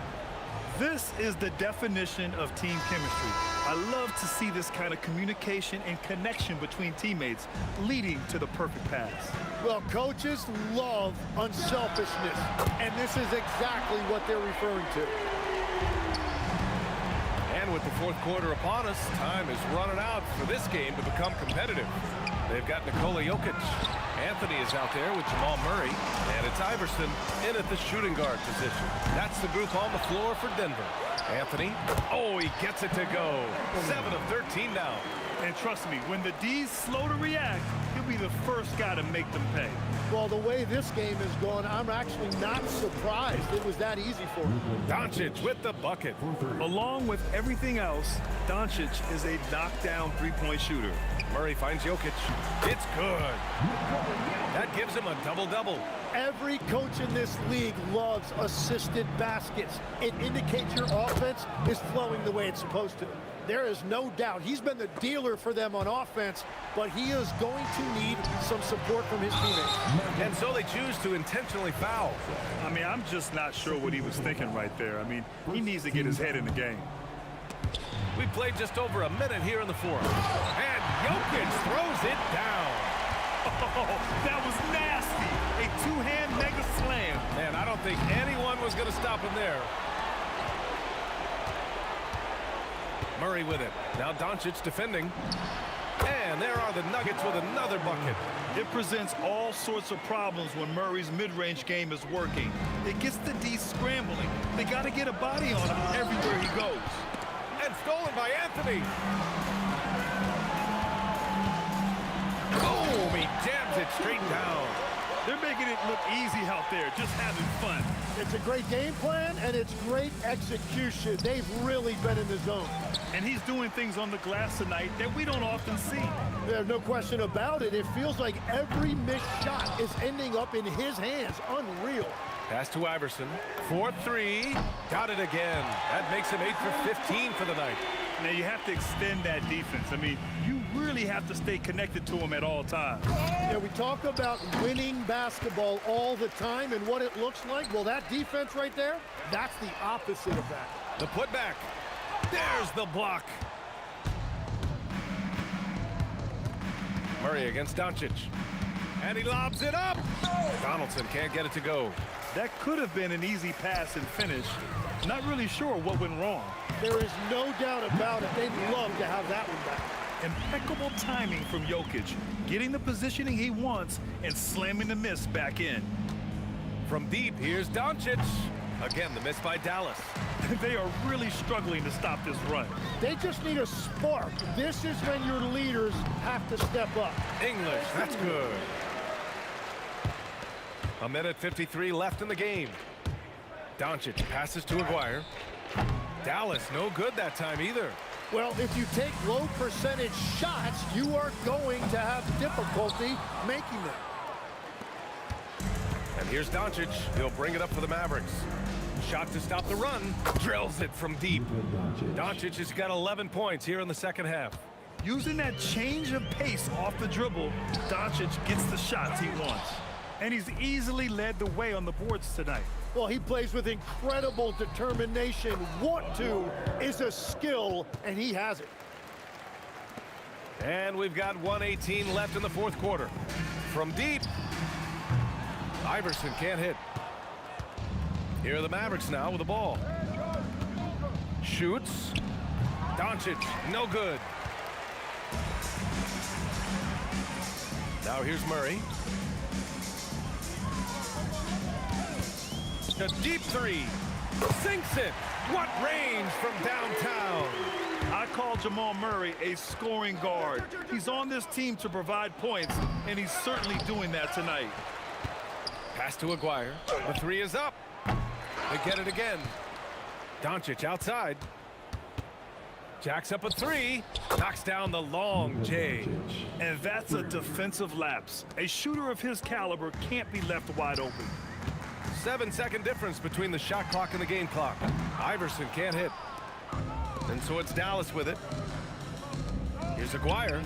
J: This is the definition of team chemistry. I love to see this kind of communication and connection between teammates leading to the perfect pass.
K: Well, coaches love unselfishness, and this is exactly what they're referring to.
B: And with the fourth quarter upon us, time is running out for this game to become competitive. They've got Nikola Jokic. Anthony is out there with Jamal Murray, and it's Iverson in at the shooting guard position. That's the group on the floor for Denver. Anthony, oh, he gets it to go. 7 of 13 now.
J: And trust me, when the D's slow to react, he'll be the first guy to make them pay.
K: Well, the way this game has gone, I'm actually not surprised it was that easy for him.
B: Doncic with the bucket.
J: Along with everything else, Doncic is a knockdown three-point shooter.
B: Murray finds Jokic. It's good. That gives him a double-double.
K: Every coach in this league loves assisted baskets. It indicates your offense is flowing the way it's supposed to. There is no doubt he's been the dealer for them on offense, but he is going to need some support from his teammates.
B: And so they choose to intentionally foul.
J: I mean, I'm just not sure what he was thinking right there. I mean, he needs to get his head in the game.
B: We played just over a minute here in the fourth. And Jokic throws it down.
J: Oh, that was nasty. A two-hand mega slam.
B: Man, I don't think anyone was going to stop him there. Murray with it. Now Doncic defending. And there are the Nuggets with another bucket.
J: It presents all sorts of problems when Murray's mid-range game is working. It gets the D scrambling. They got to get a body on him everywhere he goes.
B: And stolen by Anthony. Boom! He jams it straight down.
J: They're making it look easy out there, just having fun.
K: It's a great game plan, and it's great execution. They've really been in the zone.
J: And he's doing things on the glass tonight that we don't often see.
K: There's no question about it. It feels like every missed shot is ending up in his hands. Unreal.
B: Pass to Iverson. 4-3. Got it again. That makes him 8 for 15 for the night.
J: Now, you have to extend that defense. I mean, you really have to stay connected to them at all times.
K: Yeah, we talk about winning basketball all the time and what it looks like. Well, that defense right there, that's the opposite of that.
B: The putback. There's the block. Murray against Doncic. And he lobs it up. Donaldson can't get it to go.
J: That could have been an easy pass and finish. Not really sure what went wrong.
K: There is no doubt about it. They'd love to have that one back.
J: Impeccable timing from Jokic, getting the positioning he wants and slamming the miss back in.
B: From deep, here's Doncic. Again, the miss by Dallas.
J: They are really struggling to stop this run.
K: They just need a spark. This is when your leaders have to step up.
B: English, that's good. A minute 53 left in the game. Doncic passes to Aguirre. Dallas, no good that time either.
K: Well, if you take low percentage shots, you are going to have difficulty making them.
B: And here's Doncic. He'll bring it up for the Mavericks. Shot to stop the run. Drills it from deep. Doncic has got 11 points here in the second half.
J: Using that change of pace off the dribble, Doncic gets the shots he wants. And he's easily led the way on the boards tonight.
K: Well, he plays with incredible determination. Want to is a skill, and he has it.
B: And we've got 1:18 left in the fourth quarter. From deep, Iverson can't hit. Here are the Mavericks now with the ball. Shoots. Doncic, no good. Now here's Murray. A deep three. Sinks it. What range from downtown.
J: I call Jamal Murray a scoring guard. He's on this team to provide points, and he's certainly doing that tonight.
B: Pass to Aguirre. The three is up. They get it again. Doncic outside. Jacks up a three. Knocks down the long J.
J: And that's a defensive lapse. A shooter of his caliber can't be left wide open.
B: 7-second difference between the shot clock and the game clock. Iverson can't hit. And so it's Dallas with it. Here's Aguirre.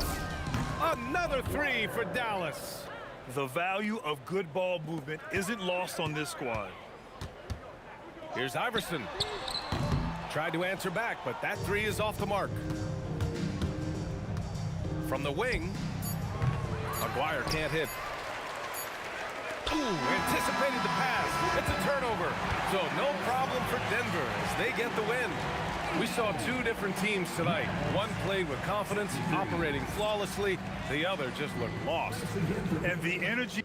B: Another three for Dallas.
J: The value of good ball movement isn't lost on this squad.
B: Here's Iverson. Tried to answer back, but that three is off the mark. From the wing, Aguirre can't hit. Ooh, anticipated the pass. It's a turnover. So no problem for Denver as they get the win. We saw two different teams tonight. One played with confidence, operating flawlessly. The other just looked lost.
J: And the energy...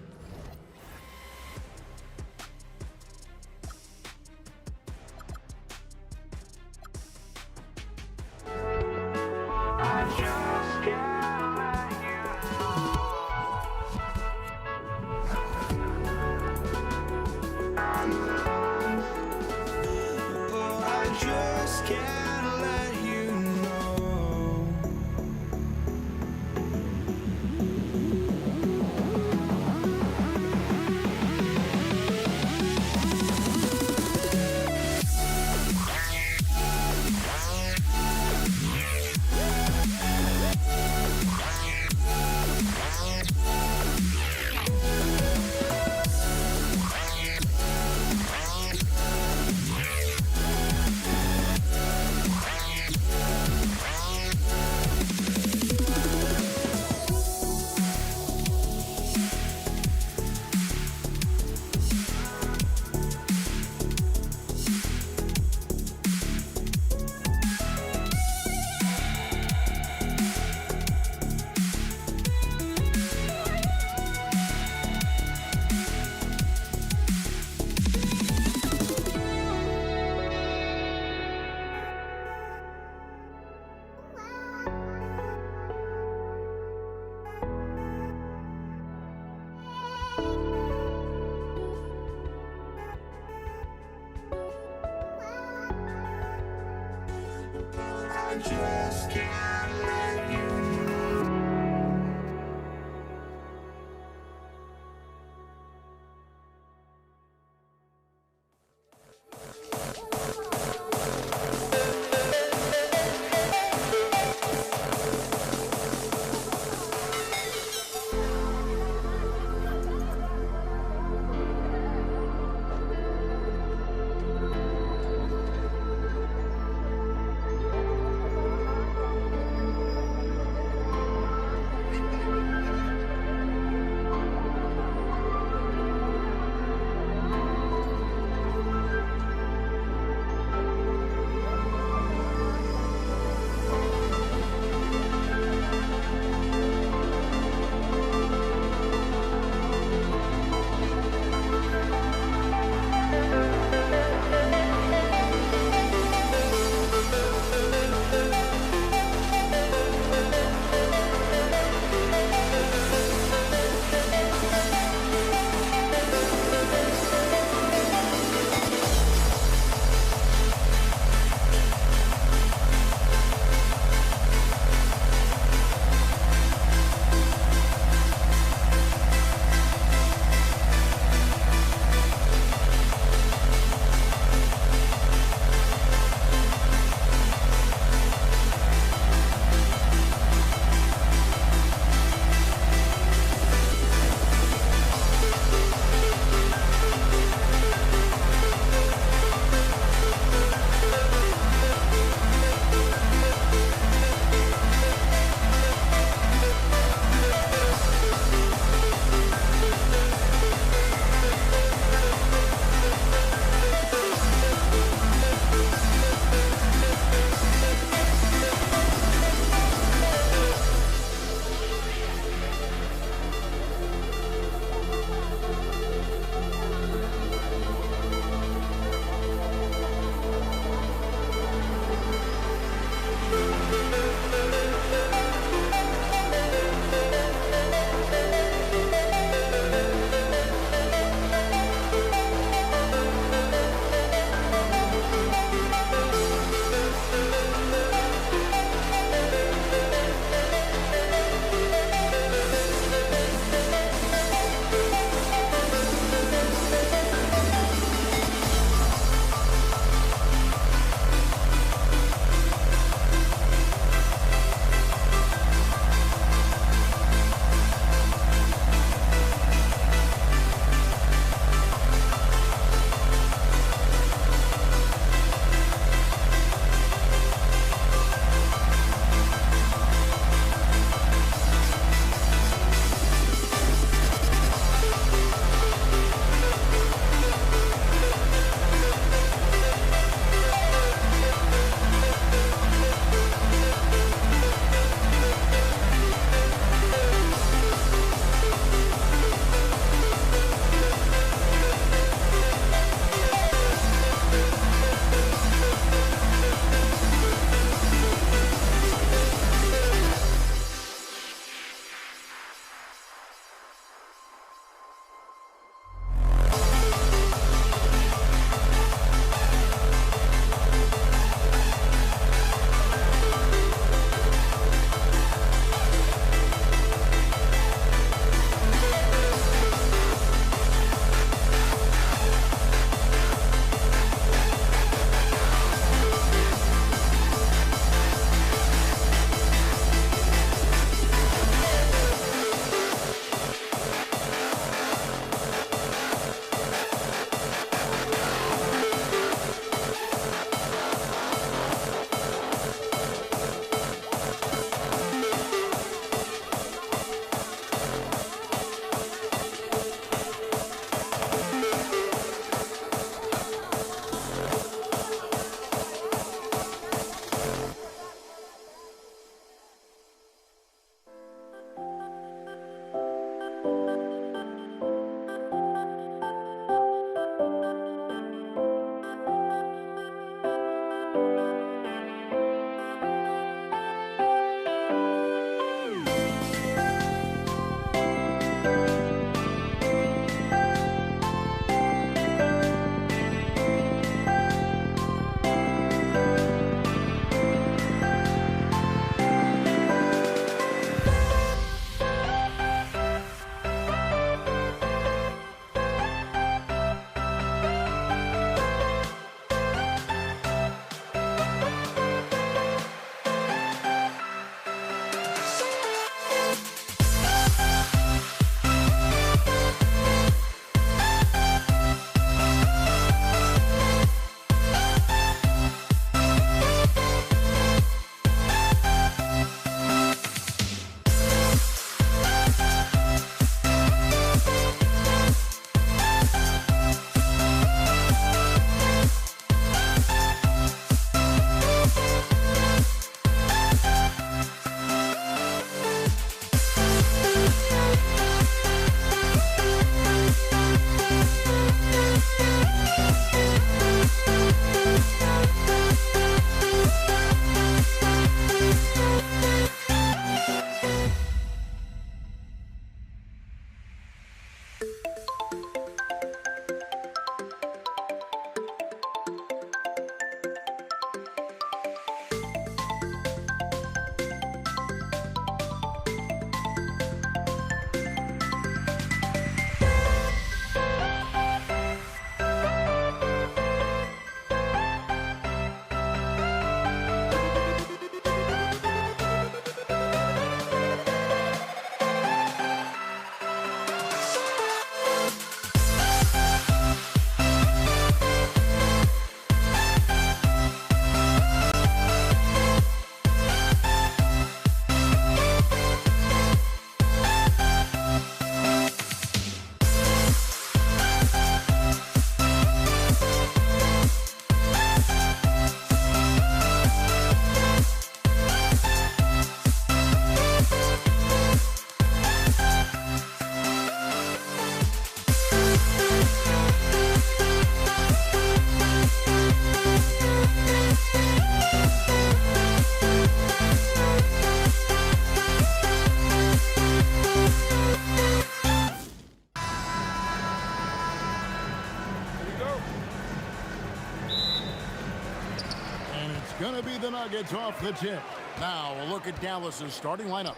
F: lead the Nuggets off the tip. Now we'll look at Dallas's starting lineup.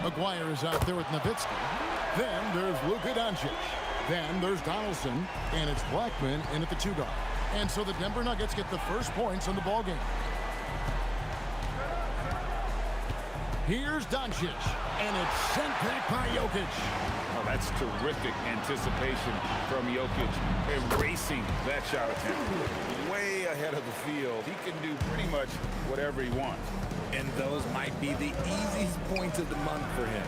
F: McGuire is out there with Nowitzki. Then there's Luka Doncic. Then there's Donaldson, and it's Blackman in at the 2 guard. And so the Denver Nuggets get the first points in the ballgame. Here's Doncic, and it's sent back by Jokic.
G: Oh, that's terrific anticipation from Jokic, erasing that shot attempt. Way ahead of the field. He can do pretty much whatever he wants.
L: And those might be the easiest points of the month for him.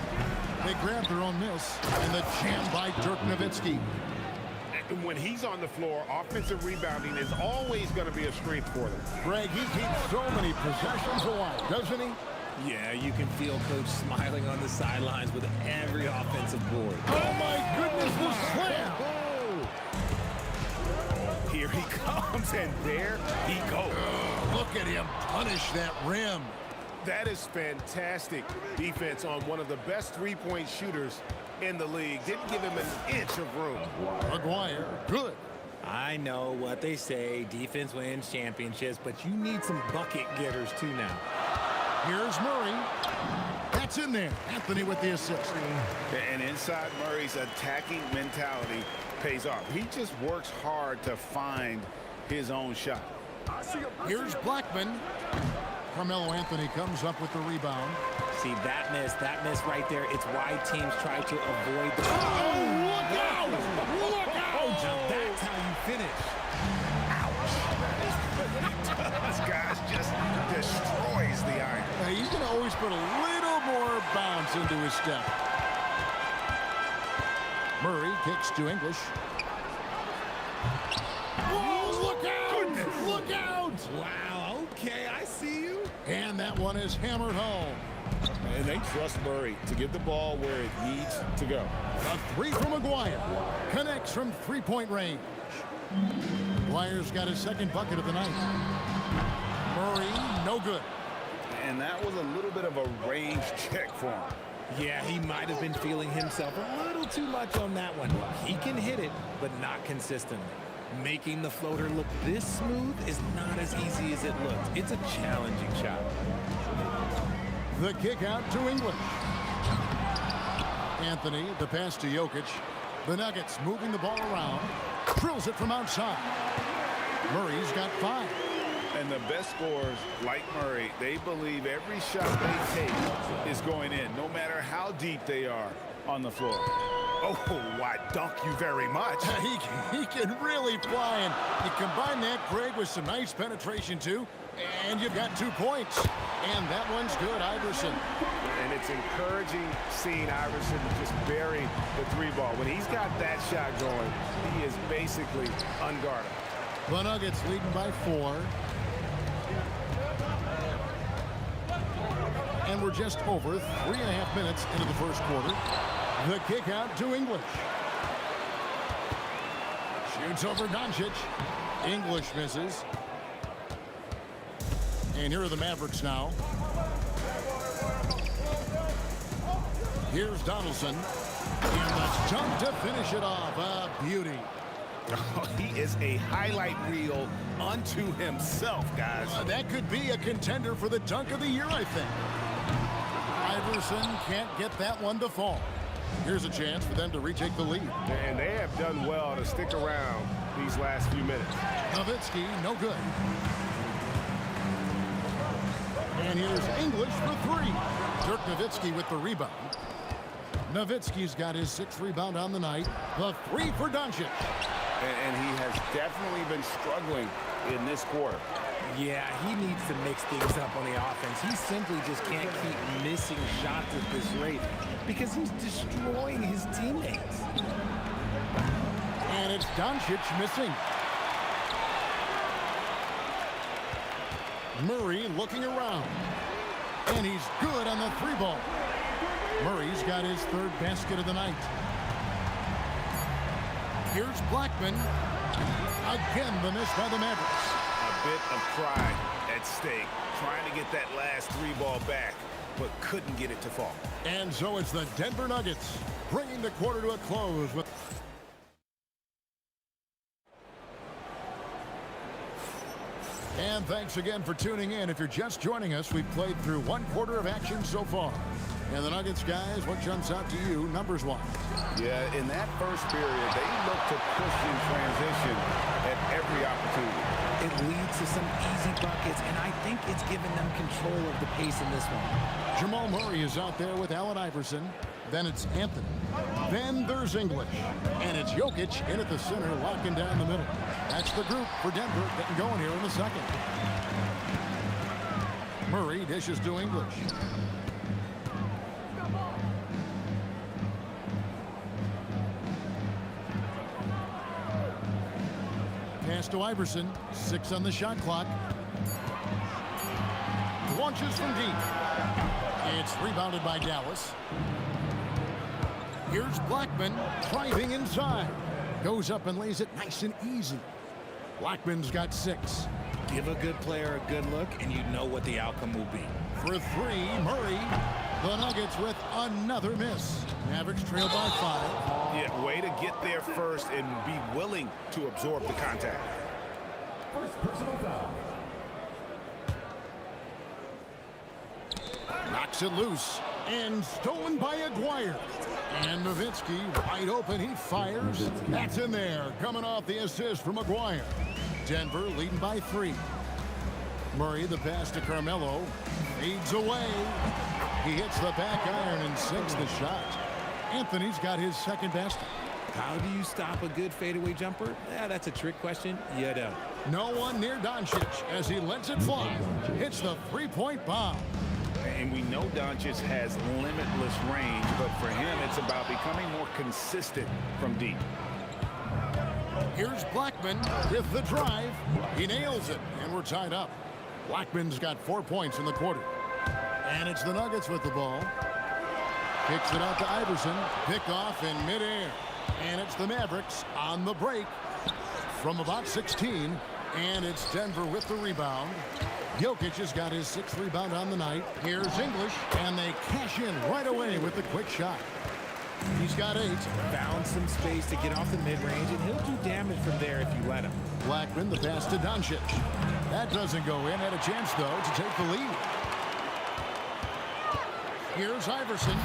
F: They grab their own miss, and the jam by Dirk Nowitzki.
G: When he's on the floor, offensive rebounding is always going to be a strength for them.
F: Greg, he keeps so many possessions alive, doesn't he?
L: Yeah, you can feel Coach smiling on the sidelines with every offensive board.
F: Oh, my goodness, the slam!
G: Here he comes, and there he goes.
F: Look at him punish that rim.
G: That is fantastic defense on one of the best three-point shooters in the league. Didn't give him an inch of room.
F: McGuire, good.
L: I know what they say, defense wins championships, but you need some bucket getters too now.
F: Here's Murray. That's in there. Anthony with the assist.
G: And inside Murray's attacking mentality pays off. He just works hard to find his own shot.
F: Here's Blackman. Carmelo Anthony comes up with the rebound.
L: See, that miss right there, it's why teams try to avoid the...
F: Oh, look out! Look out!
L: Now that's how you finish.
G: This guy just destroys the iron.
F: He's going to always put a little more bounce into his step. Murray kicks to English. Whoa, look out! Look out!
L: Wow, okay, I see you.
F: And that one is hammered home.
G: And they trust Murray to get the ball where it needs to go.
F: A 3 from McGuire. Connects from three-point range. McGuire's got his second bucket of the night. Murray, no good.
G: And that was a little bit of a range check for him.
L: Yeah, he might have been feeling himself a little too much on that one. He can hit it, but not consistently. Making the floater look this smooth is not as easy as it looks. It's a challenging shot.
F: The kick out to English. Anthony, the pass to Jokic. The Nuggets moving the ball around. Drills it from outside. Murray's got 5.
G: And the best scorers, like Murray, they believe every shot they take is going in, no matter how deep they are on the floor. Oh, I dunk you very much.
F: He can really fly, and you combine that, Greg, with some nice penetration, too, and you've got 2 points. And that one's good, Iverson.
G: And it's encouraging seeing Iverson just bury the 3 ball. When he's got that shot going, he is basically unguarded.
F: The Nuggets leading by 4. And we're just over 3.5 minutes into the first quarter. The kick out to English. Shoots over Doncic. English misses. And here are the Mavericks now. Here's Donaldson. And the dunk to finish it off. A beauty.
G: Oh, he is a highlight reel unto himself, guys.
F: That could be a contender for the dunk of the year, I think. Iverson can't get that one to fall. Here's a chance for them to retake the lead.
G: And they have done well to stick around these last few minutes.
F: Nowitzki, no good. And here's English for 3. Dirk Nowitzki with the rebound. Nowitzki's got his 6th rebound on the night. The 3 for Doncic.
G: And he has definitely been struggling in this quarter.
L: Yeah, he needs to mix things up on the offense. He simply just can't keep missing shots at this rate because he's destroying his teammates.
F: And it's Doncic missing. Murray looking around. And he's good on the 3 ball. Murray's got his 3rd basket of the night. Here's Blackman. Again, the miss by the Mavericks.
G: A bit of pride at stake, trying to get that last 3 ball back, but couldn't get it to fall.
F: And so it's the Denver Nuggets bringing the quarter to a close with... And thanks again for tuning in. If you're just joining us, we've played through 1/4 of action so far. And the Nuggets, guys, what jumps out to you, numbers-wise?
G: Yeah, in that first period, they looked to push in transition at every opportunity.
L: It leads to some easy buckets, and I think it's given them control of the pace in this one.
F: Jamal Murray is out there with Allen Iverson. Then it's Anthony. Then there's English. And it's Jokic in at the center, locking down the middle. That's the group for Denver getting going here in the second. Murray dishes to English. Pass to Iverson. 6 on the shot clock. Launches from deep. It's rebounded by Dallas. Here's Blackman driving inside. Goes up and lays it nice and easy. Blackman's got 6.
L: Give a good player a good look, and you know what the outcome will be.
F: For 3, Murray. The Nuggets with another miss. Mavericks trail by 5.
G: Yeah, way to get there first and be willing to absorb the contact.
E: First personal foul.
F: Knocks it loose. And stolen by Aguirre. And Nowitzki wide open. He fires. That's in there. Coming off the assist from Aguirre. Denver leading by 3. Murray, the pass to Carmelo. Fades away. He hits the back iron and sinks the shot. Anthony's got his second basket.
L: How do you stop a good fadeaway jumper? Yeah, that's a trick question. You don't.
F: No one near Doncic as he lets it fly. Hits the three-point bomb.
G: And we know Doncic has limitless range, but for him, it's about becoming more consistent from deep.
F: Here's Blackman with the drive. He nails it, and we're tied up. Blackman's got 4 points in the quarter. And it's the Nuggets with the ball. Kicks it out to Iverson. Pick off in midair. And it's the Mavericks on the break from about 16. And it's Denver with the rebound. Jokic has got his 6th rebound on the night. Here's English, and they cash in right away with the quick shot. He's got 8.
L: Found some space to get off the mid-range, and he'll do damage from there if you let him.
F: Blackman, the pass to Doncic. That doesn't go in. Had a chance, though, to take the lead. Here's Iverson.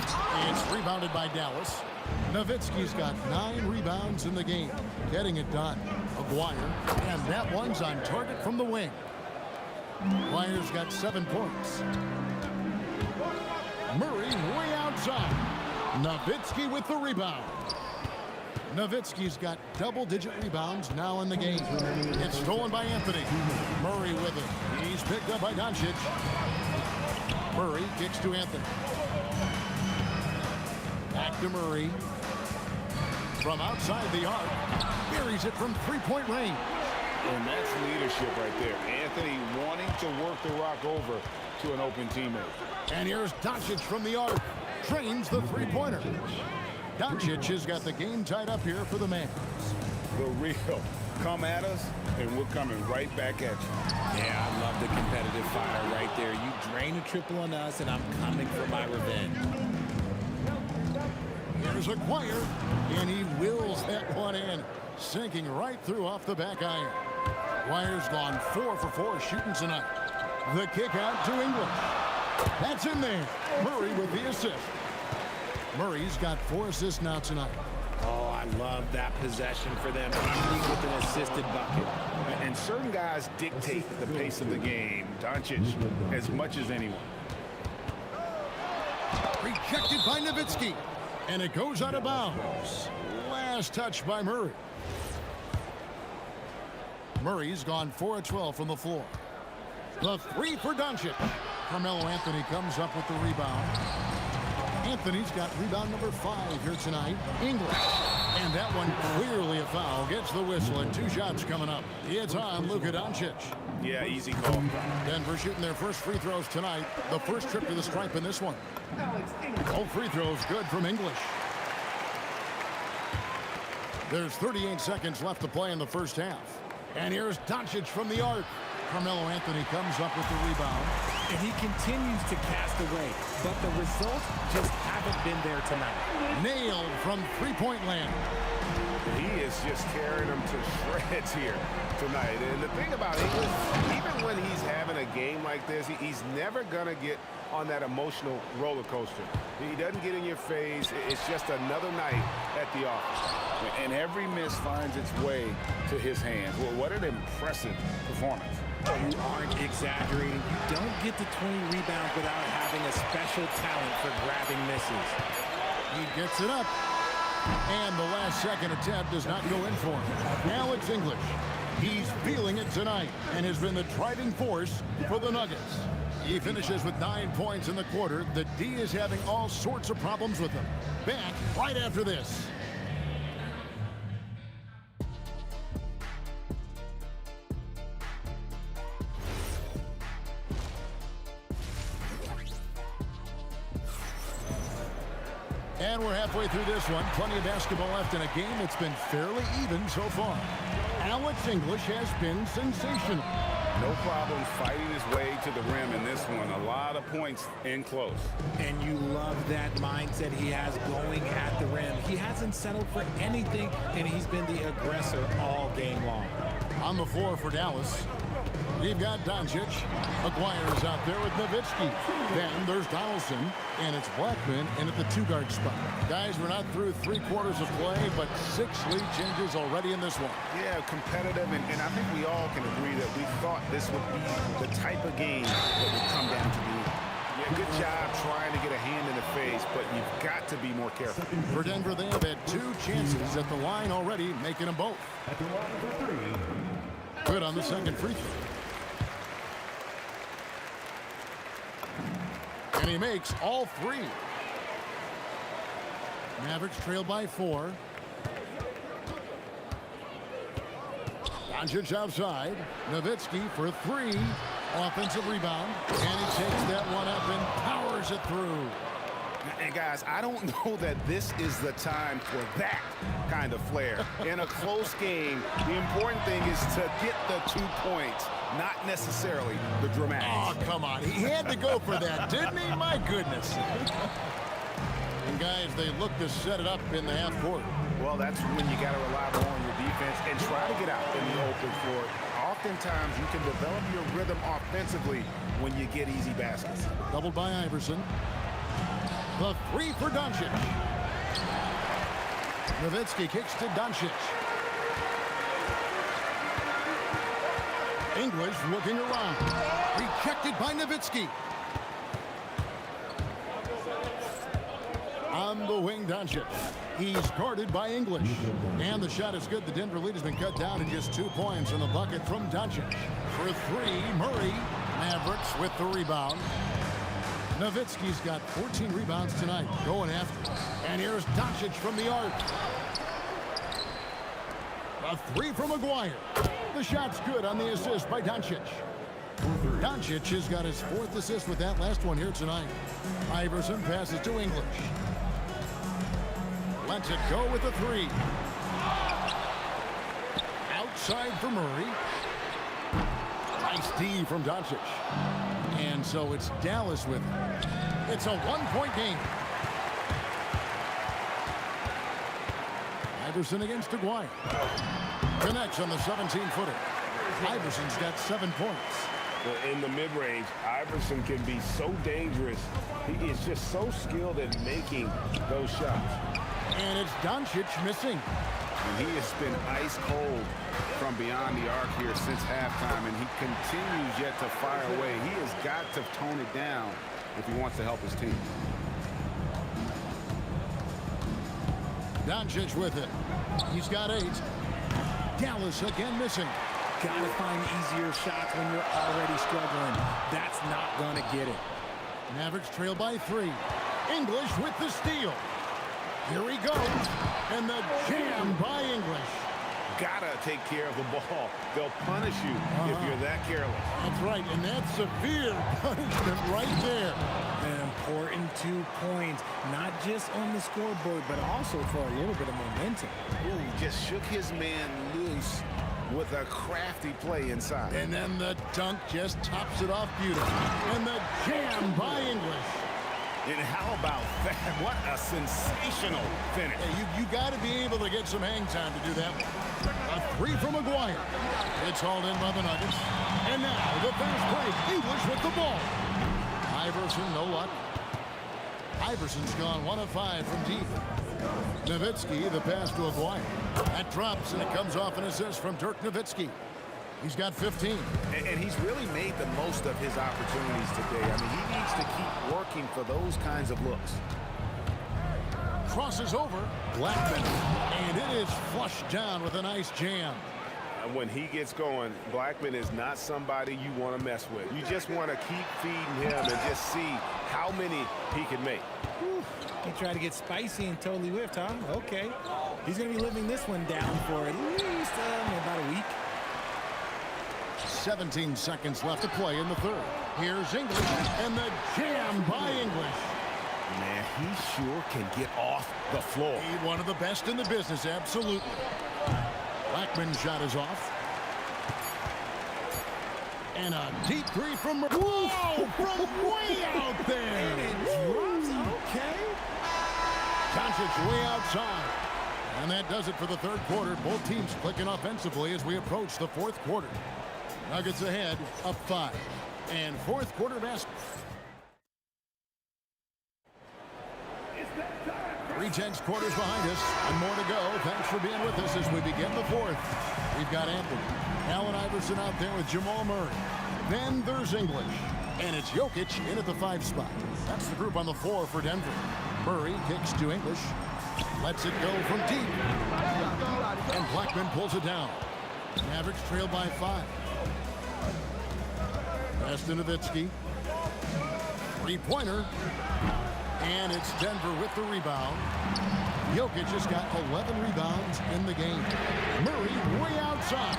F: It's rebounded by Dallas. Nowitzki's got 9 rebounds in the game. Getting it done. Aguirre. And that one's on target from the wing. Aguirre's got 7 points. Murray way outside. Nowitzki with the rebound. Nowitzki's got double-digit rebounds now in the game. It's stolen by Anthony. Murray with it. He's picked up by Doncic. Murray kicks to Anthony. Back to Murray. From outside the arc. Buries it from three-point range.
G: And that's leadership right there. Anthony wanting to work the rock over to an open teammate.
F: And here's Doncic from the arc. Trains the three-pointer. Doncic has got the game tied up here for the Mavs.
G: The real. Come at us, and we're coming right back at you.
L: Yeah, I love the competitive fire right there. You drain a triple on us, and I'm coming for my revenge.
F: Here's Aguirre, and he wills that one in, sinking right through off the back iron. Aguirre's gone 4 for 4 shooting tonight. The kick out to English. That's in there. Murray with the assist. Murray's got 4 assists now tonight.
L: Oh, I love that possession for them, with an assisted bucket.
G: And certain guys dictate the pace of the game. Doncic, as much as anyone.
F: Rejected by Nowitzki. And it goes out of bounds. Last touch by Murray. Murray's gone 4 of 12 from the floor. The 3 for Doncic. Carmelo Anthony comes up with the rebound. Anthony's got rebound number 5 here tonight. English. And that one clearly a foul. Gets the whistle and 2 shots coming up. It's on Luka Doncic.
G: Yeah, easy call.
F: Denver shooting their first free throws tonight. The first trip to the stripe in this one. All free throws good from English. There's 38 seconds left to play in the first half. And here's Doncic from the arc. Carmelo Anthony comes up with the rebound.
L: And he continues to cast away, but the results just haven't been there tonight.
F: Nailed from three-point land.
G: He is just tearing them to shreds here tonight. And the thing about English, even when he's having a game like this, he's never going to get on that emotional roller coaster. He doesn't get in your face. It's just another night at the office. And every miss finds its way to his hands. Well, what an impressive performance.
L: You aren't exaggerating. You don't get to 20 rebounds without having a special talent for grabbing misses.
F: He gets it up. And the last second attempt does not go in for him. Alex English. He's feeling it tonight and has been the driving force for the Nuggets. He finishes with 9 points in the quarter. The D is having all sorts of problems with him. Back right after this. And we're halfway through this one. Plenty of basketball left in a game that's been fairly even so far. Alex English has been sensational.
G: No problem fighting his way to the rim in this one. A lot of points in close.
L: And you love that mindset he has going at the rim. He hasn't settled for anything, and he's been the aggressor all game long.
F: On the floor for Dallas, we've got Doncic. McGuire's out there with Nowitzki. Then there's Donaldson, and it's Blackman in at the two-guard spot. Guys, we're not through 3/4 of play, but 6 lead changes already in this one.
G: Yeah, competitive, and I think we all can agree that we thought this would be the type of game that would come down to the end. Yeah, good job trying to get a hand in the face, but you've got to be more careful.
F: For Denver, they have had 2 chances at the line already, making them both.
E: At the line for 3.
F: Good on the second free throw. And he makes all 3. Mavericks trail by 4. Doncic outside. Nowitzki for 3. Offensive rebound. And he takes that one up and powers it through.
G: And guys, I don't know that this is the time for that kind of flair. In a close game, the important thing is to get the 2 points, not necessarily the dramatics.
F: Oh, come on. He had to go for that, didn't he? My goodness. And guys, they look to set it up in the half court.
G: Well, that's when you got to rely more on your defense and try to get out in the open floor. Oftentimes, you can develop your rhythm offensively when you get easy baskets.
F: Doubled by Iverson. The 3 for Doncic. Nowitzki kicks to Doncic. English looking around. Rejected by Nowitzki. On the wing, Doncic. He's guarded by English. And the shot is good. The Denver lead has been cut down to just 2 points on the bucket from Doncic. For 3, Murray. Mavericks with the rebound. Nowitzki's got 14 rebounds tonight, going after. And here's Doncic from the arc. A 3 from McGuire. The shot's good on the assist by Doncic. Doncic has got his 4th assist with that last one here tonight. Iverson passes to English. Lets it go with a 3. Outside for Murray. Nice D from Doncic. And so it's Dallas with it. It's a 1-point game. Iverson against Aguirre. Connects on the 17-footer. Iverson's got 7 points.
G: In the mid-range, Iverson can be so dangerous. He is just so skilled at making those shots.
F: And it's Doncic missing.
G: And he has been ice cold from beyond the arc here since halftime, and he continues yet to fire away. He has got to tone it down if he wants to help his team.
F: Doncic with it. He's got 8. Dallas again missing.
L: Gotta find easier shots when you're already struggling. That's not gonna get it.
F: Mavericks trail by 3. English with the steal. Here he goes. And the jam by English.
G: Gotta take care of the ball. They'll punish you if you're that careless.
F: That's right, and that's severe punishment right there.
L: An important 2 points, not just on the scoreboard, but also for a little bit of momentum.
G: Ooh, just shook his man loose with a crafty play inside.
F: And then the dunk just tops it off beautifully. And the jam by English.
G: And how about that? What a sensational finish.
F: Hey, you got to be able to get some hang time to do that one. A three from McGuire. It's hauled in by the Nuggets. And now the fast break. English with the ball. Iverson, no luck. Iverson's gone 1 of 5 from deep. Nowitzki, the pass to Aguirre. That drops, and it comes off an assist from Dirk Nowitzki. He's got 15.
G: And he's really made the most of his opportunities today. I mean, he needs to keep working for those kinds of looks.
F: Crosses over. Blackman. And it is flushed down with a nice jam.
G: When he gets going, Blackman is not somebody you want to mess with. You just want to keep feeding him and just see how many he can make.
L: Whew. He tried to get spicy and totally whiffed, huh? Okay. He's going to be living this one down for at least about a week.
F: 17 seconds left to play in the third. Here's English, and the jam by English.
G: Man, he sure can get off the floor.
F: He's one of the best in the business, absolutely. Blackman's shot is off. And a deep three from... Whoa! From way out there!
L: And it drops. Okay.
F: Doncic way outside. And that does it for the third quarter. Both teams clicking offensively as we approach the fourth quarter. Nuggets ahead, up 5. And fourth quarter basketball. 3/10 quarters behind us, and more to go. Thanks for being with us as we begin the fourth. We've got Anthony, Allen Iverson out there with Jamal Murray. Then there's English, and it's Jokic in at the 5 spot. That's the group on the floor for Denver. Murray kicks to English, lets it go from deep, and Blackman pulls it down. Mavericks trail by 5. Pass to Nowitzki. Three-pointer. And it's Denver with the rebound. Jokic has got 11 rebounds in the game. Murray way outside.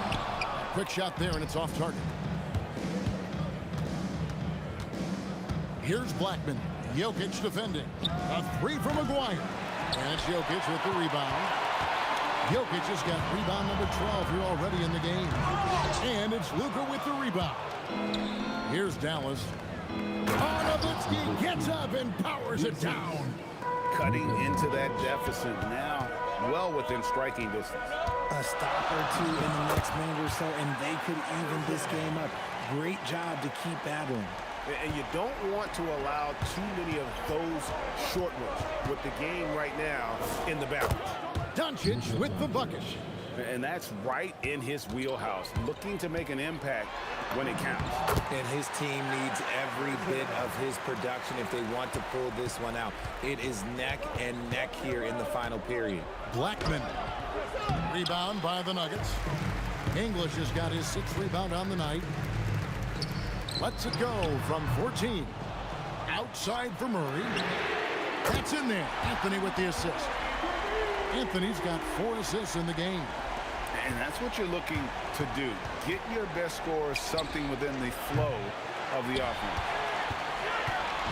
F: Quick shot there, and it's off target. Here's Blackman. Jokic defending. A 3 from McGuire. And it's Jokic with the rebound. Jokic has got rebound number 12 here already in the game. And it's Luka with the rebound. Here's Dallas. Nowitzki gets up and powers it down.
G: Cutting into that deficit now, well within striking distance.
L: A stop or two in the next minute or so, and they could even this game up. Great job to keep battling.
G: And you don't want to allow too many of those short ones with the game right now in the balance.
F: Doncic with the bucket.
G: And that's right in his wheelhouse, looking to make an impact when it counts.
N: And his team needs every bit of his production if they want to pull this one out. It is neck and neck here in the final period.
F: Blackman. Rebound by the Nuggets. English has got his 6th rebound on the night. Lets it go from 14. Outside for Murray. That's in there. Anthony with the assist. Anthony's got 4 assists in the game.
G: And that's what you're looking to do. Get your best scorer something within the flow of the offense.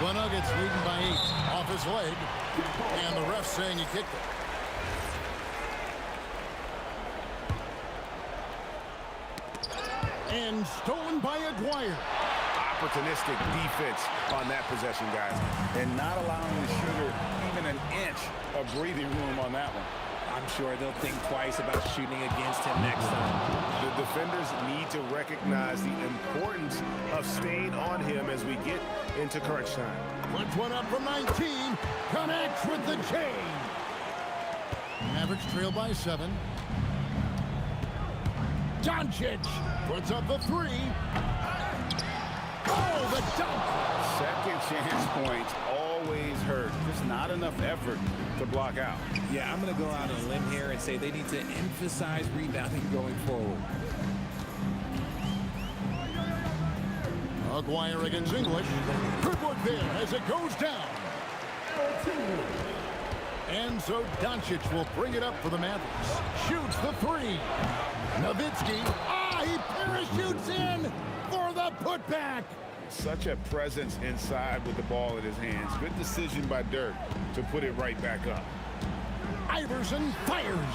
F: The Nuggets leading by 8 off his leg. And the ref saying he kicked it. And stolen by Aguirre.
G: Opportunistic defense on that possession, guys. And not allowing the shooter even an inch of breathing room on that one.
N: I'm sure they'll think twice about shooting against him next time.
G: The defenders need to recognize the importance of staying on him as we get into crunch time.
F: Puts one up from 19. Connects with the chain. Mavericks trail by 7. Doncic puts up the 3. Oh, the dunk!
G: Second chance points always hurt. Just not enough effort to block out.
N: Yeah, I'm going to go out on a limb here and say they need to emphasize rebounding going forward.
F: Aguirre against English. Good work there as it goes down. And so Doncic will bring it up for the Mavericks. Shoots the 3. Nowitzki. He parachutes in for the putback.
G: Such a presence inside with the ball in his hands. Good decision by Dirk to put it right back up.
F: Iverson fires.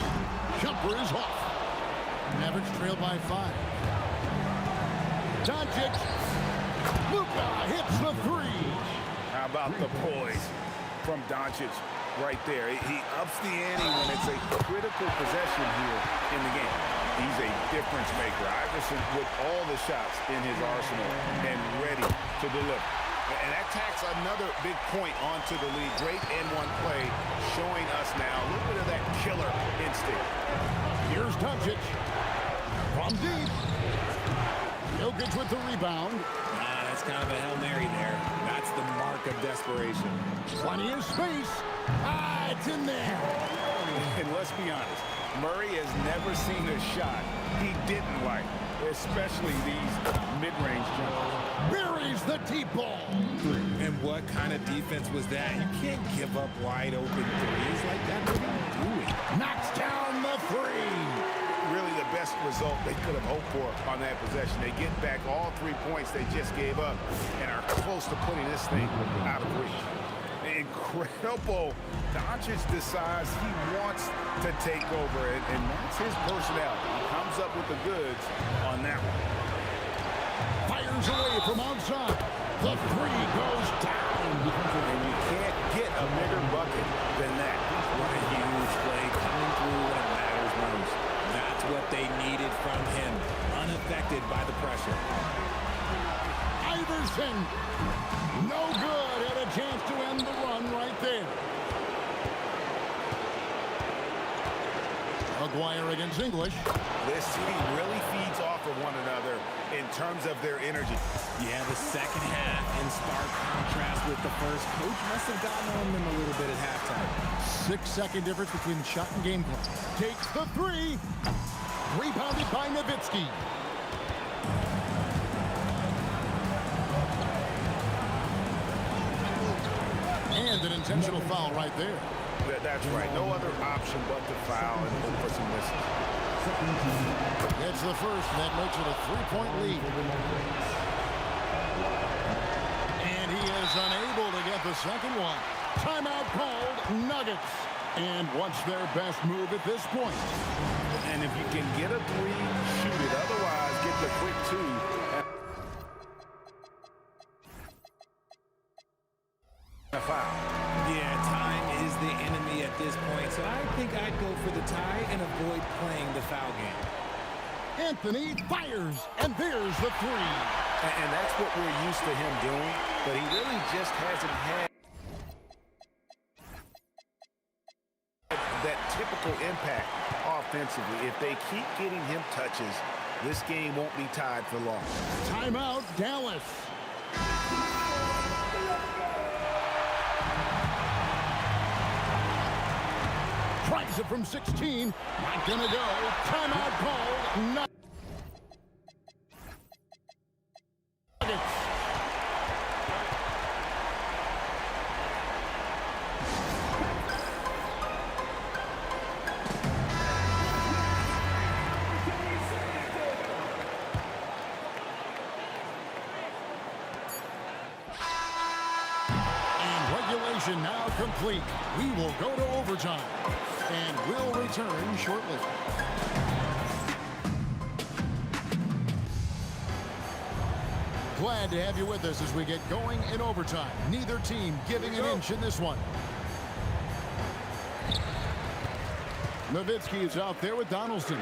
F: Jumper is off. Mavericks trail by 5. Doncic. Luka hits the 3.
G: How about the poise from Doncic right there. He ups the ante when it's a critical possession here in the game. He's a difference maker. Iverson with all the shots in his arsenal and ready to deliver. And that tacks another big point onto the lead. Great N1 play showing us now a little bit of that killer instinct.
F: Here's Doncic from deep. Jokic with the rebound.
N: That's kind of a Hail Mary there. That's the mark of desperation.
F: Plenty of space. It's in there.
G: And let's be honest, Murray has never seen a shot he didn't like, especially these mid-range jumpers.
F: Buries the deep ball.
N: And what kind of defense was that? You can't give up wide open threes like that. What are you doing?
F: Knocks down the three.
G: Really the best result they could have hoped for on that possession. They get back all 3 points they just gave up and are close to putting this thing out of reach. Incredible. Doncic decides he wants to take over it, and that's his personality. He comes up with the goods on that one.
F: Fires away from outside. The three goes down.
G: And you can't get a bigger bucket than that.
N: What a huge play coming through when it matters most. That's what they needed from him. Unaffected by the pressure.
F: Iverson. No good. Had a chance to end the run right there. Maguire against English.
G: This team really feeds off of one another in terms of their energy.
N: Yeah, the second half in stark contrast with the first. Coach must have gotten on them a little bit at halftime.
F: 6-second difference between shot and game clock. Takes the three. Rebounded by Nowitzki. And an intentional foul right there.
G: That's right. No other option but to foul and look for some misses.
F: That's the first, and that makes it a 3-point lead. And he is unable to get the second one. Timeout called, Nuggets. And what's their best move at this point?
G: And if you can get a three, shoot it. Otherwise, get the quick two. A foul.
N: Yeah, time is the enemy at this point, so I think I'd go for the tie and avoid playing the foul game.
F: Anthony fires, and there's the three.
G: And that's what we're used to him doing, but he really just hasn't had that typical impact offensively. If they keep getting him touches, this game won't be tied for long.
F: Timeout, Dallas. Tries it from 16. Not gonna go. Timeout called. Nuggets. Now complete. We will go to overtime and we'll return shortly. Glad to have you with us as we get going in overtime. Neither team giving an inch in this one. Nowitzki is out there with Donaldson.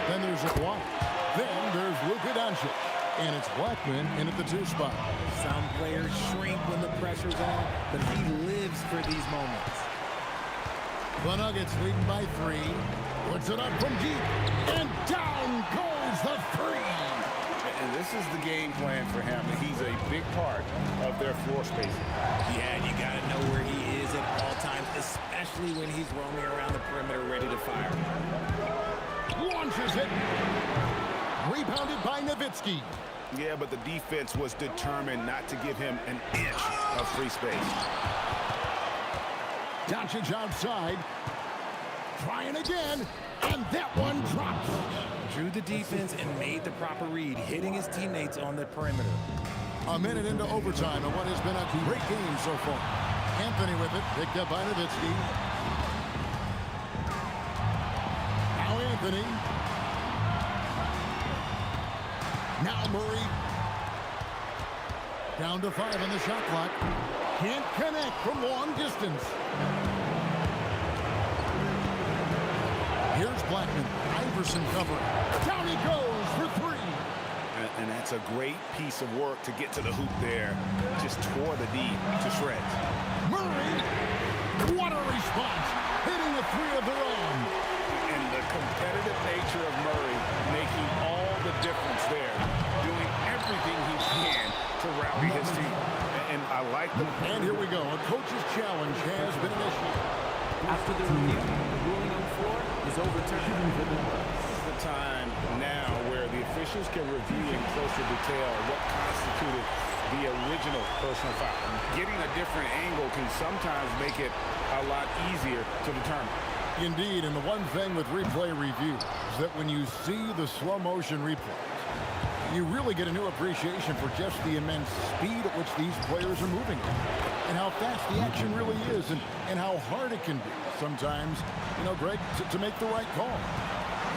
F: Then there's Kawhi. Then there's Luka Doncic. And it's Blackman in at the 2 spot.
N: Some players shrink when the pressure's on, but he lives for these moments.
F: The Nuggets leading by 3. Puts it up from deep. And down goes the 3.
G: And this is the game plan for him. He's a big part of their floor spacing.
N: Yeah, and you got to know where he is at all times, especially when he's roaming around the perimeter ready to fire.
F: Launches it. Rebounded by Nowitzki.
G: Yeah, but the defense was determined not to give him an inch of free space.
F: Doncic outside. Trying again. And that one drops.
N: Drew the defense and made the proper read, hitting his teammates on the perimeter.
F: A minute into overtime and what has been a great game so far. Anthony with it. Picked up by Nowitzki. Now Anthony. Now Murray. Down to 5 on the shot clock. Can't connect from long distance. Here's Blackman. Iverson covering. Down he goes for three.
G: And that's a great piece of work to get to the hoop there. Just tore the D to shreds.
F: Murray. What a response. Hitting a three of their own.
G: And the competitive nature of Murray making all the difference there. Doing everything he can to rally his team. And I like the...
F: And here we go. A coach's challenge has been initiated.
I: After the review, the ruling on the floor is overturned.
G: This is the time now where the officials can review in closer detail what constituted the original personal foul. Getting a different angle can sometimes make it a lot easier to determine.
F: Indeed, and the one thing with replay review is that when you see the slow motion replays, you really get a new appreciation for just the immense speed at which these players are moving and how fast the action really is and how hard it can be sometimes, you know, Greg, to make the right call.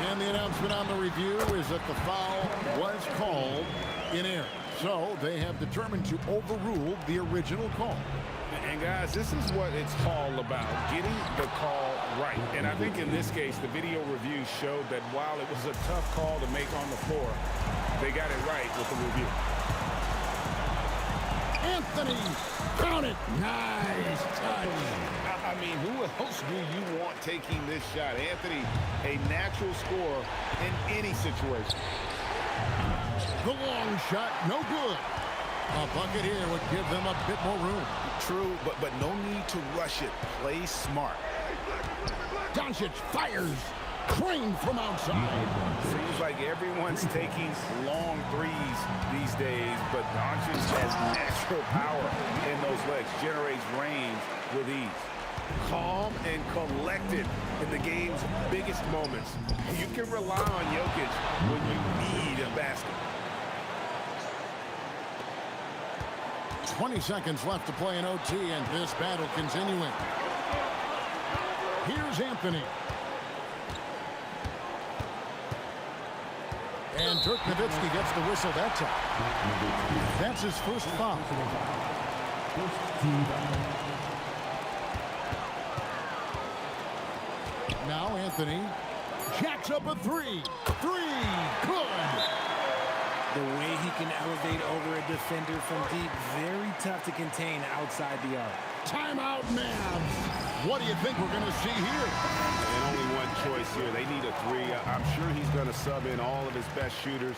F: And the announcement on the review is that the foul was called in error. So they have determined to overrule the original call.
G: And guys, this is what it's all about, getting the call right. And I think in this case, the video review showed that while it was a tough call to make on the floor, they got it right with the review.
F: Anthony, count it. Nice touch.
G: I mean, who else do you want taking this shot? Anthony, a natural scorer in any situation.
F: The long shot, no good. A bucket here would give them a bit more room.
G: True, but no need to rush it. Play smart.
F: Doncic fires. Crane from outside.
G: Seems like everyone's taking long threes these days, but Doncic has natural power in those legs, generates range with ease. Calm and collected in the game's biggest moments. You can rely on Jokic when you need a basket.
F: 20 seconds left to play in OT, and this battle continuing. Here's Anthony. And Dirk Nowitzki gets the whistle that time. That's his first foul. Now Anthony jacks up a three. Good.
I: The way he can elevate over a defender from deep, very tough to contain outside the arc.
F: Timeout, Mavs. What do you think we're going to see here?
G: And only one choice here. They need a three. I'm sure he's going to sub in all of his best shooters.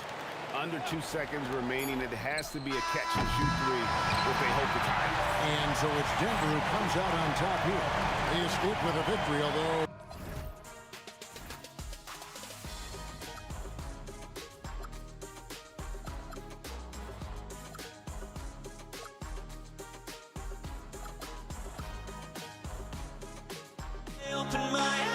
G: Under 2 seconds remaining. It has to be a catch-and-shoot three if they hope to tie it.
F: And so it's Denver who comes out on top here. They escape with a victory, although...
A: Open my eyes.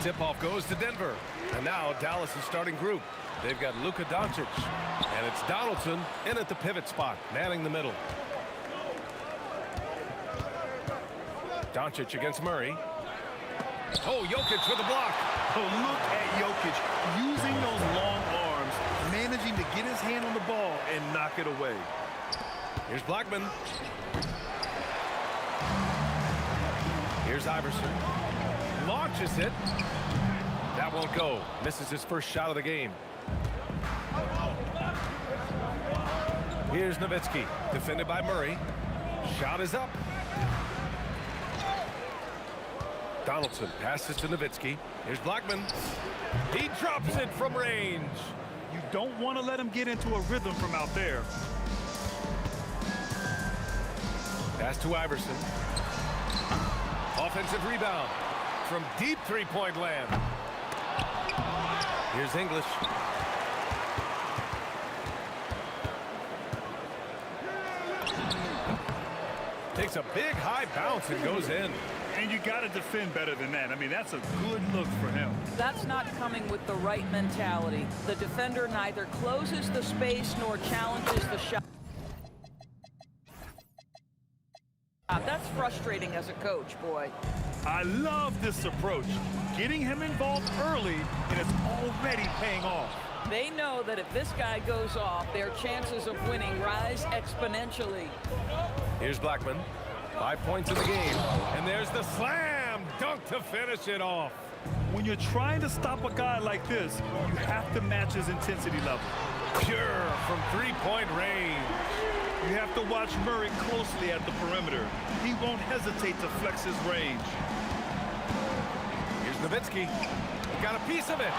B: Tip-off goes to Denver. And now Dallas' starting group. They've got Luka Doncic. And it's Donaldson in at the pivot spot, manning the middle. Doncic against Murray. Oh, Jokic with a block.
J: Oh, look at Jokic using those long arms, managing to get his hand on the ball and knock it away.
B: Here's Blackman. Here's Iverson. Launches it. That won't go. Misses his first shot of the game. Here's Nowitzki. Defended by Murray. Shot is up. Donaldson passes to Nowitzki. Here's Blackman. He drops it from range.
J: You don't want to let him get into a rhythm from out there.
B: Pass to Iverson. Offensive rebound from deep three-point land. Here's English. Takes a big high bounce and goes in.
J: And you got to defend better than that. I mean, that's a good look for him.
C: That's not coming with the right mentality. The defender neither closes the space nor challenges the shot. That's frustrating as a coach, boy.
J: I love this approach. Getting him involved early, and it's already paying off.
C: They know that if this guy goes off, their chances of winning rise exponentially.
B: Here's Blackman. 5 points in the game. And there's the slam dunk to finish it off.
J: When you're trying to stop a guy like this, you have to match his intensity level.
B: Pure from three-point range.
J: You have to watch Murray closely at the perimeter. He won't hesitate to flex his range.
B: Here's Nowitzki. Got a piece of it.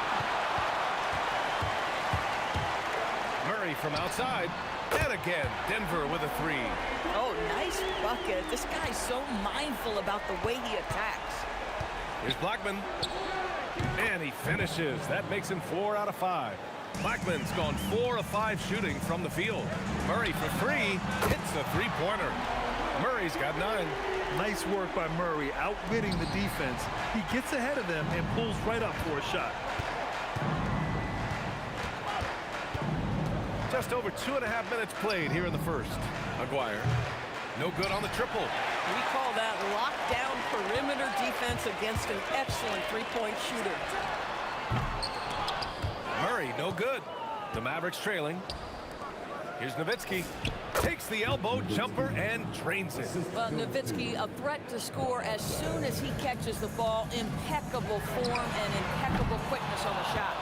B: Murray from outside. And again, Denver with a three.
C: Oh, nice bucket. This guy's so mindful about the way he attacks.
B: Here's Blackman. And he finishes. That makes him 4 out of 5. Blackman's gone 4 of 5 shooting from the field. Murray for 3. Hits a three-pointer. Murray's got 9.
J: Nice work by Murray, outwitting the defense. He gets ahead of them and pulls right up for a shot.
B: Just over 2.5 minutes played here in the first. Aguirre. No good on the triple.
C: We call that lockdown perimeter defense against an excellent three-point shooter.
B: Murray, no good. The Mavericks trailing. Here's Nowitzki. Takes the elbow jumper and drains it.
C: Well, Nowitzki, a threat to score as soon as he catches the ball. Impeccable form and impeccable quickness on the shot.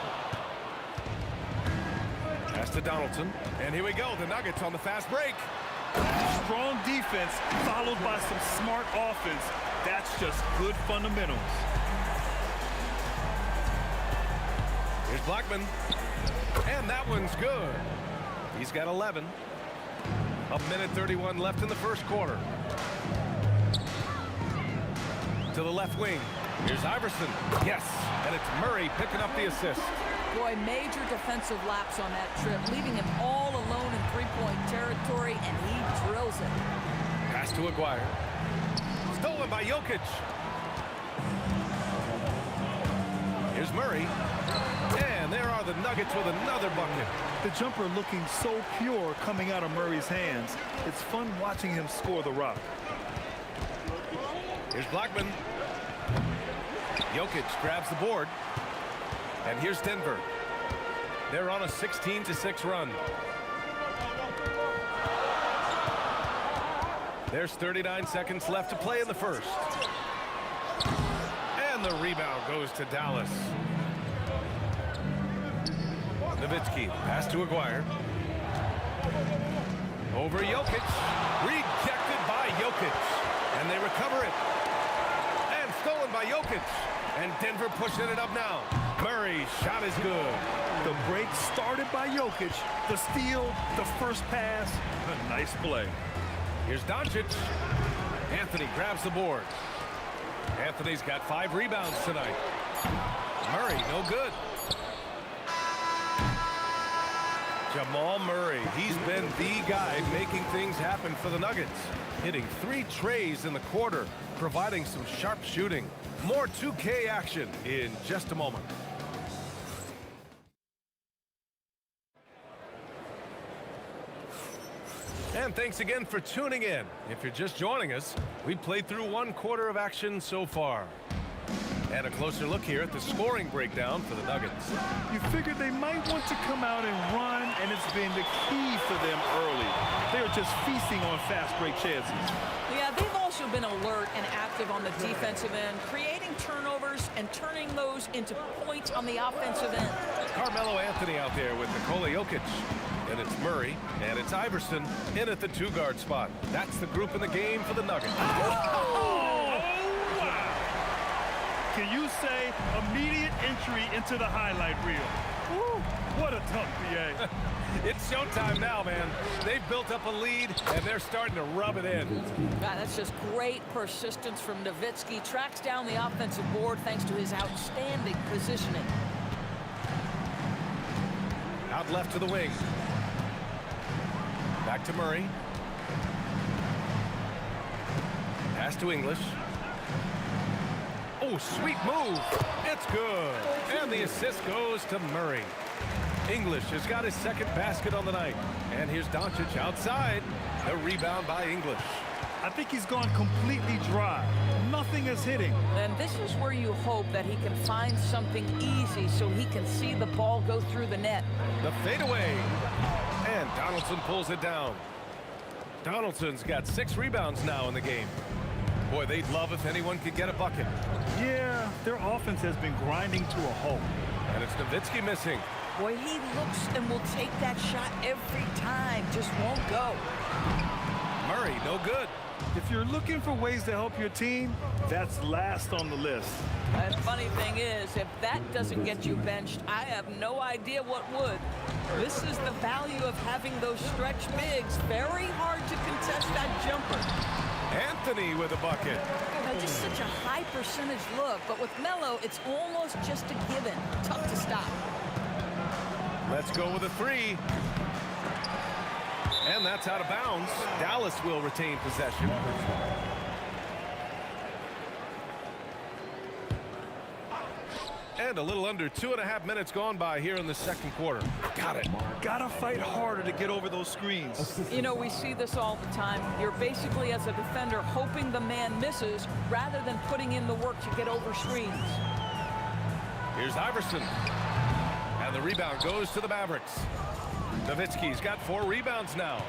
B: Pass to Donaldson. And here we go. The Nuggets on the fast break.
J: Strong defense followed by some smart offense. That's just good fundamentals.
B: Here's Blackman. And that one's good. He's got 11. 1:31 left in the first quarter. To the left wing. Here's Iverson. Yes. And it's Murray picking up the assist.
C: Boy, major defensive lapse on that trip, leaving him all alone in three-point territory, and he drills it.
B: Pass to Aguirre. Stolen by Jokic. Here's Murray. And there are the Nuggets with another bucket.
J: The jumper looking so pure coming out of Murray's hands. It's fun watching him score the rock.
B: Here's Blackman. Jokic grabs the board. And here's Denver. They're on a 16-6 run. There's 39 seconds left to play in the first. And the rebound goes to Dallas. Nowitzki, pass to Aguirre. Over Jokic. Rejected by Jokic. And they recover it. And stolen by Jokic. And Denver pushing it up now. Murray's shot is good.
J: The break started by Jokic. The steal, the first pass, a nice play.
B: Here's Doncic. Anthony grabs the board. Anthony's got 5 rebounds tonight. Murray, no good. Jamal Murray, he's been the guy making things happen for the Nuggets. Hitting 3 trays in the quarter, providing some sharp shooting. More 2K action in just a moment. And thanks again for tuning in. If you're just joining us, we've played through 1 quarter of action so far. And a closer look here at the scoring breakdown for the Nuggets.
J: You figured they might want to come out and run, and it's been the key for them early. They're just feasting on fast break chances.
C: Yeah, they've also been alert and active on the defensive end, creating turnovers and turning those into points on the offensive end.
B: Carmelo Anthony out there with Nikola Jokic. And it's Murray, and it's Iverson in at the 2-guard spot. That's the group in the game for the Nuggets.
J: Can you say immediate entry into the highlight reel? Woo, what a tough BA.
B: It's showtime now, man. They've built up a lead, and they're starting to rub it in.
C: God, that's just great persistence from Nowitzki. Tracks down the offensive board thanks to his outstanding positioning.
B: Out left to the wing. Back to Murray. Pass to English. Oh, sweet move. It's good. And the assist goes to Murray. English has got his 2nd basket on the night. And here's Doncic outside. The rebound by English.
J: I think he's gone completely dry. Nothing is hitting.
C: And this is where you hope that he can find something easy so he can see the ball go through the net.
B: The fadeaway. And Donaldson pulls it down. Donaldson's got 6 rebounds now in the game. Boy, they'd love if anyone could get a bucket.
J: Yeah, their offense has been grinding to a halt.
B: And it's Nowitzki missing.
C: Boy, he looks and will take that shot every time. Just won't go.
B: Murray, no good.
J: If you're looking for ways to help your team, that's last on the list.
C: And funny thing is, if that doesn't get you benched, I have no idea what would. This is the value of having those stretch bigs. Very hard to contest that jumper.
B: Anthony with a bucket.
C: Just such a high percentage look, but with Melo, it's almost just a given. Tough to stop.
B: Let's go with a 3. And that's out of bounds. Dallas will retain possession. And a little under 2.5 minutes gone by here in the 2nd quarter. Got it.
J: Gotta fight harder to get over those screens.
C: You know, we see this all the time. You're basically, as a defender, hoping the man misses rather than putting in the work to get over screens.
B: Here's Iverson. And the rebound goes to the Mavericks. Nowitzki's got 4 rebounds now.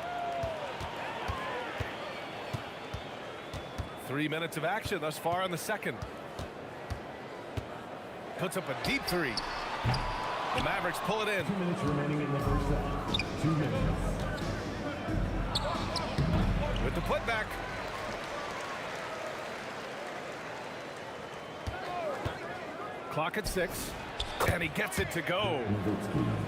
B: 3 minutes of action thus far in the 2nd. Puts up a deep 3. The Mavericks pull it in.
E: 2 minutes remaining in the first set. 2 minutes.
B: With the putback. Clock at 6. And he gets it to go.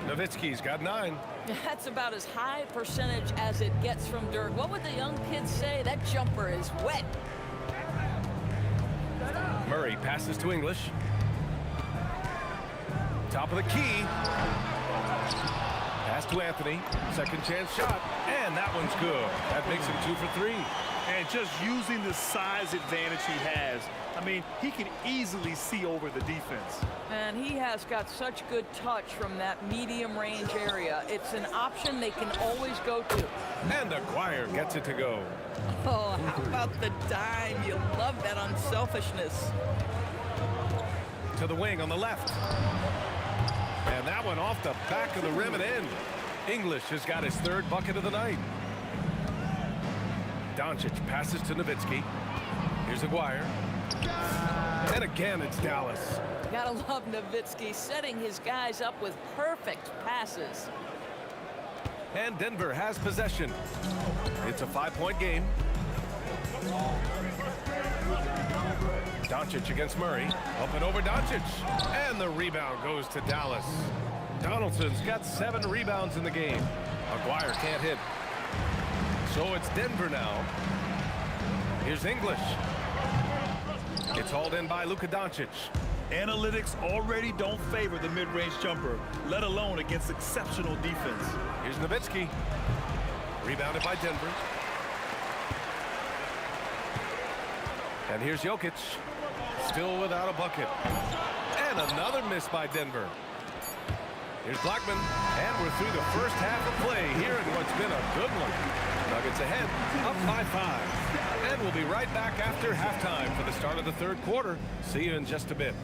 B: Nowitzki's got 9.
C: That's about as high percentage as it gets from Dirk. What would the young kids say? That jumper is wet.
B: Murray passes to English. Top of the key. Pass to Anthony. 2nd chance shot. And that one's good. That makes him 2 for 3.
J: And just using the size advantage he has, I mean, he can easily see over the defense.
C: And he has got such good touch from that medium range area. It's an option they can always go to.
B: And Aguirre gets it to go.
C: Oh, how about the dime? You love that unselfishness.
B: To the wing on the left. And that one off the back of the rim and in. English has got his 3rd bucket of the night. Doncic passes to Nowitzki. Here's Aguirre. And again, it's Dallas.
C: Gotta love Nowitzki setting his guys up with perfect passes.
B: And Denver has possession. It's a 5-point game. Doncic against Murray. Up and over Doncic. And the rebound goes to Dallas. Donaldson's got 7 rebounds in the game. Aguirre can't hit. So it's Denver now. Here's English. It's hauled in by Luka Doncic.
J: Analytics already don't favor the mid-range jumper, let alone against exceptional defense.
B: Here's Nowitzki. Rebounded by Denver. And here's Jokic. Still without a bucket. And another miss by Denver. Here's Blackman. And we're through the first half of play here in what's been a good one. Nuggets ahead, up by 5. And we'll be right back after halftime for the start of the third quarter. See you in just a bit.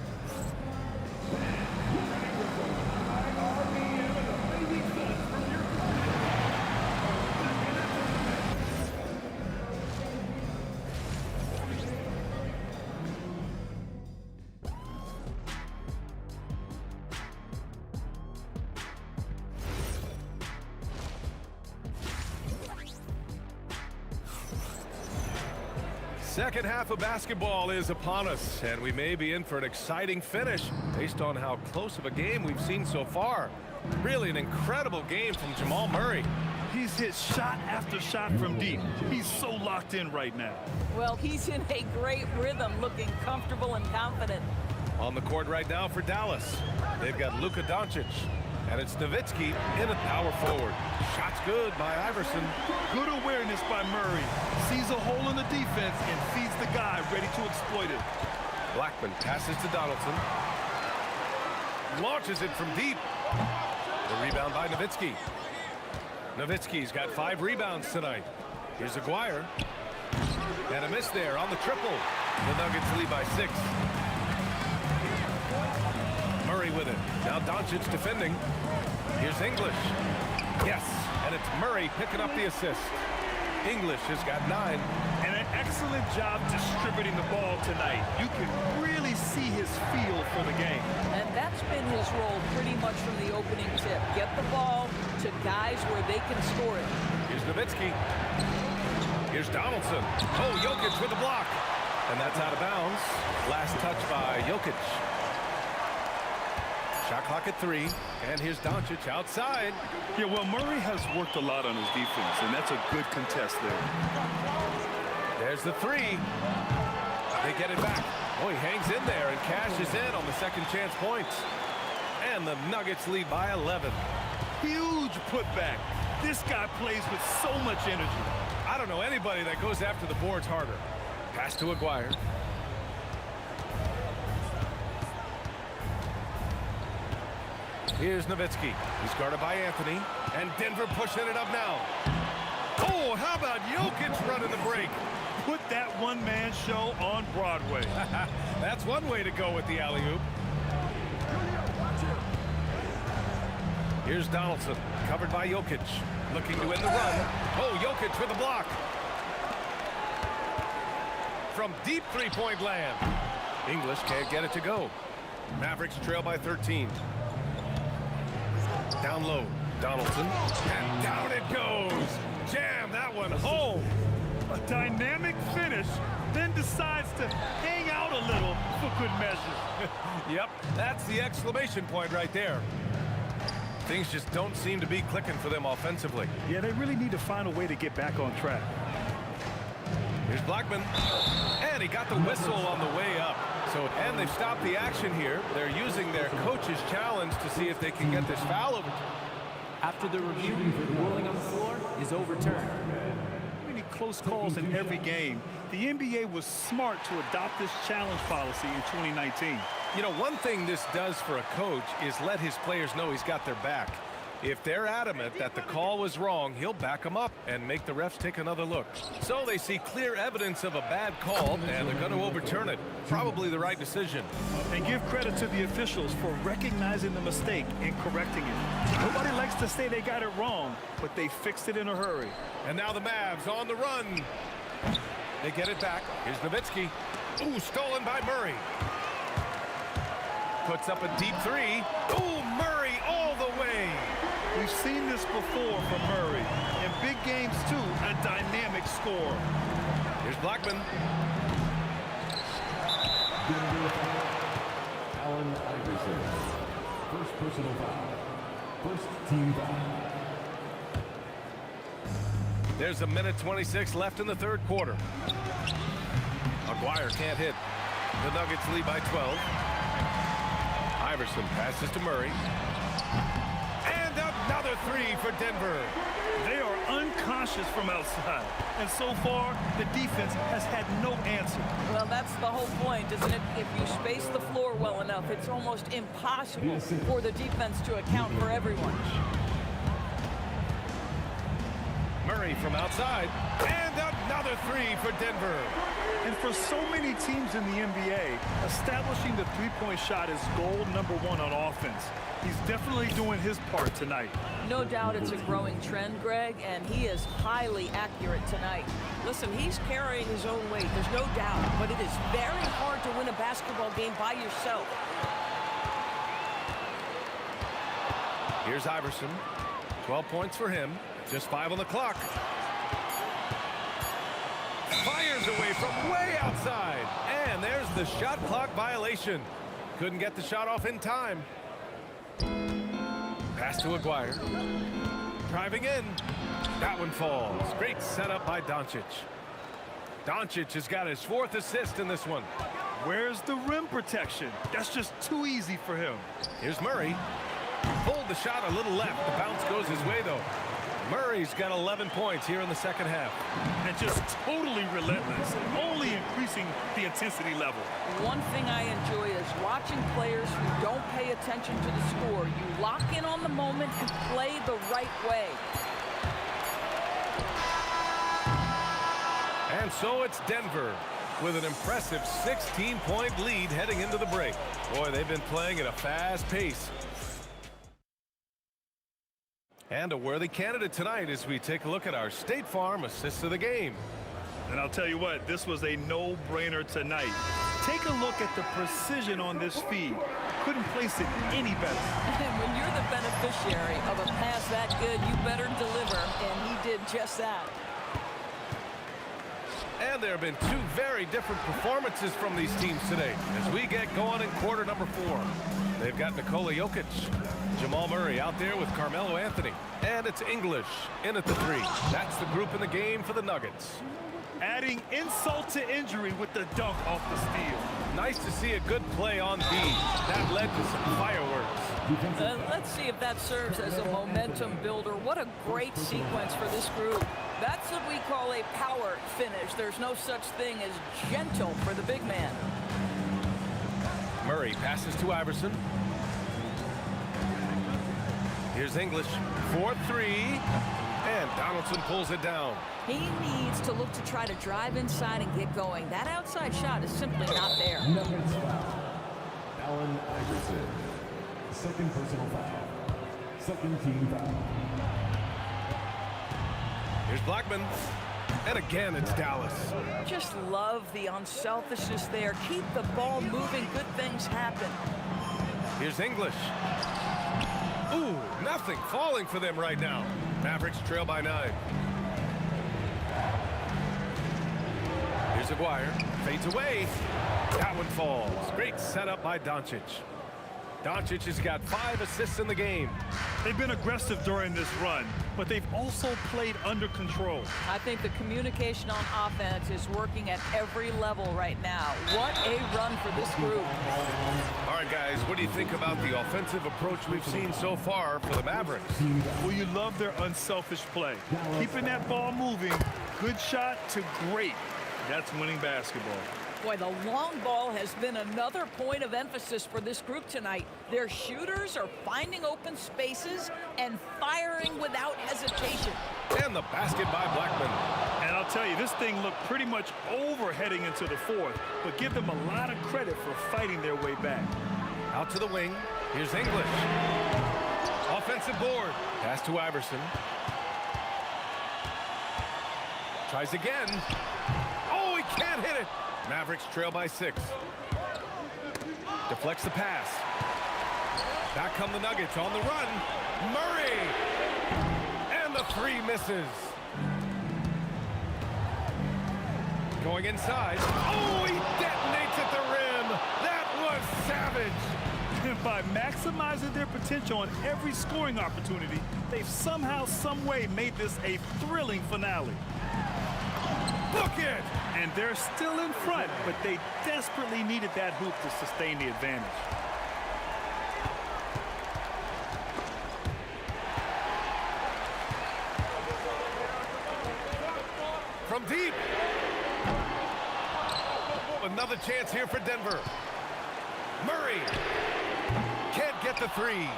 B: Second half of basketball is upon us, and we may be in for an exciting finish based on how close of a game we've seen so far. Really an incredible game from Jamal Murray.
J: He's hit shot after shot from deep. He's so locked in right now.
C: Well, he's in a great rhythm, looking comfortable and confident.
B: On the court right now for Dallas, they've got Luka Doncic, and it's Nowitzki in at power forward. Shot's good by Iverson.
J: Good awareness by Murray. Sees a hole in the defense and feeds the guy ready to exploit it.
B: Blackman passes to Donaldson. Launches it from deep. The rebound by Nowitzki. Nowitzki's got 5 rebounds tonight. Here's Aguirre. And a miss there on the triple. The Nuggets lead by 6. Murray with it. Now Doncic defending. Here's English. Yes, and it's Murray picking up the assist. English has got 9.
J: And an excellent job distributing the ball tonight. You can really see his feel for the game.
C: And that's been his role pretty much from the opening tip. Get the ball to guys where they can score it.
B: Here's Nowitzki. Here's Donaldson. Oh, Jokic with the block. And that's out of bounds. Last touch by Jokic. Shot clock at 3. And here's Doncic outside.
J: Yeah, well, Murray has worked a lot on his defense, and that's a good contest there.
B: There's the 3. They get it back. Oh, he hangs in there and cashes in on the second chance points. And the Nuggets lead by 11.
J: Huge putback. This guy plays with so much energy.
B: I don't know anybody that goes after the boards harder. Pass to Aguirre. Here's Nowitzki. He's guarded by Anthony. And Denver pushing it up now. Oh, how about Jokic running the break?
J: Put that one-man show on Broadway.
B: That's one way to go with the alley-oop. Here's Donaldson, covered by Jokic. Looking to end the run. Oh, Jokic with a block. From deep three-point land. English can't get it to go. Mavericks trail by 13. Down low, Donaldson, and down it goes. Jam that one home.
J: A dynamic finish, then decides to hang out a little for good measure.
B: Yep, that's the exclamation point right there. Things just don't seem to be clicking for them offensively.
J: Yeah, they really need to find a way to get back on track.
B: Here's Blackman, and he got the whistle on the way up. And they've stopped the action here. They're using their coach's challenge to see if they can get this foul over.
E: After the review, the ruling on the floor is overturned.
J: Many close calls in every game. The NBA was smart to adopt this challenge policy in 2019.
B: You know, one thing this does for a coach is let his players know he's got their back. If they're adamant that the call was wrong, he'll back them up and make the refs take another look. So they see clear evidence of a bad call, and they're going to overturn it. Probably the right decision.
J: And give credit to the officials for recognizing the mistake and correcting it. Nobody likes to say they got it wrong, but they fixed it in a hurry.
B: And now the Mavs on the run. They get it back. Here's Nowitzki. Ooh, stolen by Murray. Puts up a deep 3. Ooh, Murray all the way.
J: We've seen this before from Murray. In big games, too, a dynamic score.
B: Here's Blackman.
E: Allen Iverson. First personal foul. First team foul.
B: There's a minute 26 left in the third quarter. Aguirre can't hit. The Nuggets lead by 12. Iverson passes to Murray. And another three for Denver.
J: They are unconscious from outside. And so far, the defense has had no answer.
C: Well, that's the whole point, isn't it? If you space the floor well enough, it's almost impossible for the defense to account for everyone.
B: Murray from outside. And another three for Denver.
J: And for so many teams in the NBA, establishing the three-point shot is goal number one on offense. He's definitely doing his part tonight.
C: No doubt it's a growing trend, Greg, and he is highly accurate tonight. Listen, he's carrying his own weight, there's no doubt, but it is very hard to win a basketball game by yourself.
B: Here's Iverson. 12 points for him. Just 5 on the clock. Fires away from way outside. And there's the shot clock violation. Couldn't get the shot off in time. Pass to Aguirre. Driving in. That one falls. Great setup by Doncic. Doncic has got his 4th assist in this one.
J: Where's the rim protection? That's just too easy for him.
B: Here's Murray. Pulled the shot a little left. The bounce goes his way, though. Murray's got 11 points here in the second half.
J: And just totally relentless, only increasing the intensity level.
C: One thing I enjoy is watching players who don't pay attention to the score. You lock in on the moment and play the right way.
B: And so it's Denver with an impressive 16-point lead heading into the break. Boy, they've been playing at a fast pace. And a worthy candidate tonight as we take a look at our State Farm assists of the game.
J: And I'll tell you what, this was a no-brainer tonight. Take a look at the precision on this feed. Couldn't place it any better.
C: And when you're the beneficiary of a pass that good, you better deliver, and he did just that.
B: And there have been 2 very different performances from these teams today as we get going in quarter number 4. They've got Nikola Jokic, Jamal Murray out there with Carmelo Anthony, and it's English in at the 3. That's the group in the game for the Nuggets.
J: Adding insult to injury with the dunk off the steal.
B: Nice to see a good play on D. That led to some fireworks.
C: Let's see if that serves as a momentum builder. What a great sequence for this group. That's what we call a power finish. There's no such thing as gentle for the big man.
B: Murray passes to Iverson. Here's English for 3. And Donaldson pulls it down.
C: He needs to look to try to drive inside and get going. That outside shot is simply not there.
E: Nuggets foul. Allen Iverson. Second personal foul. Second team foul.
B: Here's Blackman. And again, it's Dallas.
C: Just love the unselfishness there. Keep the ball moving. Good things happen.
B: Here's English. Ooh, nothing falling for them right now. Mavericks trail by 9. Here's Aguirre. Fades away. That one falls. Great setup by Doncic. Doncic has got 5 assists in the game.
J: They've been aggressive during this run, but they've also played under control.
C: I think the communication on offense is working at every level right now. What a run for this group.
B: All right, guys, what do you think about the offensive approach we've seen so far for the Mavericks?
J: Well, you love their unselfish play. Keeping that ball moving, good shot to great. That's winning basketball.
C: Boy, the long ball has been another point of emphasis for this group tonight. Their shooters are finding open spaces and firing without hesitation.
B: And the basket by Blackman.
J: And I'll tell you, this thing looked pretty much over heading into the 4th, but give them a lot of credit for fighting their way back.
B: Out to the wing. Here's English. Offensive board. Pass to Iverson. Tries again. Oh, he can't hit it. Mavericks trail by 6. Deflects the pass. Back come the Nuggets on the run. Murray! And the 3 misses. Going inside. Oh, he detonates at the rim. That was savage.
J: And by maximizing their potential on every scoring opportunity, they've somehow, some way made this a thrilling finale.
B: Book it!
J: And they're still in front, but they desperately needed that hoop to sustain the advantage.
B: from deep. Another chance here for Denver. Murray can't get the three.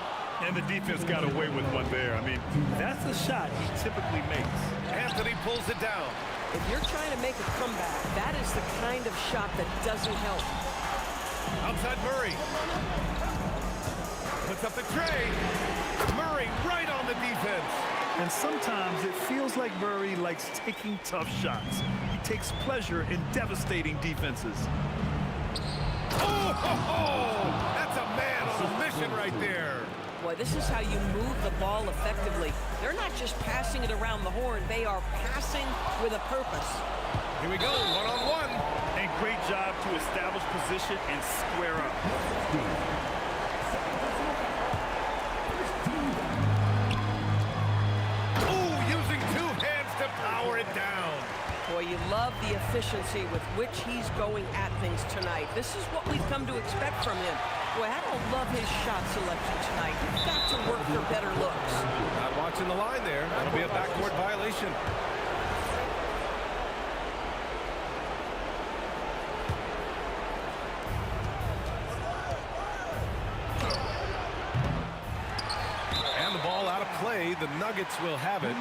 J: And the defense got away with one there. I mean, that's a shot he typically makes.
B: Anthony pulls it down.
M: If you're trying to make a comeback, that is the kind of shot that doesn't help.
B: Outside Murray. Puts up the tray. Murray right on the defense.
J: And sometimes it feels like Murray likes taking tough shots. He takes pleasure in devastating defenses.
B: Oh, ho, ho! That's a man on a mission right there.
M: Boy, this is how you move the ball effectively. They're not just passing it around the horn. They are passing with a purpose.
B: Here we go, one-on-one.
J: And great job to establish position and square up.
B: Ooh, using two hands to power it down.
M: Boy, you love the efficiency with which he's going at things tonight. This is what we've come to expect from him. Boy, I don't love his shot selection tonight. You've got to work for better looks.
B: Not watching the line there. That'll be a backcourt violation. And the ball out of play. The Nuggets will have it.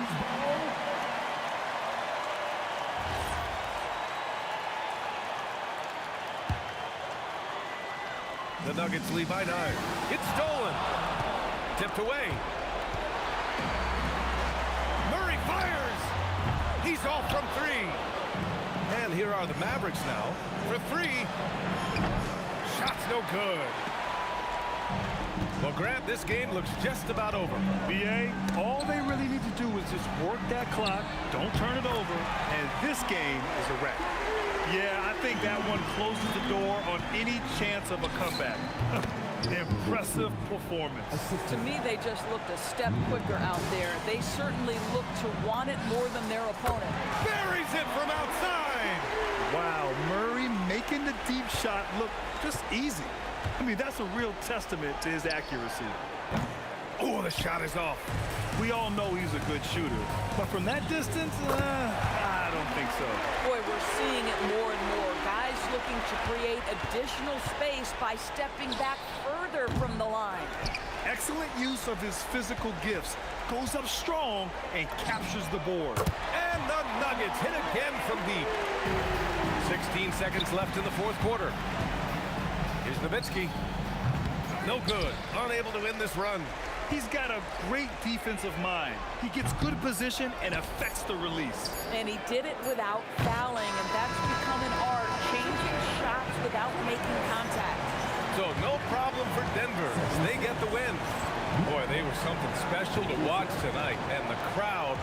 B: The Nuggets lead by 9. It's stolen. Tipped away. Murray fires. He's off from 3. And here are the Mavericks now for 3. Shot's no good. Well, Grant, this game looks just about over.
J: BA, all they really need to do is just work that clock, don't turn it over, and this game is a wrap. Yeah, I think that one closes the door on any chance of a comeback. Impressive performance.
C: To me, they just looked a step quicker out there. They certainly look to want it more than their opponent.
B: Buries it from outside.
J: Wow, Murray making the deep shot look just easy. I mean, that's a real testament to his accuracy.
B: Oh, the shot is off.
J: We all know he's a good shooter, but from that distance, I don't think so.
C: Boy, we're seeing it more and more. Guys looking to create additional space by stepping back further from the line.
J: Excellent use of his physical gifts. Goes up strong and captures the board.
B: And the Nuggets hit again from deep. 16 seconds left in the fourth quarter. Here's Nowitzki. No good. Unable to win this run.
J: He's got a great defensive mind. He gets good position and affects the release.
C: And he did it without fouling, and that's become an art, changing shots without making contact.
B: So no problem for Denver as they get the win. Boy, they were something special to watch tonight, and the crowd